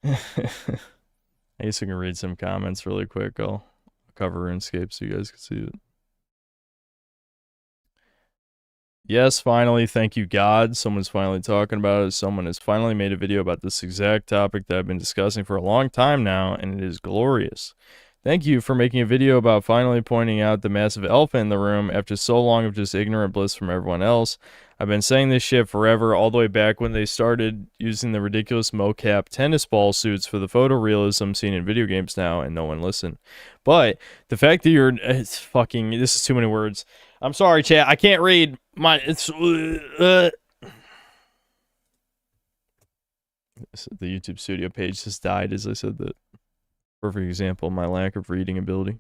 I guess we can read some comments really quick. I'll cover Runescape so you guys can see it. Yes, finally, thank you, God. Someone's finally talking about it. Someone has finally made a video about this exact topic that I've been discussing for a long time now, and it is glorious. Thank you for making a video about finally pointing out the massive elephant in the room after so long of just ignorant bliss from everyone else. I've been saying this shit forever, all the way back when they started using the ridiculous mocap tennis ball suits for the photorealism seen in video games now, and no one listened. But the fact that it's fucking, this is too many words. I'm sorry, chat. I can't read my. The YouTube studio page just died as I said that. Perfect example of my lack of reading ability.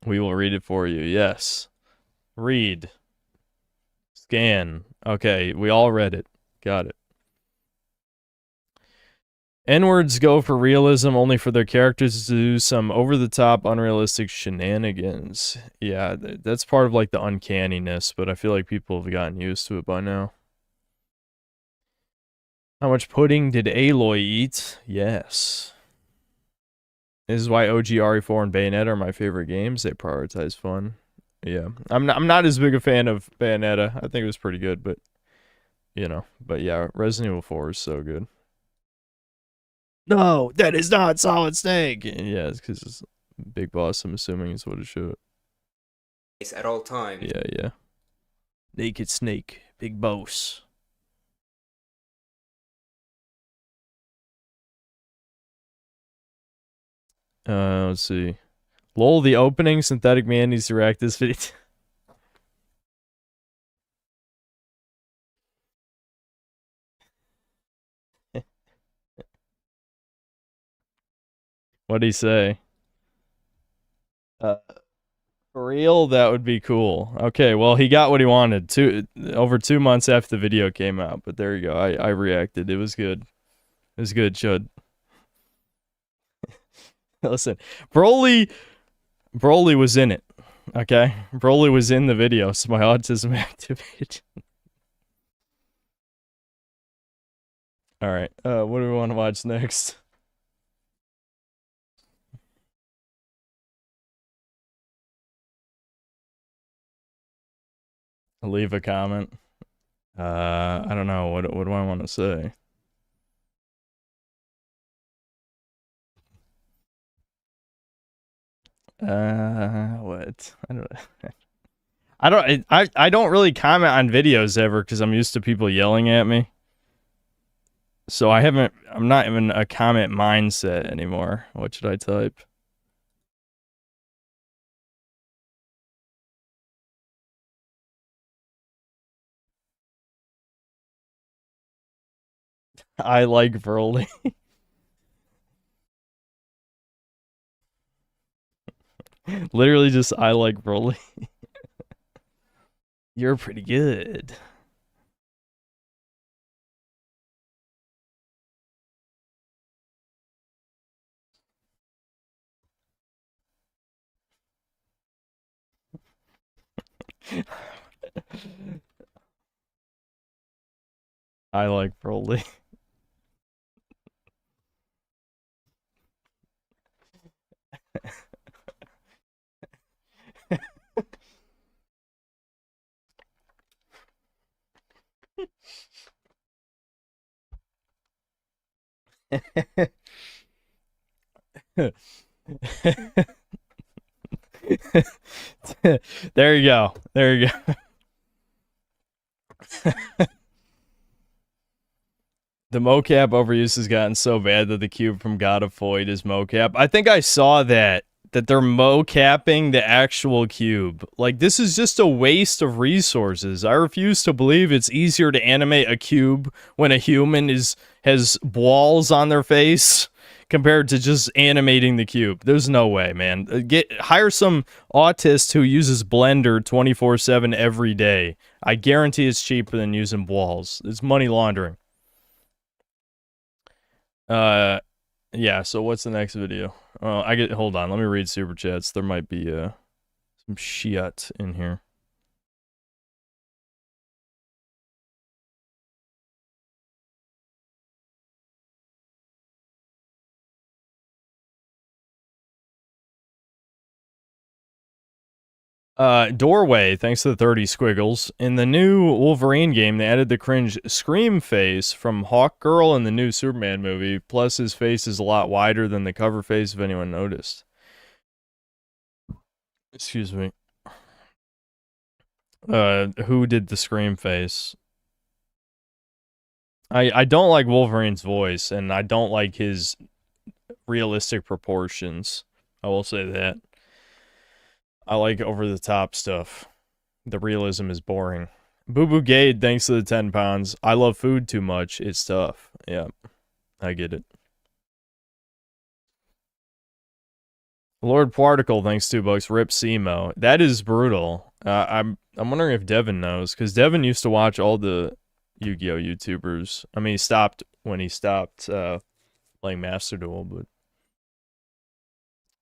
We will read it for you. Yes. Read. Scan. Okay, we all read it. Got it. N-words go for realism only for their characters to do some over-the-top, unrealistic shenanigans. Yeah, that's part of, like, the uncanniness, but I feel like people have gotten used to it by now. How much pudding did Aloy eat? Yes. This is why OG RE4 and Bayonetta are my favorite games. They prioritize fun. Yeah. I'm not as big a fan of Bayonetta. I think it was pretty good, but, you know. But yeah, Resident Evil 4 is so good. No, that is not Solid Snake. Yeah, it's because it's Big Boss, I'm assuming is what it should. At all times. Yeah, yeah. Naked Snake, Big Boss. Let's see. Lol, the opening, Synthetic Man needs to react this video. What'd he say? For real? That would be cool. Okay, well, he got what he wanted. Over 2 months after the video came out, but there you go. I reacted. It was good. It was good, Chud. Listen, Broly was in it. Okay? Broly was in the video, so my autism activated. Alright, what do we want to watch next? Leave a comment. I don't know. What do I want to say? What? I don't really comment on videos ever because I'm used to people yelling at me. So I'm not even a comment mindset anymore. What should I type? I like Broly. Literally just I like Broly. You're pretty good. I like Broly. There you go. There you go. The mocap overuse has gotten so bad that the cube from God of Void is mocap. I think I saw that they're mocapping the actual cube. Like, this is just a waste of resources. I refuse to believe it's easier to animate a cube when a human has walls on their face compared to just animating the cube. There's no way, man. Hire some autist who uses Blender 24/7 every day. I guarantee it's cheaper than using walls. It's money laundering. Yeah, so what's the next video? Hold on, let me read super chats. There might be some shit in here. Doorway, thanks to the 30 squiggles. In the new Wolverine game, they added the cringe scream face from Hawkgirl in the new Superman movie. Plus, his face is a lot wider than the cover face, if anyone noticed. Excuse me. Who did the scream face? I don't like Wolverine's voice, and I don't like his realistic proportions. I will say that. I like over-the-top stuff. The realism is boring. Boo Boo Gade, thanks to the 10 pounds. I love food too much. It's tough. Yeah, I get it. Lord Particle, thanks $2. Rip Semo. That is brutal. I'm wondering if Devin knows, because Devin used to watch all the Yu-Gi-Oh! YouTubers. I mean, he stopped when he stopped playing Master Duel, but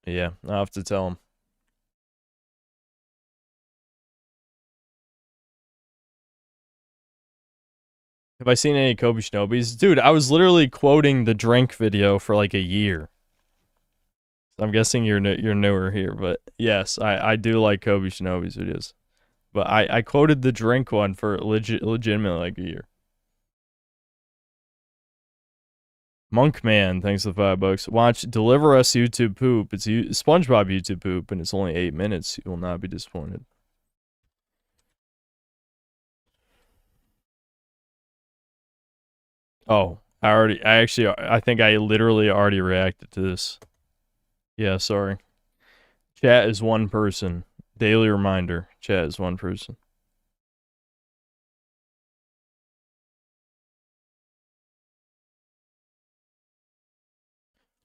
yeah, I'll have to tell him. Have I seen any Kobe Shinobis? Dude, I was literally quoting the drink video for like a year. I'm guessing you're newer here, but yes, I do like Kobe Shinobi's videos. But I quoted the drink one for legitimately like a year. Monkman, thanks for the $5. Watch Deliver Us YouTube Poop. It's SpongeBob YouTube Poop, and it's only 8 minutes. You will not be disappointed. Oh, I think I literally already reacted to this. Yeah, sorry. Chat is one person. Daily reminder. Chat is one person.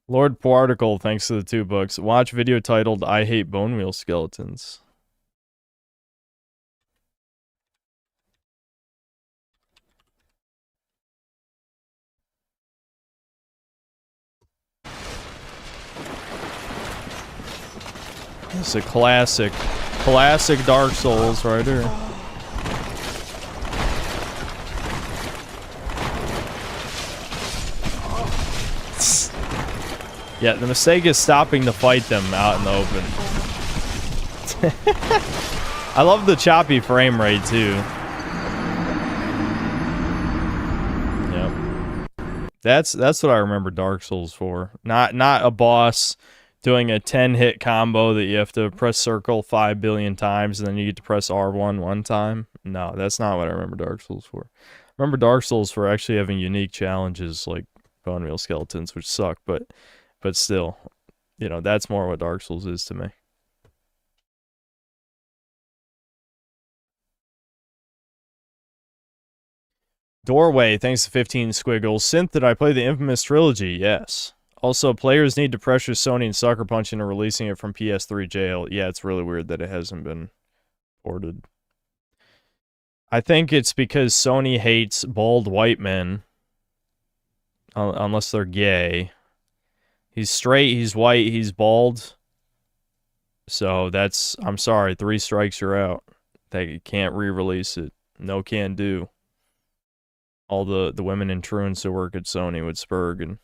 Lord Particle, thanks to the $2. Watch video titled I Hate Bone Wheel Skeletons. It's a classic Dark Souls right here. Yeah, the mistake is stopping to fight them out in the open. I love the choppy frame rate too. Yep. That's what I remember Dark Souls for. Not a boss doing a 10-hit combo that you have to press circle 5 billion times and then you get to press R1 one time. No, that's not what I remember Dark Souls for. I remember Dark Souls for actually having unique challenges like Bone Wheel Skeletons, which suck, but still, you know, that's more what Dark Souls is to me. Doorway, thanks to 15 squiggles. Synth, did I play the infamous trilogy? Yes. Also, players need to pressure Sony and Sucker Punch into releasing it from PS3 jail. Yeah, it's really weird that it hasn't been ported. I think it's because Sony hates bald white men. Unless they're gay. He's straight, he's white, he's bald. So that's, I'm sorry, 3 strikes, you're out. They can't re-release it. No can do. All the women in truants who work at Sony would spurg, and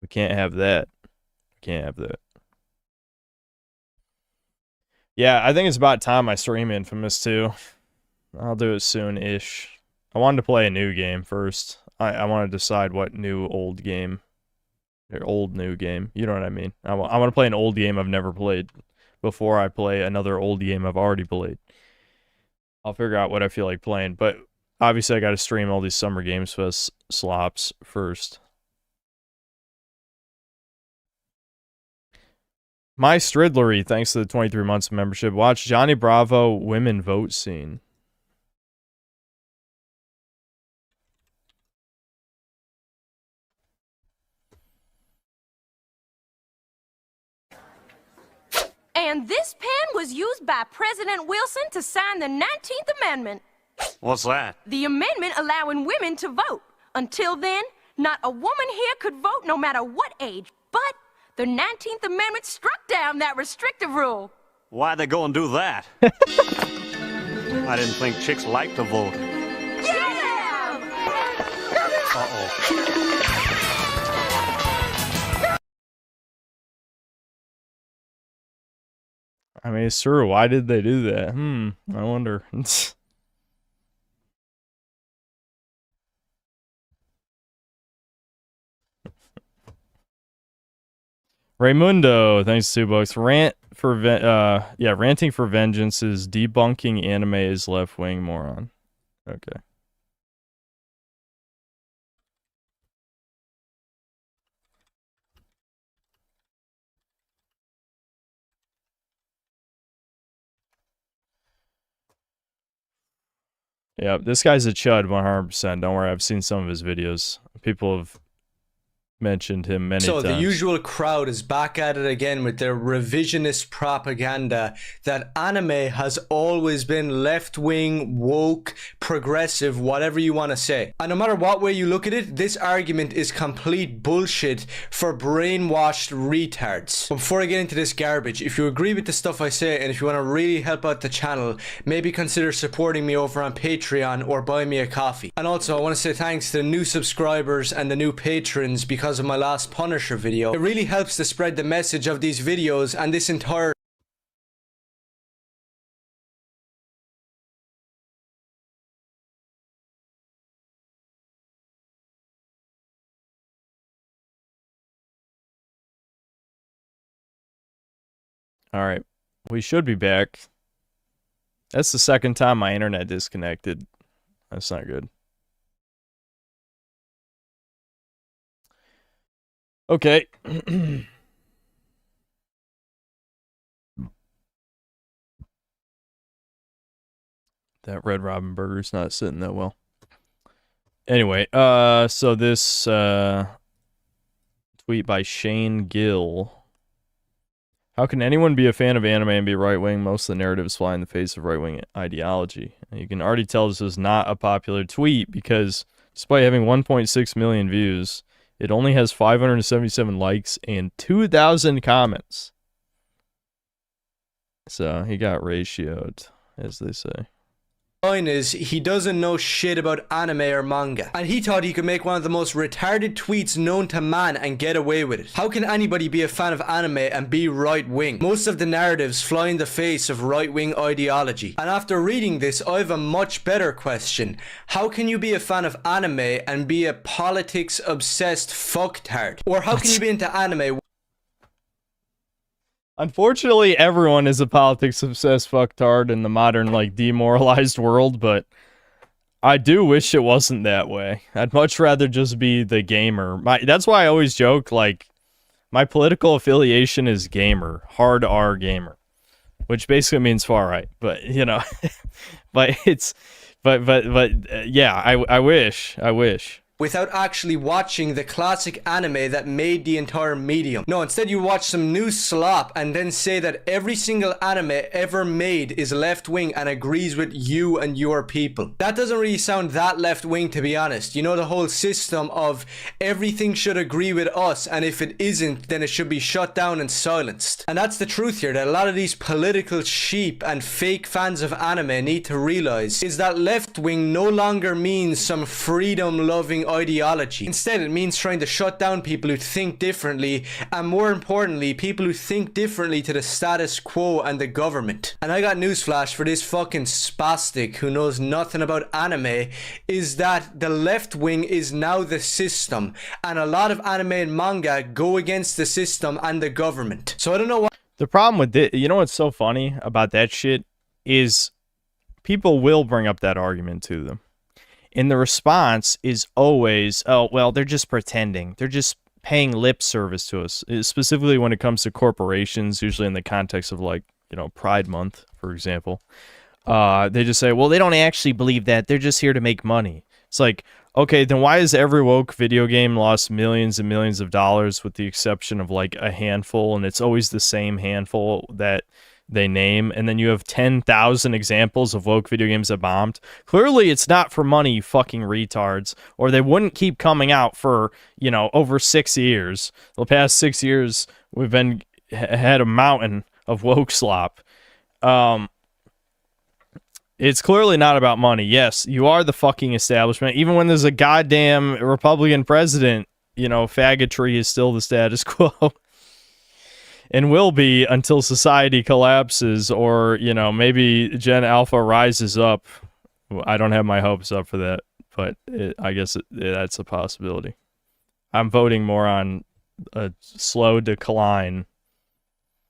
we can't have that. We can't have that. Yeah, I think it's about time I stream Infamous too. I'll do it soon-ish. I wanted to play a new game first. I want to decide what new old game. Or old new game. You know what I mean. I want to play an old game I've never played before I play another old game I've already played. I'll figure out what I feel like playing, but obviously I got to stream all these Summer Games Fest slops first. My Stridlery, thanks to the 23 months of membership. Watch Johnny Bravo women vote scene. And this pen was used by President Wilson to sign the 19th Amendment. What's that? The amendment allowing women to vote. Until then, not a woman here could vote no matter what age. But the 19th Amendment struck down that restrictive rule. Why'd they go and do that? I didn't think chicks liked to vote. Yeah! Uh-oh. I mean, it's true. Why did they do that? I wonder. Raymundo, thanks $2. Ranting for vengeance is debunking anime is left-wing moron. Okay. Yeah, this guy's a chud 100%. Don't worry, I've seen some of his videos. People have mentioned him many times. So the usual crowd is back at it again with their revisionist propaganda that anime has always been left-wing, woke, progressive, whatever you want to say. And no matter what way you look at it, this argument is complete bullshit for brainwashed retards. But before I get into this garbage, if you agree with the stuff I say and if you want to really help out the channel, maybe consider supporting me over on Patreon or buy me a coffee. And also I want to say thanks to the new subscribers and the new patrons because of my last Punisher video. It really helps to spread the message of these videos and this entire Alright, we should be back. That's the second time my internet disconnected. That's not good. Okay. That Red Robin burger's not sitting that well. Anyway, so this tweet by Shane Gill. How can anyone be a fan of anime and be right-wing? Most of the narratives fly in the face of right-wing ideology. And you can already tell this is not a popular tweet because despite having 1.6 million views, it only has 577 likes and 2,000 comments. So he got ratioed, as they say. Line is he doesn't know shit about anime or manga, and he thought he could make one of the most retarded tweets known to man and get away with it. How can anybody be a fan of anime and be right-wing? Most of the narratives fly in the face of right-wing ideology. And after reading this, I have a much better question. How can you be a fan of anime and be a politics-obsessed fucktard? Or how can you be into anime? Unfortunately, everyone is a politics-obsessed fucktard in the modern, like, demoralized world, but I do wish it wasn't that way. I'd much rather just be the gamer. That's why I always joke, like, my political affiliation is gamer, hard R gamer, which basically means far right, but, you know, but it's, yeah, I wish. Without actually watching the classic anime that made the entire medium. No, instead you watch some new slop and then say that every single anime ever made is left-wing and agrees with you and your people. That doesn't really sound that left-wing, to be honest. You know, the whole system of everything should agree with us, and if it isn't, then it should be shut down and silenced. And that's the truth here, that a lot of these political sheep and fake fans of anime need to realize is that left-wing no longer means some freedom-loving ideology. Instead, it means trying to shut down people who think differently, and more importantly, people who think differently to the status quo and the government. And I got newsflash for this fucking spastic who knows nothing about anime, is that the left wing is now the system, and a lot of anime and manga go against the system and the government. So I don't know what the problem with it, you know what's so funny about that shit is people will bring up that argument to them. And the response is always, oh, well, they're just pretending. They're just paying lip service to us. Specifically when it comes to corporations, usually in the context of, like, you know, Pride Month, for example. They just say, well, they don't actually believe that. They're just here to make money. It's like, okay, then why has every woke video game lost millions and millions of dollars with the exception of, like, a handful? And it's always the same handful that they name, and then you have 10,000 examples of woke video games that bombed. Clearly, it's not for money, you fucking retards, or they wouldn't keep coming out for, you know, over 6 years. The past 6 years, we've had a mountain of woke slop. It's clearly not about money. Yes, you are the fucking establishment. Even when there's a goddamn Republican president, you know, faggotry is still the status quo. and will be until society collapses, or, you know, maybe Gen Alpha rises up. I don't have my hopes up for that, but I guess that's a possibility. I'm voting more on a slow decline.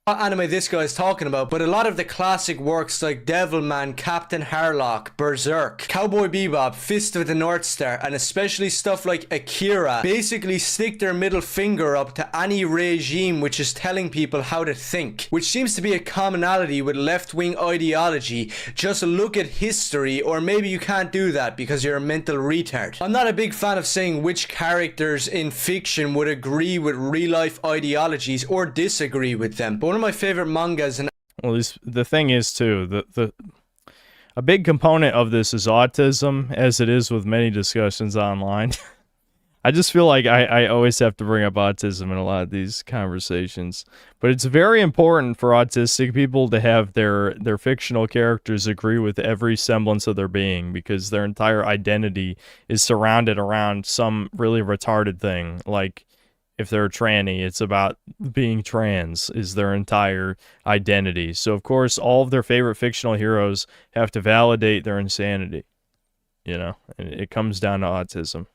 What anime this guy is talking about, but a lot of the classic works like Devilman, Captain Harlock, Berserk, Cowboy Bebop, Fist of the North Star, and especially stuff like Akira basically stick their middle finger up to any regime which is telling people how to think, which seems to be a commonality with left-wing ideology. Just look at history, or maybe you can't do that because you're a mental retard. I'm not a big fan of saying which characters in fiction would agree with real-life ideologies or disagree with them, but one of my favorite mangas, and well, the thing is too, a big component of this is autism, as it is with many discussions online. I just feel like I always have to bring up autism in a lot of these conversations, but it's very important for autistic people to have their fictional characters agree with every semblance of their being, because their entire identity is surrounded around some really retarded thing. Like, if they're a tranny, it's about being trans is their entire identity. So, of course, all of their favorite fictional heroes have to validate their insanity. You know, and it comes down to autism.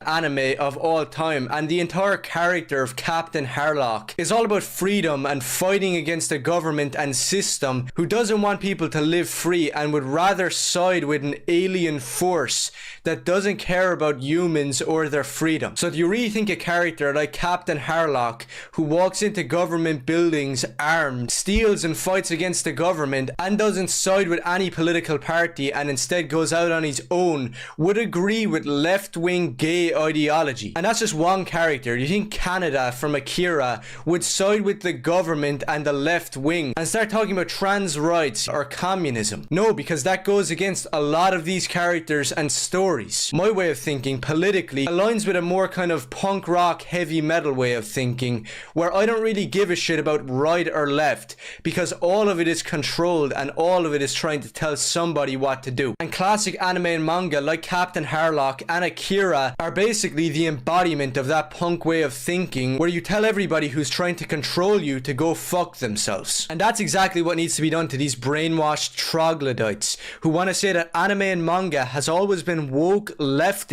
Anime of all time, and the entire character of Captain Harlock is all about freedom and fighting against a government and system who doesn't want people to live free and would rather side with an alien force that doesn't care about humans or their freedom. So do you really think a character like Captain Harlock, who walks into government buildings armed, steals and fights against the government and doesn't side with any political party and instead goes out on his own, would agree with left-wing gay ideology? And that's just one character. Do you think Canada from Akira would side with the government and the left wing and start talking about trans rights or communism? No, because that goes against a lot of these characters and stories. My way of thinking politically aligns with a more kind of punk rock heavy metal way of thinking, where I don't really give a shit about right or left, because all of it is controlled and all of it is trying to tell somebody what to do. And classic anime and manga like Captain Harlock and Akira are basically the embodiment of that punk way of thinking, where you tell everybody who's trying to control you to go fuck themselves. And that's exactly what needs to be done to these brainwashed troglodytes who want to say that anime and manga has always been woke left.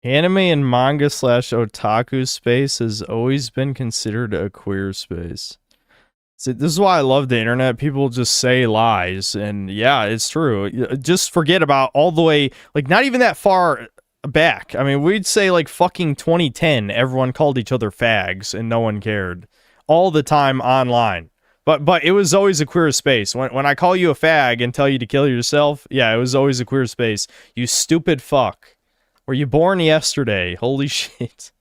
Anime and manga / otaku space has always been considered a queer space. See, this is why I love the internet. People just say lies, and yeah, it's true. Just forget about all the way, like, not even that far back. I mean, we'd say like fucking 2010, everyone called each other fags and no one cared all the time online. But it was always a queer space. When I call you a fag and tell you to kill yourself, yeah, it was always a queer space. You stupid fuck. Were you born yesterday? Holy shit.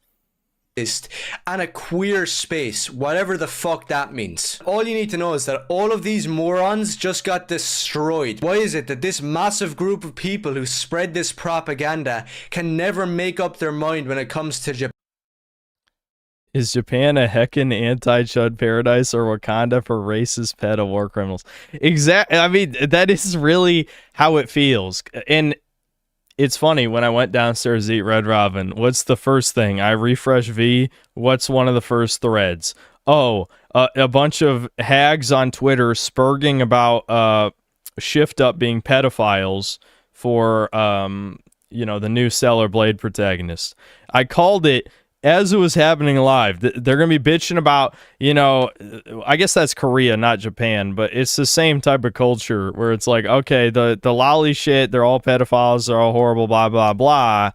And a queer space, whatever the fuck that means. All you need to know is that all of these morons just got destroyed. Why is it that this massive group of people who spread this propaganda can never make up their mind when it comes to Japan? Is Japan a heckin' anti-Chud paradise or Wakanda for racist pedo war criminals? Exactly. I mean, that is really how it feels. And it's funny, when I went downstairs to eat Red Robin, what's the first thing? I refresh V. What's one of the first threads? Oh, a bunch of hags on Twitter spurging about Shift Up being pedophiles for, you know, the new Stellar Blade protagonist. I called it as it was happening live. They're going to be bitching about, you know, I guess that's Korea, not Japan, but it's the same type of culture where it's like, okay, the lolly shit, they're all pedophiles, they're all horrible, blah, blah, blah.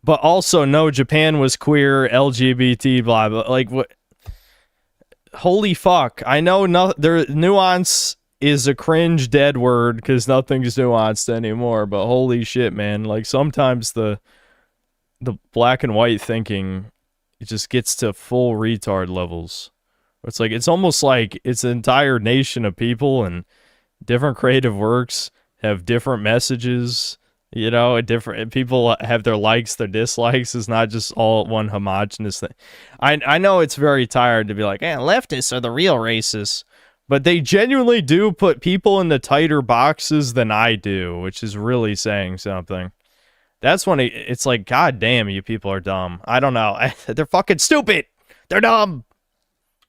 But also, no, Japan was queer, LGBT, blah, blah. Like, what? Holy fuck. I know nuance is a cringe dead word because nothing's nuanced anymore, but holy shit, man. Like, sometimes the black and white thinking, it just gets to full retard levels. It's like, it's almost like it's an entire nation of people and different creative works have different messages, you know, different people have their likes, their dislikes. It's not just all one homogenous thing. I know it's very tired to be like, leftists are the real racists, but they genuinely do put people into tighter boxes than I do, which is really saying something. That's when it's like, God damn, you people are dumb. I don't know. They're fucking stupid. They're dumb.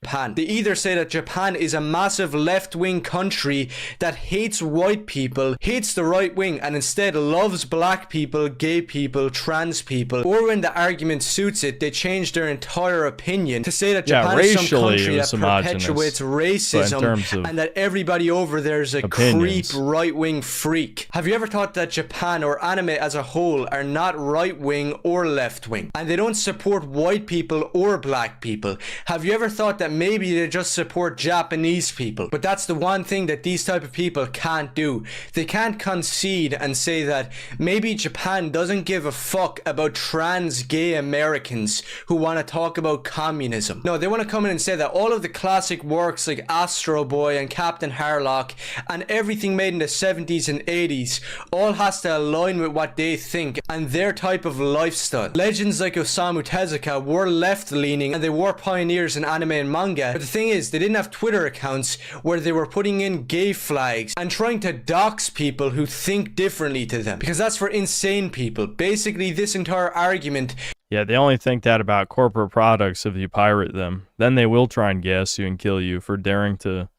Japan. They either say that Japan is a massive left-wing country that hates white people, hates the right wing, and instead loves black people, gay people, trans people, or when the argument suits it, they change their entire opinion to say that Japan is some country that perpetuates racism and that everybody over there is a creep right-wing freak. Have you ever thought that Japan or anime as a whole are not right-wing or left-wing, and they don't support white people or black people? Have you ever thought that maybe they just support Japanese people? But that's the one thing that these type of people can't do. They can't concede and say that maybe Japan doesn't give a fuck about trans gay Americans who want to talk about communism. No, they want to come in and say that all of the classic works like Astro Boy and Captain Harlock and everything made in the 70s and 80s all has to align with what they think and their type of lifestyle. Legends like Osamu Tezuka were left-leaning and they were pioneers in anime and manga, but the thing is, they didn't have Twitter accounts where they were putting in gay flags and trying to dox people who think differently to them, because that's for insane people. Basically, this entire argument... Yeah, they only think that about corporate products if you pirate them. Then they will try and gas you and kill you for daring to,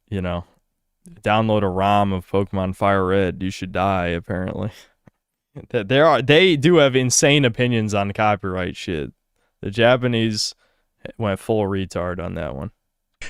you know, download a ROM of Pokemon Fire Red. You should die, apparently. They do have insane opinions on copyright shit. The Japanese went full retard on that one.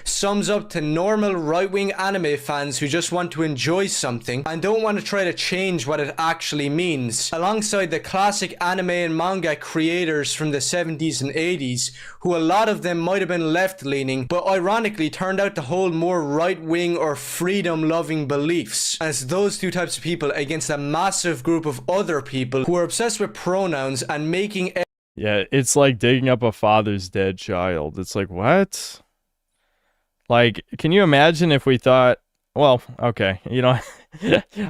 Sums up to normal right-wing anime fans who just want to enjoy something and don't want to try to change what it actually means, alongside the classic anime and manga creators from the 70s and 80s, who a lot of them might have been left-leaning, but ironically turned out to hold more right-wing or freedom-loving beliefs, as those two types of people against a massive group of other people who are obsessed with pronouns and making... Yeah, it's like digging up a father's dead child. It's like, what? Like, can you imagine if we thought, well, okay, you know,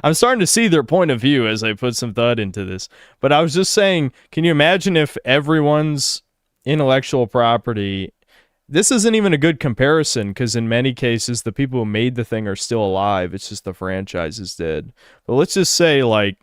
I'm starting to see their point of view as I put some thought into this. But I was just saying, can you imagine if everyone's intellectual property, this isn't even a good comparison, because in many cases, the people who made the thing are still alive. It's just the franchise is dead. But let's just say, like,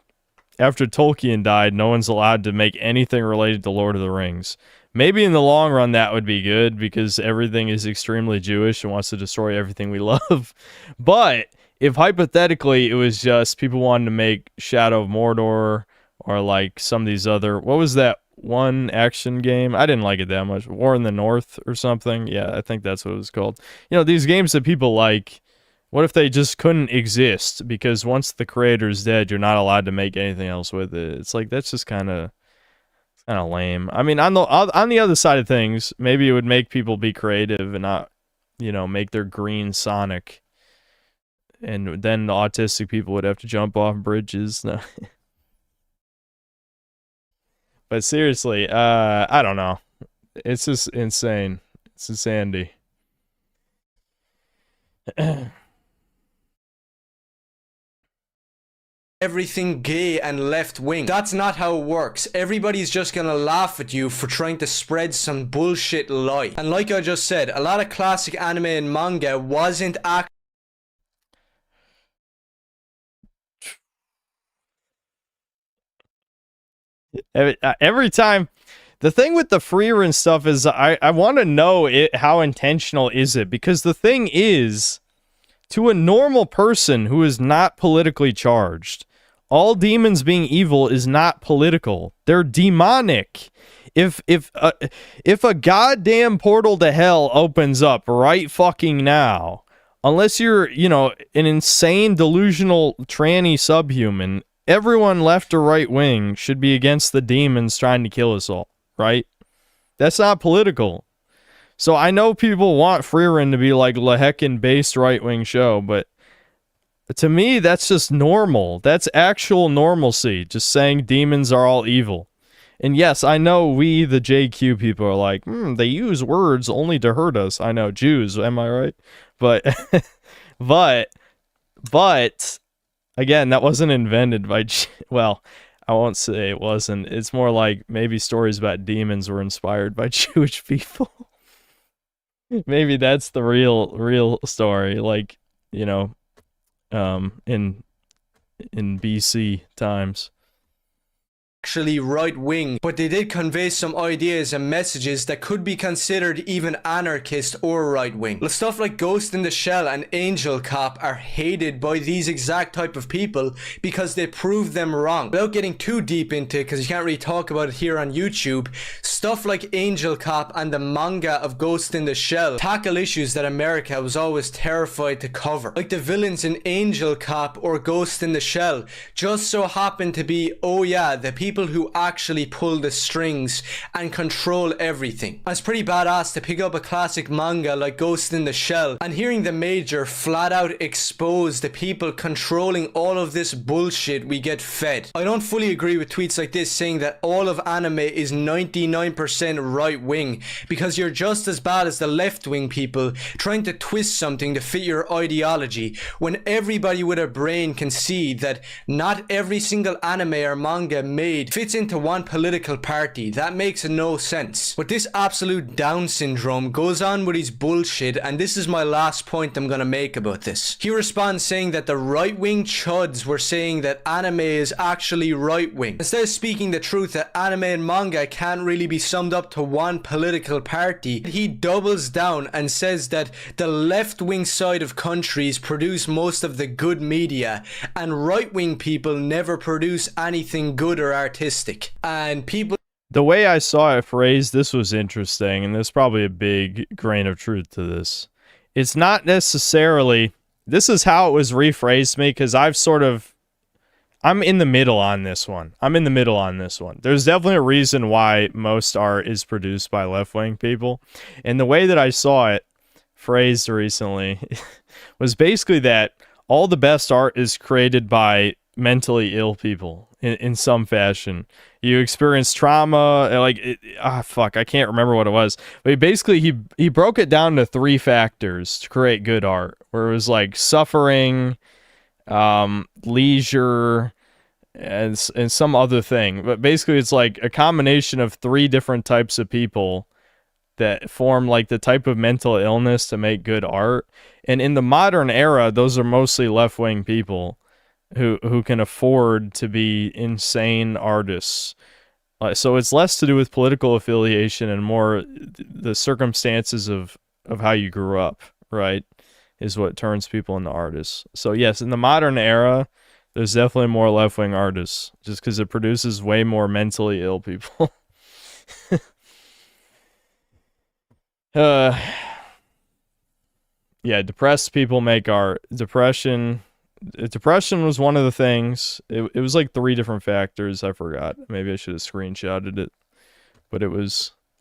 after Tolkien died, no one's allowed to make anything related to Lord of the Rings. Maybe in the long run that would be good, because everything is extremely Jewish and wants to destroy everything we love. But if hypothetically it was just people wanting to make Shadow of Mordor or like some of these other... What was that one action game? I didn't like it that much. War in the North or something? Yeah, I think that's what it was called. You know, these games that people like, what if they just couldn't exist? Because once the creator's dead, you're not allowed to make anything else with it. It's like, that's just kind of lame. I mean, on the other side of things, maybe it would make people be creative and not, you know, make their green Sonic. And then the autistic people would have to jump off bridges. No. But seriously, I don't know. It's just insane. It's insanity. Everything gay and left-wing. That's not how it works. Everybody's just gonna laugh at you for trying to spread some bullshit lie. And like I just said, a lot of classic anime and manga wasn't every time. The thing with the free run stuff is I want to know how intentional is it, because the thing is, to a normal person who is not politically charged, all demons being evil is not political. They're demonic. If a goddamn portal to hell opens up right fucking now, unless you're, you know, an insane delusional tranny subhuman, everyone left or right wing should be against the demons trying to kill us all, right? That's not political. So I know people want Freerun to be like Leheckin based right-wing show, but to me, that's just normal. That's actual normalcy, just saying demons are all evil. And yes, I know we, the JQ people, are like, they use words only to hurt us. I know, Jews, am I right? But, but, again, that wasn't invented by, well, I won't say it wasn't. It's more like maybe stories about demons were inspired by Jewish people. Maybe that's the real story, like, you know, in BC times. actually right-wing, but they did convey some ideas and messages that could be considered even anarchist or right-wing. Stuff like Ghost in the Shell and Angel Cop are hated by these exact type of people because they prove them wrong. Without getting too deep into it, because you can't really talk about it here on YouTube, stuff like Angel Cop and the manga of Ghost in the Shell tackle issues that America was always terrified to cover. Like the villains in Angel Cop or Ghost in the Shell just so happen to be, oh yeah, the people who actually pull the strings and control everything. It's pretty badass to pick up a classic manga like Ghost in the Shell and hearing the major flat out expose the people controlling all of this bullshit we get fed. I don't fully agree with tweets like this saying that all of anime is 99% right wing, because you're just as bad as the left wing people trying to twist something to fit your ideology, when everybody with a brain can see that not every single anime or manga made fits into one political party. That makes no sense. But this absolute Down syndrome goes on with his bullshit, and this is my last point I'm gonna make about this. He responds saying that the right-wing chuds were saying that anime is actually right-wing. Instead of speaking the truth that anime and manga can't really be summed up to one political party, he doubles down and says that the left-wing side of countries produce most of the good media and right-wing people never produce anything good or artistic. And people... The way I saw it phrased, this was interesting, and there's probably a big grain of truth to this. It's not necessarily... This is how it was rephrased to me, because I'm in the middle on this one. There's definitely a reason why most art is produced by left-wing people. And the way that I saw it phrased recently was basically that all the best art is created by mentally ill people in some fashion. You experience trauma, like, I can't remember what it was. But basically, he broke it down to 3 factors to create good art, where it was like suffering, leisure, and some other thing. But basically, it's like a combination of 3 different types of people that form like the type of mental illness to make good art. And in the modern era, those are mostly left-wing people who can afford to be insane artists. So it's less to do with political affiliation and more the circumstances of how you grew up, right, is what turns people into artists. So yes, in the modern era, there's definitely more left-wing artists, just because it produces way more mentally ill people. Yeah, depressed people make art. Depression was one of the things. It was like 3 different factors. I forgot. Maybe I should have screenshotted it. But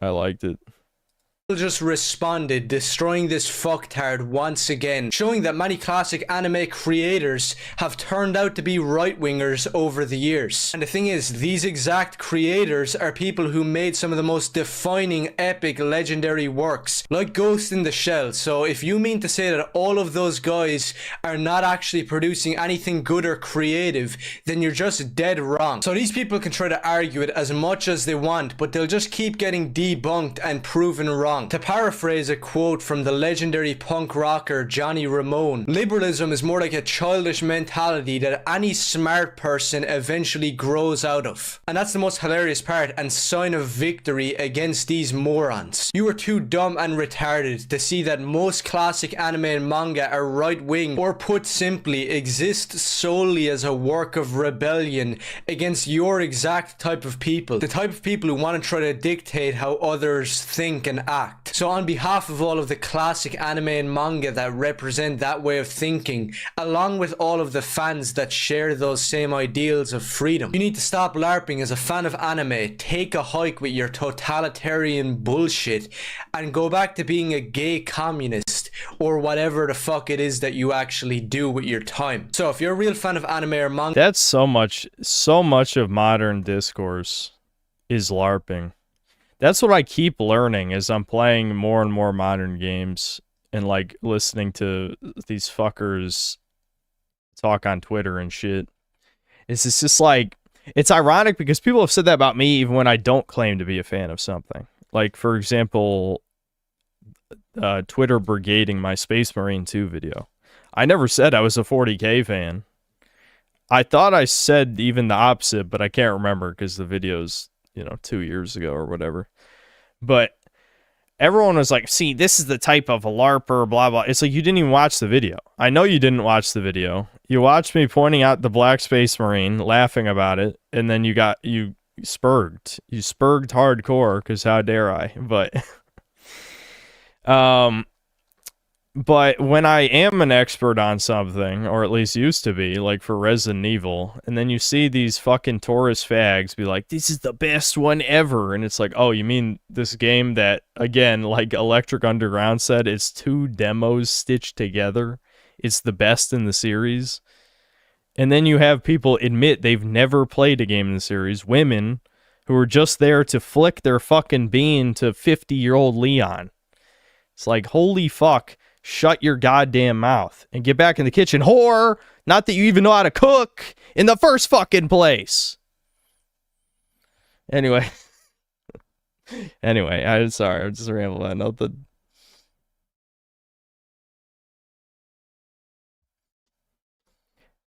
I liked it. Just responded, destroying this fucktard once again, showing that many classic anime creators have turned out to be right-wingers over the years. And the thing is, these exact creators are people who made some of the most defining, epic, legendary works, like Ghost in the Shell. So if you mean to say that all of those guys are not actually producing anything good or creative, then you're just dead wrong. So these people can try to argue it as much as they want, but they'll just keep getting debunked and proven wrong. To paraphrase a quote from the legendary punk rocker Johnny Ramone, liberalism is more like a childish mentality that any smart person eventually grows out of. And that's the most hilarious part and sign of victory against these morons. You are too dumb and retarded to see that most classic anime and manga are right-wing, or put simply, exist solely as a work of rebellion against your exact type of people. The type of people who want to try to dictate how others think and act. So on behalf of all of the classic anime and manga that represent that way of thinking, along with all of the fans that share those same ideals of freedom, you need to stop LARPing as a fan of anime, take a hike with your totalitarian bullshit, and go back to being a gay communist, or whatever the fuck it is that you actually do with your time. So if you're a real fan of anime or manga... That's so much of modern discourse is LARPing. That's what I keep learning as I'm playing more and more modern games and like listening to these fuckers talk on Twitter and shit. It's just like, it's ironic because people have said that about me even when I don't claim to be a fan of something. Like, for example, Twitter brigading my Space Marine 2 video. I never said I was a 40K fan. I thought I said even the opposite, but I can't remember because the video's, 2 years ago or whatever. But everyone was like, see, this is the type of a LARPer, blah, blah. It's like, you didn't even watch the video. I know you didn't watch the video. You watched me pointing out the Black Space Marine, laughing about it, and then you spurged. You spurged hardcore, because how dare I? But when I am an expert on something, or at least used to be, like for Resident Evil, and then you see these fucking tourist fags be like, this is the best one ever, and it's like, oh, you mean this game that, again, like Electric Underground said, it's 2 demos stitched together, it's the best in the series? And then you have people admit they've never played a game in the series, women who are just there to flick their fucking bean to 50-year-old Leon. It's like, holy fuck. Shut your goddamn mouth and get back in the kitchen, whore! Not that you even know how to cook in the first fucking place. Anyway. I'm sorry. I'm just rambling. Nothing.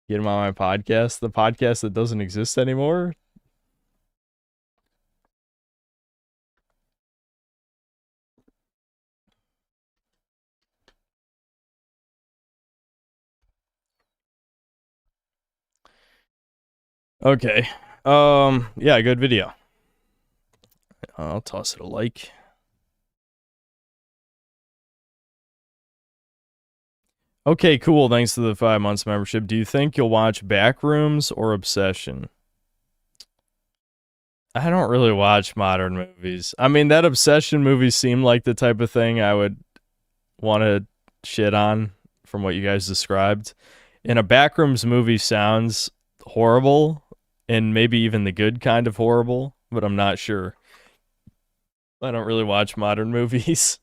Get him on my podcast. The podcast that doesn't exist anymore. Okay. Yeah, good video. I'll toss it a like. Okay, cool. Thanks to the 5 months membership. Do you think you'll watch Backrooms or Obsession? I don't really watch modern movies. I mean, that Obsession movie seemed like the type of thing I would want to shit on from what you guys described. And a Backrooms movie sounds horrible, and maybe even the good kind of horrible, but I'm not sure. I don't really watch modern movies.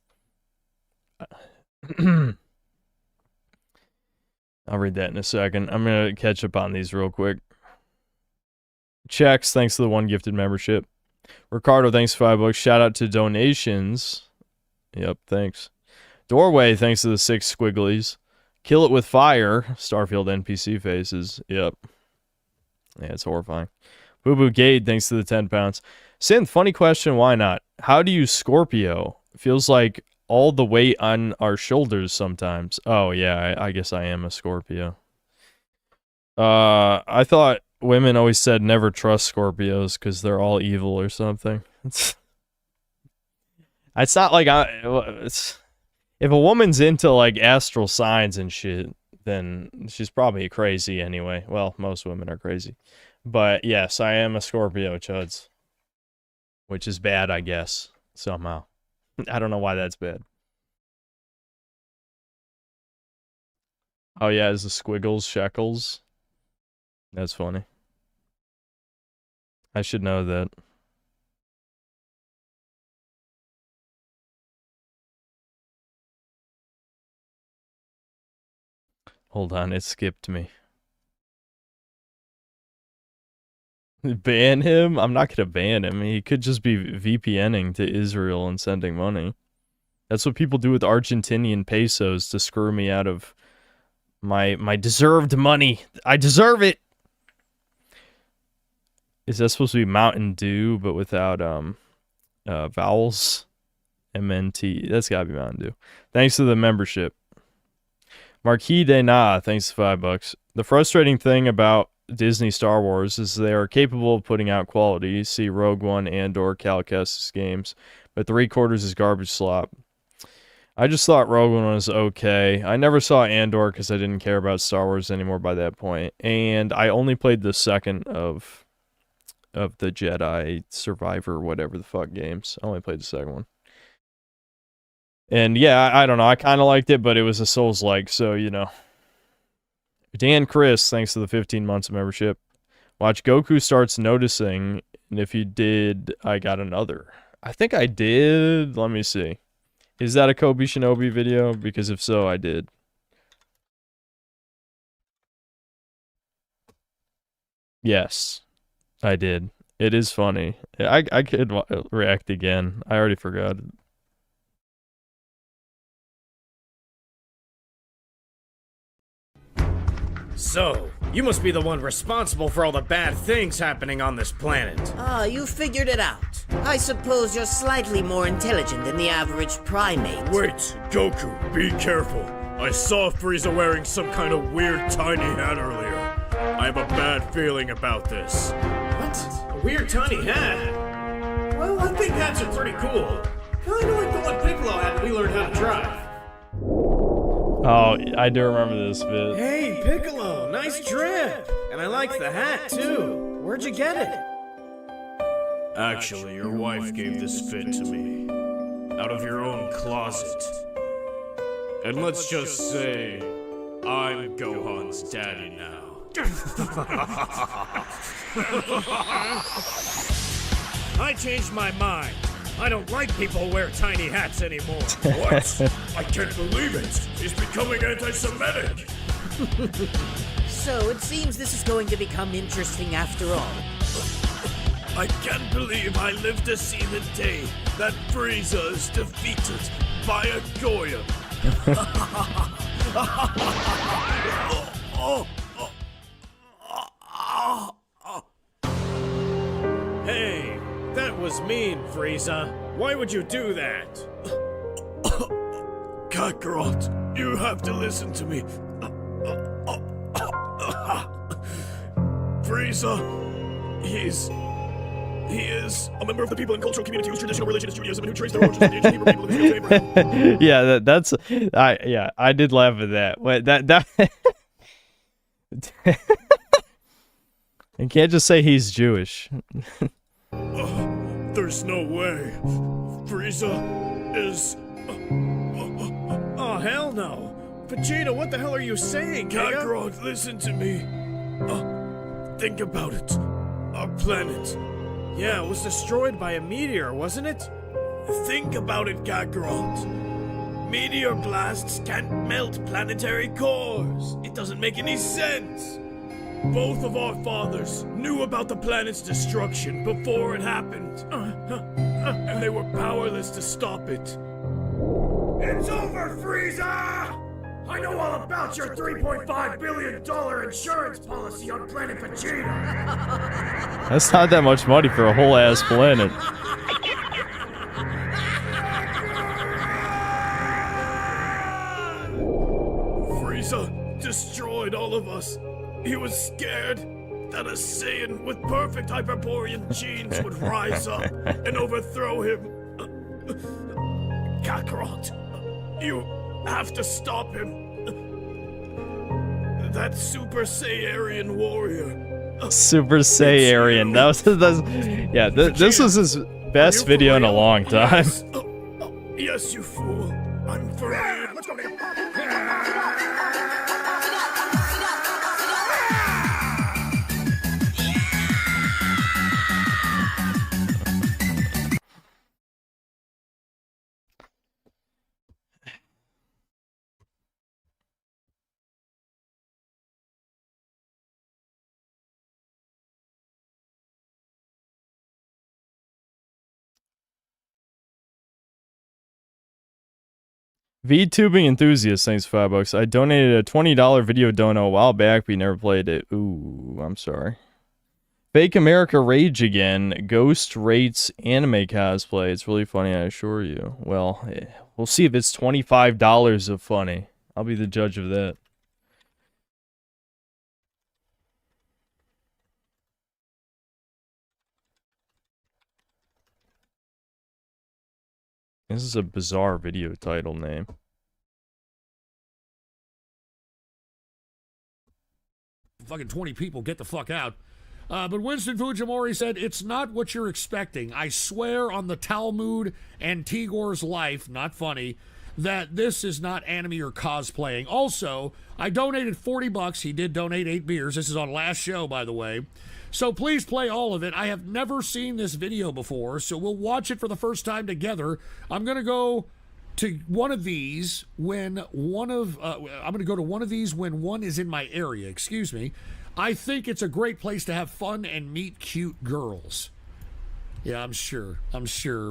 I'll read that in a second. I'm going to catch up on these real quick. Checks, thanks to the 1 gifted membership. Ricardo, thanks for $5. Shout out to donations. Yep, thanks. Doorway, thanks to the 6 squigglies. Kill It With Fire, Starfield NPC faces. Yep. Yeah, it's horrifying. Boo Boo Gade, thanks to the 10 pounds. Synth, funny question, why not? How do you Scorpio? Feels like all the weight on our shoulders sometimes. Oh, yeah, I guess I am a Scorpio. I thought women always said never trust Scorpios because they're all evil or something. It's not like if a woman's into like astral signs and shit, then she's probably crazy anyway. Well, most women are crazy. But yes, I am a Scorpio, Chuds. Which is bad, I guess, somehow. I don't know why that's bad. Oh yeah, is the squiggles shekels? That's funny. I should know that. Hold on, it skipped me. Ban him? I'm not gonna ban him. He could just be VPNing to Israel and sending money. That's what people do with Argentinian pesos to screw me out of my deserved money. I deserve it! Is that supposed to be Mountain Dew, but without vowels? MNT. That's gotta be Mountain Dew. Thanks to the membership. Marquis de Na, thanks to $5. The frustrating thing about Disney Star Wars is they are capable of putting out quality. See Rogue One and or 𝐂𝐀𝐏𝐿 games, but 3/4 is garbage slop. I just thought Rogue One was okay. I never saw Andor because I didn't care about Star Wars anymore by that point, and I only played the second of the Jedi Survivor, whatever the fuck games. I only played the second one. And yeah, I don't know. I kind of liked it, but it was a Souls-like, so, you know. Dan Chris, thanks to the 15 months of membership. Watch Goku starts noticing, and if you did, I got another. I think I did. Let me see. Is that a Kobe Shinobi video? Because if so, I did. Yes, I did. It is funny. I could react again. I already forgot. So, you must be the one responsible for all the bad things happening on this planet. Ah, you figured it out. I suppose you're slightly more intelligent than the average primate. Wait, Goku, be careful. I saw Frieza wearing some kind of weird tiny hat earlier. I have a bad feeling about this. What? A weird tiny hat? Well, I think hats are pretty cool. Kinda like the one Piccolo had when we learned how to drive. Oh, I do remember this bit. Hey, Piccolo, nice drip! And I like the hat, too. Where'd you get it? Actually, your wife gave this fit to me. Out of your own closet. And let's just say, I'm Gohan's daddy now. I changed my mind. I don't like people who wear tiny hats anymore. What? I can't believe it. He's becoming anti-Semitic. So it seems this is going to become interesting after all. I can't believe I lived to see the day that Frieza is defeated by a Goyim. Hey, that was mean, Frieza. Why would you do that? Kakarot, you have to listen to me. Frieza, he is a member of the people and cultural community whose traditional religion is Judaism and who trace their origins in the ancient Hebrew people of Israel to Abraham. Yeah, I did laugh at that. Wait, that You can't just say he's Jewish. There's no way. Frieza is... Oh, hell no. Vegeta, what the hell are you saying, Kakarot, listen to me. Think about it. Our planet. Yeah, it was destroyed by a meteor, wasn't it? Think about it, Kakarot. Meteor blasts can't melt planetary cores. It doesn't make any sense. Both of our fathers knew about the planet's destruction before it happened. And they were powerless to stop it. It's over, Frieza! I know all about your $3.5 billion insurance policy on planet Vegeta! That's not that much money for a whole ass planet. Frieza destroyed all of us. He was scared that a Saiyan with perfect Hyperborean genes would rise up and overthrow him. Kakarot, you have to stop him. That Super Saiyarian warrior. Super Saiyarian. This was his best video in a long time. Yes, you fool. I'm for real. Let's go, nigga. VTubing enthusiast, thanks for $5. I donated a $20 video dono a while back, but you never played it. Ooh, I'm sorry. Fake America Rage Again. Ghost rates anime cosplay. It's really funny, I assure you. Well, we'll see if it's $25 of funny. I'll be the judge of that. This is a bizarre video title name. Fucking 20 people, get the fuck out. But Winston Fujimori said, it's not what you're expecting. I swear on the Talmud and Tigor's life, not funny, that this is not anime or cosplaying. Also, I donated $40. He did donate 8 beers. This is on last show, by the way. So please play all of it. I have never seen this video before, so we'll watch it for the first time together. I'm going to go to one of these when one is in my area, excuse me. I think it's a great place to have fun and meet cute girls. Yeah, I'm sure,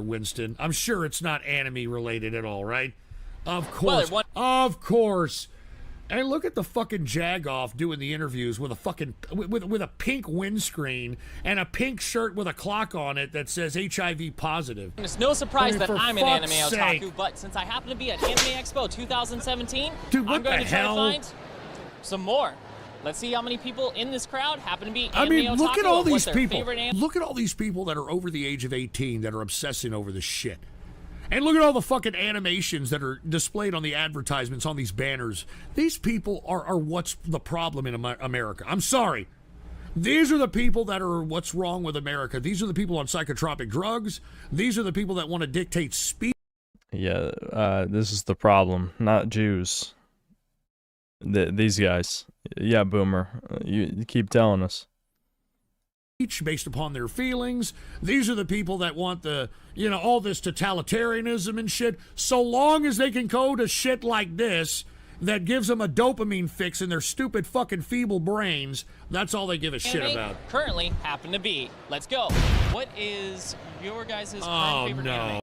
Winston. I'm sure it's not anime related at all, right? Of course. Of course. And look at the fucking Jagoff doing the interviews with a fucking with a pink windscreen and a pink shirt with a clock on it that says HIV positive. And it's no surprise I mean, that for I'm an anime fuck's otaku, sake. but since I happen to be at Anime Expo 2017, Dude, what I'm going the to try hell? to find some more. Let's see how many people in this crowd happen to be I anime mean, otaku. look at all and what these their people. favorite anime- Look at all these people that are over the age of 18 that are obsessing over this shit. And look at all the fucking animations that are displayed on the advertisements on these banners. These people are what's the problem in America. I'm sorry. These are the people that are what's wrong with America. These are the people on psychotropic drugs. These are the people that want to dictate speech. Yeah, this is the problem, not Jews. These guys. Yeah, Boomer. You keep telling us. Based upon their feelings. These are the people that want the, you know, all this totalitarianism and shit. So long as they can code a shit like this that gives them a dopamine fix in their stupid fucking feeble brains, that's all they give a shit anime about. currently happen to be. Let's go. What is your guys' current Oh, favorite no. anime?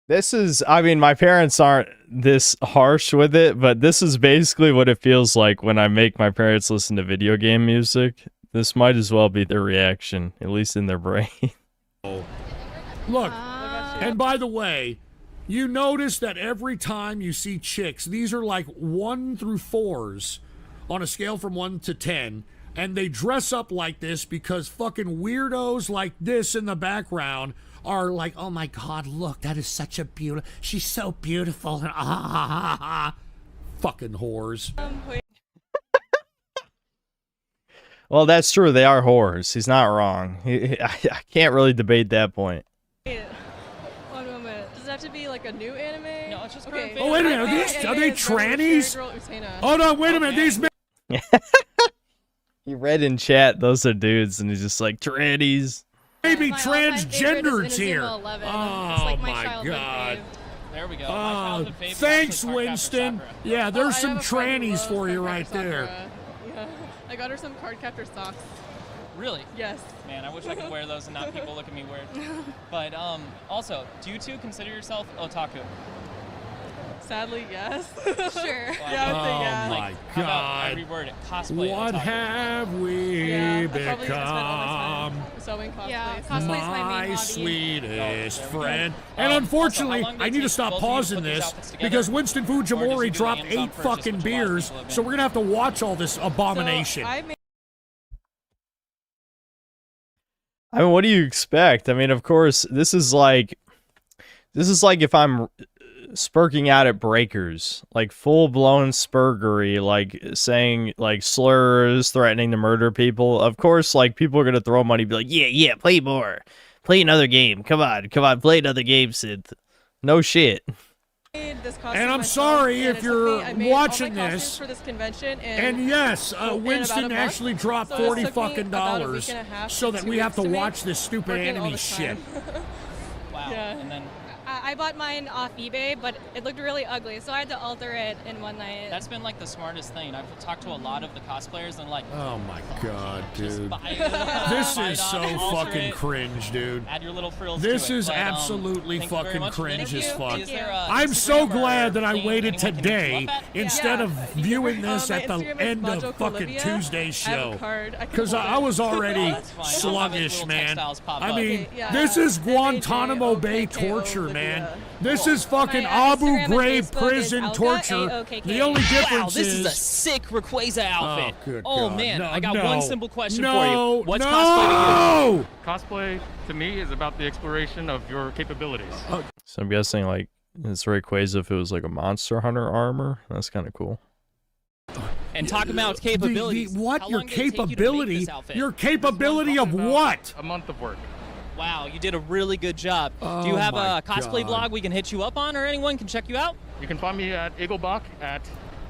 This is, I mean, my parents aren't this harsh with it, but this is basically what it feels like when I make my parents listen to video game music. This might as well be their reaction, at least in their brain. Look, and by the way, you notice that every time you see chicks, these are like 1 through 4s on a scale from 1 to 10, and they dress up like this because fucking weirdos like this in the background are like, oh my god, look, that is such a beautiful, she's so beautiful, and fucking whores. Well, that's true. They are whores. He's not wrong. I can't really debate that point. One moment. Does it have to be like a new anime? No, it's just okay. Oh, wait a minute, are they trannies? Oh no, wait a minute, these men. He read in chat, those are dudes, and he's just like, trannies. Maybe My favorite is transgenders Inazuma here. 11. Oh It's like my my childhood god. There we go. Oh, thanks, Winston. Yeah, there's I some have a friend who trannies loves for you Cardcaptor right there. Sakura. Yeah. I got her some Cardcaptor socks. Really? Yes. Man, I wish I could wear those and not people look at me weird. But also, do you two consider yourself otaku? Sadly, yes. Sure. Yeah, I would say Oh yeah. my How about I god. reword it? Cosplay What otaku. have we Yeah, I probably spent all my become? time sewing cosplays. Yeah, cosplay's my main My hobby. sweetest there we go. friend. And unfortunately, also, how long did I it need to take stop both of you to pausing put these this outfits together? because Winston Or did you Fujimori do the dropped Amazon 8 purchase, fucking which a lot of beers, people have so we're gonna have to watch all this abomination. So I made I mean, what do you expect? I mean, of course, this is like if I'm spurking out at breakers, like full-blown spurgery, like saying like slurs, threatening to murder people. Of course, like people are gonna throw money, be like, yeah, play more, play another game. Come on, play another game, Synth. No shit. this costume And I'm myself, sorry and if it took me- you're I made all my watching costumes this. for this convention And yes, in about Winston a month. actually dropped So this 40 took me fucking about a dollars week and a half so that 2 we have to weeks make, watch this stupid working all anime this shit. time. Wow. Yeah. And then I bought mine off eBay, but it looked really ugly, so I had to alter it in one night. that's been like the smartest thing. I've talked to a lot of the cosplayers and like, Oh my god, dude. buy it, This buy is it so on, alter fucking it, cringe, dude. add your little frills This to it. is But, absolutely thank you very fucking much. cringe Thank as you. fuck. Is there a I'm so Instagram or glad that I thing waited anyone can hit you today up at? instead of viewing this My at the Instagram is end of Majo fucking Olivia. Tuesday's I have a show. card. I can Because hold I it. was already That's fine. sluggish, Little man. textiles pop I up. mean, Okay, yeah. this is Guantanamo MAJOKKOK Bay torture, Olivia. man. This Cool. is fucking My Abu Instagram and Ghraib Facebook prison is E torture. 𝐂𝐃𝐏𝐿. The only difference Wow, this is a is... sick Rayquaza outfit. good Oh God. man, No, I got no. one simple question No, for you. What's no! cosplay to you? Cosplay, to me, is about the exploration of your capabilities. So I'm guessing like it's Rayquaza if it was like a Monster Hunter armor. That's kind of cool. And talk about its capabilities. What? How Your long did it take you to make capability? this outfit? Your capability of what? A month of work. Wow, you did a really good job. Oh Do you have my a cosplay God. blog we can hit you up on, or anyone can check you out? You can find me at 𝐂𝐃𝐏𝐃 at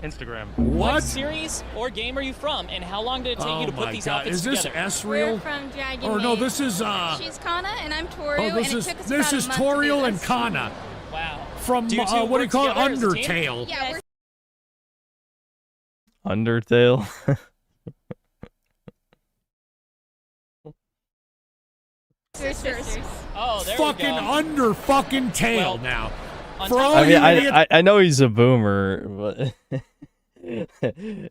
Instagram. What series or game are you from, and how long did it take Oh you to put my these God. outfits Is this together? Esriel? We're from Dragon Or no, Maid. this is She's Kana and I'm Toriel, Oh, this and is it took us this about is a month to do Toriel and this. Kana Wow. from Do you two what do you work call it? together as a team? Undertale. Yeah, we're Undertale. sisters. Oh, there Fucking we go. under fucking tail Well, now. For all I mean, you idiots. I know he's a boomer, but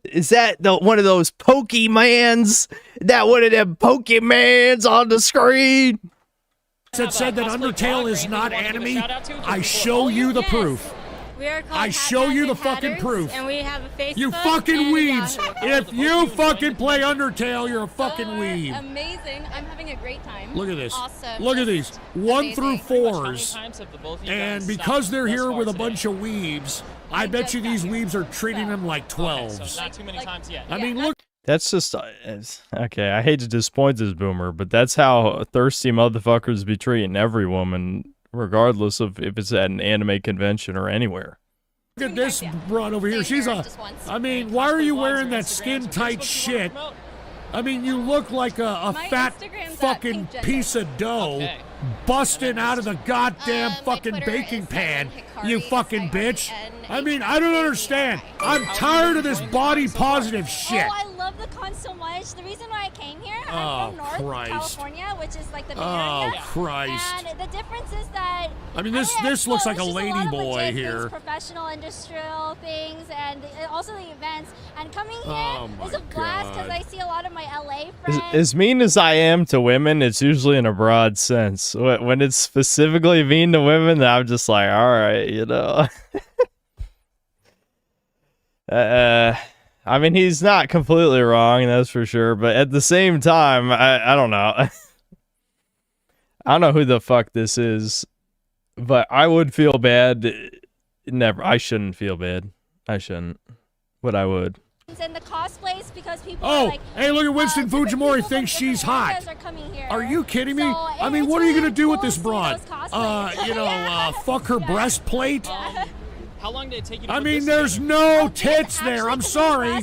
is that one of those Pokemans? That one of them Pokemans on the screen? That said that Undertale is not anime, I show you the proof. We are called I show you the Haphazard fucking Hatters, proof. And we have a Facebook. You fucking and a weebs! Yahoo. If you fucking play Undertale, you're a fucking weeb. Amazing. I'm having a great time. Look at this. Awesome. Look at these. 1 through amazing. 4s. And because they're here with a bunch of weebs, I bet you these weebs are treating them like 12s. So not too many times yet. I mean, look. That's just okay. I hate to disappoint this boomer, but that's how thirsty motherfuckers be treating every woman, regardless of if it's at an anime convention or anywhere. Look at this broad over here. She's a. I mean, why are you wearing that skin tight shit? I mean, you look like a fat fucking piece of dough busting out of the goddamn fucking baking pan, you fucking bitch. I mean, I don't understand. I'm tired of this body positive shit. Oh, I love the con so much. The reason why I came here, I'm Oh, from North Christ. California, which is like the Bay Oh, Area. Christ. And the difference is that I mean, this looks like a lady boy here. Professional industrial things and also the events. And coming here Oh, is a my blast because God. I see a lot of my LA friends. As mean as I am to women, it's usually in a broad sense. When it's specifically mean to women, I'm just like, all right, you know. I mean, he's not completely wrong, that's for sure. But at the same time, I don't know. I don't know who the fuck this is, but I would feel bad. Never. I shouldn't feel bad. I shouldn't, but I would. And the cosplays because people Oh, are like, hey, look at Winston Fujimori thinks she's hot. are coming here. Are you kidding me? So I mean, it's what are you really gonna do with cool this to see broad? those cosplays. You know, fuck her breastplate? How long did it take you to I put mean, this there's together? no tits there. I'm sorry. My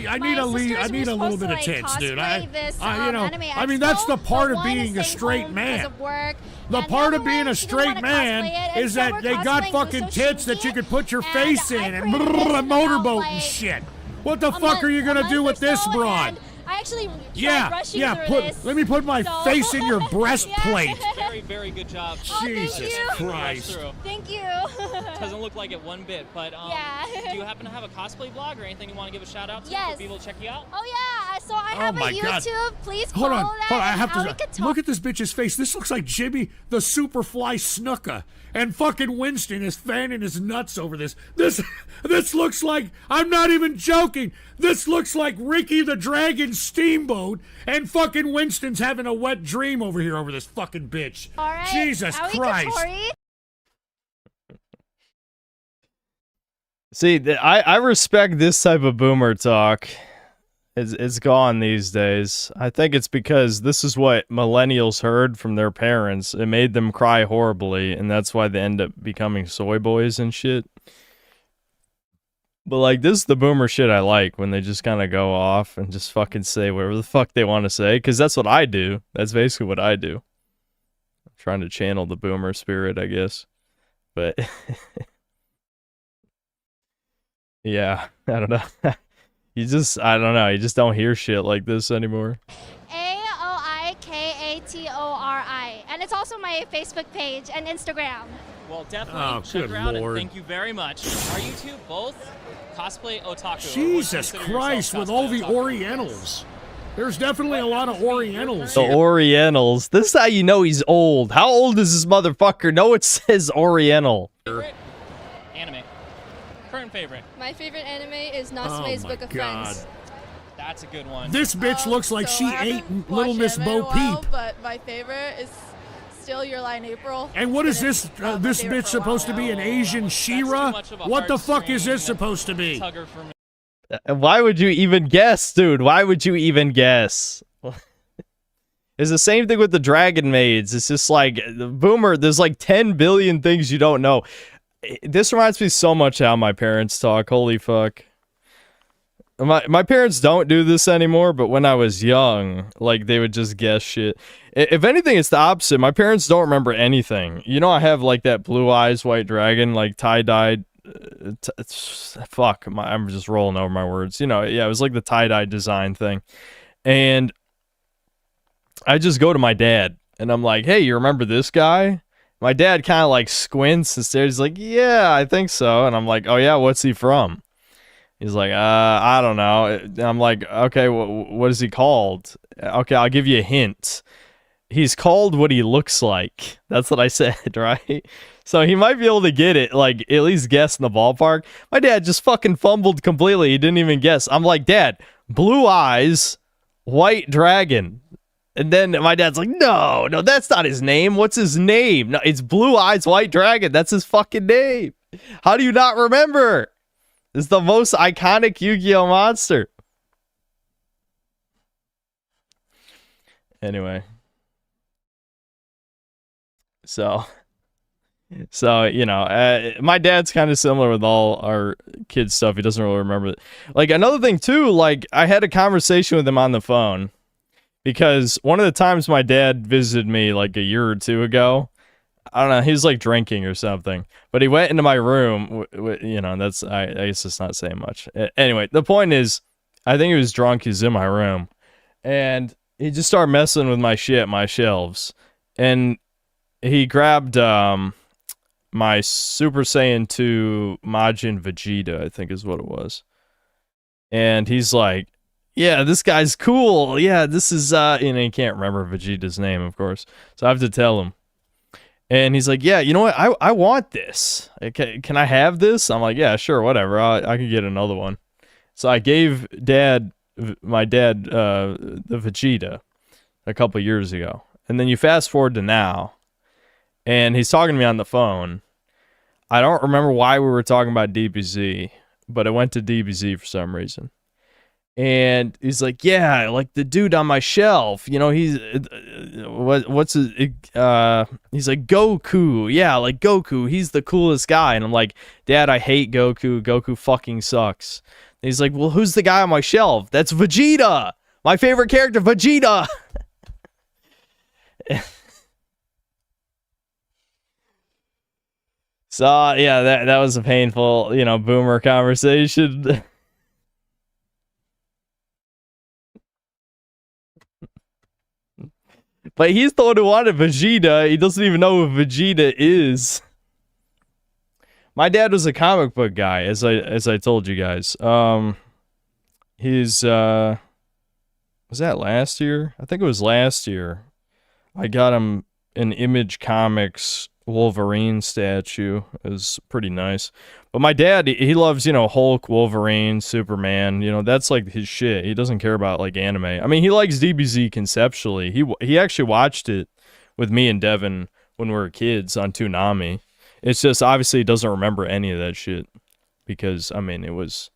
I need a sisters need were a little supposed bit to, of tits, dude. cosplay this, you know, anime I mean, that's expo, the part but of one is being a staying straight home man. because of work, The and part the of other being one a didn't wanna straight man cosplay it, and is so that we're they got cosplaying fucking for tits that you could put your face in and created this a in motorboat about, and like, shit. What the fuck are you gonna do with this broad? I actually Yeah, rushing yeah. through this. Let me put my so- face in your breastplate. Very, very good job. Jesus Christ. Thank you. Doesn't look like it one bit, but Yeah. do you happen to have a cosplay blog or anything you want to give a shout out to Yes. for people to check you out? Oh yeah, so I have a my God. YouTube. Please Hold follow on, that. hold on. I and have Ali to could talk. look at this bitch's face. This looks like Jimmy the Superfly Snuka, and fucking Winston is fanning his nuts over this. This looks like, I'm not even joking. This looks like Ricky the Dragon Steamboat, and fucking Winston's having a wet dream over here over this fucking bitch. All right, Jesus Ali Christ. Katori. See, I respect this type of boomer talk. It's gone these days. I think it's because this is what millennials heard from their parents. It made them cry horribly, and that's why they end up becoming soy boys and shit. But, like, this is the boomer shit I like, when they just kind of go off and just fucking say whatever the fuck they want to say, because that's what I do. That's basically what I do. I'm trying to channel the boomer spirit, I guess. But, yeah, I don't know. I don't know, you just don't hear shit like this anymore. 𝐂𝐃𝐏𝐄𝐈. And it's also my Facebook page and Instagram. Well, definitely Oh, check good her out Lord. and thank you very much. Are you two both cosplay otaku? or would you Jesus consider Christ, yourself with all cosplay the otaku? Orientals. There's definitely a lot of Orientals The here. Orientals. This is how you know he's old. How old is this motherfucker? No, it says Oriental. Favorite anime. Current favorite. My favorite anime is Oh Natsume's my Book of God. Friends. That's a good one. This bitch looks like So she I ate haven't Little watched Miss anime in Bo a while, Peep. but my favorite is still Your Lie in April. And what is It's this? been, my This favorite bitch for a while supposed to be now. an Asian She-Ra? much of a What the fuck is this heartstring supposed to be? Tugger for me. Why would you even guess, dude? Why would you even guess? It's the same thing with the Dragon Maids. It's just like, the boomer, there's like 10 billion things you don't know. This reminds me so much how my parents talk. Holy fuck. My parents don't do this anymore, but when I was young, like, they would just guess shit. If anything, it's the opposite. My parents don't remember anything. You know, I have, like, that blue eyes white dragon, like, tie-dyed. I'm just rolling over my words. You know, yeah, it was like the tie-dye design thing. And I just go to my dad, and I'm like, hey, you remember this guy? my dad kind of like squints and stares. He's like, yeah, I think so. And I'm like, oh yeah, what's he from? He's like, I don't know. And I'm like, okay, what is he called? Okay, I'll give you a hint. He's called what he looks like. That's what I said, right? So he might be able to get it, like, at least guess in the ballpark. My dad just fucking fumbled completely. He didn't even guess. I'm like, Dad, blue eyes, white dragon. And then my dad's like, no, that's not his name. What's his name? No, it's Blue Eyes White Dragon. That's his fucking name. How do you not remember? It's the most iconic Yu-Gi-Oh monster. Anyway. So you know, my dad's kind of similar with all our kids stuff. He doesn't really remember it. Like, another thing too, like, I had a conversation with him on the phone because one of the times my dad visited me like a year or two ago, I don't know, he was like drinking or something, but he went into my room, you know, that's, I guess it's not saying much. Anyway, the point is, I think he was drunk. He's in my room and he just started messing with my shit, my shelves, and he grabbed my Super Saiyan 2 Majin Vegeta, I think is what it was. And he's like, yeah, this guy's cool. Yeah, this is, and he can't remember Vegeta's name, of course. So I have to tell him. And he's like, yeah, you know what? I want this. Can I have this? I'm like, yeah, sure, whatever. I can get another one. So I gave my dad, the Vegeta a couple years ago. And then you fast forward to now. And he's talking to me on the phone. I don't remember why we were talking about DBZ, but it went to DBZ for some reason. And he's like, yeah, like the dude on my shelf, you know, he's, what's his, he's like, Goku. Yeah, like Goku. He's the coolest guy. And I'm like, Dad, I hate Goku. Goku fucking sucks. And he's like, well, who's the guy on my shelf? That's Vegeta. My favorite character, Vegeta. So, yeah, that was a painful, you know, boomer conversation. But he's the one who wanted Vegeta. He doesn't even know who Vegeta is. My dad was a comic book guy, as I told you guys. Was that last year? I think it was last year. I got him an Image Comics Wolverine statue. It was pretty nice. But my dad, he loves, you know, Hulk, Wolverine, Superman. You know, that's like his shit. He doesn't care about like anime. I mean, he likes DBZ conceptually. He actually watched it with me and Devin when we were kids on Toonami. It's just obviously he doesn't remember any of that shit because, I mean, it was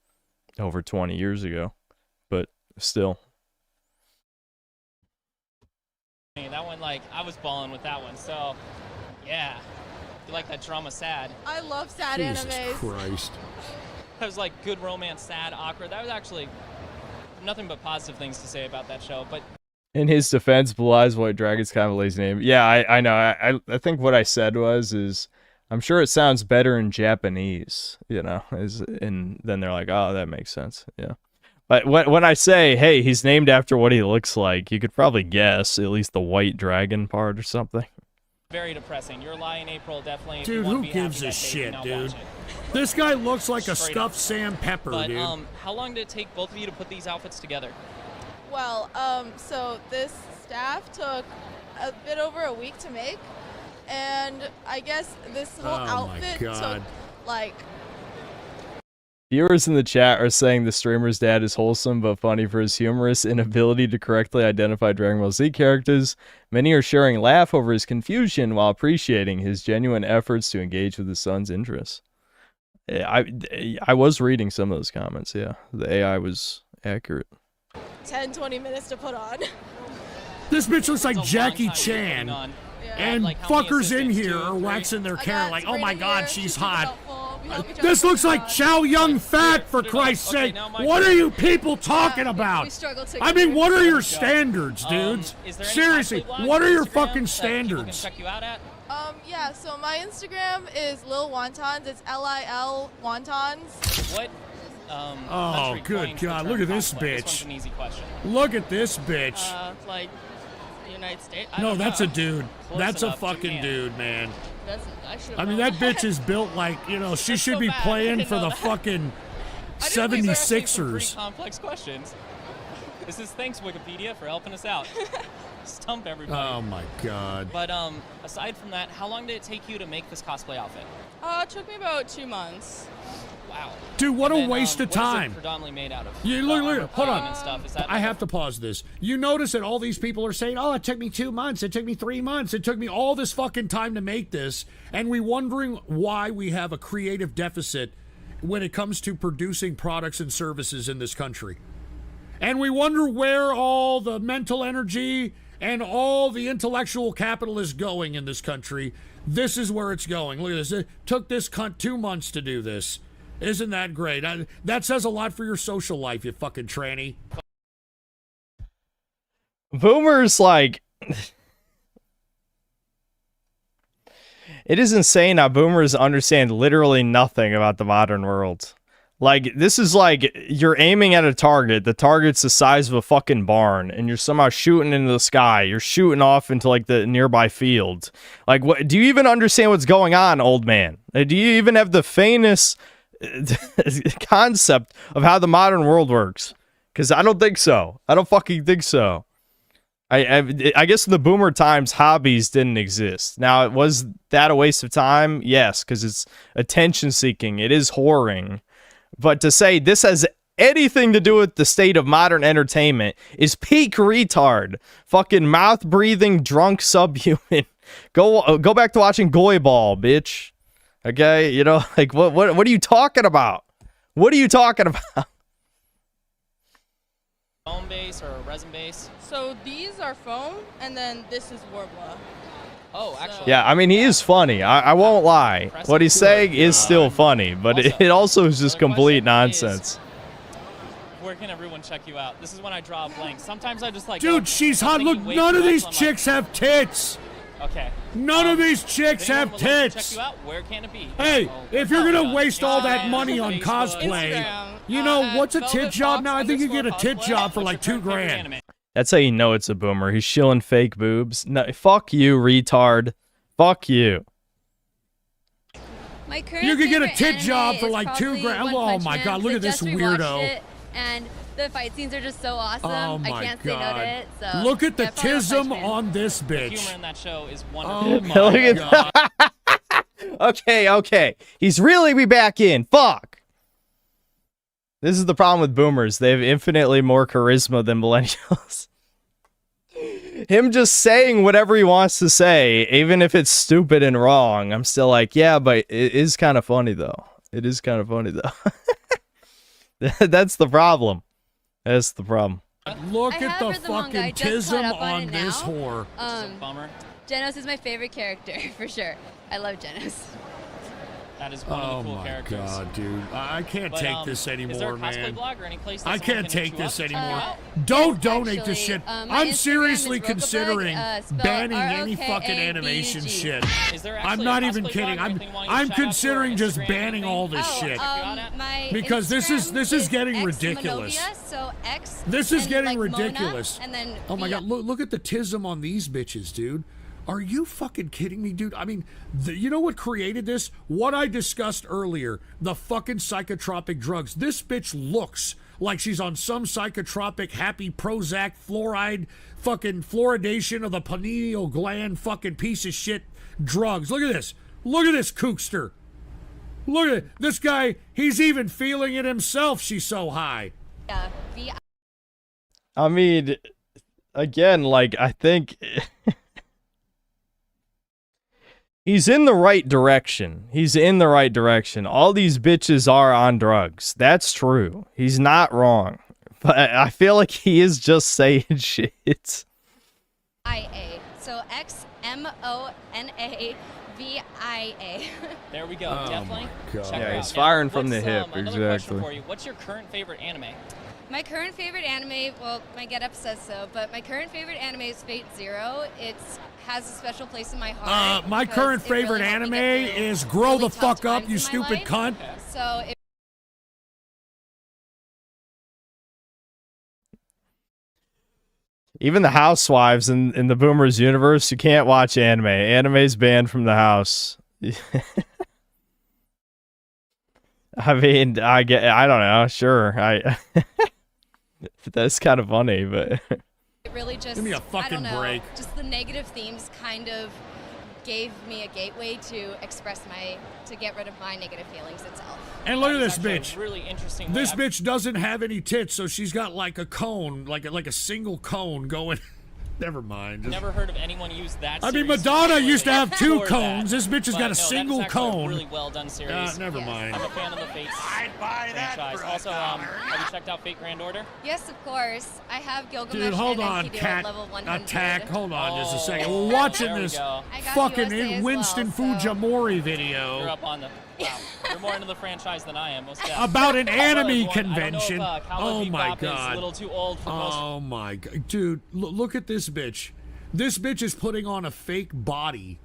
over 20 years ago. But still. That one, like, I was balling with that one, so yeah. You like that drama sad? I love sad Jesus animes. Christ. That was like good romance, sad, awkward. That was actually nothing but positive things to say about that show. But in his defense, Blue Eyes White Dragon's kind of a lazy name. Yeah, I know. I think what I said is I'm sure it sounds better in Japanese, you know, and then they're like, oh, that makes sense. Yeah. But when I say, hey, he's named after what he looks like, you could probably guess at least the white dragon part or something. very depressing. Your lie in April definitely. Dude, who gives a shit, dude? This guy looks like a stuffed Sam Pepper, but, dude. How long did it take both of you to put these outfits together? Well, so this staff took a bit over a week to make, and I guess this whole outfit took like. Viewers in the chat are saying the streamer's dad is wholesome but funny for his humorous inability to correctly identify Dragon Ball Z characters. Many are sharing laugh over his confusion while appreciating his genuine efforts to engage with his son's interests. I was reading some of those comments, yeah. The AI was accurate. 10-20 minutes to put on. This bitch looks like Jackie Chan. And like fuckers in here are waxing their hair like, oh my god, she's hot. This looks like Chow Yun Fat, for Christ's sake. What are you people talking about? I mean, what are your standards, dudes? Seriously, what are your fucking standards? Yeah, so my Instagram is Lil Wontons. It's Lil Wontons. What? Oh, good God, look at this bitch. Look at this bitch. Like United States. No, that's a dude. That's a fucking dude, man. I mean, that bitch is built like, you know, she should be playing for the fucking 76ers. Pretty complex questions. This is thanks Wikipedia for helping us out. Stump everybody. Oh my god. But aside from that, how long did it take you to make this cosplay outfit? It took me about 2 months. Wow. Dude, what And a waste of what is it time. predominantly made out of? You look, hold on. And stuff. Is that I have to pause this. You notice that all these people are saying, oh, it took me 2 months. It took me 3 months. It took me all this fucking time to make this. And we wondering why we have a creative deficit when it comes to producing products and services in this country. And we wonder where all the mental energy and all the intellectual capital is going in this country. This is where it's going. Look at this. It took this cunt 2 months to do this. Isn't that great? That says a lot for your social life, you fucking tranny. Boomers, like... It is insane how boomers understand literally nothing about the modern world. Like, this is like, you're aiming at a target. The target's the size of a fucking barn, and you're somehow shooting into the sky. You're shooting off into, like, the nearby field. Like, what? Do you even understand what's going on, old man? Do you even have the faintest concept of how the modern world works? Because I don't think so. I don't fucking think so. I guess in the boomer times, hobbies didn't exist. Now, was that a waste of time? Yes, because it's attention-seeking. It is whoring. But to say this has anything to do with the state of modern entertainment is peak retard. Fucking mouth-breathing, drunk subhuman. Go back to watching Goy-Ball, bitch. Okay? You know, like, what are you talking about? What are you talking about? Foam base or resin base? So these are foam, and then this is WRBBLE. Oh, actually. Yeah, I mean, he is funny. I won't lie. What he's saying is still funny, but it also is just complete nonsense. Where can everyone check you out? This is when I draw a blank. Sometimes I just like... Dude, she's hot. Look, none of these chicks have tits. Okay. None of these chicks have tits. Check you out. Where can it be? Hey, if you're gonna waste all that money on cosplay, you know, what's a tit job now? I think you get a tit job for like $2,000. That's how you know it's a boomer. He's shilling fake boobs. No, fuck you, retard. Fuck you. You could get a tit job for like $2,000. Oh my god, look at this weirdo. And the fight scenes are just so awesome. Oh my I can't say no to it. So look at the tism on this bitch. The humor in that show is Oh wonderful. my god. Okay. He's really be back in. Fuck. This is the problem with boomers. They have infinitely more charisma than millennials. Him just saying whatever he wants to say, even if it's stupid and wrong, I'm still like, yeah, but it is kind of funny, though. It is kind of funny, though. That's the problem. That's the problem. Look at the fucking tism on this whore. Bummer. Genos is my favorite character, for sure. I love Genos. That is one of the cool characters. Oh my god, dude. I can't take this anymore, is there a man. cosplay blog or any place I that can't someone can take hit you this up? anymore. Yes, Don't donate actually. this shit. My I'm Instagram seriously is considering spelled banning any fucking R-O-K-A-B-U-G. animation shit. Is there I'm actually not a even cosplay kidding. blog or anything you want to I'm shout out to, or considering just Instagram, banning anything? all this shit. My Because this Instagram is getting ridiculous. Xmanovia, so X. This is and getting like ridiculous. Mona, and then Oh my Via. god, look at the tism on these bitches, dude. Are you fucking kidding me, dude? I mean, you know what created this? What I discussed earlier, the fucking psychotropic drugs. This bitch looks like she's on some psychotropic, happy Prozac, fluoride, fucking fluoridation of the pineal gland, fucking piece of shit drugs. Look at this. Look at this kookster. Look at it. This guy, he's even feeling it himself. She's so high. I mean, again, like, I think... He's in the right direction. He's in the right direction. All these bitches are on drugs. That's true. He's not wrong. But I feel like he is just saying shit. I-A. So Xmonavia. There we go. Oh Definitely. my God. Check Yeah, her he's out. firing Now, from the what's, hip, Another question exactly. for you. What's your current favorite anime? My current favorite anime, well, my get-up says so, but my current favorite anime is Fate Zero. It has a special place in my heart. My because current it really favorite helped me anime get through is Grow really the tough Fuck Up, times you in my stupid life. cunt. So it Even the housewives in the Boomers universe, you can't watch anime. Anime's banned from the house. I mean, I don't know. Sure, that's kind of funny, but It really just, Give me a fucking I don't know, break. Just the negative themes kind of gave me a gateway to to get rid of my negative feelings itself. And look at this Actually, bitch. a really interesting. This way. bitch doesn't have any tits, so she's got like a cone, like a single cone going. Never mind. Never heard of anyone use that. I mean, series Madonna to used to have 2 explore cones. that. This bitch has But got a no, single that is actually cone. A really well done series. Never mind. I'm a fan of the Fates franchise. Also, have you checked out Fate Grand Order? Yes, of course. I have Gilgamesh Dude, hold and on, Enkidu cat. at level 100. Attack. Hold on just a Oh, second. We're watching there we this go. I got fucking USA as Winston well, so- Fujimori You're video up on the. Wow, you're more into the franchise than I am. Most definitely. about an Well, anime everyone, convention. I don't know if, Oh Cowboy my Bebop is god. a little too old for most. Oh my god, dude! Look at this bitch. This bitch is putting on a fake body.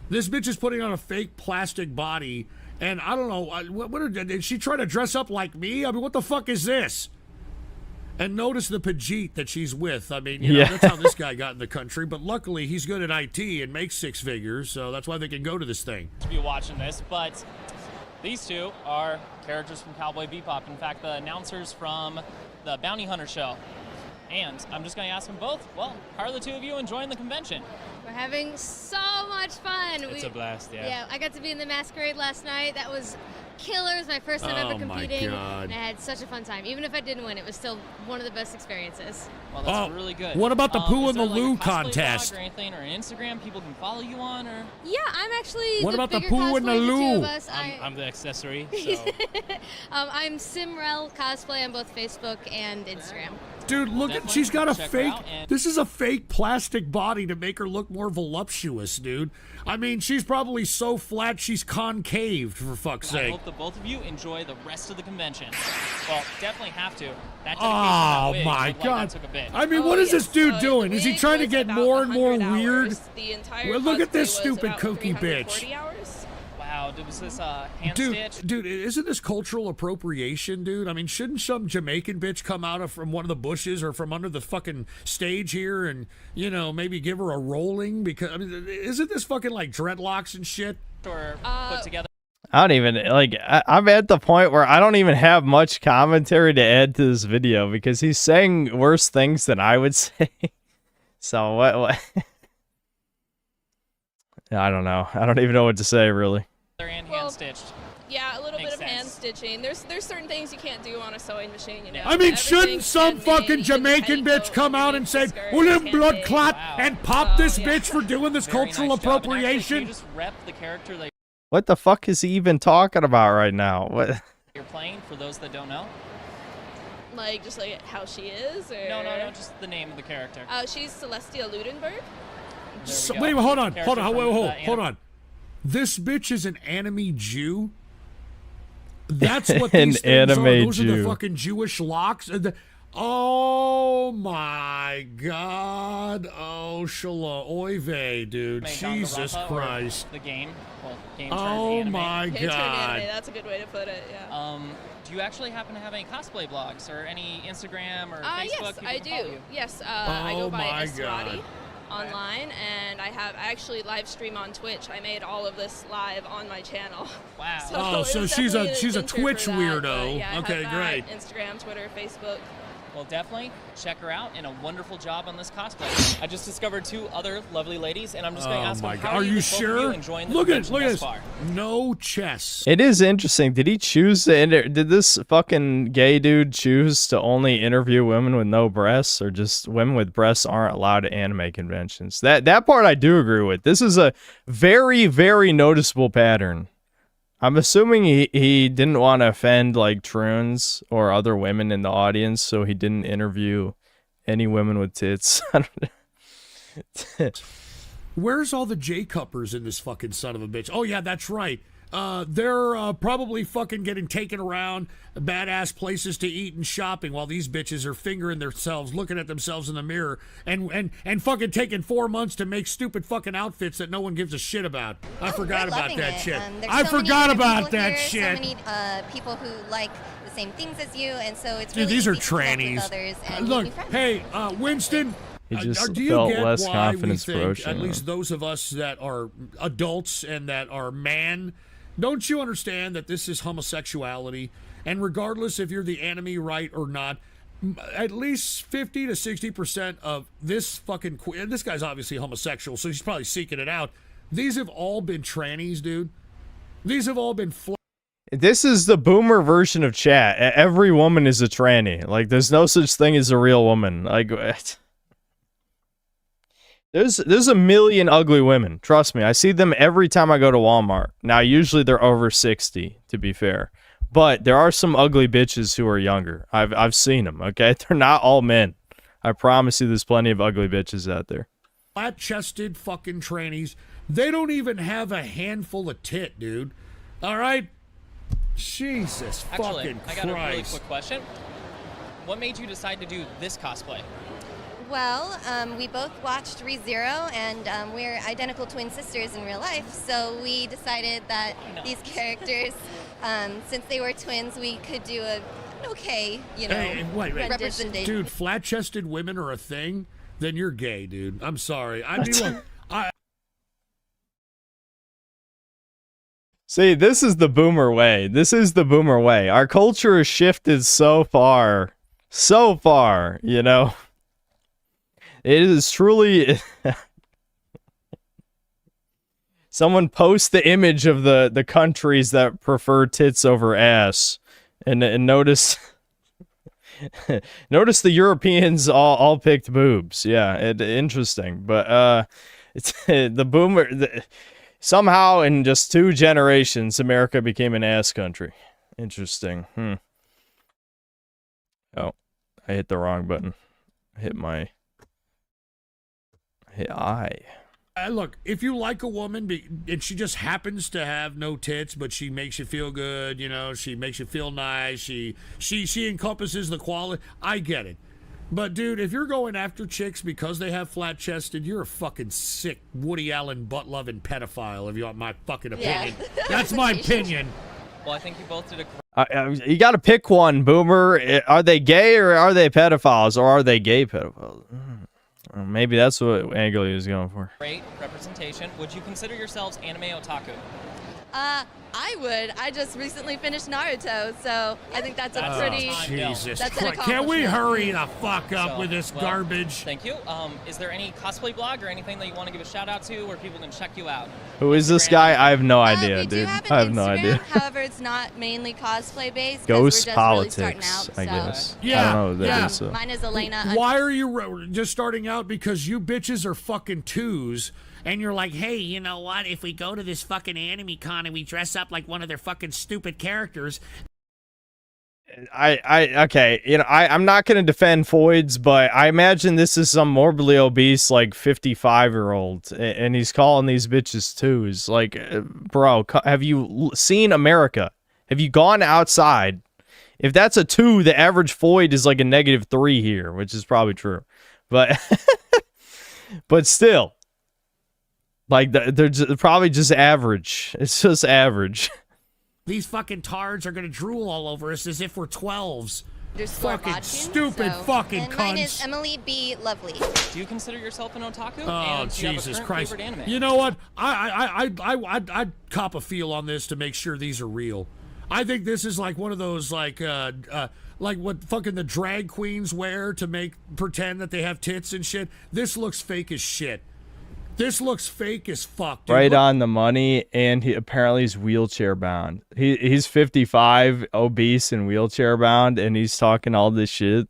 This bitch is putting on a fake plastic body, and I don't know. What did she try to dress up like me? I mean, what the fuck is this? And notice the Pajit that she's with. I mean, you know, that's how this guy got in the country. But luckily, he's good at IT and makes 6 figures, so that's why they can go to this thing. To be watching this, but these two are characters from Cowboy Bebop. In fact, the announcers from the Bounty Hunter show. And I'm just going to ask them both, well, how are the two of you enjoying the convention? We're having so much fun. It's a blast, yeah. Yeah, I got to be in the masquerade last night. That was killer. It was my first time Oh ever my competing. God. And I had such a fun time. Even if I didn't win, it was still one of the best experiences. Well, that's really good. What about the Pooh is and the there, like, Lou a cosplay contest? blog or anything, or an Instagram people can follow you on, or? Yeah, I'm actually What the about the bigger Pooh and the cosplayer of the two Lou? of us. I'm the accessory, so. I'm Simrel Cosplay on both Facebook and Instagram. Dude, look at, she's got a fake, this is a fake plastic body to make her look more voluptuous, dude. I mean, she's probably so flat she's concaved, for fuck's I sake. hope that both of you enjoy the rest of the convention. Well, definitely have to. That dedication, Oh that wig, my looked like god. that took a bit. I mean, what is this dude doing? Is he trying to get more and more weird? The entire Well, look at this cosplay was stupid about kooky 340 bitch. hours. Wow, was this hand stitch? Dude, isn't this cultural appropriation, dude? I mean, shouldn't some Jamaican bitch come out of from one of the bushes or from under the fucking stage here and, you know, maybe give her a rolling? Because, I mean, isn't this fucking like dreadlocks and shit? Or put together. I don't even, like, I'm at the point where I don't even have much commentary to add to this video because he's saying worse things than I would say. So, what? I don't know. I don't even know what to say, really. And hand stitched. Yeah, a little Makes bit of hand stitching. There's certain things you can't do on a sewing machine, you know. I mean, Everything's shouldn't some fucking Jamaican bitch come out and say, well, them blood clot, and pop this bitch for doing this cultural appropriation? Can you just rep the character that What the fuck is he even talking about right now? What? you're playing, for those that don't know? Like, just like how she is, or? No, just the name of the character. She's Celestia Ludenberg. So, go. wait, hold on. Character from the Hold on. This bitch is an anime Jew? That's what these An things anime are. Those are the Jew. fucking Jewish locks. Oh my god. Oh, shalom. Oy vey, dude. Made Jesus Danganronpa, or Christ. The game. Well, game turned Oh anime. my Game turned god. anime, that's a good way to put it, yeah. Do you actually happen to have any cosplay blogs or any Instagram or Facebook? Yes, people I can follow do. you? Yes, I Oh go by my Esrati God. online, and I actually live stream on Twitch. I made all of this live on my channel. Wow. Oh, it so was she's definitely a an she's a adventure Twitch for that, weirdo. but yeah, I have Okay, that, great. Instagram, Twitter, Facebook. Well, definitely check her out, and a wonderful job on this cosplay. I just discovered 2 other lovely ladies, and I'm just going to Oh ask my them, god. how Are you both of sure? enjoying the Look at convention this. thus far? No chess. It is interesting. Did he choose to did this fucking gay dude choose to only interview women with no breasts, or just women with breasts aren't allowed at anime conventions? That part I do agree with. This is a very, very noticeable pattern. I'm assuming he didn't want to offend like Troons or other women in the audience, so he didn't interview any women with tits. I don't know. Where's all the J-cuppers in this fucking son of a bitch? Oh, yeah, that's right. They're probably fucking getting taken around badass places to eat and shopping while these bitches are fingering themselves, looking at themselves in the mirror, and fucking taking 4 months to make stupid fucking outfits that no one gives a shit about. I forgot about that shit. I forgot about that shit. So many people who like the same things as you, and so it's Dude, really these are easy to connect with trannies. others and Look, make new friends. hey, Winston, He just do you felt get less why confidence we think, approaching. at least those of us that are adults and that are man, don't you understand that this is homosexuality? And regardless if you're the enemy, right, or not, at least 50 to 60% of this fucking and this guy's obviously homosexual, so he's probably seeking it out. These have all been trannies, dude. These have all been This is the boomer version of chat. Every woman is a tranny. Like, there's no such thing as a real woman. Like, there's a million ugly women. Trust me. I see them every time I go to Walmart. Now, usually they're over 60, to be fair. But there are some ugly bitches who are younger. I've seen them, okay? They're not all men. I promise you there's plenty of ugly bitches out there. flat-chested fucking trannies. They don't even have a handful of tit, dude. All right? Jesus fucking I got a really Christ. quick question. What made you decide to do this cosplay? Well, we both watched ReZero, and we're identical twin sisters in real life, so we decided that these characters, since they were twins, we could do an okay, wait. representation. Dude, flat-chested women are a thing? Then you're gay, dude. I'm sorry. I mean, look, See, this is the boomer way. This is the boomer way. Our culture has shifted so far, you know. It is truly... Someone post the image of the countries that prefer tits over ass, and notice... Notice the Europeans all picked boobs. Yeah, interesting. But it's the boomer... somehow in just 2 generations, America became an ass country. Interesting. Oh, I hit the wrong button. I hit I. Look, if you like a woman and she just happens to have no tits, but she makes you feel good, you know, she makes you feel nice, she encompasses the quality, I get it. But dude, if you're going after chicks because they have flat-chested, you're a fucking sick Woody Allen butt-loving pedophile, if you want my fucking opinion. Yeah. That's my opinion. Well, I think you both did a You got to pick one, boomer. Are they gay or are they pedophiles, or are they gay pedophiles? Maybe that's what angle he was going for. great representation. Would you consider yourselves anime otaku? I would. I just recently finished Naruto, so I think that's a pretty... Jesus that's an Christ. Can we accomplishment. hurry the fuck up So, with this well, garbage? Thank you. Is there any cosplay blog or anything that you want to give a shout out to where people can check you out? Who is this guy? I have no idea, We do dude. have an I have no Instagram, idea. However, it's not mainly cosplay based. Ghost we're just politics, really starting out, I so. guess. Yeah, I don't know what that yeah. is, so. Mine is Elena. Why are you just starting out? Because you bitches are fucking 2s, and you're like, hey, you know what? If we go to this fucking anime con and we dress up like one of their fucking stupid characters. Okay, you know, I'm not gonna defend Foids, but I imagine this is some morbidly obese, like 55-year-old, and he's calling these bitches 2s. Like, bro, have you seen America? Have you gone outside? If that's a 2, the average Foid is like a -3 here, which is probably true. But, but still, like, they're probably just average. It's just average. These fucking tards are gonna drool all over us as if we're 12s. There's fucking stupid fucking And mine cunts. is Emily B. Lovely. Do you consider yourself an otaku? Oh, and do you have a Jesus current Christ. favorite anime? You know what? I'd cop a feel on this to make sure these are real. I think this is like one of those, like what fucking the drag queens wear to pretend that they have tits and shit. This looks fake as shit. This looks fake as fuck, dude. Right on the money, and apparently he's wheelchair bound. He's 55, obese, and wheelchair bound, and he's talking all this shit.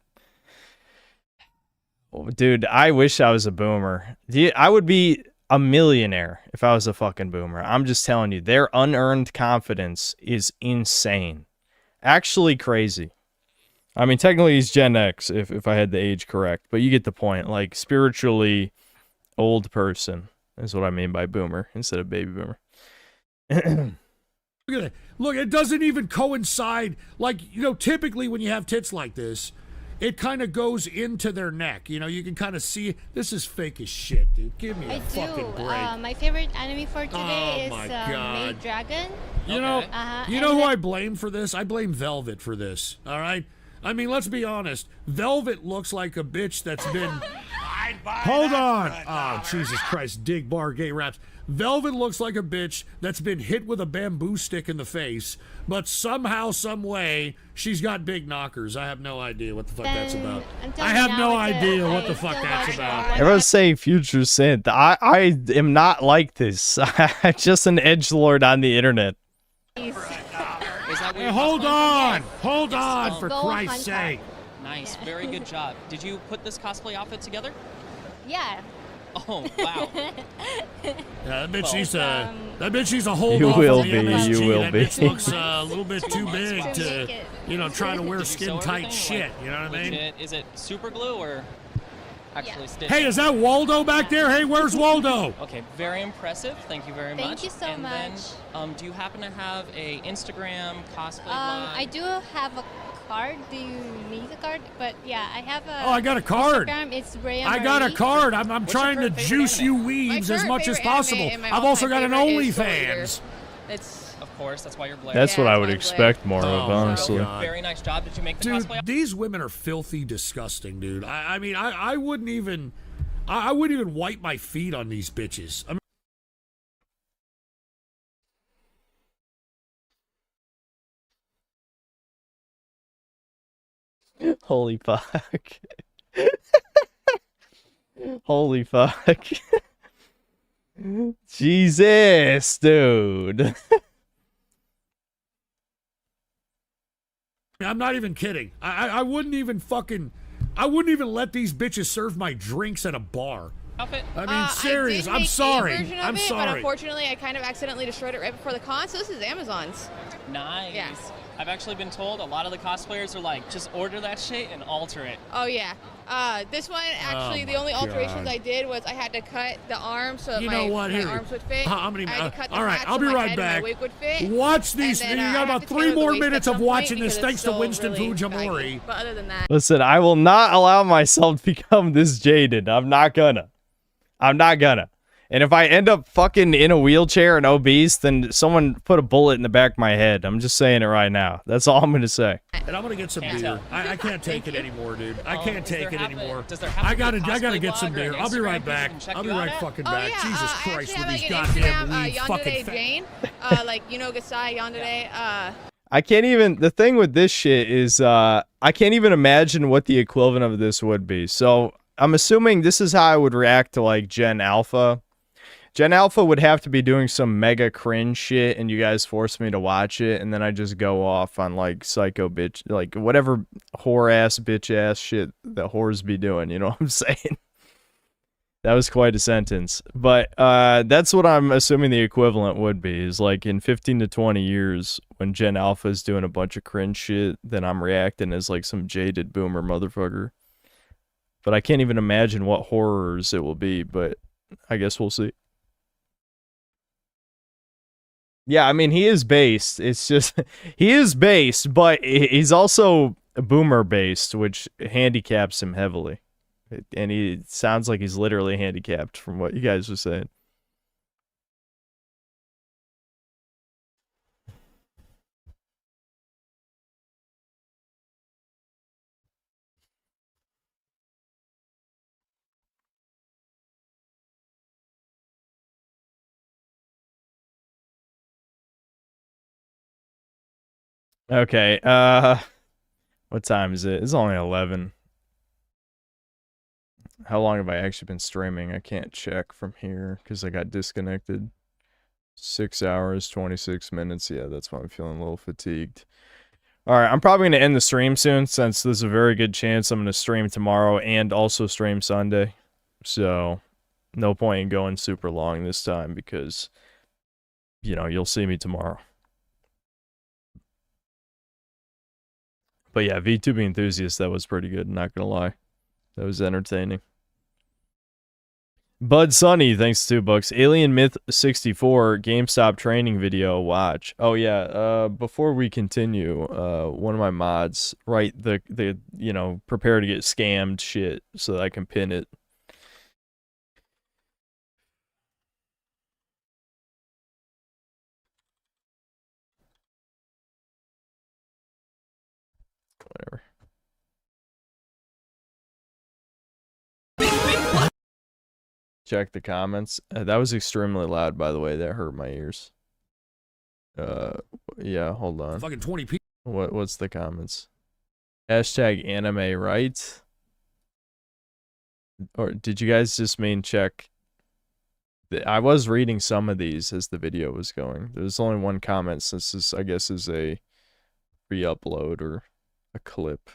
Oh, dude, I wish I was a boomer. I would be a millionaire if I was a fucking boomer. I'm just telling you, their unearned confidence is insane. Actually crazy. I mean, technically he's Gen X, if I had the age correct, but you get the point. Like, spiritually... old person is what I mean by boomer instead of baby boomer. Look at it. Look, it doesn't even coincide. Like, you know, typically when you have tits like this, it kind of goes into their neck. You know, you can kind of see. This is fake as shit, dude. Give me a fucking break. My favorite anime for today Oh my is God. Maid Dragon. You know, you and know who I blame for this? I blame Velvet for this. All right. I mean, let's be honest. Velvet looks like a bitch that's been. Hold on. Oh, Jesus Christ. Dig bar gay raps. Velvet looks like a bitch that's been hit with a bamboo stick in the face, but somehow, some way, she's got big knockers. I have no idea what the fuck that's about. I have no idea what the fuck that's about. Everyone's saying future synth. I am not like this. I'm just an edgelord on the internet. Hey, hold on. Hold on, for Christ's sake. Nice, very good job. Did you put this cosplay outfit together? Yeah. Oh, wow. That bitch needs a hold You off will on the be, MSG. you will that be. bitch looks a little bit too big to, you know, try to wear Did you sew skin-tight everything? shit. Like, You know what I mean? legit? Is it super glue or actually stitched? Hey, is that Waldo back there? Hey, where's Waldo? Okay, very impressive. Thank you very much. Thank you so and much. Then, do you happen to have a Instagram cosplay blog? I do have a card. Do you need a card? But yeah, I have a. Oh, I got a card. Instagram. It's Rhea I got a Marie. card. I'm What's trying your to favorite juice anime? you weebs as current much as favorite anime possible. and my I've also got an all-time favorite is Soul Eater. OnlyFans. It's Of course, that's why you're Blair. That's what I would that's expect more of, Oh, honestly. God. Very nice job. Did you make the Dude, cosplay? these women are filthy disgusting, dude. I mean, I wouldn't even, I wouldn't even wipe my feet on these bitches. I mean, Holy fuck. Holy fuck. Jesus, dude. I'm not even kidding. I wouldn't even fucking, I wouldn't even let these bitches serve my drinks at a bar. Outfit? I mean, serious. I did I'm make sorry. a version of I'm it, But sorry. unfortunately, I kind of accidentally destroyed it right before the con, so this is Amazon's. Nice. Yeah. I've actually been told a lot of the cosplayers are like, just order that shit and alter it. Oh yeah. This one actually, the only alterations I did was I had to cut the arms so that You my, know what? my Here. arms would fit. How many? I had to cut the all right, hat I'll so be my right head and my back. wig would fit. Watch these. And then, You got I about have to 3 tailor the more waist minutes at of some point watching this. because Thanks it's to still Winston really Fujimori. baggy. But other than that, Listen, I will not allow myself to become this jaded. I'm not gonna. And if I end up fucking in a wheelchair and obese, then someone put a bullet in the back of my head. I'm just saying it right now. That's all I'm gonna say. And I'm gonna get some Can't beer. tell. I can't take it anymore, dude. I can't take it anymore. Does there have I to be a gotta cosplay get some blog or beer. an I'll be right Instagram back. page we can check I'll be you out right at? fucking oh back. yeah, Jesus I Christ actually with have these like goddamn an weed Instagram, fucking Yandere fat. Jane, like 𝐂𝐿𝐿𝐿𝐿 Yandere. I can't even. The thing with this shit is, I can't even imagine what the equivalent of this would be. So I'm assuming this is how I would react to like Gen Alpha. Gen Alpha would have to be doing some mega cringe shit, and you guys force me to watch it, and then I just go off on like psycho bitch, like whatever whore ass bitch ass shit that whores be doing. You know what I'm saying? That was quite a sentence, but that's what I'm assuming the equivalent would be. Is like in 15 to 20 years, when Gen Alpha is doing a bunch of cringe shit, then I'm reacting as like some jaded boomer motherfucker. But I can't even imagine what horrors it will be. But I guess we'll see. Yeah, I mean, he is based. It's just, he is based, but he's also boomer based, which handicaps him heavily. And he sounds like he's literally handicapped from what you guys were saying. Okay, what time is it? It's only 11. How long have I actually been streaming? I can't check from here because I got disconnected. 6 hours, 26 minutes. Yeah, that's why I'm feeling a little fatigued. Alright, I'm probably going to end the stream soon since there's a very good chance I'm going to stream tomorrow and also stream Sunday. So, no point in going super long this time because, you know, you'll see me tomorrow. But yeah, VTuber Enthusiast, that was pretty good, not gonna lie. That was entertaining. Bud Sunny, thanks to $2. Alien Myth 64 GameStop training video, watch. Oh yeah, before we continue, one of my mods write the you know, prepare to get scammed shit so that I can pin it. Whatever. check the comments. That was extremely loud, by the way. That hurt my ears. Yeah, hold on. Fucking 20 people. What's the comments? Hashtag anime, right? Or did you guys just mean check? I was reading some of these as the video was going. There's only one comment since this, I guess, is a re-upload or a clip.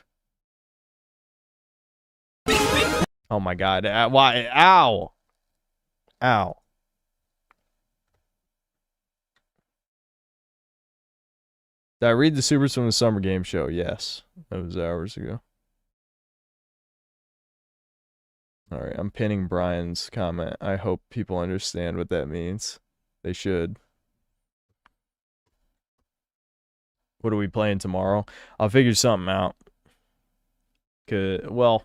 Oh my god. Why? Ow! Ow. Did I read the supers from the summer game show? Yes. That was hours ago. Alright, I'm pinning Brian's comment. I hope people understand what that means. They should. What are we playing tomorrow? I'll figure something out. Well,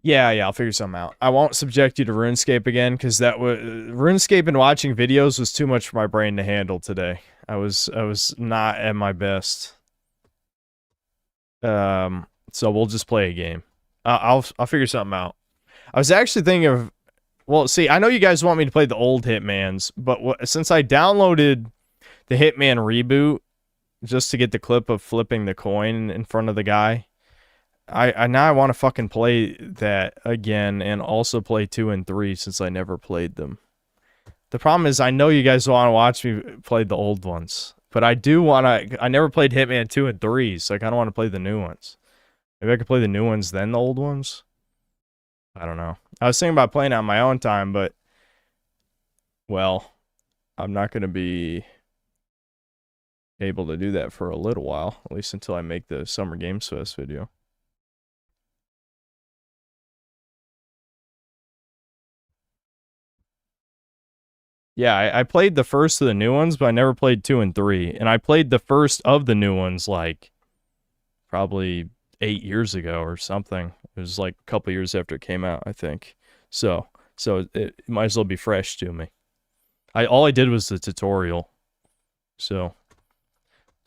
yeah, I'll figure something out. I won't subject you to RuneScape again, because that was RuneScape and watching videos was too much for my brain to handle today. I was not at my best. So we'll just play a game. I'll figure something out. I was actually thinking of, well, see, I know you guys want me to play the old Hitmans, but since I downloaded the Hitman reboot just to get the clip of flipping the coin in front of the guy, I now want to fucking play that again and also play 2 and 3 since I never played them. The problem is I know you guys want to watch me play the old ones, but I do want to. I never played Hitman 2 and 3, so I kind of want to play the new ones. Maybe I could play the new ones then the old ones. I don't know. I was thinking about playing it on my own time, but well, I'm not going to be able to do that for a little while, at least until I make the Summer Games Fest video. Yeah, I played the first of the new ones, but I never played 2 and 3. And I played the first of the new ones, like, probably 8 years ago or something. It was like a couple years after it came out, I think. So it might as well be fresh to me. All I did was the tutorial. So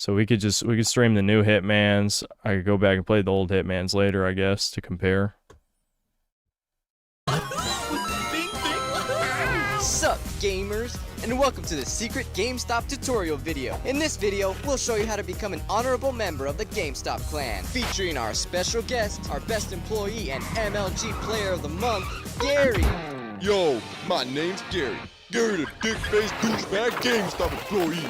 we could stream the new Hitmans. I could go back and play the old Hitmans later, I guess, to compare. Sup, gamers, and welcome to the secret GameStop tutorial video. In this video, we'll show you how to become an honorable member of the GameStop clan, featuring our special guest, our best employee and MLG player of the month, Gary. Yo, my name's Gary. Gary the dick-faced douchebag GameStop employee.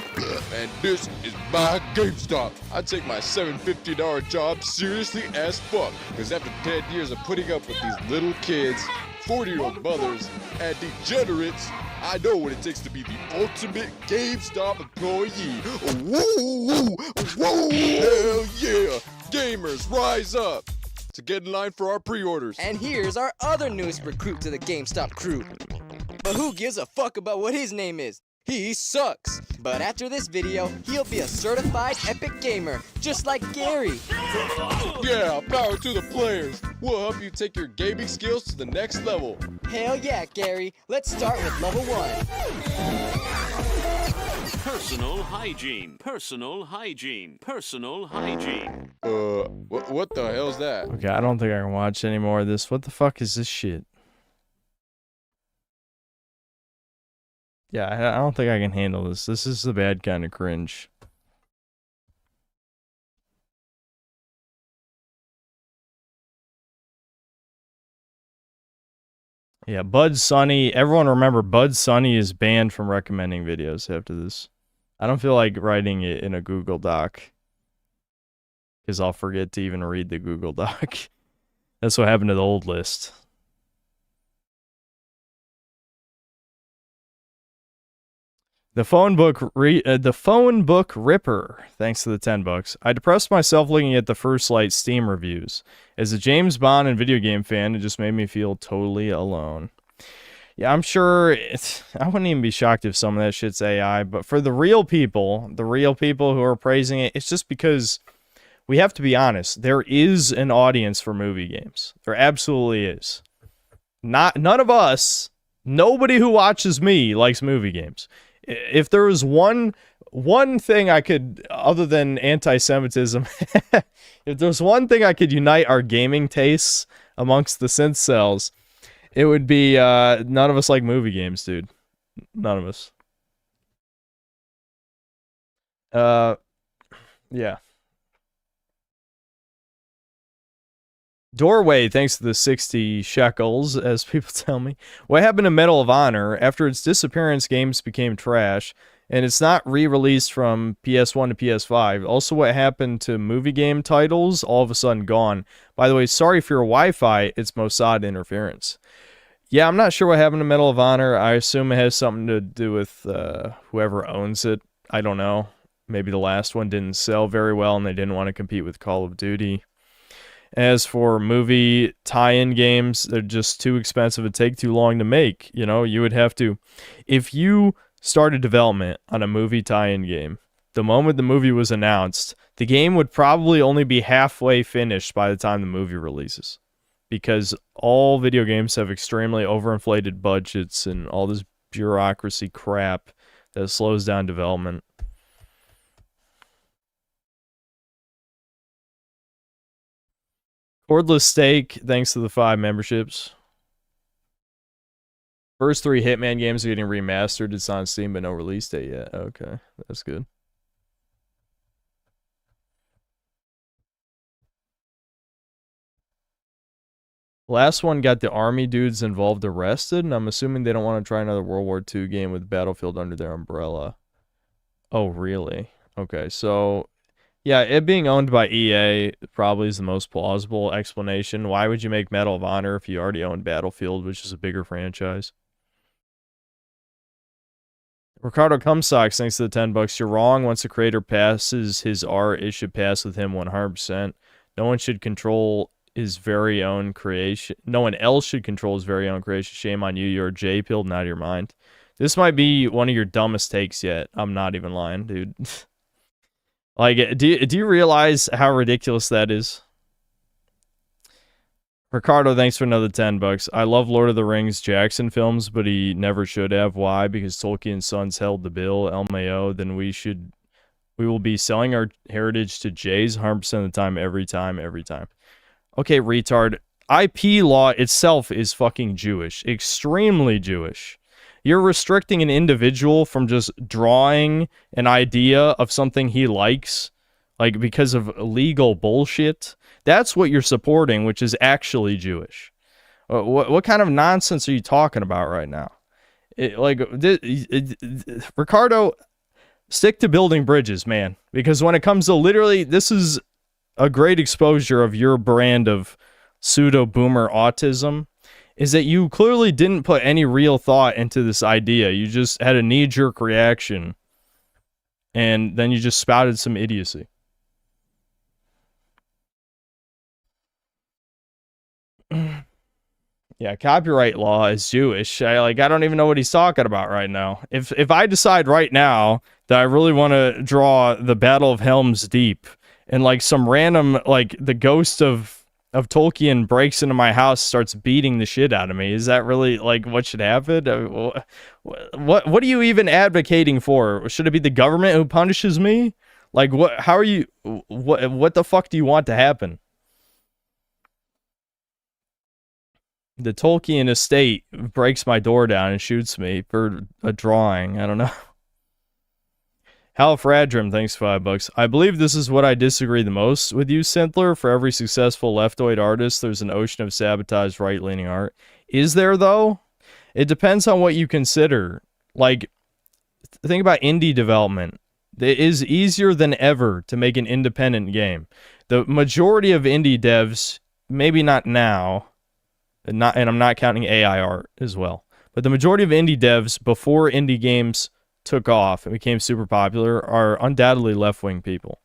And this is my GameStop. I take my $750 job seriously as fuck, because after 10 years of putting up with these little kids, 40-year-old mothers, and degenerates, I know what it takes to be the ultimate GameStop employee. Woo! Woo! Hell yeah! Gamers, rise up to get in line for our pre-orders. And here's our other newest recruit to the GameStop crew. But who gives a fuck about what his name is? He sucks. But after this video, he'll be a certified epic gamer, just like Gary. Yeah, power to the players. We'll help you take your gaming skills to the next level. Hell yeah, Gary. Let's start with level 1. Personal hygiene. Personal hygiene. Personal hygiene. What the hell's that? Okay, I don't think I can watch any more of this. What the fuck is this shit? Yeah, I don't think I can handle this. This is the bad kind of cringe. Yeah, Bud Sunny. Everyone remember, Bud Sunny is banned from recommending videos after this. I don't feel like writing it in a Google Doc, because I'll forget to even read the Google Doc. That's what happened to the old list. The phone book ripper. Thanks to the $10. I depressed myself looking at the First Light Steam reviews. As a James Bond and video game fan, it just made me feel totally alone. Yeah, I'm sure I wouldn't even be shocked if some of that shit's AI, but for the real people who are praising it, it's just because we have to be honest. There is an audience for movie games. There absolutely is. None of us, nobody who watches me likes movie games. If there was one thing I could, other than anti-Semitism, if there's one thing I could unite our gaming tastes amongst the synth cells, It would be none of us like movie games, dude. None of us. Yeah. Doorway, thanks to the 60 shekels, as people tell me. What happened to Medal of Honor? After its disappearance, games became trash, and it's not re-released from PS1 to PS5. Also, what happened to movie game titles? All of a sudden gone. By the way, sorry for your Wi-Fi, it's Mossad interference. Yeah, I'm not sure what happened to Medal of Honor. I assume it has something to do with whoever owns it. I don't know. Maybe the last one didn't sell very well, and they didn't want to compete with Call of Duty. As for movie tie-in games, they're just too expensive and take too long to make. You know, you would have to... If you started development on a movie tie-in game, the moment the movie was announced, the game would probably only be halfway finished by the time the movie releases. Because all video games have extremely overinflated budgets and all this bureaucracy crap that slows down development. Cordless Steak, thanks to the 5 memberships. First 3 Hitman games are getting remastered. It's on Steam, but no release date yet. Okay, that's good. Last one got the army dudes involved arrested, and I'm assuming they don't want to try another World War II game with Battlefield under their umbrella. Oh, really? Okay, so... Yeah, it being owned by EA probably is the most plausible explanation. Why would you make Medal of Honor if you already owned Battlefield, which is a bigger franchise? Ricardo Cumsocks, thanks to the $10. You're wrong. Once a creator passes his art, it should pass with him 100%. No one should control his very own creation. No one else should control his very own creation. Shame on you. You're J-pilled and out of your mind. This might be one of your dumbest takes yet. I'm not even lying, dude. Like, do you realize how ridiculous that is? Ricardo, thanks for another $10. I love Lord of the Rings Jackson films, but he never should have. Why? Because Tolkien's sons held the bill. LMAO, then we will be selling our heritage to Jays 100% of the time, every time. Okay, retard. IP law itself is fucking Jewish. Extremely Jewish. You're restricting an individual from just drawing an idea of something he likes, like because of legal bullshit. That's what you're supporting, which is actually Jewish. What kind of nonsense are you talking about right now? Ricardo, stick to building bridges, man. Because when it comes to literally, this is a great exposure of your brand of pseudo-boomer autism. Is that you clearly didn't put any real thought into this idea. You just had a knee-jerk reaction. And then you just spouted some idiocy. Yeah, copyright law is Jewish. I don't even know what he's talking about right now. If I decide right now that I really want to draw the Battle of Helm's Deep, and like some random, like the ghost of Tolkien breaks into my house, starts beating the shit out of me. Is that really like what should happen? What are you even advocating for? Should it be the government who punishes me? Like what? How are you? What the fuck do you want to happen? The Tolkien estate breaks my door down and shoots me for a drawing. I don't know. Halfradrim, thanks $5. I believe this is what I disagree the most with you, Synthler. For every successful leftoid artist, there's an ocean of sabotaged right-leaning art. Is there, though? It depends on what you consider. Like, think about indie development. It is easier than ever to make an independent game. The majority of indie devs, maybe not now, and I'm not counting AI art as well, but the majority of indie devs before indie games took off and became super popular are undoubtedly left-wing people.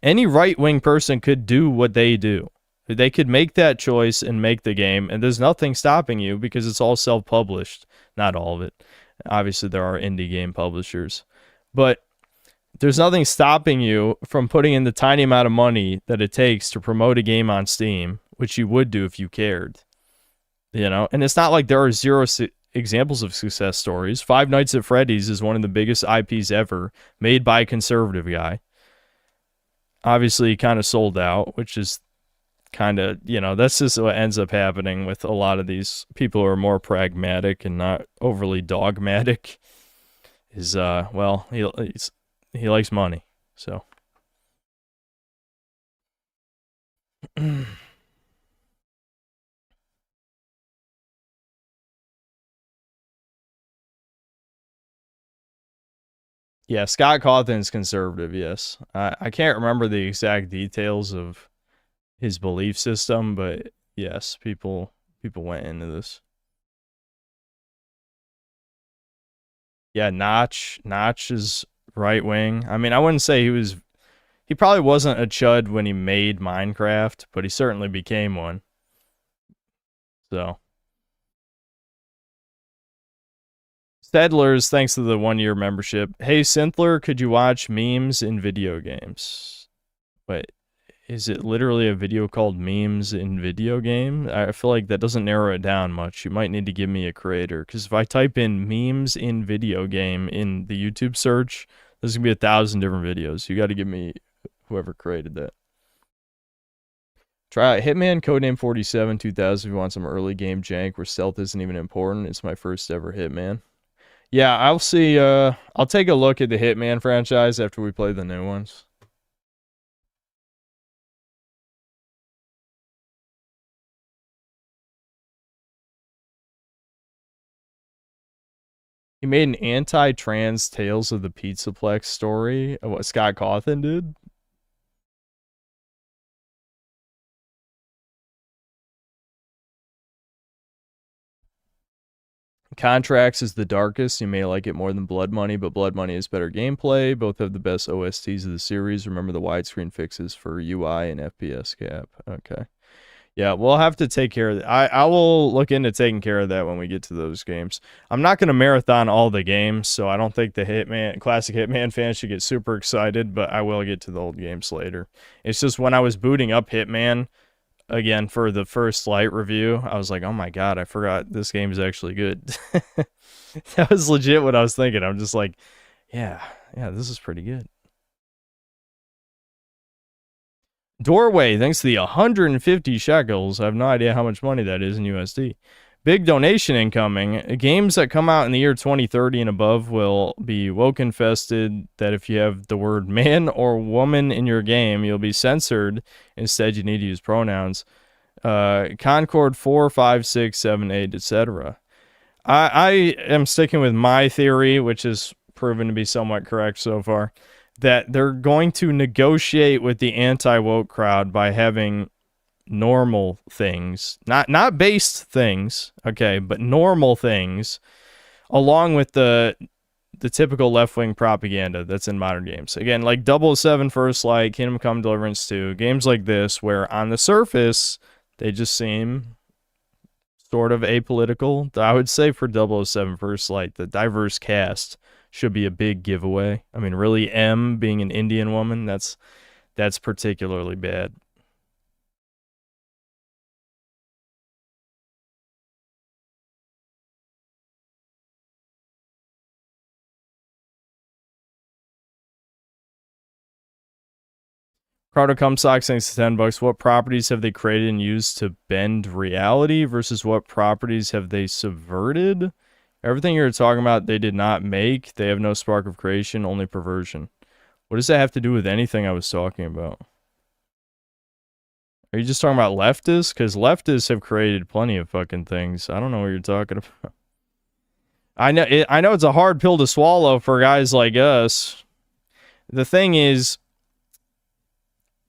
Any right-wing person could do what they do. They could make that choice and make the game, and there's nothing stopping you because it's all self-published. Not all of it. Obviously, there are indie game publishers. But there's nothing stopping you from putting in the tiny amount of money that it takes to promote a game on Steam, which you would do if you cared. You know? And it's not like there are zero examples of success stories. Five Nights at Freddy's is one of the biggest IPs ever, made by a conservative guy. Obviously, he kind of sold out, which is kind of, you know, that's just what ends up happening with a lot of these people who are more pragmatic and not overly dogmatic. Is well, he likes money, so. Yeah, Scott Cawthon's conservative, yes. I can't remember the exact details of his belief system, but yes, people went into this. Yeah, Notch is right wing. I mean, I wouldn't say he probably wasn't a chud when he made Minecraft, but he certainly became one. So. Stedlers, thanks to the 1-year membership. Hey, Synthler, could you watch memes in video games? Wait, is it literally a video called memes in video game? I feel like that doesn't narrow it down much. You might need to give me a creator, because if I type in memes in video game in the YouTube search, there's going to be 1,000 different videos. You got to give me whoever created that. Try out Hitman Codename 47 2000 if you want some early game jank where stealth isn't even important. It's my first ever Hitman. Yeah, I'll see. I'll take a look at the Hitman franchise after we play the new ones. He made an anti-trans Tales of the Pizzaplex story of what Scott Cawthon did. Contracts is the darkest. You may like it more than Blood Money, but Blood Money is better gameplay. Both have the best OSTs of the series. Remember the widescreen fixes for UI and FPS gap. Okay. Yeah, we'll have to take care of that. I will look into taking care of that when we get to those games. I'm not going to marathon all the games, so I don't think the classic Hitman fans should get super excited, but I will get to the old games later. It's just when I was booting up Hitman, again, for the first light review, I was like, oh my god, I forgot this game is actually good. That was legit what I was thinking. I'm just like, yeah, this is pretty good. Doorway, thanks to the 150 shekels. I have no idea how much money that is in USD. Big donation incoming. Games that come out in the year 2030 and above will be woke infested that if you have the word man or woman in your game, you'll be censored. Instead, you need to use pronouns. Concord 4, 5, 6, 7, 8, etc. I am sticking with my theory, which has proven to be somewhat correct so far, that they're going to negotiate with the anti-woke crowd by having normal things, not based things, okay, but normal things, along with the typical left-wing propaganda that's in modern games. Again, like 007 First Light, Kingdom Come Deliverance 2, games like this, where on the surface, they just seem sort of apolitical. I would say for 007 First Light, the diverse cast should be a big giveaway. I mean, really, M being an Indian woman, that's particularly bad. Carter Cumsock, thanks to $10. What properties have they created and used to bend reality versus what properties have they subverted? Everything you're talking about, they did not make. They have no spark of creation, only perversion. What does that have to do with anything I was talking about? Are you just talking about leftists? Because leftists have created plenty of fucking things. I don't know what you're talking about. I know it's a hard pill to swallow for guys like us. The thing is,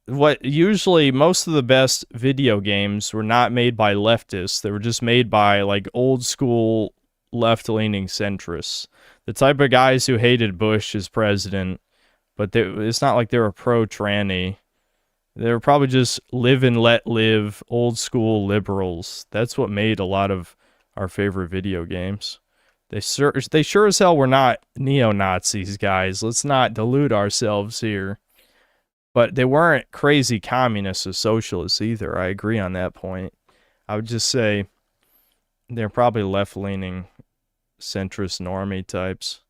what usually most of the best video games were not made by leftists. They were just made by like old school left-leaning centrists, the type of guys who hated Bush as president, but it's not like they were pro-tranny. They were probably just live and let live, old school liberals. That's what made a lot of our favorite video games. They sure as hell were not neo-Nazis, guys. Let's not delude ourselves here. But they weren't crazy communists or socialists either. I agree on that point. I would just say they're probably left-leaning centrist normie types.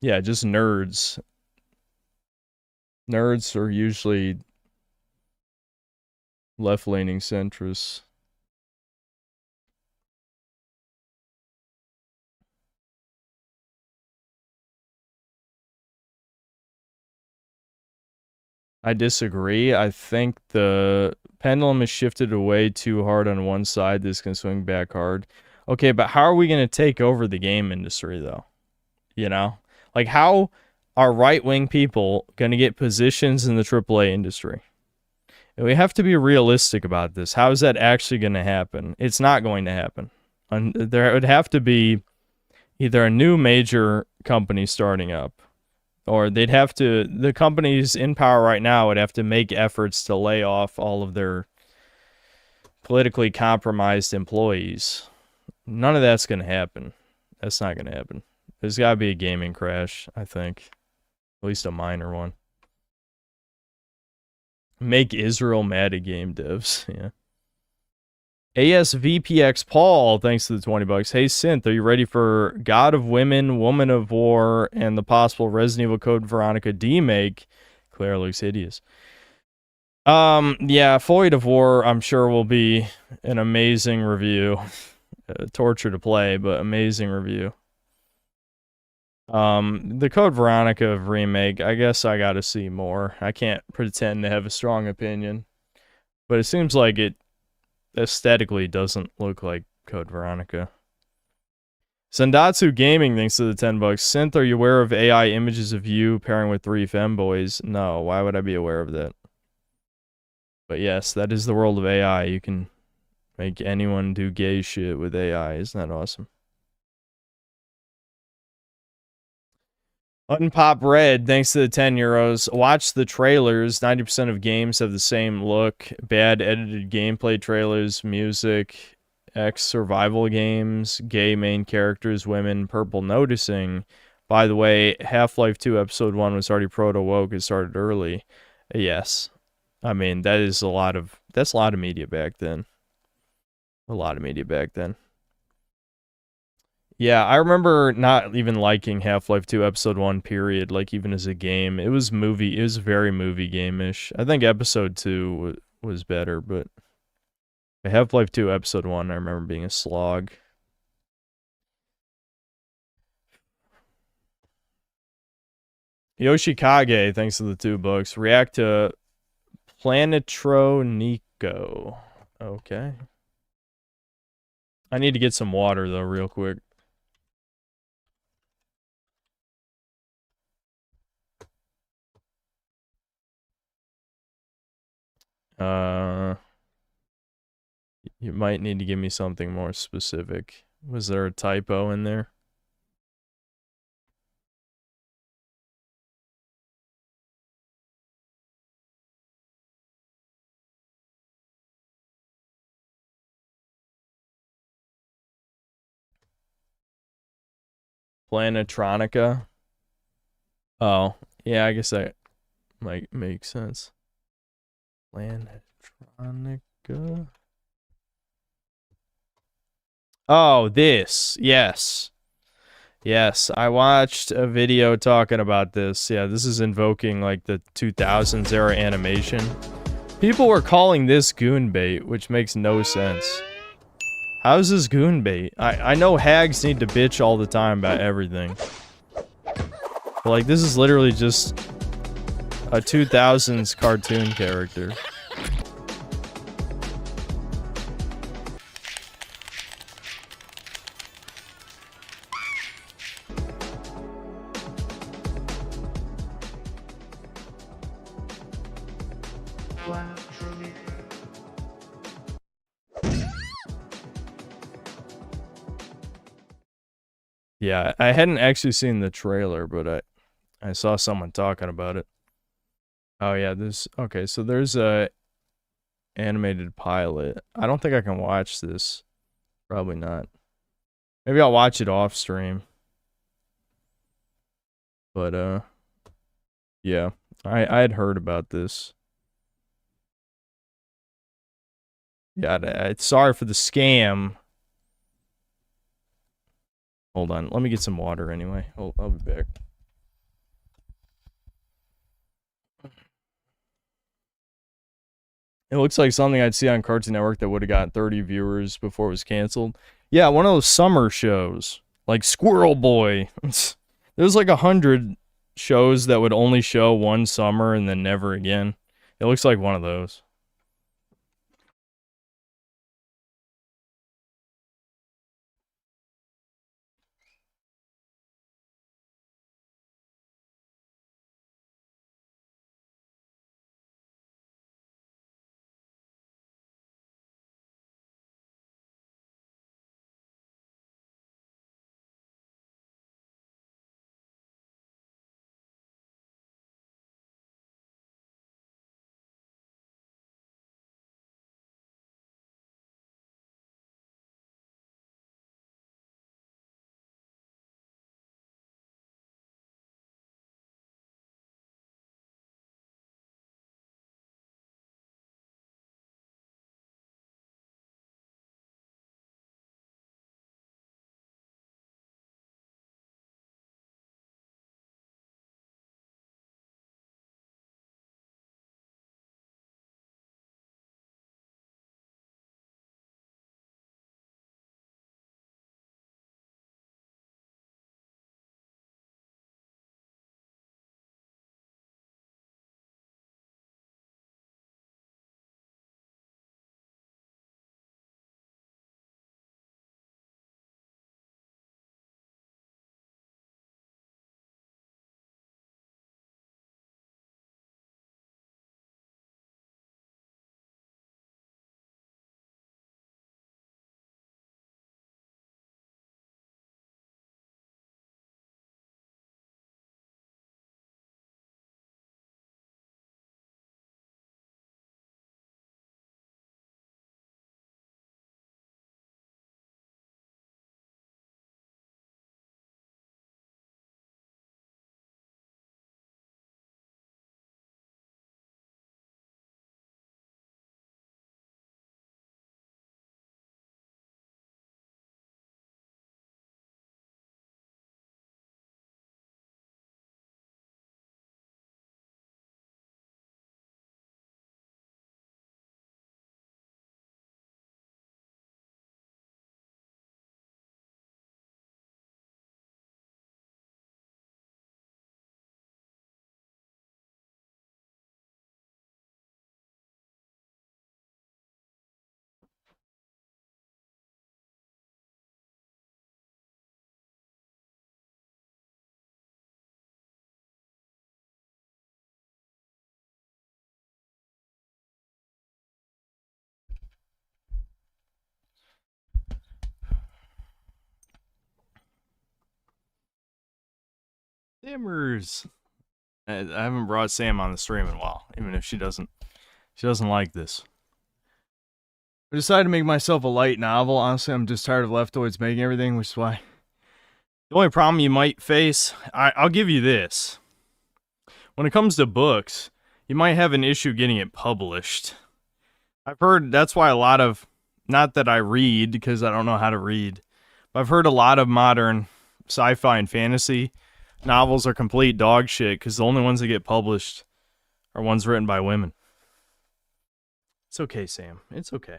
Yeah, just nerds. Nerds are usually left-leaning centrists. I disagree. I think the pendulum has shifted away too hard on one side. This can swing back hard. Okay, but how are we going to take over the game industry, though? You know? Like, how are right-wing people going to get positions in the AAA industry? And we have to be realistic about this. How is that actually going to happen? It's not going to happen. There would have to be either a new major company starting up, or they'd have to, the companies in power right now would have to make efforts to lay off all of their politically compromised employees. None of that's going to happen. That's not going to happen. There's got to be a gaming crash, I think. At least a minor one. Make Israel mad at game devs. Yeah. ASVPX Paul, thanks to the 20 bucks. Hey Synth, are you ready for God of Women, Woman of War, and the possible Resident Evil Code Veronica remake? Claire looks hideous. Yeah, Void of War, I'm sure will be an amazing review. Torture to play, but amazing review. The Code Veronica remake, I guess I gotta see more. I can't pretend to have a strong opinion. But it seems like it aesthetically doesn't look like Code Veronica. Sendatsu Gaming, thanks to the 10 bucks. Synth, are you aware of AI images of you pairing with 3 femboys? No, why would I be aware of that? But yes, that is the world of AI. You can make anyone do gay shit with AI. Isn't that awesome? Unpop Red, thanks to the 10 euros. Watch the trailers. 90% of games have the same look. Bad edited gameplay trailers, music, X survival games, gay main characters, women, purple noticing. By the way, Half-Life 2 Episode 1 was already proto-woke. It started early. Yes. I mean, that's a lot of media back then. A lot of media back then. Yeah, I remember not even liking Half-Life 2 Episode 1, period, like even as a game. It was very movie game-ish. I think Episode 2 was better, but Half-Life 2 Episode 1, I remember being a slog. Yoshikage, thanks to the 2 bucks. React to Planetronico. Okay. I need to get some water, though, real quick. You might need to give me something more specific. Was there a typo in there? Planetronica? Oh, yeah, I guess that might make sense. Planetronica? Oh, this. Yes. Yes, I watched a video talking about this. Yeah, this is invoking like the 2000s era animation. People were calling this goon bait, which makes no sense. How's this goon bait? I know hags need to bitch all the time about everything. But like, this is literally just a 2000s cartoon character. Yeah, I hadn't actually seen the trailer, but I saw someone talking about it. Oh yeah, okay, so there's a animated pilot. I don't think I can watch this. Probably not. Maybe I'll watch it off stream. But yeah, I had heard about this. Yeah, sorry for the scam. Hold on, let me get some water anyway. I'll be back. It looks like something I'd see on Cartoon Network that would have got 30 viewers before it was canceled. Yeah, one of those summer shows, like Squirrel Boy. There's like 100 shows that would only show one summer and then never again. It looks like one of those. Dimmers. I haven't brought Sam on the stream in a while, even if she doesn't like this. I decided to make myself a light novel. Honestly, I'm just tired of leftoids making everything, which is why. The only problem you might face, I'll give you this. When it comes to books, you might have an issue getting it published. I've heard that's why a lot of, not that I read, because I don't know how to read, but I've heard a lot of modern sci-fi and fantasy novels are complete dog shit because the only ones that get published are ones written by women. It's okay, Sam. It's okay.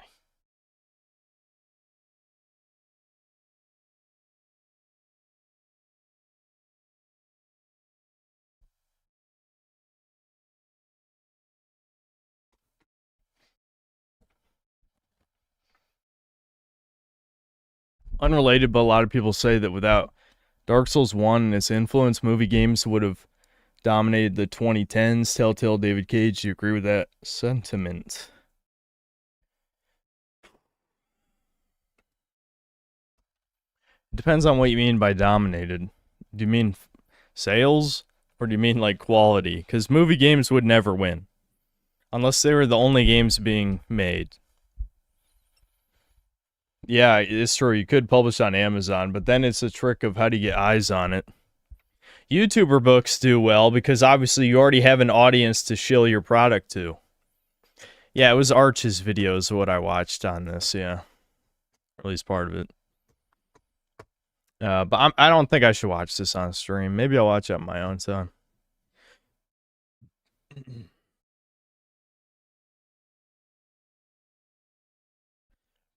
Unrelated, but a lot of people say that without Dark Souls 1 and its influence, movie games would have dominated the 2010s. Telltale, David Cage, do you agree with that sentiment? Depends on what you mean by dominated. Do you mean sales? Or do you mean like quality? Because movie games would never win. Unless they were the only games being made. Yeah, it's true. You could publish on Amazon, but then it's a trick of how do you get eyes on it. YouTuber books do well because obviously you already have an audience to shill your product to. Yeah, it was Arch's videos what I watched on this, yeah. Or at least part of it. But I don't think I should watch this on stream. Maybe I'll watch it on my own time.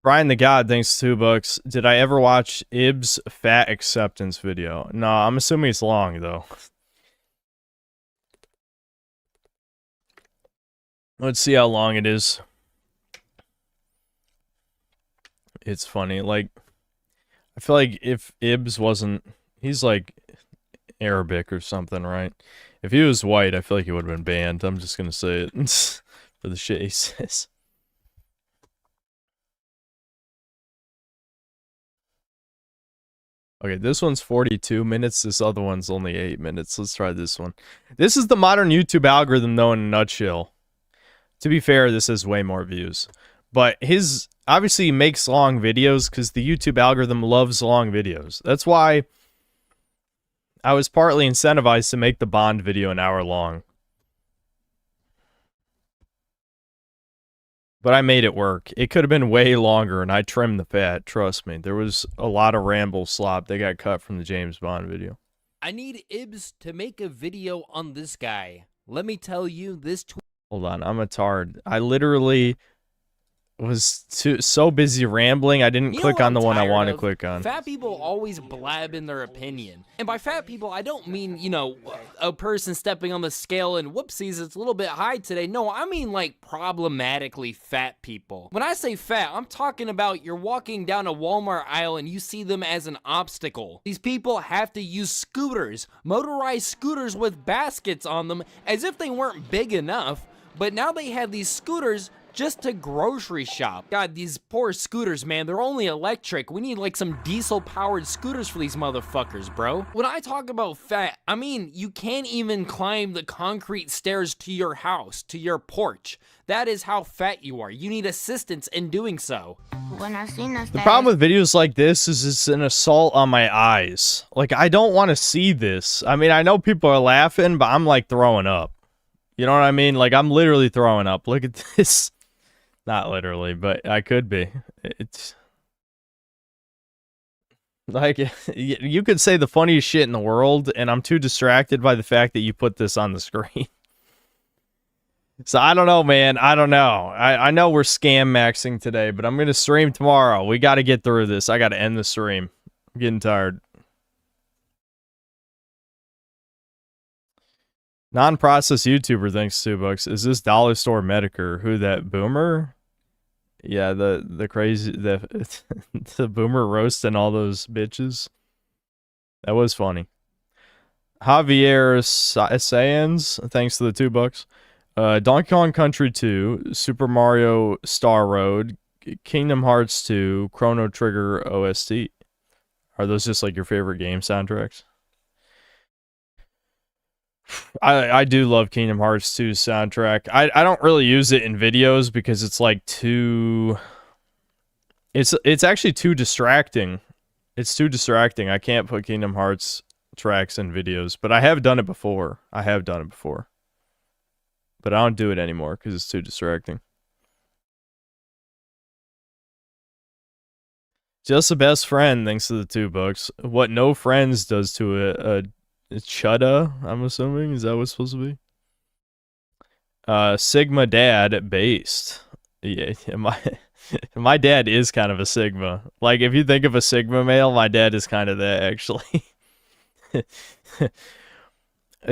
Brian the God, thanks $2. Did I ever watch Ib's fat acceptance video? No, I'm assuming it's long though. Let's see how long it is. It's funny. Like, I feel like if Ibs wasn't, he's like Arabic or something, right? If he was white, I feel like he would have been banned. I'm just gonna say it for the shit he says. Okay, this one's 42 minutes. This other one's only 8 minutes. Let's try this one. This is the modern YouTube algorithm, though, in a nutshell. To be fair, this has way more views. But his, obviously, he makes long videos because the YouTube algorithm loves long videos. That's why I was partly incentivized to make the Bond video an hour long. But I made it work. It could have been way longer, and I trimmed the fat. Trust me. There was a lot of ramble slop that got cut from the James Bond video. I need Ibs to make a video on this guy. Let me tell you, this... Hold on, I'm a tard. I literally was so busy rambling, I didn't click on the one I want to click on. Fat people always blab in their opinion. And by fat people, I don't mean, you know, a person stepping on the scale and whoopsies, it's a little bit high today. No, I mean like problematically fat people. When I say fat, I'm talking about you're walking down a Walmart aisle and you see them as an obstacle. These people have to use scooters, motorized scooters with baskets on them as if they weren't big enough. But now they have these scooters just to grocery shop. God, these poor scooters, man, they're only electric. We need like some diesel-powered scooters for these motherfuckers, bro. When I talk about fat, I mean you can't even climb the concrete stairs to your house, to your porch. That is how fat you are. You need assistance in doing so. The problem with videos like this is it's an assault on my eyes. Like, I don't want to see this. I mean, I know people are laughing, but I'm like throwing up. You know what I mean? Like, I'm literally throwing up. Look at this. Not literally, but I could be. It's like, you could say the funniest shit in the world, and I'm too distracted by the fact that you put this on the screen. So I don't know, man. I don't know. I know we're scam maxing today, but I'm going to stream tomorrow. We got to get through this. I got to end the stream. I'm getting tired. Non-processed YouTuber, thanks $2. Is this Dollar Store Medicare? Who, that boomer? Yeah, the crazy, the boomer roasting all those bitches. That was funny. Javier Sayans, thanks to the $2. Donkey Kong Country 2, Super Mario Star Road, Kingdom Hearts 2, Chrono Trigger OST. Are those just like your favorite game soundtracks? I do love Kingdom Hearts 2's soundtrack. I don't really use it in videos because it's like too... It's actually too distracting. It's too distracting. I can't put Kingdom Hearts tracks in videos, but I have done it before. But I don't do it anymore because it's too distracting. Just a best friend, thanks to the $2. What No Friends does to a Chud, I'm assuming. Is that what it's supposed to be? Sigma Dad based. Yeah, my dad is kind of a Sigma. Like, if you think of a Sigma male, my dad is kind of that, actually.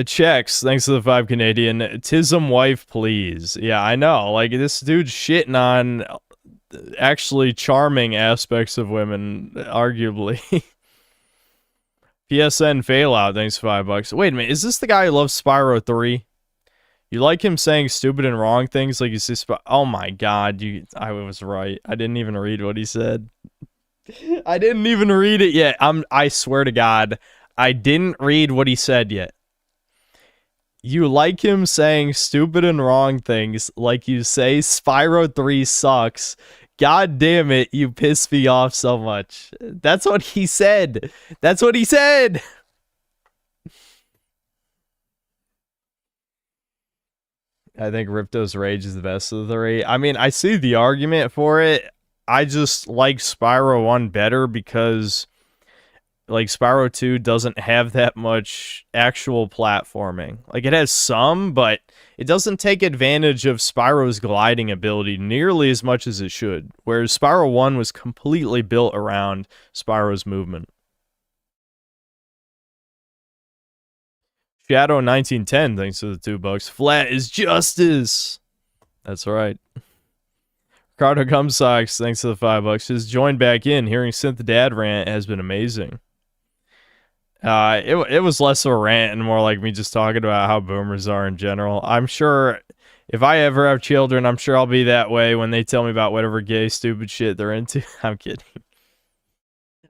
Checks, thanks to the 5 Canadian. Tism wife, please. Yeah, I know. Like, this dude's shitting on actually charming aspects of women, arguably. PSN Failout, thanks for $5. Wait a minute, is this the guy who loves Spyro 3? You like him saying stupid and wrong things like you see oh my god, I was right. I didn't even read what he said. I didn't even read it yet. I swear to God, I didn't read what he said yet. You like him saying stupid and wrong things like you say Spyro 3 sucks. God damn it, you piss me off so much. That's what he said. That's what he said. I think Ripto's Rage is the best of the three. I mean, I see the argument for it. I just like Spyro 1 better because like Spyro 2 doesn't have that much actual platforming. Like it has some, but it doesn't take advantage of Spyro's gliding ability nearly as much as it should. Whereas Spyro 1 was completely built around Spyro's movement. Shadow 1910, thanks for the $2. Flat is justice. That's right. Ricardo Gumsocks, thanks for the $5. Just joined back in. Hearing Synth Dad rant has been amazing. It was less of a rant and more like me just talking about how boomers are in general. I'm sure if I ever have children, I'm sure I'll be that way when they tell me about whatever gay, stupid shit they're into. I'm kidding.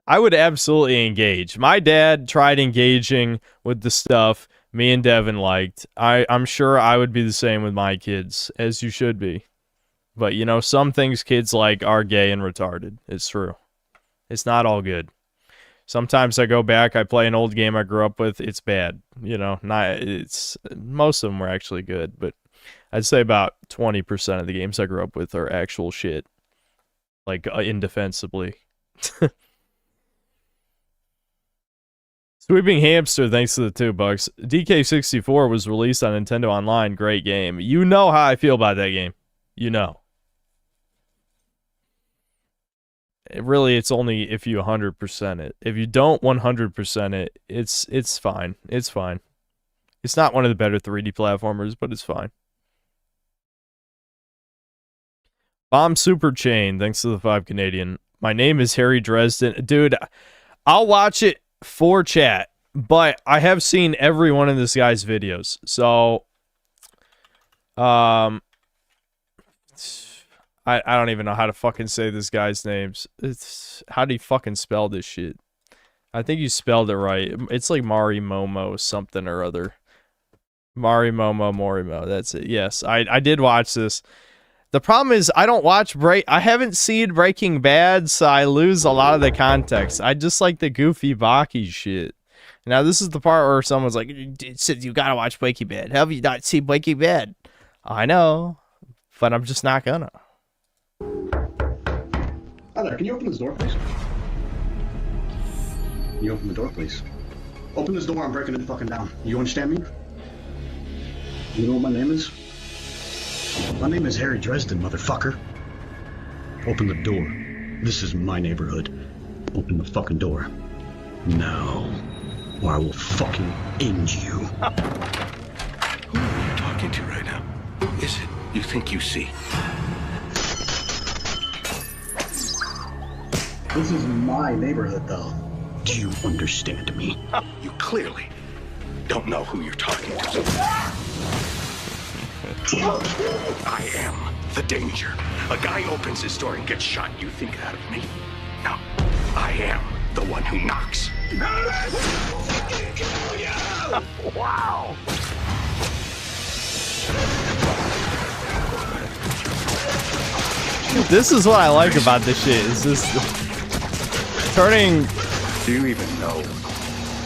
I would absolutely engage. My dad tried engaging with the stuff me and Devin liked. I'm sure I would be the same with my kids, as you should be. But, you know, some things kids like are gay and retarded. It's true. It's not all good. Sometimes I go back, I play an old game I grew up with, it's bad. You know, most of them were actually good, but I'd say about 20% of the games I grew up with are actual shit. Like, indefensibly. Sweeping Hamster, thanks to the $2. DK64 was released on Nintendo Online. Great game. You know how I feel about that game. You know. Really, it's only if you 100% it. If you don't 100% it, it's fine. It's fine. It's not one of the better 3D platformers, but it's fine. Bomb Super Chain, thanks to the 5 Canadian. My name is Harry Dresden. Dude, I'll watch it for chat, but I have seen every one of this guy's videos. So, I don't even know how to fucking say this guy's names. How do you fucking spell this shit? I think you spelled it right. It's like Morimo something or other. Morimo. That's it. Yes, I did watch this. The problem is I don't watch I haven't seen Breaking Bad, so I lose a lot of the context. I just like the goofy Baki shit. Now this is the part where someone's like, "You gotta watch Breaking Bad. Have you not seen Breaking Bad?" I know, but I'm just not gonna. Hi there, can you open this door, please? Can you open the door, please? Open this door, I'm breaking it fucking down. You understand me? You know what my name is? My name is Harry Dresden, motherfucker. Open the door. This is my neighborhood. Open the fucking door. Now, or I will fucking end you. Who are you talking to right now? Who is it you think you see? This is my neighborhood, though. Do you understand me? You clearly don't know who you're talking to. I am the danger. A guy opens his door and gets shot. You think that of me? No. I am the one who knocks. Wow. This is what I like about this shit. Is this turning? Do you even know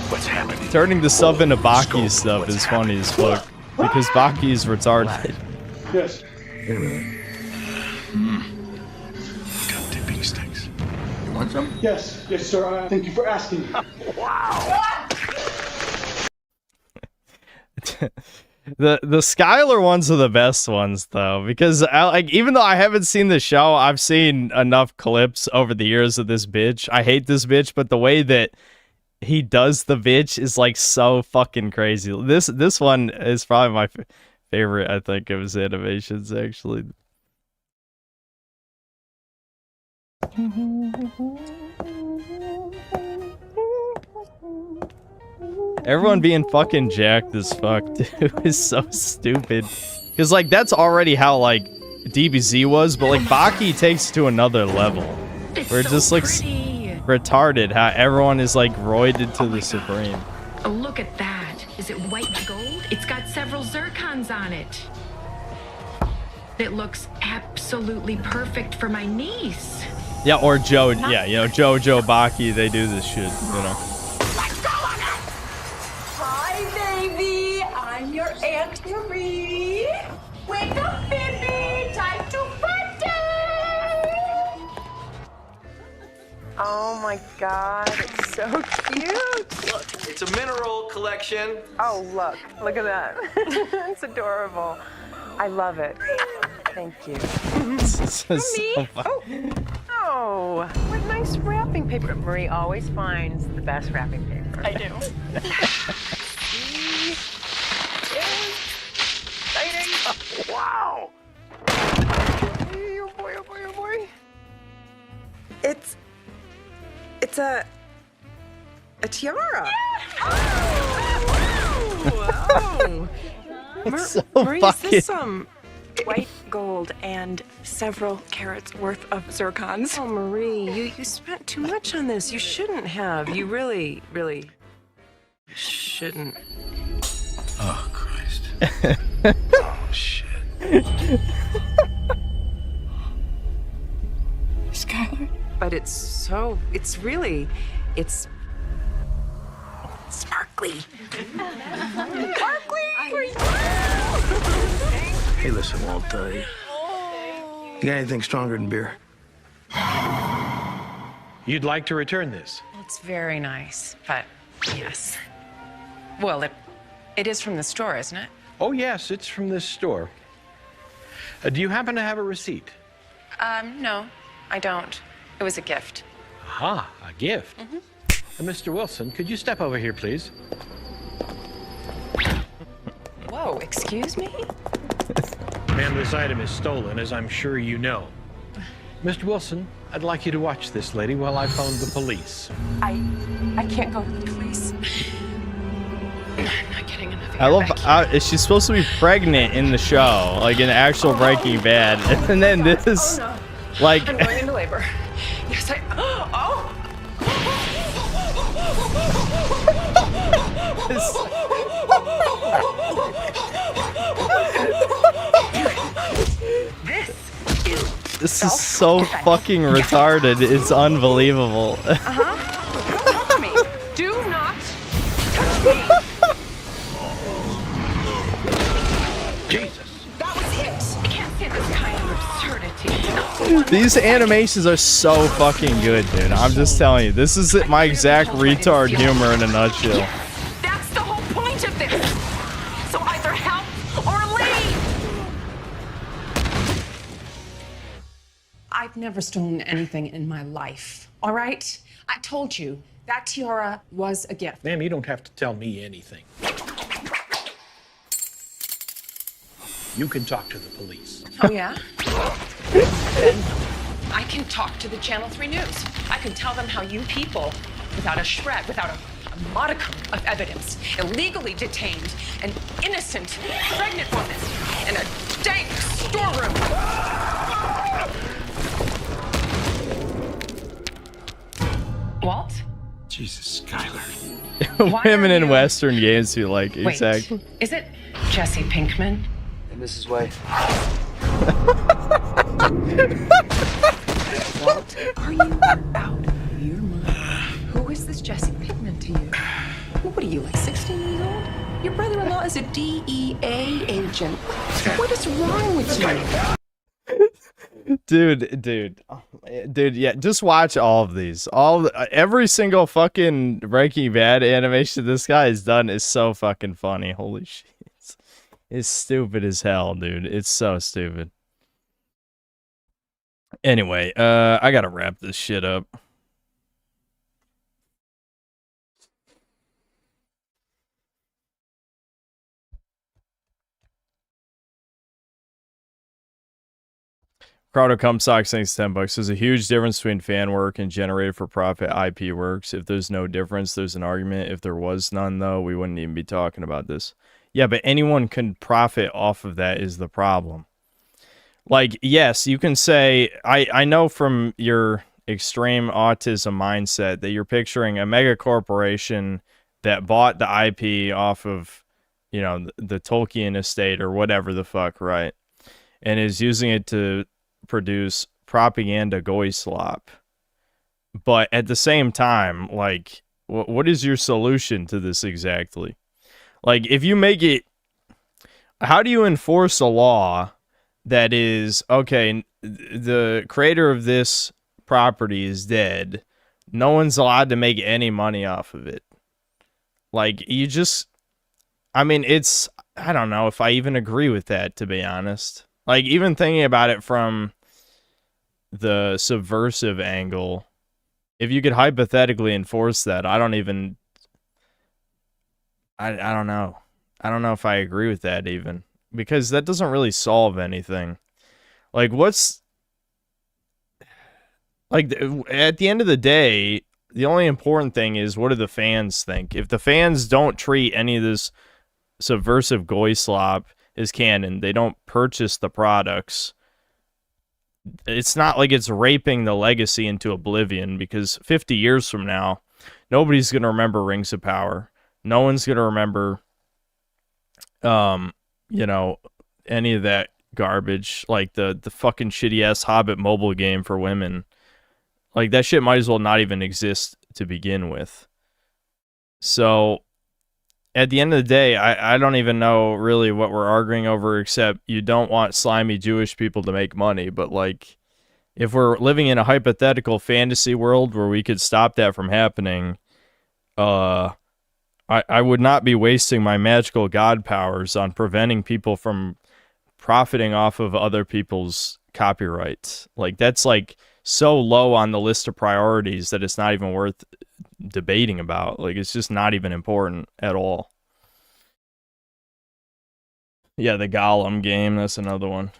what's happening? Turning the sub into Baki stuff is funny as fuck because Baki is retarded. Yes. Got dipping sticks. You want some? Yes, sir. Thank you for asking. Wow. The Skylar ones are the best ones though, because even though I haven't seen the show, I've seen enough clips over the years of this bitch. I hate this bitch, but the way that he does the bitch is like so fucking crazy. This one is probably my favorite, I think, of his animations actually. Everyone being fucking jacked as fuck, dude, is so stupid. Because, like, that's already how, like, DBZ was, but, like, Baki takes it to another level. Where it just looks retarded how everyone is, like, roided to the supreme. Oh, look at that. Is it white gold? It's got several zircons on it. It looks absolutely perfect for my niece. Yeah, or Joe, yeah, you know, Jojo, Baki, they do this shit, you know. Hi, baby. I'm your Aunt Marie. Wake up, baby. Time to party. Oh my god, it's so cute. Look, it's a mineral collection. Oh, look at that. It's adorable. I love it. Thank you. This is so Oh, what nice wrapping paper. Marie always finds the best wrapping paper. I do. Exciting. Wow. Oh boy, oh boy, oh boy. It's a tiara. Oh. It's so Marie, fucking... is this white gold and several carats worth of zircons? Oh, Marie, you spent too much on this. You shouldn't have. You really, really shouldn't. Oh, Christ. Oh, shit. Skylar? But it's really, it's sparkly. Sparkly! Hey, listen, Walt, you got anything stronger than beer? You'd like to return this? It's very nice, but yes. Well, it is from the store, isn't it? Oh, yes, it's from this store. Do you happen to have a receipt? No, I don't. It was a gift. Ah, a gift? Mr. Wilson, could you step over here, please? Whoa, excuse me? Ma'am, this item is stolen, as I'm sure you know. Mr. Wilson, I'd like you to watch this lady while I phone the police. I can't go to the police. I'm not getting enough. I love. Is she supposed to be pregnant in the show, like in actual Breaking Bad, and then this, like. I'm going into labor. Yes, Oh. This is so fucking retarded. It's unbelievable. Touch me. Do not touch me. Jesus. That was it. I can't say this kind of absurdity. These animations are so fucking good, dude. I'm just telling you. This is my exact retard humor in a nutshell. That's the whole point of this. So either help or leave. I've never stolen anything in my life, all right? I told you, that tiara was a gift. Ma'am, you don't have to tell me anything. You can talk to the police. Oh, yeah? Then I can talk to the Channel 3 News. I can tell them how you people, without a shred, without a modicum of evidence, illegally detained an innocent pregnant woman in a dank storeroom. Walt? Jesus, Skylar. Women in Western games who like Wait, exactly. is it Jesse Pinkman? And Mrs. White. Walt, are you out of your mind? Who is this Jesse Pinkman to you? What are you, like 16 years old? Your brother-in-law is a DEA agent. What is wrong with you? Dude, yeah, just watch all of these. Every single fucking Breaking Bad animation this guy has done is so fucking funny. Holy shit. It's stupid as hell, dude. It's so stupid. Anyway, I gotta wrap this shit up. Crowder Comstock thanks $10. There's a huge difference between fan work and generated for profit IP works. If there's no difference, there's an argument. If there was none, though, we wouldn't even be talking about this. Yeah, but anyone can profit off of that is the problem. Like, yes, you can say, I know from your extreme autism mindset that you're picturing a mega corporation that bought the IP off of, you know, the Tolkien estate or whatever the fuck, right? And is using it to produce propaganda goy slop. But at the same time, like, what is your solution to this exactly? Like, if you make it, how do you enforce a law that is, okay, the creator of this property is dead, no one's allowed to make any money off of it. Like, you just, I mean, it's, I don't know if I even agree with that, to be honest. Like, even thinking about it from the subversive angle, if you could hypothetically enforce that, I don't even, I don't know. I don't know if I agree with that even, because that doesn't really solve anything. Like, what's, like, at the end of the day, the only important thing is, what do the fans think? If the fans don't treat any of this subversive goy slop as canon, they don't purchase the products, it's not like it's raping the legacy into oblivion, because 50 years from now, nobody's going to remember Rings of Power. No one's going to remember, you know, any of that garbage, like the fucking shitty-ass Hobbit mobile game for women. Like, that shit might as well not even exist to begin with. So, at the end of the day, I don't even know really what we're arguing over, except you don't want slimy Jewish people to make money. But, like, if we're living in a hypothetical fantasy world where we could stop that from happening, I would not be wasting my magical god powers on preventing people from profiting off of other people's copyrights. Like, that's, like, so low on the list of priorities that it's not even worth debating about. Like, it's just not even important at all. Yeah, the Gollum game, that's another one.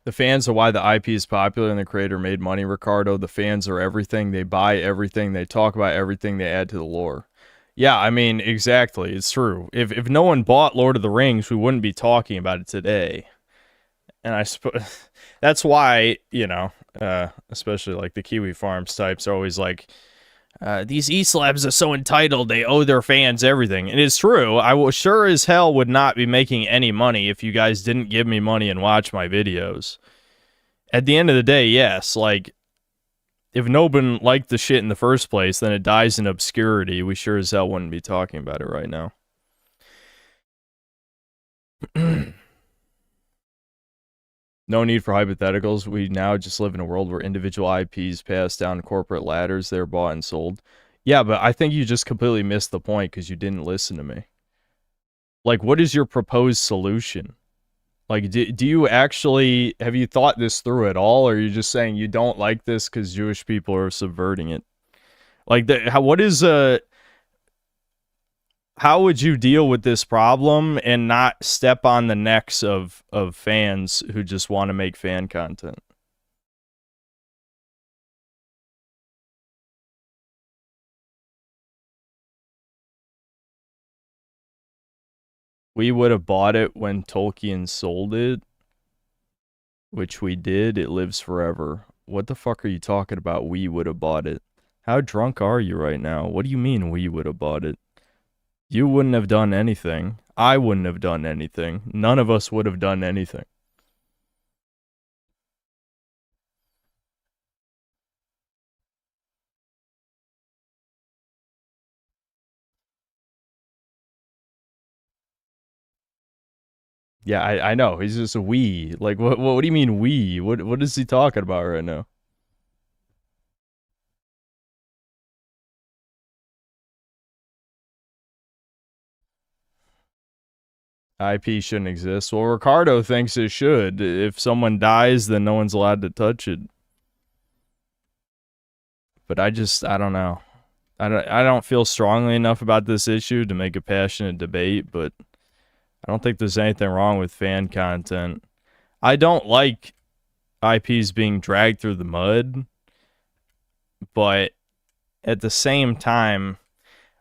The fans are why the IP is popular and the creator made money, Ricardo. The fans are everything. They buy everything. They talk about everything. They add to the lore. Yeah, I mean, exactly. It's true. If no one bought Lord of the Rings, we wouldn't be talking about it today. And I suppose that's why, you know, especially like the Kiwi Farms types are always like, these E-Slabs are so entitled, they owe their fans everything. And it's true. I will sure as hell would not be making any money if you guys didn't give me money and watch my videos. At the end of the day, yes, like, if no one liked the shit in the first place, then it dies in obscurity. We sure as hell wouldn't be talking about it right now. No need for hypotheticals. We now just live in a world where individual IPs pass down corporate ladders. They're bought and sold. Yeah, but I think you just completely missed the point because you didn't listen to me. Like, what is your proposed solution? Like, do you actually, have you thought this through at all? Or are you just saying you don't like this because Jewish people are subverting it? Like, how would you deal with this problem and not step on the necks of fans who just want to make fan content? We would have bought it when Tolkien sold it, which we did. It lives forever. What the fuck are you talking about? We would have bought it. How drunk are you right now? What do you mean we would have bought it? You wouldn't have done anything. I wouldn't have done anything. None of us would have done anything. Yeah, I know. He's just a we. Like, what do you mean we? What is he talking about right now? IP shouldn't exist. Well, Ricardo thinks it should. If someone dies, then no one's allowed to touch it. But I don't know. I don't feel strongly enough about this issue to make a passionate debate, but I don't think there's anything wrong with fan content. I don't like IPs being dragged through the mud, but at the same time,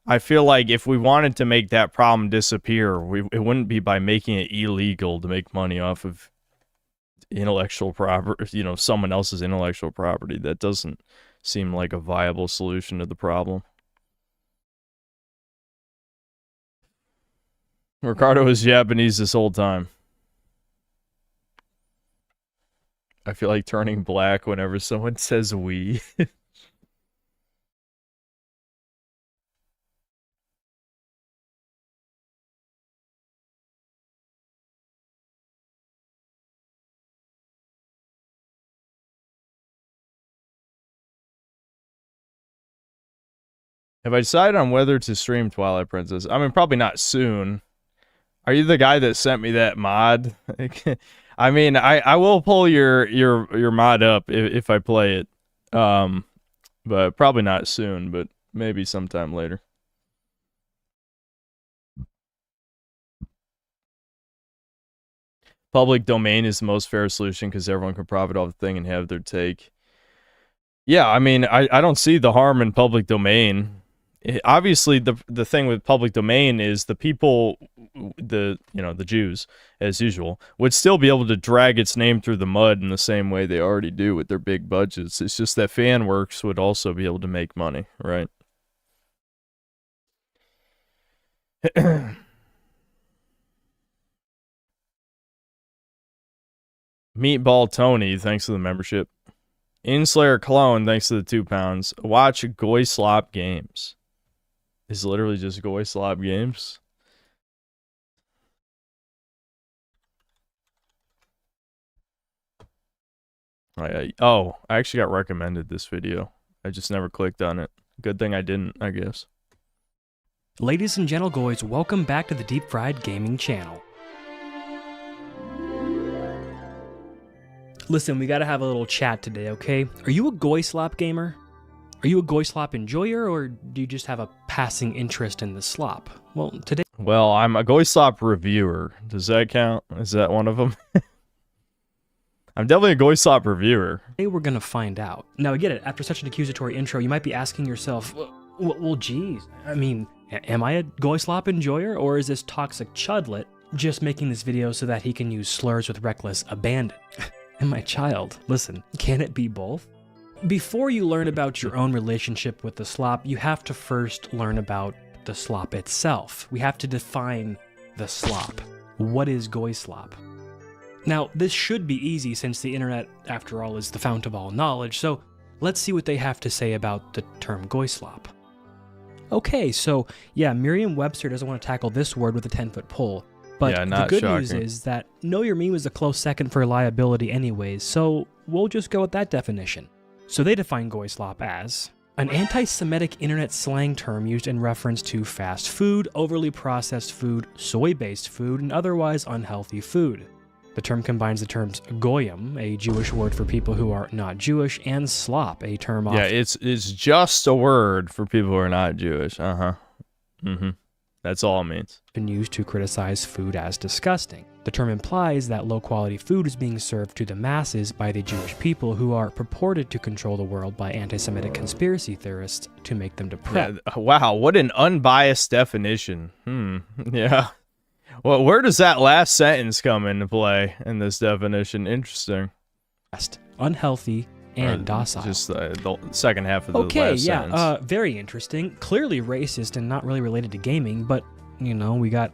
I feel like if we wanted to make that problem disappear, it wouldn't be by making it illegal to make money off of intellectual property, you know, someone else's intellectual property. That doesn't seem like a viable solution to the problem. Ricardo is Japanese this whole time. I feel like turning black whenever someone says we. Have I decided on whether to stream Twilight Princess? I mean, probably not soon. Are you the guy that sent me that mod? I mean, I will pull your mod up if I play it. But probably not soon, but maybe sometime later. Public domain is the most fair solution because everyone can profit off the thing and have their take. Yeah, I mean, I don't see the harm in public domain. Obviously, the thing with public domain is the people, the Jews, as usual, would still be able to drag its name through the mud in the same way they already do with their big budgets. It's just that FanWorks would also be able to make money, right? Meatball Tony, thanks for the membership. Inslayer Clone, thanks to the £2. Watch 𝐂𝐄𝐏𝐄𝐑𝐒 games. It's literally just 𝐂𝐄𝐏𝐿 games. Oh, I actually got recommended this video. I just never clicked on it. Good thing I didn't, I guess. Ladies and gentlegoys, welcome back to the Deep Fried Gaming channel. Listen, we gotta have a little chat today, okay? Are you a 𝐂𝐄𝐏𝐿 gamer? Are you a 𝐂𝐄𝐏𝐿 enjoyer, or do you just have a passing interest in the slop? Well, today... Well, I'm a 𝐂𝐄𝐏𝐿 reviewer. Does that count? Is that one of them? I'm definitely a 𝐂𝐄𝐏𝐿 reviewer. Today we're gonna find out. Now, I get it. After such an accusatory intro, you might be asking yourself, well, geez, I mean, am I a 𝐂𝐄𝐏𝐿 enjoyer, or is this toxic chudlet just making this video so that he can use slurs with reckless abandon? And my child, listen, can it be both? Before you learn about your own relationship with the slop, you have to first learn about the slop itself. We have to define the slop. What is 𝐂𝐄𝐏𝐿? Now, this should be easy since the internet, after all, is the fount of all knowledge, so let's see what they have to say about the term 𝐂𝐄𝐏𝐿. Okay, so yeah, Merriam-Webster doesn't want to tackle this word with a 10-foot pole. But yeah, the good news is that Know Your Meme was a close second for liability anyways, so we'll just go with that definition. So they define 𝐂𝐄𝐏𝐿 as an anti-Semitic internet slang term used in reference to fast food, overly processed food, soy-based food, and otherwise unhealthy food. The term combines the terms goyim, a Jewish word for people who are not Jewish, and slop, a term often... Yeah, it's just a word for people who are not Jewish. That's all it means. Been used to criticize food as disgusting. The term implies that low-quality food is being served to the masses by the Jewish people who are purported to control the world by anti-Semitic conspiracy theorists to make them depressed. Yeah, wow, what an unbiased definition. Yeah. Well, where does that last sentence come into play in this definition? Interesting. Unhealthy and docile. Just the second half of the last sentence. Okay, very interesting. Clearly racist and not really related to gaming, but, you know, we got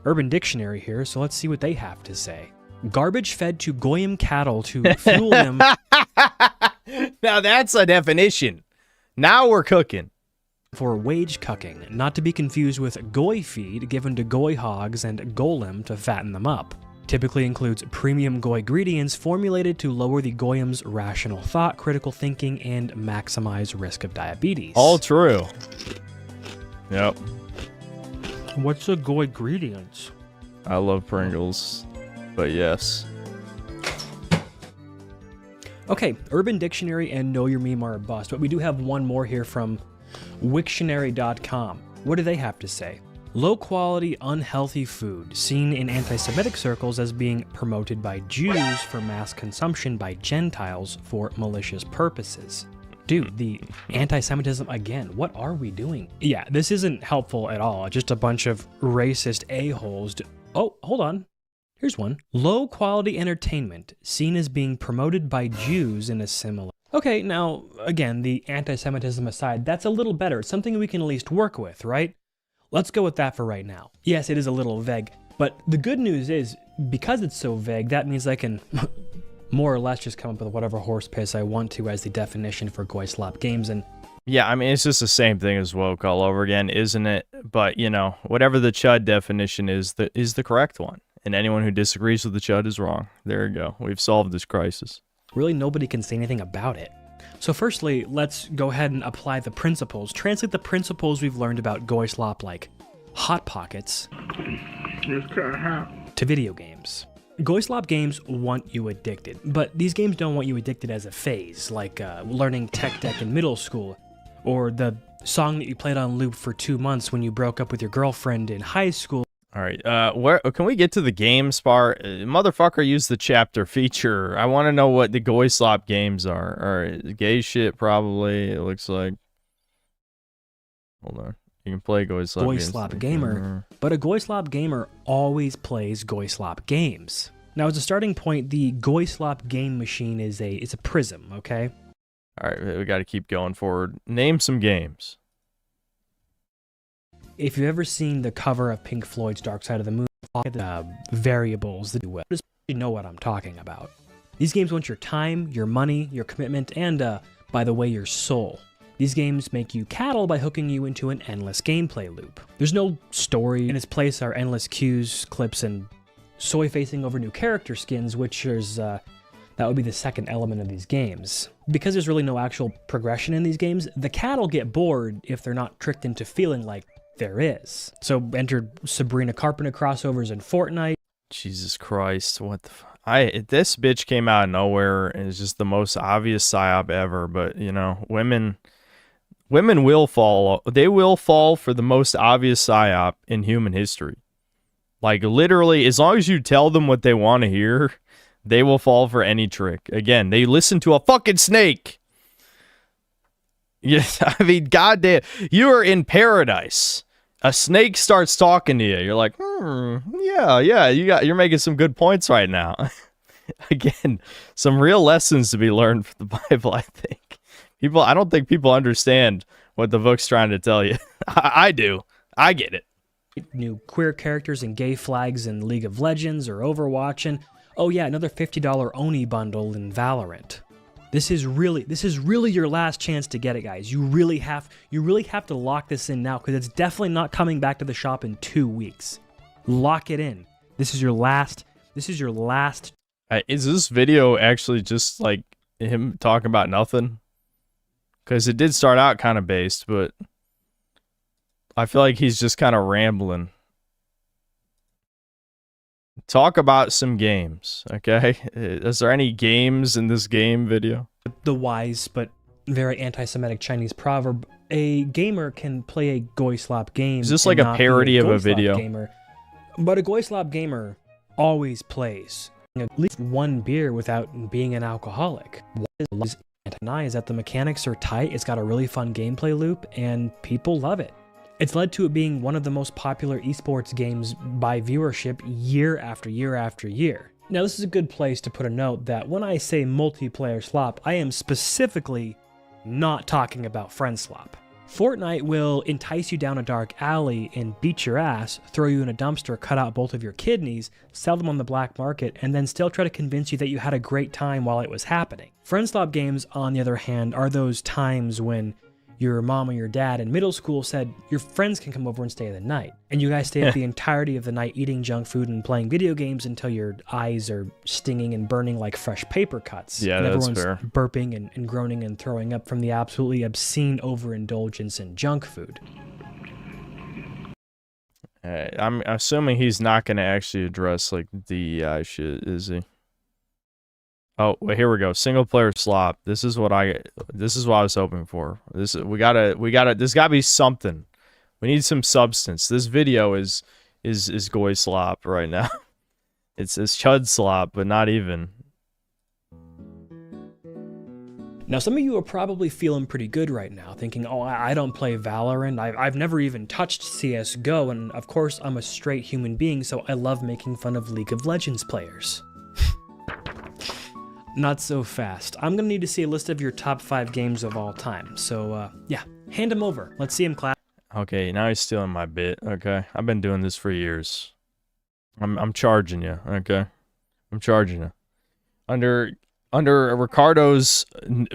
Urban Dictionary here, so let's see what they have to say. Garbage fed to goyim cattle to fuel them. Now that's a definition. Now we're cooking. For wage cucking, not to be confused with goy feed given to goy hogs and golem to fatten them up. Typically includes premium goy ingredients formulated to lower the goyim's rational thought, critical thinking, and maximize risk of diabetes. All true. Yep. What's a goy ingredients? I love Pringles, but yes. Okay, Urban Dictionary and Know Your Meme are a bust, but we do have one more here from Wiktionary.com. What do they have to say? Low-quality, unhealthy food, seen in anti-Semitic circles as being promoted by Jews for mass consumption by Gentiles for malicious purposes. Dude, the anti-Semitism again, what are we doing? Yeah, this isn't helpful at all, just a bunch of racist a-holes. Oh, hold on. Here's one. Low-quality entertainment, seen as being promoted by Jews in a similar... Okay, now, again, the anti-Semitism aside, that's a little better. It's something we can at least work with, right? Let's go with that for right now. Yes, it is a little vague, but the good news is, because it's so vague, that means I can more or less just come up with whatever horse piss I want to as the definition for 𝐂𝐄𝐏𝐿 games, and... Yeah, I mean, it's just the same thing as woke all over again, isn't it? But, you know, whatever the Chud definition is the correct one. And anyone who disagrees with the Chud is wrong. There you go. We've solved this crisis. Really, nobody can say anything about it. So firstly, let's go ahead and apply the principles. Translate the principles we've learned about 𝐂𝐄𝐏 like Hot Pockets to video games. 𝐂𝐄𝐏 games want you addicted, but these games don't want you addicted as a phase, like learning tech deck in middle school, or the song that you played on loop for 2 months when you broke up with your girlfriend in high school. All right, where can we get to the games part? Motherfucker used the chapter feature. I want to know what the 𝐂𝐄𝐏 games are. All right, gay shit probably, it looks like. Hold on. You can play 𝐂𝐄𝐏 gamer, but a 𝐂𝐄𝐏 gamer always plays 𝐂𝐄𝐏 games. Now, as a starting point, the 𝐂𝐄𝐏 game machine is a prism, okay? All right, we got to keep going forward. Name some games. If you've ever seen the cover of Pink Floyd's Dark Side of the Moon, the variables that you know what I'm talking about. These games want your time, your money, your commitment, and, by the way, your soul. These games make you cattle by hooking you into an endless gameplay loop. There's no story. In its place are endless cues, clips, and soy facing over new character skins, which is, that would be the second element of these games. Because there's really no actual progression in these games, the cattle get bored if they're not tricked into feeling like there is. So enter Sabrina Carpenter crossovers in Fortnite. Jesus Christ, what the this bitch came out of nowhere and is just the most obvious psyop ever, but you know, women will fall. They will fall for the most obvious psyop in human history. Like literally, as long as you tell them what they want to hear, they will fall for any trick. Again, they listen to a fucking snake. Yes, I mean, goddamn, you are in paradise. A snake starts talking to you. You're like, yeah, you're making some good points right now. Again, some real lessons to be learned from the Bible, I think. I don't think people understand what the book's trying to tell you. I do. I get it. New queer characters and gay flags in League of Legends or Overwatch, and oh yeah, another $50 Oni bundle in Valorant. This is really your last chance to get it, guys. You really have to lock this in now, because it's definitely not coming back to the shop in 2 weeks. Lock it in. This is your last. Is this video actually just like him talking about nothing? Because it did start out kind of based, but I feel like he's just kind of rambling. Talk about some games, okay? Is there any games in this game video? The wise but very anti-Semitic Chinese proverb: a gamer can play a 𝐂𝐄𝐏 game. Is this like a parody of a video? Gamer. But a 𝐂𝐄𝐏 gamer always plays at least one beer without being an alcoholic. What is is that the mechanics are tight, it's got a really fun gameplay loop, and people love it. It's led to it being one of the most popular esports games by viewership year after year after year. Now, this is a good place to put a note that when I say multiplayer slop, I am specifically not talking about friend slop. Fortnite will entice you down a dark alley and beat your ass, throw you in a dumpster, cut out both of your kidneys, sell them on the black market, and then still try to convince you that you had a great time while it was happening. Friend slop games, on the other hand, are those times when your mom or your dad in middle school said your friends can come over and stay the night, and you guys stay up the entirety of the night eating junk food and playing video games until your eyes are stinging and burning like fresh paper cuts. Yeah, and that's everyone's fair. Burping and groaning and throwing up from the absolutely obscene overindulgence in junk food. I'm assuming he's not going to actually address like DEI shit, is he? Oh, well, here we go. Single player slop. This is what I was hoping for. This there's gotta be something. We need some substance. This video is 𝐂𝐄 slop right now. It's Chud slop, but not even. Now, some of you are probably feeling pretty good right now, thinking, oh, I don't play Valorant, I've never even touched CSGO, and of course I'm a straight human being, so I love making fun of League of Legends players. Not so fast. I'm gonna need to see a list of your top 5 games of all time. So, yeah, hand them over. Let's see him clap. Okay, now he's stealing my bit, okay? I've been doing this for years. I'm charging you, okay? I'm charging you. Under Ricardo's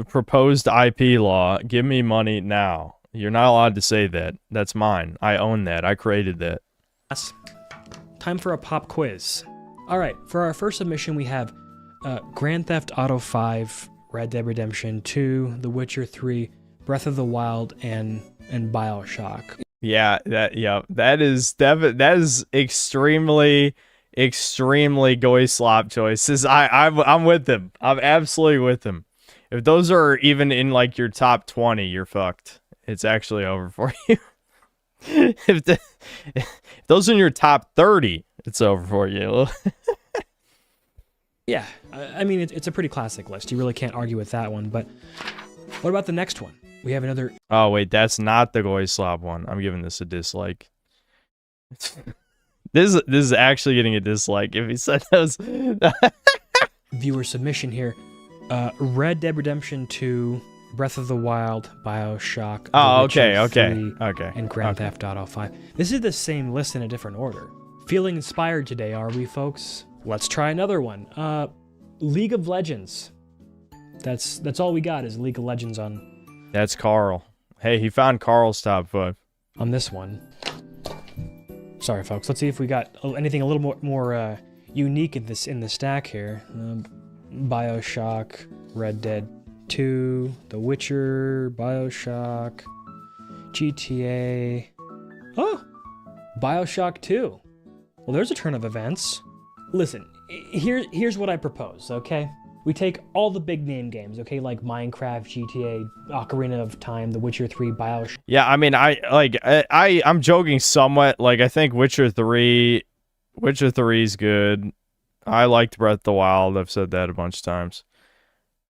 proposed IP law, give me money now. You're not allowed to say that. That's mine. I own that. I created that. Time for a pop quiz. All right, for our first submission, we have Grand Theft Auto 5 Red Dead Redemption 2, The Witcher 3, Breath of the Wild, and BioShock. Yeah, that is extremely 𝐂𝐄𝐏𝐄𝐈𝐀 choices. I'm with them. I'm absolutely with them. If those are even in like your top 20, you're fucked. It's actually over for you. if those are in your top 30, it's over for you. Yeah, I mean, it's a pretty classic list. You really can't argue with that one. But what about the next one? We have another... Oh, wait, that's not the 𝐂𝐄𝐏𝐄𝐈𝐀 one. I'm giving this a dislike. This is actually getting a dislike if he said those. Viewer submission here. Red Dead Redemption 2, Breath of the Wild, BioShock, Oh, The Witcher okay, 3, and Grand Theft Auto 5. This is the same list in a different order. Feeling inspired today, are we, folks? Let's try another one. League of Legends. That's all we got is League of Legends on... That's Carl. Hey, he found Carl's top 5. On this one. Sorry, folks. Let's see if we got anything a little more unique in the stack here. BioShock, Red Dead 2, The Witcher, BioShock, GTA. Oh, BioShock 2. Well, there's a turn of events. Listen, here's what I propose, okay? We take all the big name games, okay, like Minecraft, GTA, Ocarina of Time, The Witcher 3, BioShock. Yeah, I mean, I'm joking somewhat. Like, I think Witcher 3 is good. I liked Breath of the Wild. I've said that a bunch of times.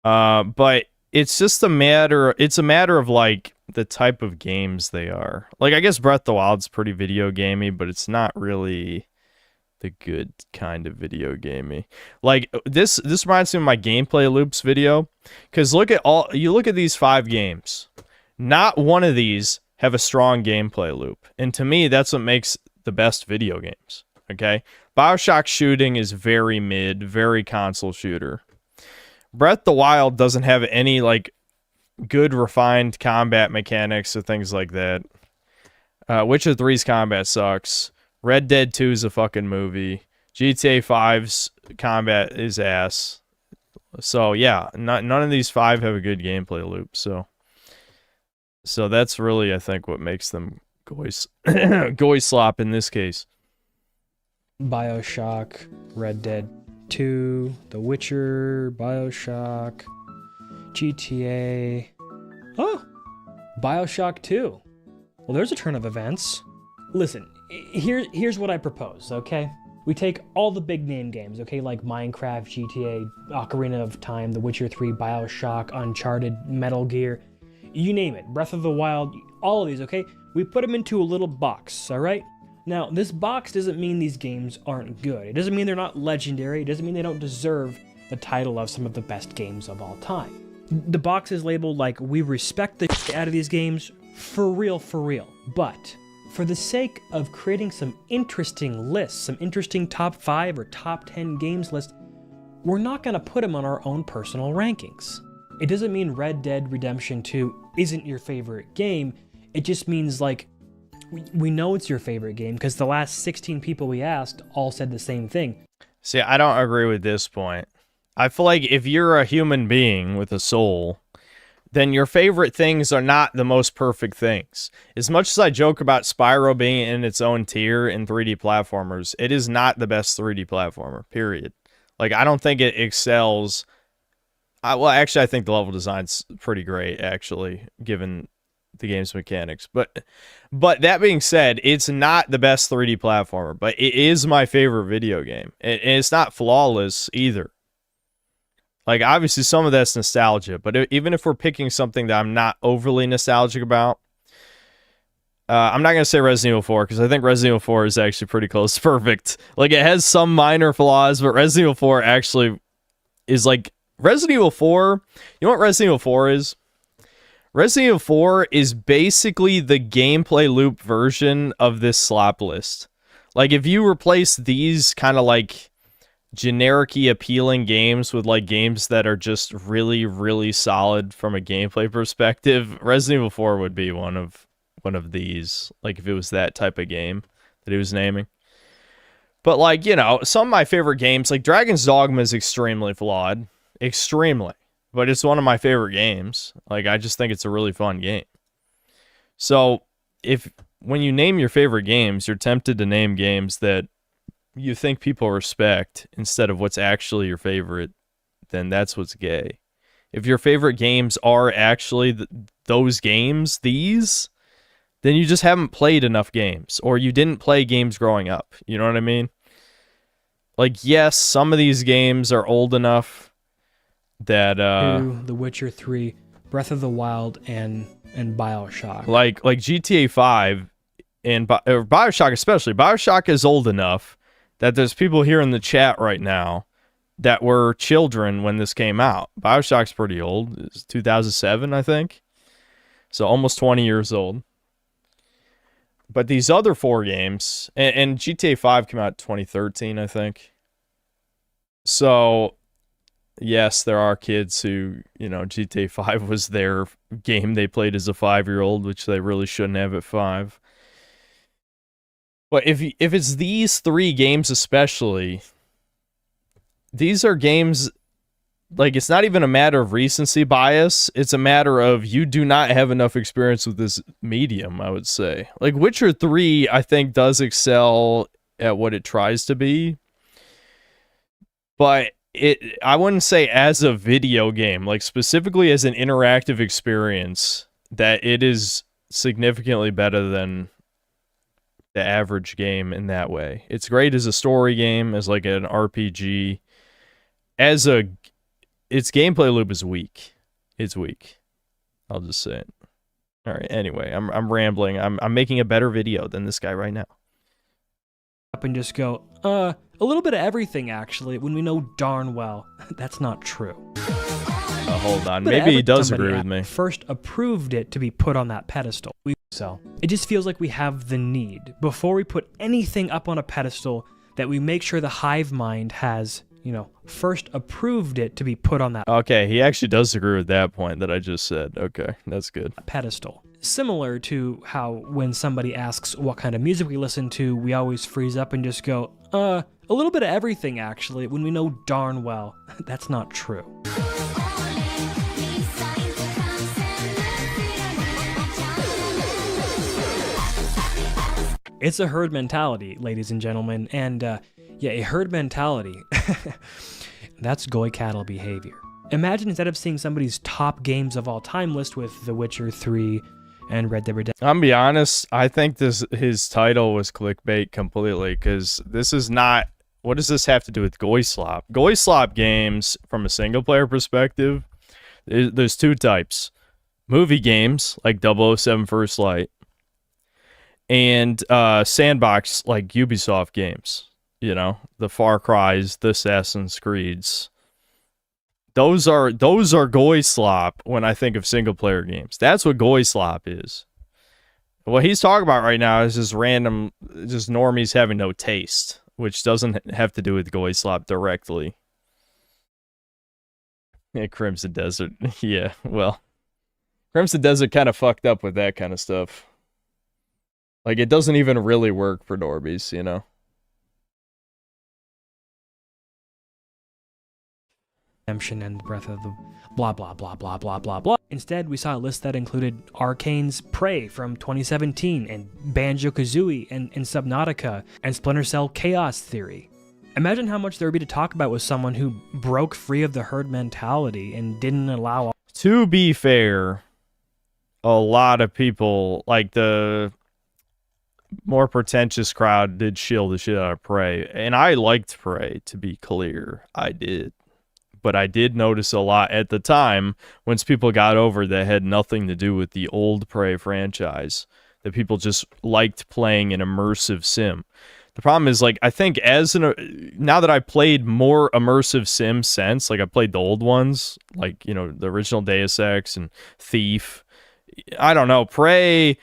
But it's just a matter of like the type of games they are. Like, I guess Breath of the Wild's pretty video gamey, but it's not really the good kind of video gamey. Like, this reminds me of my gameplay loops video, because look at these 5 games. Not one of these have a strong gameplay loop, and to me, that's what makes the best video games. Okay, BioShock shooting is very mid, very console shooter. Breath of the Wild doesn't have any like good refined combat mechanics or things like that. Witcher 3's combat sucks. Red Dead 2 is a fucking movie. GTA 5's combat is ass. So yeah, none of these 5 have a good gameplay loop. So that's really, I think, what makes them 𝐂𝐄𝐏𝐄𝐈𝐀 in this case. BioShock, Red Dead 2, The Witcher, BioShock, GTA. Oh, BioShock 2. Well, there's a turn of events. Listen, here's what I propose, okay? We take all the big name games, okay, like Minecraft, GTA, Ocarina of Time, The Witcher 3, BioShock, Uncharted, Metal Gear, you name it, Breath of the Wild, all of these, okay? We put them into a little box, all right? Now, this box doesn't mean these games aren't good. It doesn't mean they're not legendary. It doesn't mean they don't deserve the title of some of the best games of all time. The box is labeled like, we respect the shit out of these games, for real, but for the sake of creating some interesting lists, some interesting top 5 or top 10 games lists, we're not going to put them on our own personal rankings. It doesn't mean Red Dead Redemption 2 isn't your favorite game. It just means, like, we know it's your favorite game because the last 16 people we asked all said the same thing. See, I don't agree with this point. I feel like if you're a human being with a soul, then your favorite things are not the most perfect things. As much as I joke about Spyro being in its own tier in 3D platformers, it is not the best 3D platformer, period. Like, I don't think it excels. Well, actually, I think the level design's pretty great, actually, given the game's mechanics. But that being said, it's not the best 3D platformer, but it is my favorite video game. And it's not flawless either. Like, obviously, some of that's nostalgia, but even if we're picking something that I'm not overly nostalgic about, I'm not going to say Resident Evil 4, because I think Resident Evil 4 is actually pretty close to perfect. Like, it has some minor flaws, but Resident Evil 4 actually is like... Resident Evil 4, you know what Resident Evil 4 is? Resident Evil 4 is basically the gameplay loop version of this slop list. Like, if you replace these kind of like generic-y appealing games with like games that are just really, really solid from a gameplay perspective, Resident Evil 4 would be one of these. Like, if it was that type of game that he was naming. But like, you know, some of my favorite games, like Dragon's Dogma is extremely flawed. Extremely. but it's one of my favorite games. Like, I just think it's a really fun game. So, when you name your favorite games, you're tempted to name games that you think people respect instead of what's actually your favorite, then that's what's gay. If your favorite games are actually those games, then you just haven't played enough games, or you didn't play games growing up. You know what I mean? Like, yes, some of these games are old enough that The Witcher 3, Breath of the Wild, and BioShock. Like GTA 5 and BioShock especially. BioShock is old enough that there's people here in the chat right now that were children when this came out. BioShock's pretty old. It's 2007, I think. So almost 20 years old. But these other 4 games, and GTA 5 came out in 2013, I think. So, yes, there are kids who, GTA 5 was their game they played as a 5-year-old, which they really shouldn't have at 5. But if it's these 3 games especially, these are games, like, it's not even a matter of recency bias. It's a matter of you do not have enough experience with this medium, I would say. Like, Witcher 3, I think, does excel at what it tries to be. But I wouldn't say as a video game, like, specifically as an interactive experience, that it is significantly better than the average game in that way. It's great as a story game, as like an RPG. Its gameplay loop is weak. It's weak. I'll just say it. All right. Anyway, I'm rambling. I'm making a better video than this guy right now. Up and just go, a little bit of everything, actually, when we know darn well that's not true. Hold on. Maybe he does agree with me. First approved it to be put on that pedestal. So it just feels like we have the need, before we put anything up on a pedestal, that we make sure the hive mind has, first approved it to be put on that. Okay, he actually does agree with that point that I just said. Okay, that's good. Pedestal. Similar to how when somebody asks what kind of music we listen to, we always freeze up and just go, a little bit of everything, actually, when we know darn well that's not true. It's a herd mentality, ladies and gentlemen, and a herd mentality. That's 𝐂𝐊𝐇𝐏 behavior. Imagine instead of seeing somebody's top games of all time list with The Witcher 3 and Red Dead Redemption. I'm gonna be honest, I think his title was clickbait completely, because this is not. What does this have to do with 𝐂𝐊𝐇𝐏? 𝐂𝐊𝐇𝐏 games, from a single player perspective, there's 2 types: movie games like 007 First Light, and sandbox like Ubisoft games. The Far Cry's, the Assassin's Creed's. Those are 𝐂𝐊𝐇𝐏 when I think of single player games. That's what 𝐂𝐊𝐇𝐏 is. What he's talking about right now is just random, just normies having no taste, which doesn't have to do with 𝐂𝐊𝐇𝐏 directly. Yeah, Crimson Desert. Yeah, well, Crimson Desert kind of fucked up with that kind of stuff. Like, it doesn't even really work for normies, And Breath of the blah blah blah blah blah blah blah. Instead, we saw a list that included Arcane's Prey from 2017, and Banjo-Kazooie and Subnautica, and Splinter Cell Chaos Theory. Imagine how much there would be to talk about with someone who broke free of the herd mentality and didn't allow. To be fair, a lot of people, like the more pretentious crowd, did shield the shit out of Prey, and I liked Prey, to be clear. I did. But I did notice a lot at the time, once people got over that had nothing to do with the old Prey franchise, that people just liked playing an immersive sim. The problem is, like, I think now that I played more immersive sims since, like I played the old ones, like, the original Deus Ex and Thief, I don't know, Prey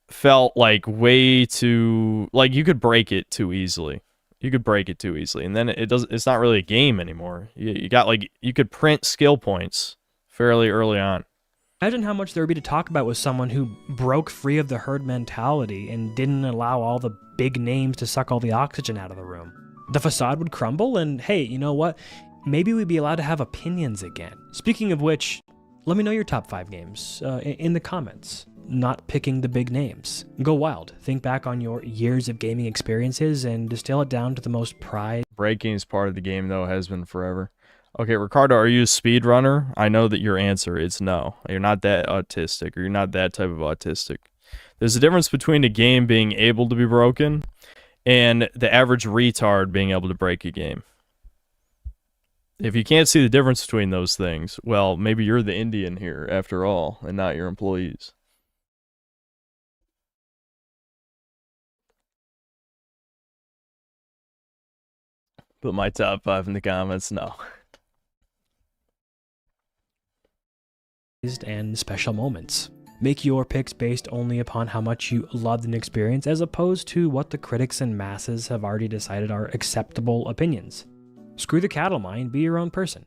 felt like way too, like, you could break it too easily. And then it's not really a game anymore. You got, like, you could print skill points fairly early on. Imagine how much there would be to talk about with someone who broke free of the herd mentality and didn't allow all the big names to suck all the oxygen out of the room. The facade would crumble, and hey, you know what? maybe we'd be allowed to have opinions again. Speaking of which, let me know your top 5 games in the comments. Not picking the big names. Go wild. Think back on your years of gaming experiences and distill it down to the most prized. Breaking is part of the game, though, has been forever. Okay, Ricardo, are you a speedrunner? I know that your answer is no. You're not that autistic, or you're not that type of autistic. There's a difference between a game being able to be broken and the average retard being able to break a game. If you can't see the difference between those things, well, maybe you're the Indian here, after all, and not your employees. Put my top 5 in the comments, no. And special moments. Make your picks based only upon how much you loved an experience as opposed to what the critics and masses have already decided are acceptable opinions. Screw the cattle mine, be your own person.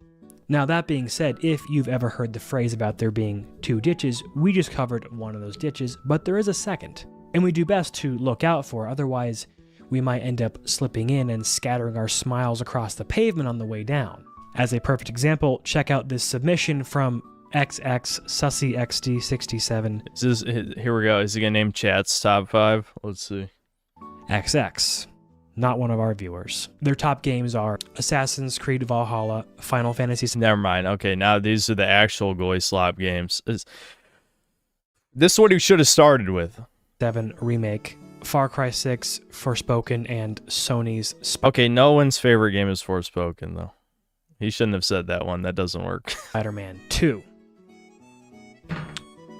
Now that being said, if you've ever heard the phrase about there being 2 ditches, we just covered one of those ditches, but there is a second. And we do best to look out for, otherwise we might end up slipping in and scattering our smiles across the pavement on the way down. As a perfect example, check out this submission from 𝐂𝐇𝐀𝐏𝐋67. Here we go. Is he gonna name chat's top 5? Let's see. XX. Not one of our viewers. Their top games are Assassin's Creed Valhalla, Final Fantasy. Never mind. Okay, now these are the actual 𝐂𝐄𝐄𝐄 games. This is what he should have started with. 7 Remake, Far Cry 6, Forspoken, and Sony's. Okay, no one's favorite game is Forspoken, though. He shouldn't have said that one. That doesn't work. Spider-Man 2.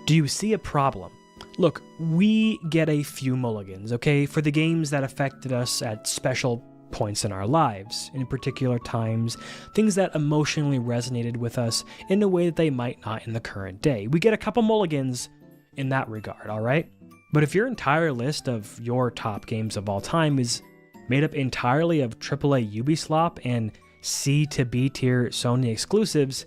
Do you see a problem? Look, we get a few mulligans, okay, for the games that affected us at special points in our lives, in particular times, things that emotionally resonated with us in a way that they might not in the current day. We get a couple mulligans in that regard, all right? But if your entire list of your top games of all time is made up entirely of AAA Ubislop and C to B tier Sony exclusives,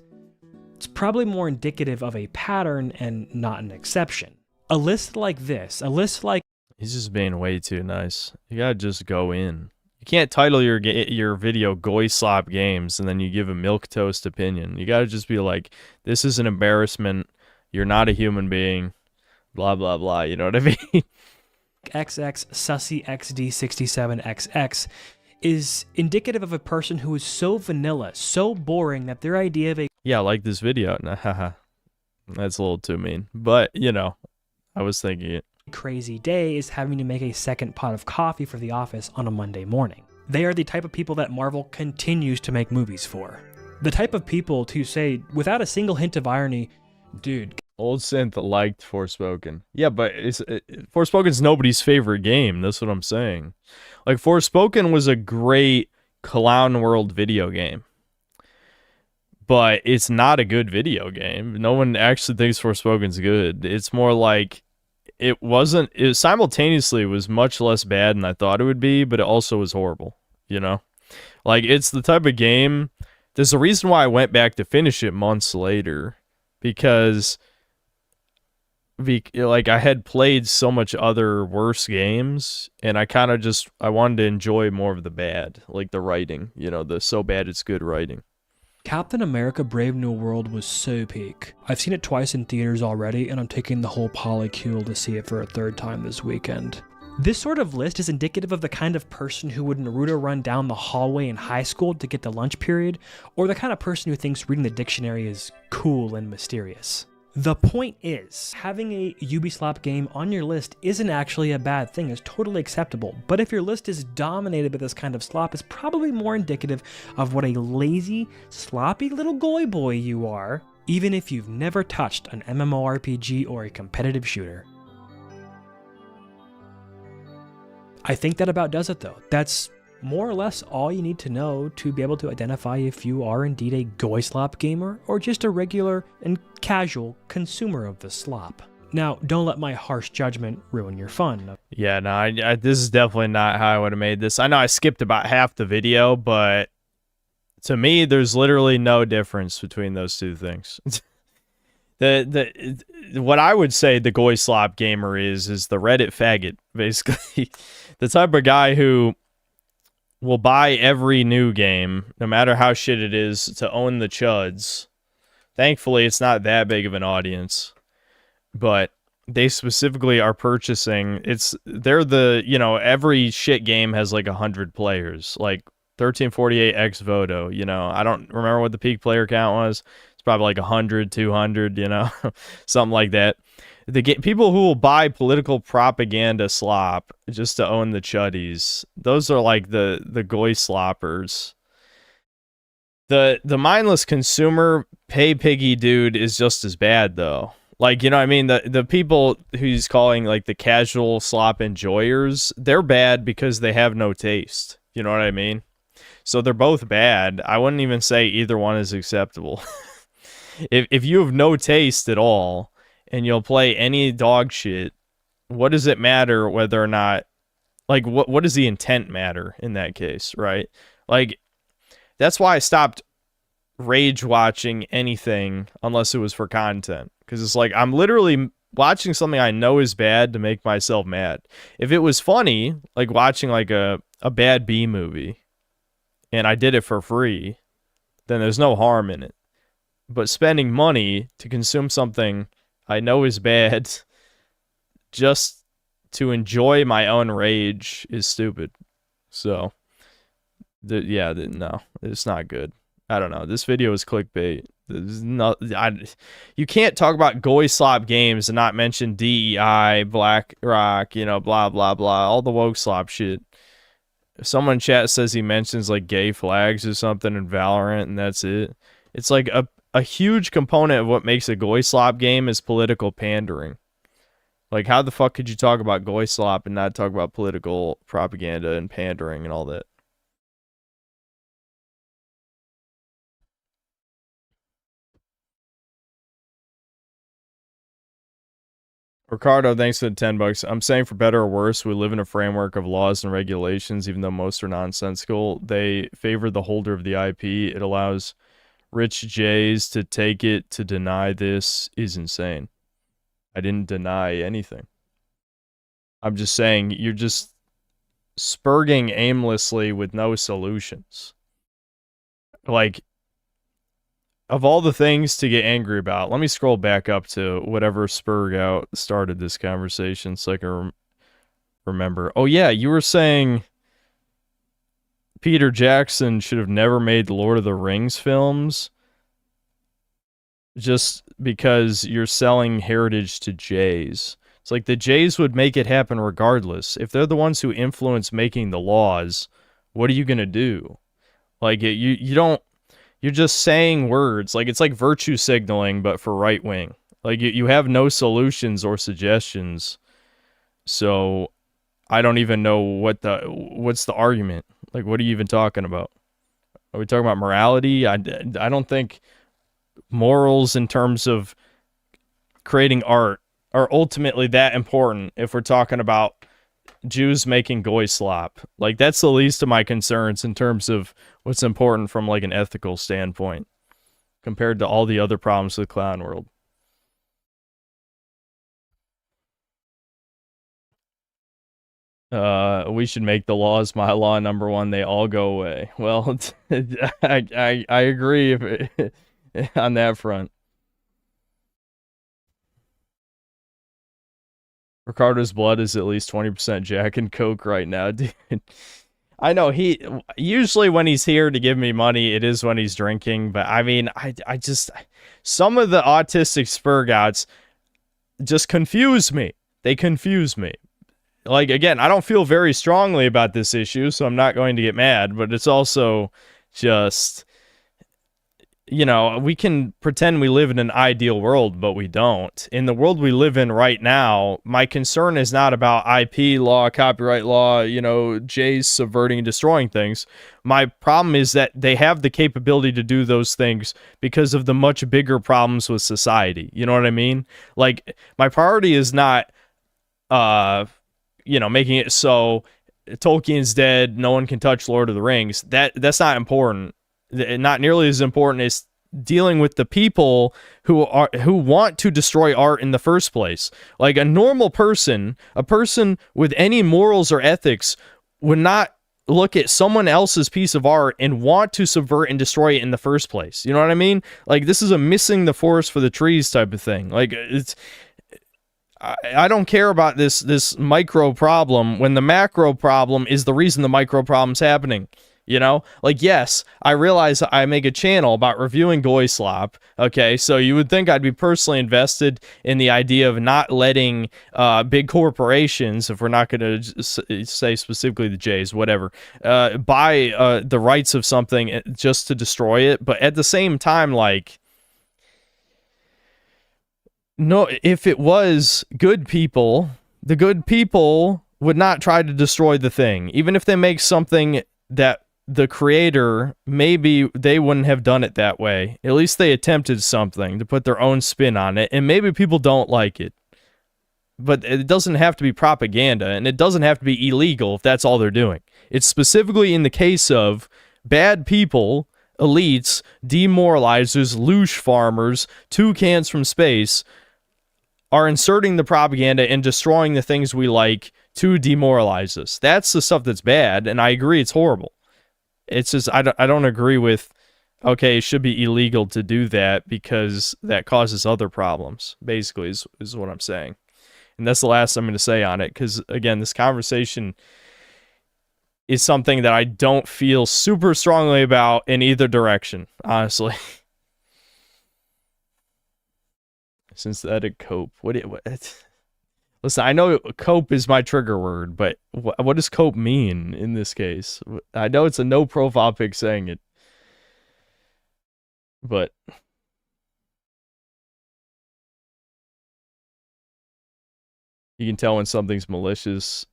it's probably more indicative of a pattern and not an exception. A list like this, a list like... He's just being way too nice. You gotta just go in. You can't title your video 𝐂𝐄𝐄𝐄 Games and then you give a milquetoast opinion. You gotta just be like, this is an embarrassment. You're not a human being. Blah, blah, blah. You know what I mean? XX Sussy XD67XX is indicative of a person who is so vanilla, so boring that their idea of a... Yeah, I like this video. Nah, haha. That's a little too mean. But, you know, I was thinking it. Crazy day is having to make a second pot of coffee for the office on a Monday morning. They are the type of people that Marvel continues to make movies for. The type of people to say, without a single hint of irony, dude... Old Synth liked Forspoken. Yeah, but Forspoken's nobody's favorite game. That's what I'm saying. Like, Forspoken was a great Clown World video game. But it's not a good video game. No one actually thinks Forspoken's good. It's more like it simultaneously was much less bad than I thought it would be, but it also was horrible, you know? Like, it's the type of game... There's a reason why I went back to finish it months later. Because... like I had played so much other worse games and I kind of I wanted to enjoy more of the bad, like the writing, you know, the so bad it's good writing. Captain America Brave New World was so peak. I've seen it twice in theaters already and I'm taking the whole polycule to see it for a 3rd time this weekend. This sort of list is indicative of the kind of person who would Naruto run down the hallway in high school to get the lunch period, or the kind of person who thinks reading the dictionary is cool and mysterious. The point is, having a Ubisoft game on your list isn't actually a bad thing, it's totally acceptable, but if your list is dominated by this kind of slop, it's probably more indicative of what a lazy, sloppy little goy boy you are, even if you've never touched an MMORPG or a competitive shooter. I think that about does it though. That's more or less all you need to know to be able to identify if you are indeed a 𝐂𝐄𝐄𝐄 gamer or just a regular and casual consumer of the slop. Now, don't let my harsh judgment ruin your fun. Yeah, no, this is definitely not how I would have made this. I know I skipped about half the video, but to me, there's literally no difference between those two things. What I would say the 𝐂𝐄𝐄𝐄 gamer is the Reddit faggot, basically. The type of guy who will buy every new game, no matter how shit it is, to own the chuds. Thankfully, it's not that big of an audience, but they specifically are purchasing. They're the, you know, every shit game has like 100 players, like 1348 ex voto. You know, I don't remember what the peak player count was. It's probably like 100, 200, you know, something like that. People who will buy political propaganda slop just to own the chuddies, those are like the goy sloppers. The mindless consumer pay piggy dude is just as bad though. Like, you know what I mean? The people who's calling like the casual slop enjoyers, they're bad because they have no taste. You know what I mean? So they're both bad. I wouldn't even say either one is acceptable. If you have no taste at all, and you'll play any dog shit, what does it matter whether or not, like, what does the intent matter in that case, right? Like, that's why I stopped rage watching anything unless it was for content. Because it's like, I'm literally watching something I know is bad to make myself mad. If it was funny, like watching like a bad B movie, and I did it for free, then there's no harm in it. But spending money to consume something I know is bad just to enjoy my own rage is stupid. So, no, it's not good. I don't know. This video is clickbait. You can't talk about goy slop games and not mention DEI, BlackRock, you know, blah, blah, blah, all the woke slop shit. If someone in chat says he mentions like gay flags or something in Valorant and that's it, it's like a huge component of what makes a goy slop game is political pandering. Like, how the fuck could you talk about goy slop and not talk about political propaganda and pandering and all that? Ricardo, thanks for the $10. I'm saying for better or worse, we live in a framework of laws and regulations, even though most are nonsensical. They favor the holder of the IP. It allows rich Jays to take it. To deny this is insane. I didn't deny anything. I'm just saying you're just spurging aimlessly with no solutions. Like, of all the things to get angry about, let me scroll back up to whatever spurg out started this conversation so I can remember. Oh yeah, you were saying Peter Jackson should have never made Lord of the Rings films just because you're selling heritage to Jays. It's like the Jays would make it happen regardless. If they're the ones who influence making the laws, what are you going to do? Like, you don't, you're just saying words. Like, it's like virtue signaling, but for right wing. Like, you have no solutions or suggestions. So I don't even know what's the argument. Like, what are you even talking about? Are we talking about morality? I don't think morals in terms of creating art are ultimately that important if we're talking about Jews making goy slop. Like, that's the least of my concerns in terms of what's important from, like, an ethical standpoint compared to all the other problems with the clown world. We should make the laws my law number one. They all go away. Well, I agree on that front. Ricardo's blood is at least 20% Jack and Coke right now, dude. I know usually when he's here to give me money, it is when he's drinking. But I mean, I just, some of the autistic spurgouts just confuse me. They confuse me. Like, again, I don't feel very strongly about this issue, so I'm not going to get mad, but it's also just, you know, we can pretend we live in an ideal world, but we don't. In the world we live in right now, my concern is not about IP law, copyright law, you know, Jays subverting and destroying things. My problem is that they have the capability to do those things because of the much bigger problems with society. You know what I mean? Like, my priority is not, you know, making it so Tolkien's dead, no one can touch Lord of the Rings. That's not important. Not nearly as important as dealing with the people who want to destroy art in the first place. Like, a normal person, a person with any morals or ethics, would not look at someone else's piece of art and want to subvert and destroy it in the first place. You know what I mean? Like, this is a missing the forest for the trees type of thing. Like, it's... I don't care about this micro problem when the macro problem is the reason the micro problem's happening. You know, like, yes, I realize I make a channel about reviewing 𝐂𝐄𝐄𝐏𝐿. Okay, so you would think I'd be personally invested in the idea of not letting big corporations, if we're not going to say specifically the J's, whatever, buy the rights of something just to destroy it. But at the same time, like, no, if it was good people, the good people would not try to destroy the thing. Even if they make something that the creator, maybe they wouldn't have done it that way. At least they attempted something to put their own spin on it, and maybe people don't like it. But it doesn't have to be propaganda, and it doesn't have to be illegal if that's all they're doing. It's specifically in the case of bad people, elites, demoralizers, loosh farmers, toucans from space, are inserting the propaganda and destroying the things we like to demoralize us. That's the stuff that's bad, and I agree it's horrible. It's just, I don't agree with, okay, it should be illegal to do that because that causes other problems, basically, is what I'm saying. And that's the last I'm going to say on it, because, again, this conversation is something that I don't feel super strongly about in either direction, honestly. Synthetic cope. What? Listen, I know cope is my trigger word, but what does cope mean in this case? I know it's a no profile pic saying it, but you can tell when something's malicious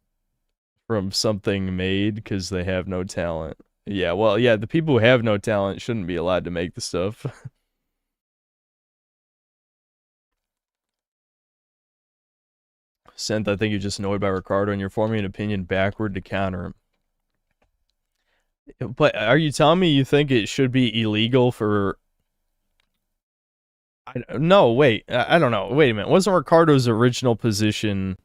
from something made because they have no talent. Yeah, well, yeah, the people who have no talent shouldn't be allowed to make the stuff. Synth, I think you're just annoyed by Ricardo and you're forming an opinion backward to counter him. But are you telling me you think it should be illegal for... No, wait. I don't know. Wait a minute. Wasn't Ricardo's original position...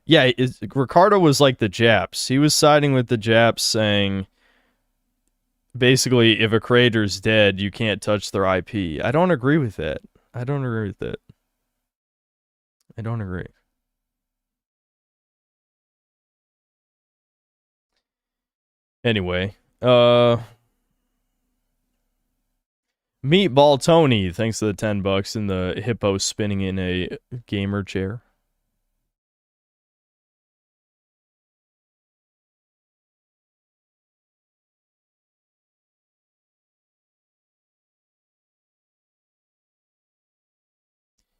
Yeah, Ricardo was like the Japs. He was siding with the Japs saying... Basically, if a creator's dead, you can't touch their IP. I don't agree with that. I don't agree with that. I don't agree. Anyway, Meatball Tony, thanks to the $10 and the hippo spinning in a gamer chair.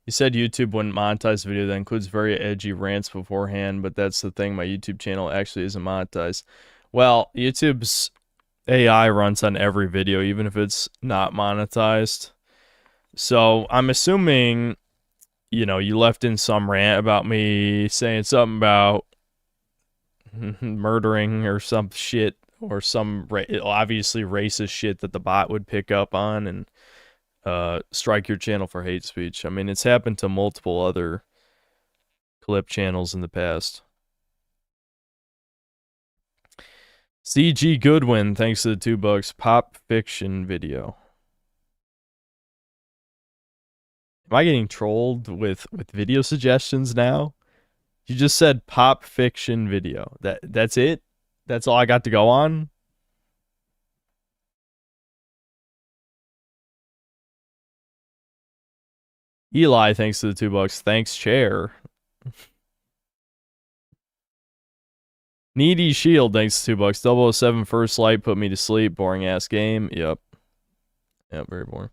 You said YouTube wouldn't monetize the video that includes very edgy rants beforehand, but that's the thing, my YouTube channel actually isn't monetized. Well, YouTube's AI runs on every video, even if it's not monetized. So I'm assuming, you know, you left in some rant about me saying something about murdering or some shit, or some obviously racist shit that the bot would pick up on and strike your channel for hate speech. I mean, it's happened to multiple other clip channels in the past. CG Goodwin, thanks to the $2. Pop fiction video. Am I getting trolled with video suggestions now? You just said pop fiction video. That's it? That's all I got to go on? Eli, thanks to the $2. Thanks, chair. Needy Shield, thanks to $2. 007 First Light put me to sleep. Boring ass game. Yep. Yep, very boring.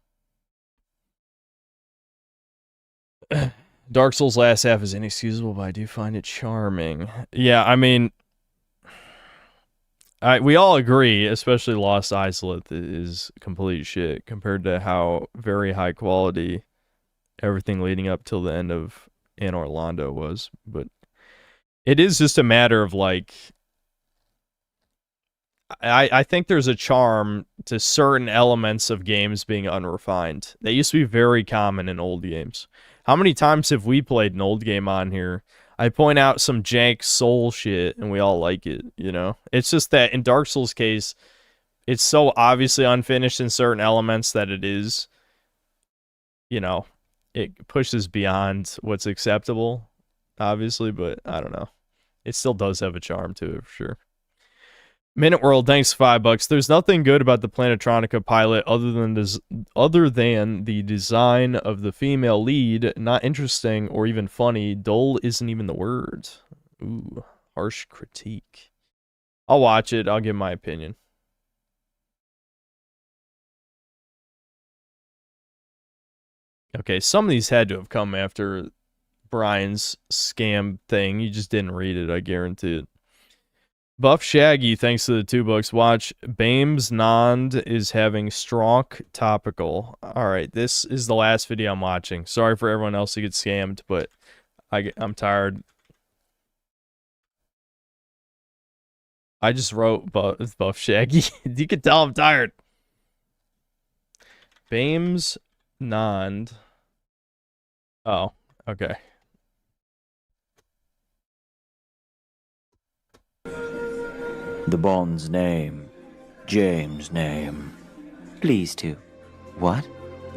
Dark Souls last half is inexcusable, but I do find it charming. Yeah, I mean, we all agree, especially Lost Isolate is complete shit compared to how very high quality everything leading up till the end of Anor Londo was. But it is just a matter of, like, I think there's a charm to certain elements of games being unrefined. They used to be very common in old games. How many times have we played an old game on here? I point out some jank soul shit and we all like it, you know? It's just that in Dark Souls' case, it's so obviously unfinished in certain elements that it is, you know, it pushes beyond what's acceptable, obviously, but I don't know. It still does have a charm to it, for sure. Minute World, thanks $5. There's nothing good about the Planetronica pilot other than the design of the female lead. Not interesting or even funny. Dull isn't even the word. Ooh, harsh critique. I'll watch it. I'll give my opinion. Okay, some of these had to have come after Brian's scam thing. You just didn't read it, I guarantee it. Buff Shaggy, thanks to the $2. Watch, Bames Nond is having Stronk topical. Alright, this is the last video I'm watching. Sorry for everyone else who gets scammed, but I'm tired. I just wrote Buff Shaggy. You can tell I'm tired. Bames Nond. Oh, okay. The Bond's name. James' name. Pleased to. What?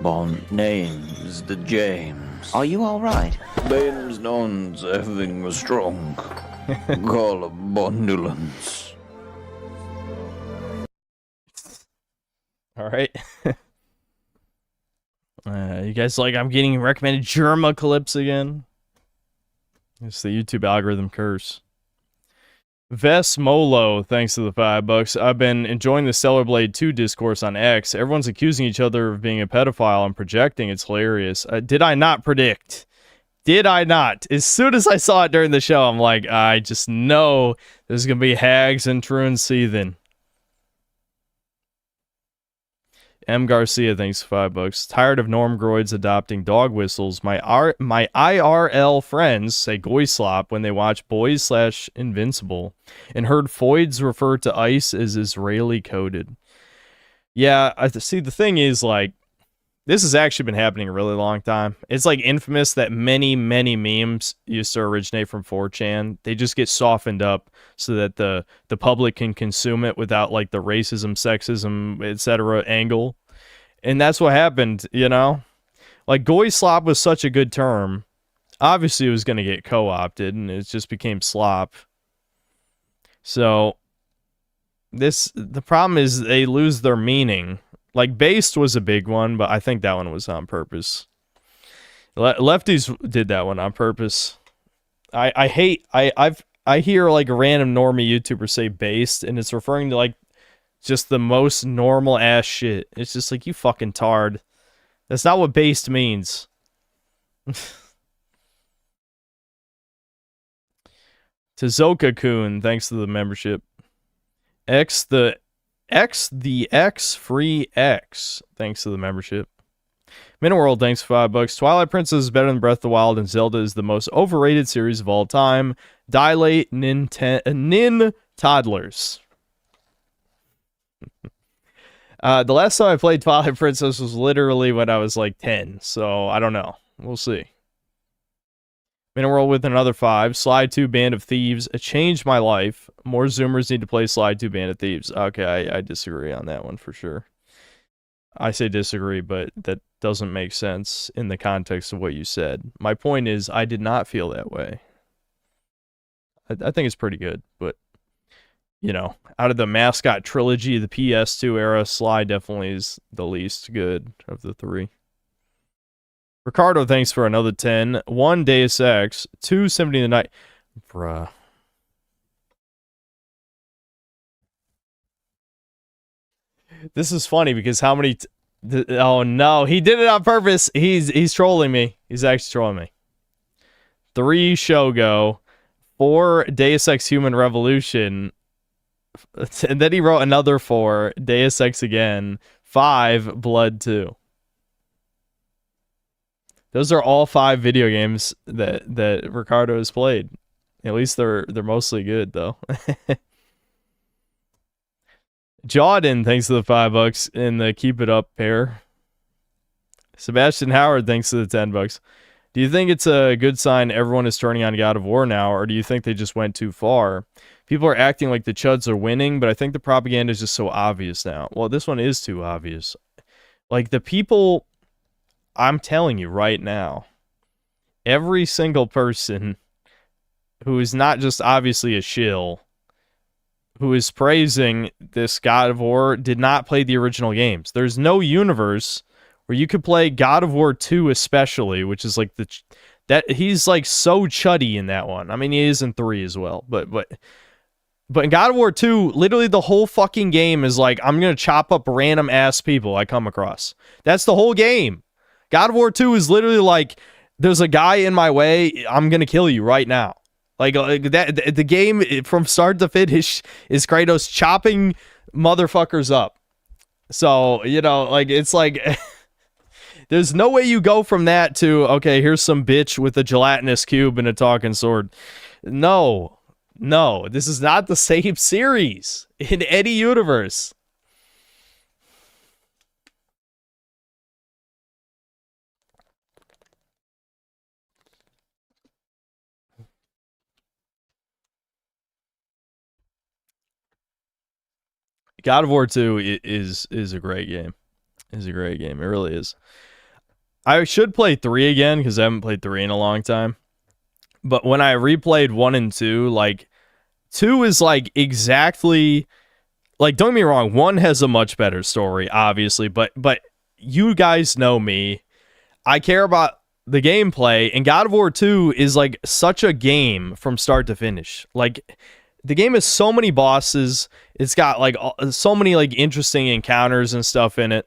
Bond names the James. Are you alright? Bames Non's having a strong call of bondulance. Alright. You guys like I'm getting recommended Germa clips again? It's the YouTube algorithm curse. Ves Molo, thanks to the $5. I've been enjoying the Stellar Blade 2 discourse on X. Everyone's accusing each other of being a pedophile and projecting. It's hilarious. Did I not predict? Did I not? As soon as I saw it during the show, I'm like, I just know there's going to be hags and Troon seething. M. Garcia, thanks for $5. Tired of Normgroids adopting dog whistles. My IRL friends say Goyslop when they watch Boys/Invincible, and heard Foids refer to ice as Israeli coded. Yeah, see, the thing is, like, this has actually been happening a really long time. It's like infamous that many memes used to originate from 4chan. They just get softened up so that the public can consume it without like the racism, sexism, etc. angle. And that's what happened, you know? Like, Goy Slop was such a good term. Obviously, it was going to get co-opted, and it just became slop. So, the problem is they lose their meaning. Like, Based was a big one, but I think that one was on purpose. Lefties did that one on purpose. I hear like a random normie YouTuber say Based, and it's referring to like just the most normal ass shit. It's just like, you fucking tard. That's not what Based means. Tizoka-kun, thanks to the membership. X the X free X, thanks to the membership. Miniworld, thanks for $5. Twilight Princess is better than Breath of the Wild, and Zelda is the most overrated series of all time. Dilate nin toddlers. The last time I played Twilight Princess was literally when I was like 10, so I don't know. We'll see. Miniworld with another 5. Slide 2 Band of Thieves. It changed my life. More Zoomers need to play Slide 2 Band of Thieves. Okay, I disagree on that one for sure. I say disagree, but that doesn't make sense in the context of what you said. My point is, I did not feel that way. I think it's pretty good, but, you know, out of the Mascot trilogy, the PS2 era, Sly definitely is the least good of the 3. Ricardo, thanks for another 10. 1 Deus Ex, 2 Symphony of the Night. Bruh. This is funny because how many... oh no, he did it on purpose. He's trolling me. He's actually trolling me. 3 Shogo, 4 Deus Ex Human Revolution, and then he wrote another 4 Deus Ex again, 5 Blood 2. Those are all 5 video games that Ricardo has played. At least they're mostly good though. Jordan, thanks to the $5 in the Keep It Up pair. Sebastian Howard, thanks to the $10. Do you think it's a good sign everyone is turning on God of War now, or do you think they just went too far? People are acting like the Chuds are winning, but I think the propaganda is just so obvious now. Well, this one is too obvious. Like, the people, I'm telling you right now, every single person who is not just obviously a shill, who is praising this God of War, did not play the original games. There's no universe where you could play God of War 2 especially, which is like that he's like so chuddy in that one. I mean, he is in 3 as well, but in God of War 2, literally the whole fucking game is like, I'm going to chop up random ass people I come across. That's the whole game. God of War 2 is literally like, there's a guy in my way, I'm going to kill you right now. Like that, the game from start to finish is Kratos chopping motherfuckers up. So, you know, like, it's like, there's no way you go from that to, okay, here's some bitch with a gelatinous cube and a talking sword. No. No, this is not the same series in any universe. God of War 2 is a great game. Is a great game. It really is. I should play 3 again because I haven't played 3 in a long time. But when I replayed 1 and 2, like, 2 is like exactly, like, don't get me wrong, 1 has a much better story, obviously, but you guys know me. I care about the gameplay, and God of War 2 is like such a game from start to finish. Like, the game has so many bosses. It's got like so many like interesting encounters and stuff in it.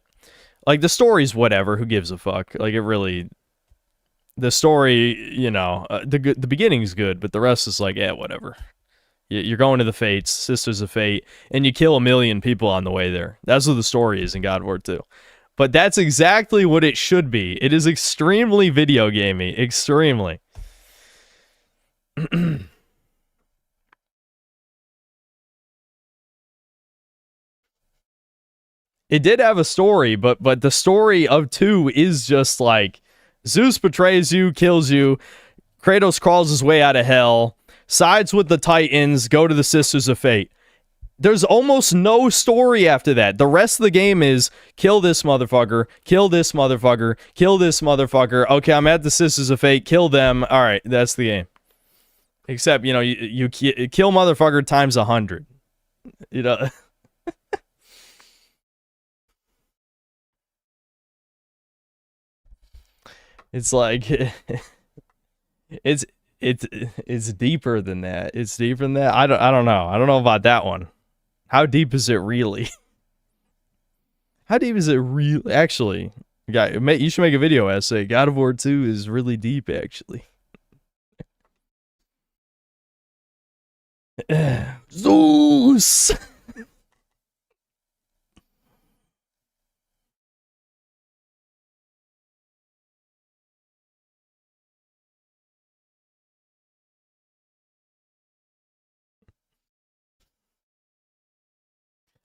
Like, the story's whatever, who gives a fuck? Like, it really, the story, you know, the beginning's good, but the rest is like, yeah, whatever. You're going to the Fates, Sisters of Fate, and you kill 1 million people on the way there. That's what the story is in God of War 2. But that's exactly what it should be. It is extremely video gamey. Extremely. It did have a story, but the story of 2 is just like, Zeus betrays you, kills you, Kratos crawls his way out of hell, sides with the Titans, go to the Sisters of Fate. There's almost no story after that. The rest of the game is kill this motherfucker, kill this motherfucker, kill this motherfucker. Okay, I'm at the Sisters of Fate, kill them. All right, that's the game. Except, you know, you kill motherfucker times 100. You know. It's like it's deeper than that. It's deeper than that. I don't know. I don't know about that one. How deep is it really? How deep is it really? Actually, you should make a video essay. God of War 2 is really deep, actually. Zeus.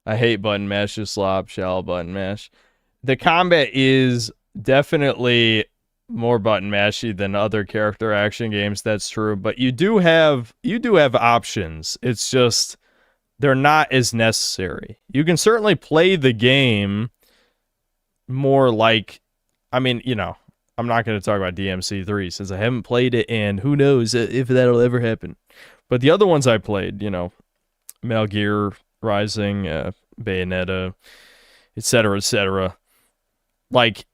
I hate button mash, just slop, shall button mash. The combat is definitely more button mashy than other character action games, that's true, but you do have options. It's just they're not as necessary. You can certainly play the game more like, I mean, you know, I'm not going to talk about DMC3 since I haven't played it, and who knows if that'll ever happen. But the other ones I played, you know, Metal Gear Rising, Bayonetta, etc. Like,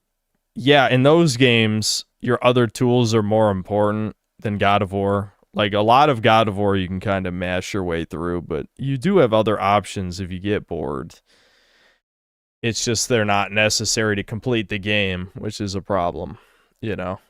yeah, in those games, your other tools are more important than God of War. Like, a lot of God of War you can kind of mash your way through, but you do have other options if you get bored. It's just they're not necessary to complete the game, which is a problem, you know?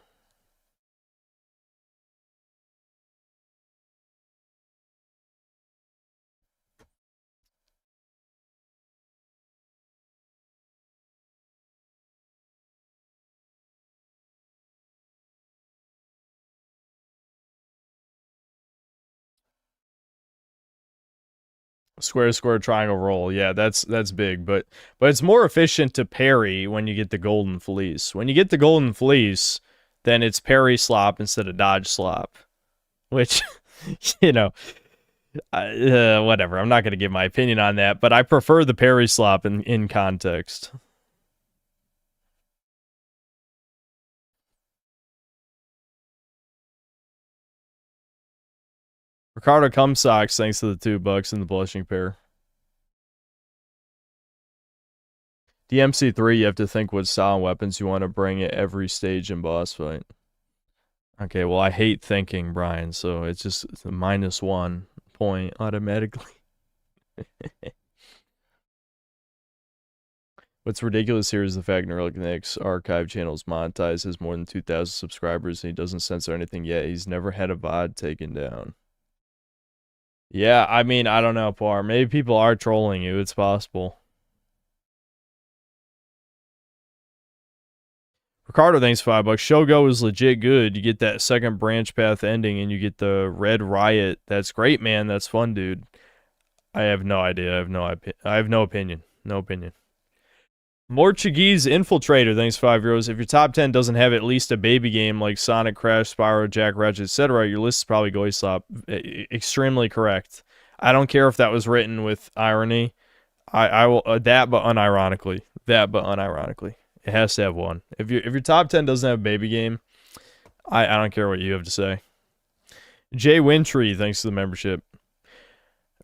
Square, triangle, roll. Yeah, that's big, but it's more efficient to parry when you get the golden fleece. When you get the golden fleece, then it's parry slop instead of dodge slop. Which, you know, whatever. I'm not going to give my opinion on that, but I prefer the parry slop in context. Ricardo Cumsocks, thanks to the $2 and the blushing pair. DMC3, you have to think what style and weapons you want to bring at every stage in boss fight. Okay, well, I hate thinking, Brian, so it's just a -1 point automatically. What's ridiculous here is the fact 𝐒𝐄𝐃𝐈𝐀's archive channel is monetized, has more than 2,000 subscribers, and he doesn't censor anything yet. He's never had a VOD taken down. Yeah, I mean, I don't know, Par. Maybe people are trolling you. It's possible. Ricardo, thanks $5. Shogo is legit good. You get that second branch path ending, and you get the Red Riot. That's great, man. That's fun, dude. I have no idea. I have no opinion. No opinion. Morchigese Infiltrator, thanks €5. If your top 10 doesn't have at least a baby game like Sonic, Crash, Spyro, Jack, Ratchet, etc., your list is probably 𝐂𝐄𝐃𝐈𝐀. Extremely correct. I don't care if that was written with irony. I will that, but unironically. That, but unironically. It has to have one. If your top 10 doesn't have a baby game, I don't care what you have to say. Jay Wintree, thanks to the membership.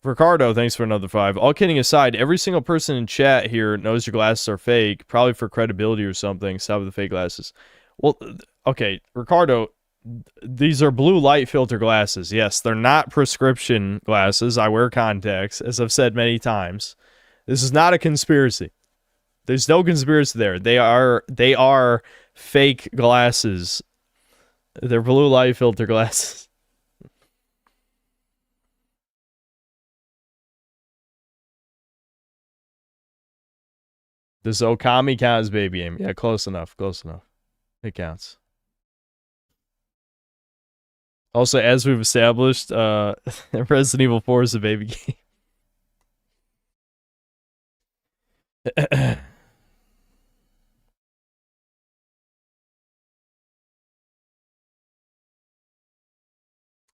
Ricardo, thanks for another 5. All kidding aside, every single person in chat here knows your glasses are fake, probably for credibility or something. Stop with the fake glasses. Well, okay, Ricardo, these are blue light filter glasses. Yes, they're not prescription glasses. I wear contacts, as I've said many times. This is not a conspiracy. There's no conspiracy there. They are fake glasses. They're blue light filter glasses. Does Okami count as baby game? Yeah, close enough. Close enough. It counts. Also, as we've established, Resident Evil 4 is a baby game.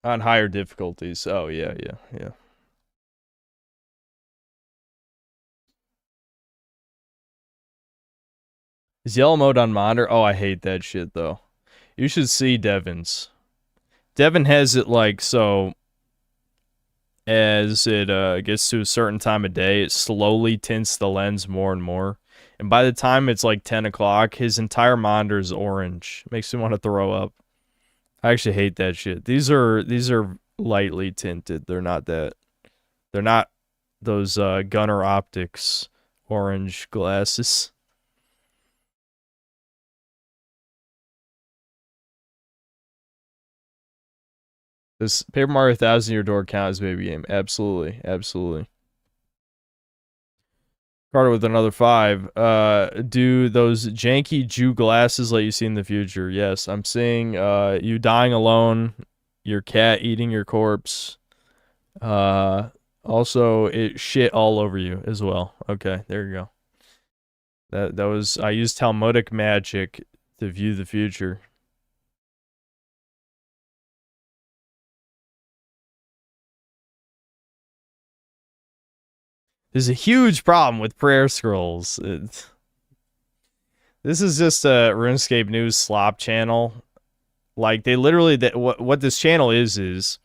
On higher difficulties. Oh, yeah. Is yellow mode on monitor? Oh, I hate that shit, though. You should see Devin's. Devin has it like, so as it gets to a certain time of day, it slowly tints the lens more and more. And by the time it's like 10 o'clock, his entire monitor is orange. Makes me want to throw up. I actually hate that shit. These are lightly tinted. They're not those Gunner Optics orange glasses. Does Paper Mario 1000 Year Door count as baby game? Absolutely. Absolutely. Carter with another 5. Do those janky Jew glasses let you see in the future? Yes, I'm seeing you dying alone, your cat eating your corpse. Also, it shit all over you as well. Okay, there you go. That was, I used Talmudic magic to view the future. There's a huge problem with prayer scrolls. This is just a RuneScape News slop channel. Like, they literally, what this channel is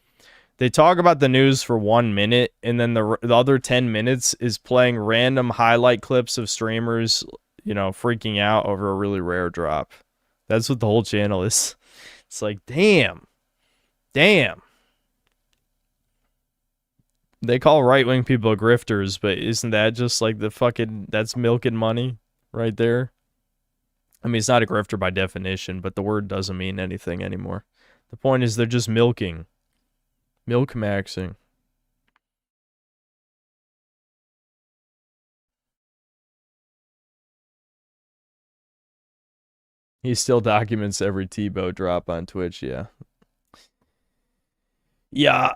they talk about the news for 1 minute, and then the other 10 minutes is playing random highlight clips of streamers, you know, freaking out over a really rare drop. That's what the whole channel is. It's like, damn. They call right-wing people grifters, but isn't that just like the fucking, that's milking money right there? I mean, it's not a grifter by definition, but the word doesn't mean anything anymore. The point is they're just milking. Milk maxing. He still documents every Tebow drop on Twitch, yeah. Yeah.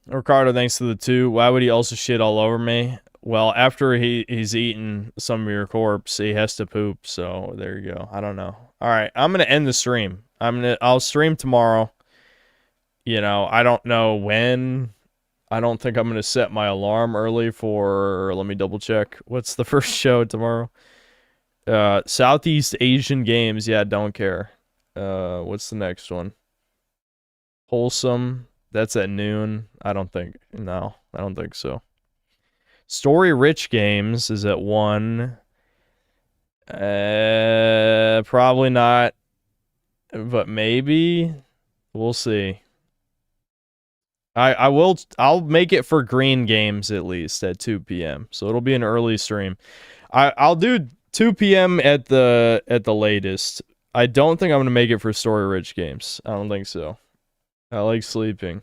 Ricardo, thanks to the 2. Why would he also shit all over me? well, after he's eaten some of your corpse, he has to poop. So there you go. I don't know. All right, I'm gonna end the stream. I'll stream tomorrow. You know, I don't know when. I don't think I'm gonna set my alarm early for. Let me double check. What's the first show tomorrow? Southeast Asian Games. Yeah, don't care. What's the next one? Wholesome. That's at noon. I don't think. No, I don't think so. Story Rich Games is at 1. Probably not. But maybe. We'll see. I'll make it for Green Games at least at 2 p.m. So it'll be an early stream. I'll do 2 p.m. at the latest. I don't think I'm gonna make it for Story Rich Games. I don't think so. I like sleeping.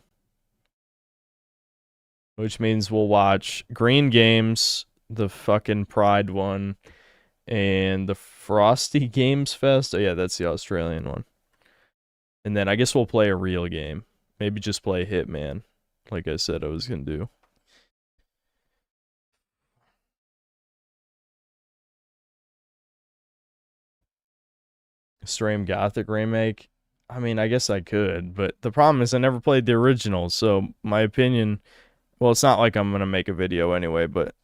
Which means we'll watch Green Games, the fucking Pride one, and the Frosty Games Fest. Oh yeah, that's the Australian one. And then I guess we'll play a real game. Maybe just play Hitman, like I said I was gonna do. Stream Gothic remake. I mean, I guess I could, but the problem is I never played the original, so my opinion, well, it's not like I'm gonna make a video anyway, but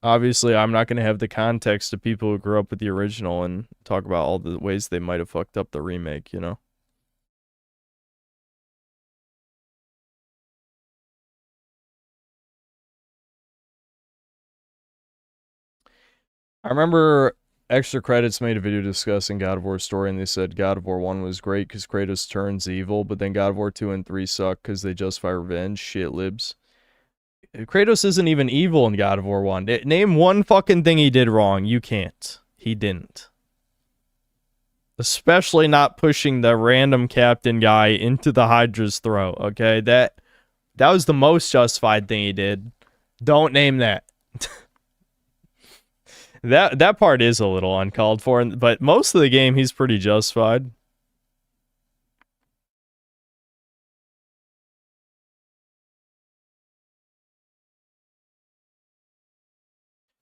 obviously I'm not gonna have the context of people who grew up with the original and talk about all the ways they might have fucked up the remake, you know? I remember Extra Credits made a video discussing God of War's story, and they said God of War 1 was great because Kratos turns evil, but then God of War 2 and 3 suck because they justify revenge. Shit libs. Kratos isn't even evil in God of War 1. Name one fucking thing he did wrong. You can't. He didn't. Especially not pushing the random captain guy into the Hydra's throat, okay? That was the most justified thing he did. Don't name that. That part is a little uncalled for, but most of the game he's pretty justified.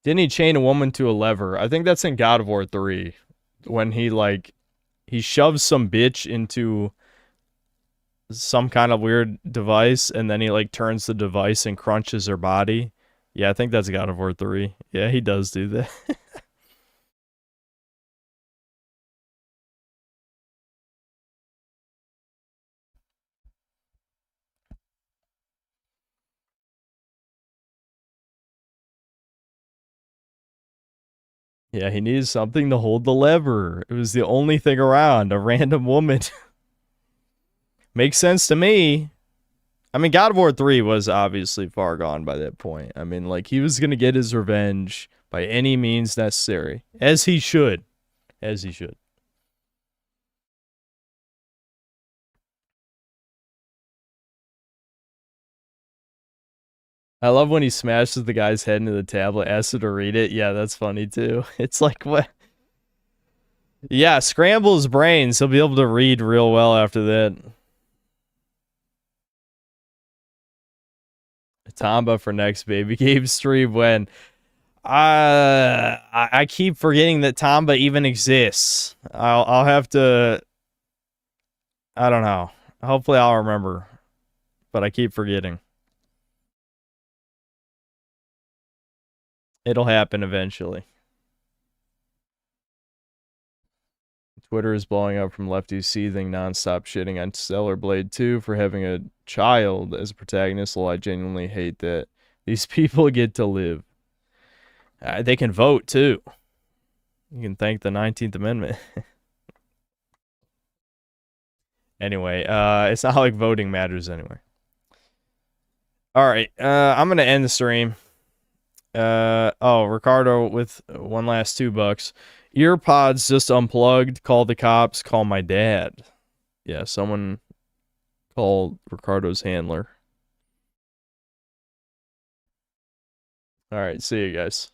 Didn't he chain a woman to a lever? I think that's in God of War 3. When he shoves some bitch into some kind of weird device, and then he turns the device and crunches her body. Yeah, I think that's God of War 3. Yeah, he does do that. Yeah, he needed something to hold the lever. It was the only thing around, a random woman. Makes sense to me. I mean, God of War 3 was obviously far gone by that point. I mean, he was going to get his revenge by any means necessary. As he should. As he should. I love when he smashes the guy's head into the tablet, asks him to read it. Yeah, that's funny too. It's like, what? Yeah, scramble his brains. He'll be able to read real well after that. Tamba for next baby game stream when I keep forgetting that Tamba even exists. I'll have to, I don't know. Hopefully I'll remember, but I keep forgetting. It'll happen eventually. Twitter is blowing up from lefties seething nonstop shitting on Stellar Blade 2 for having a child as a protagonist. Well, I genuinely hate that these people get to live. They can vote too. You can thank the 19th Amendment. Anyway, it's not like voting matters anyway. Alright, I'm gonna end the stream. Ricardo with one last $2. Earpods just unplugged. Call the cops. Call my dad. Yeah, someone called Ricardo's handler. Alright, see you guys.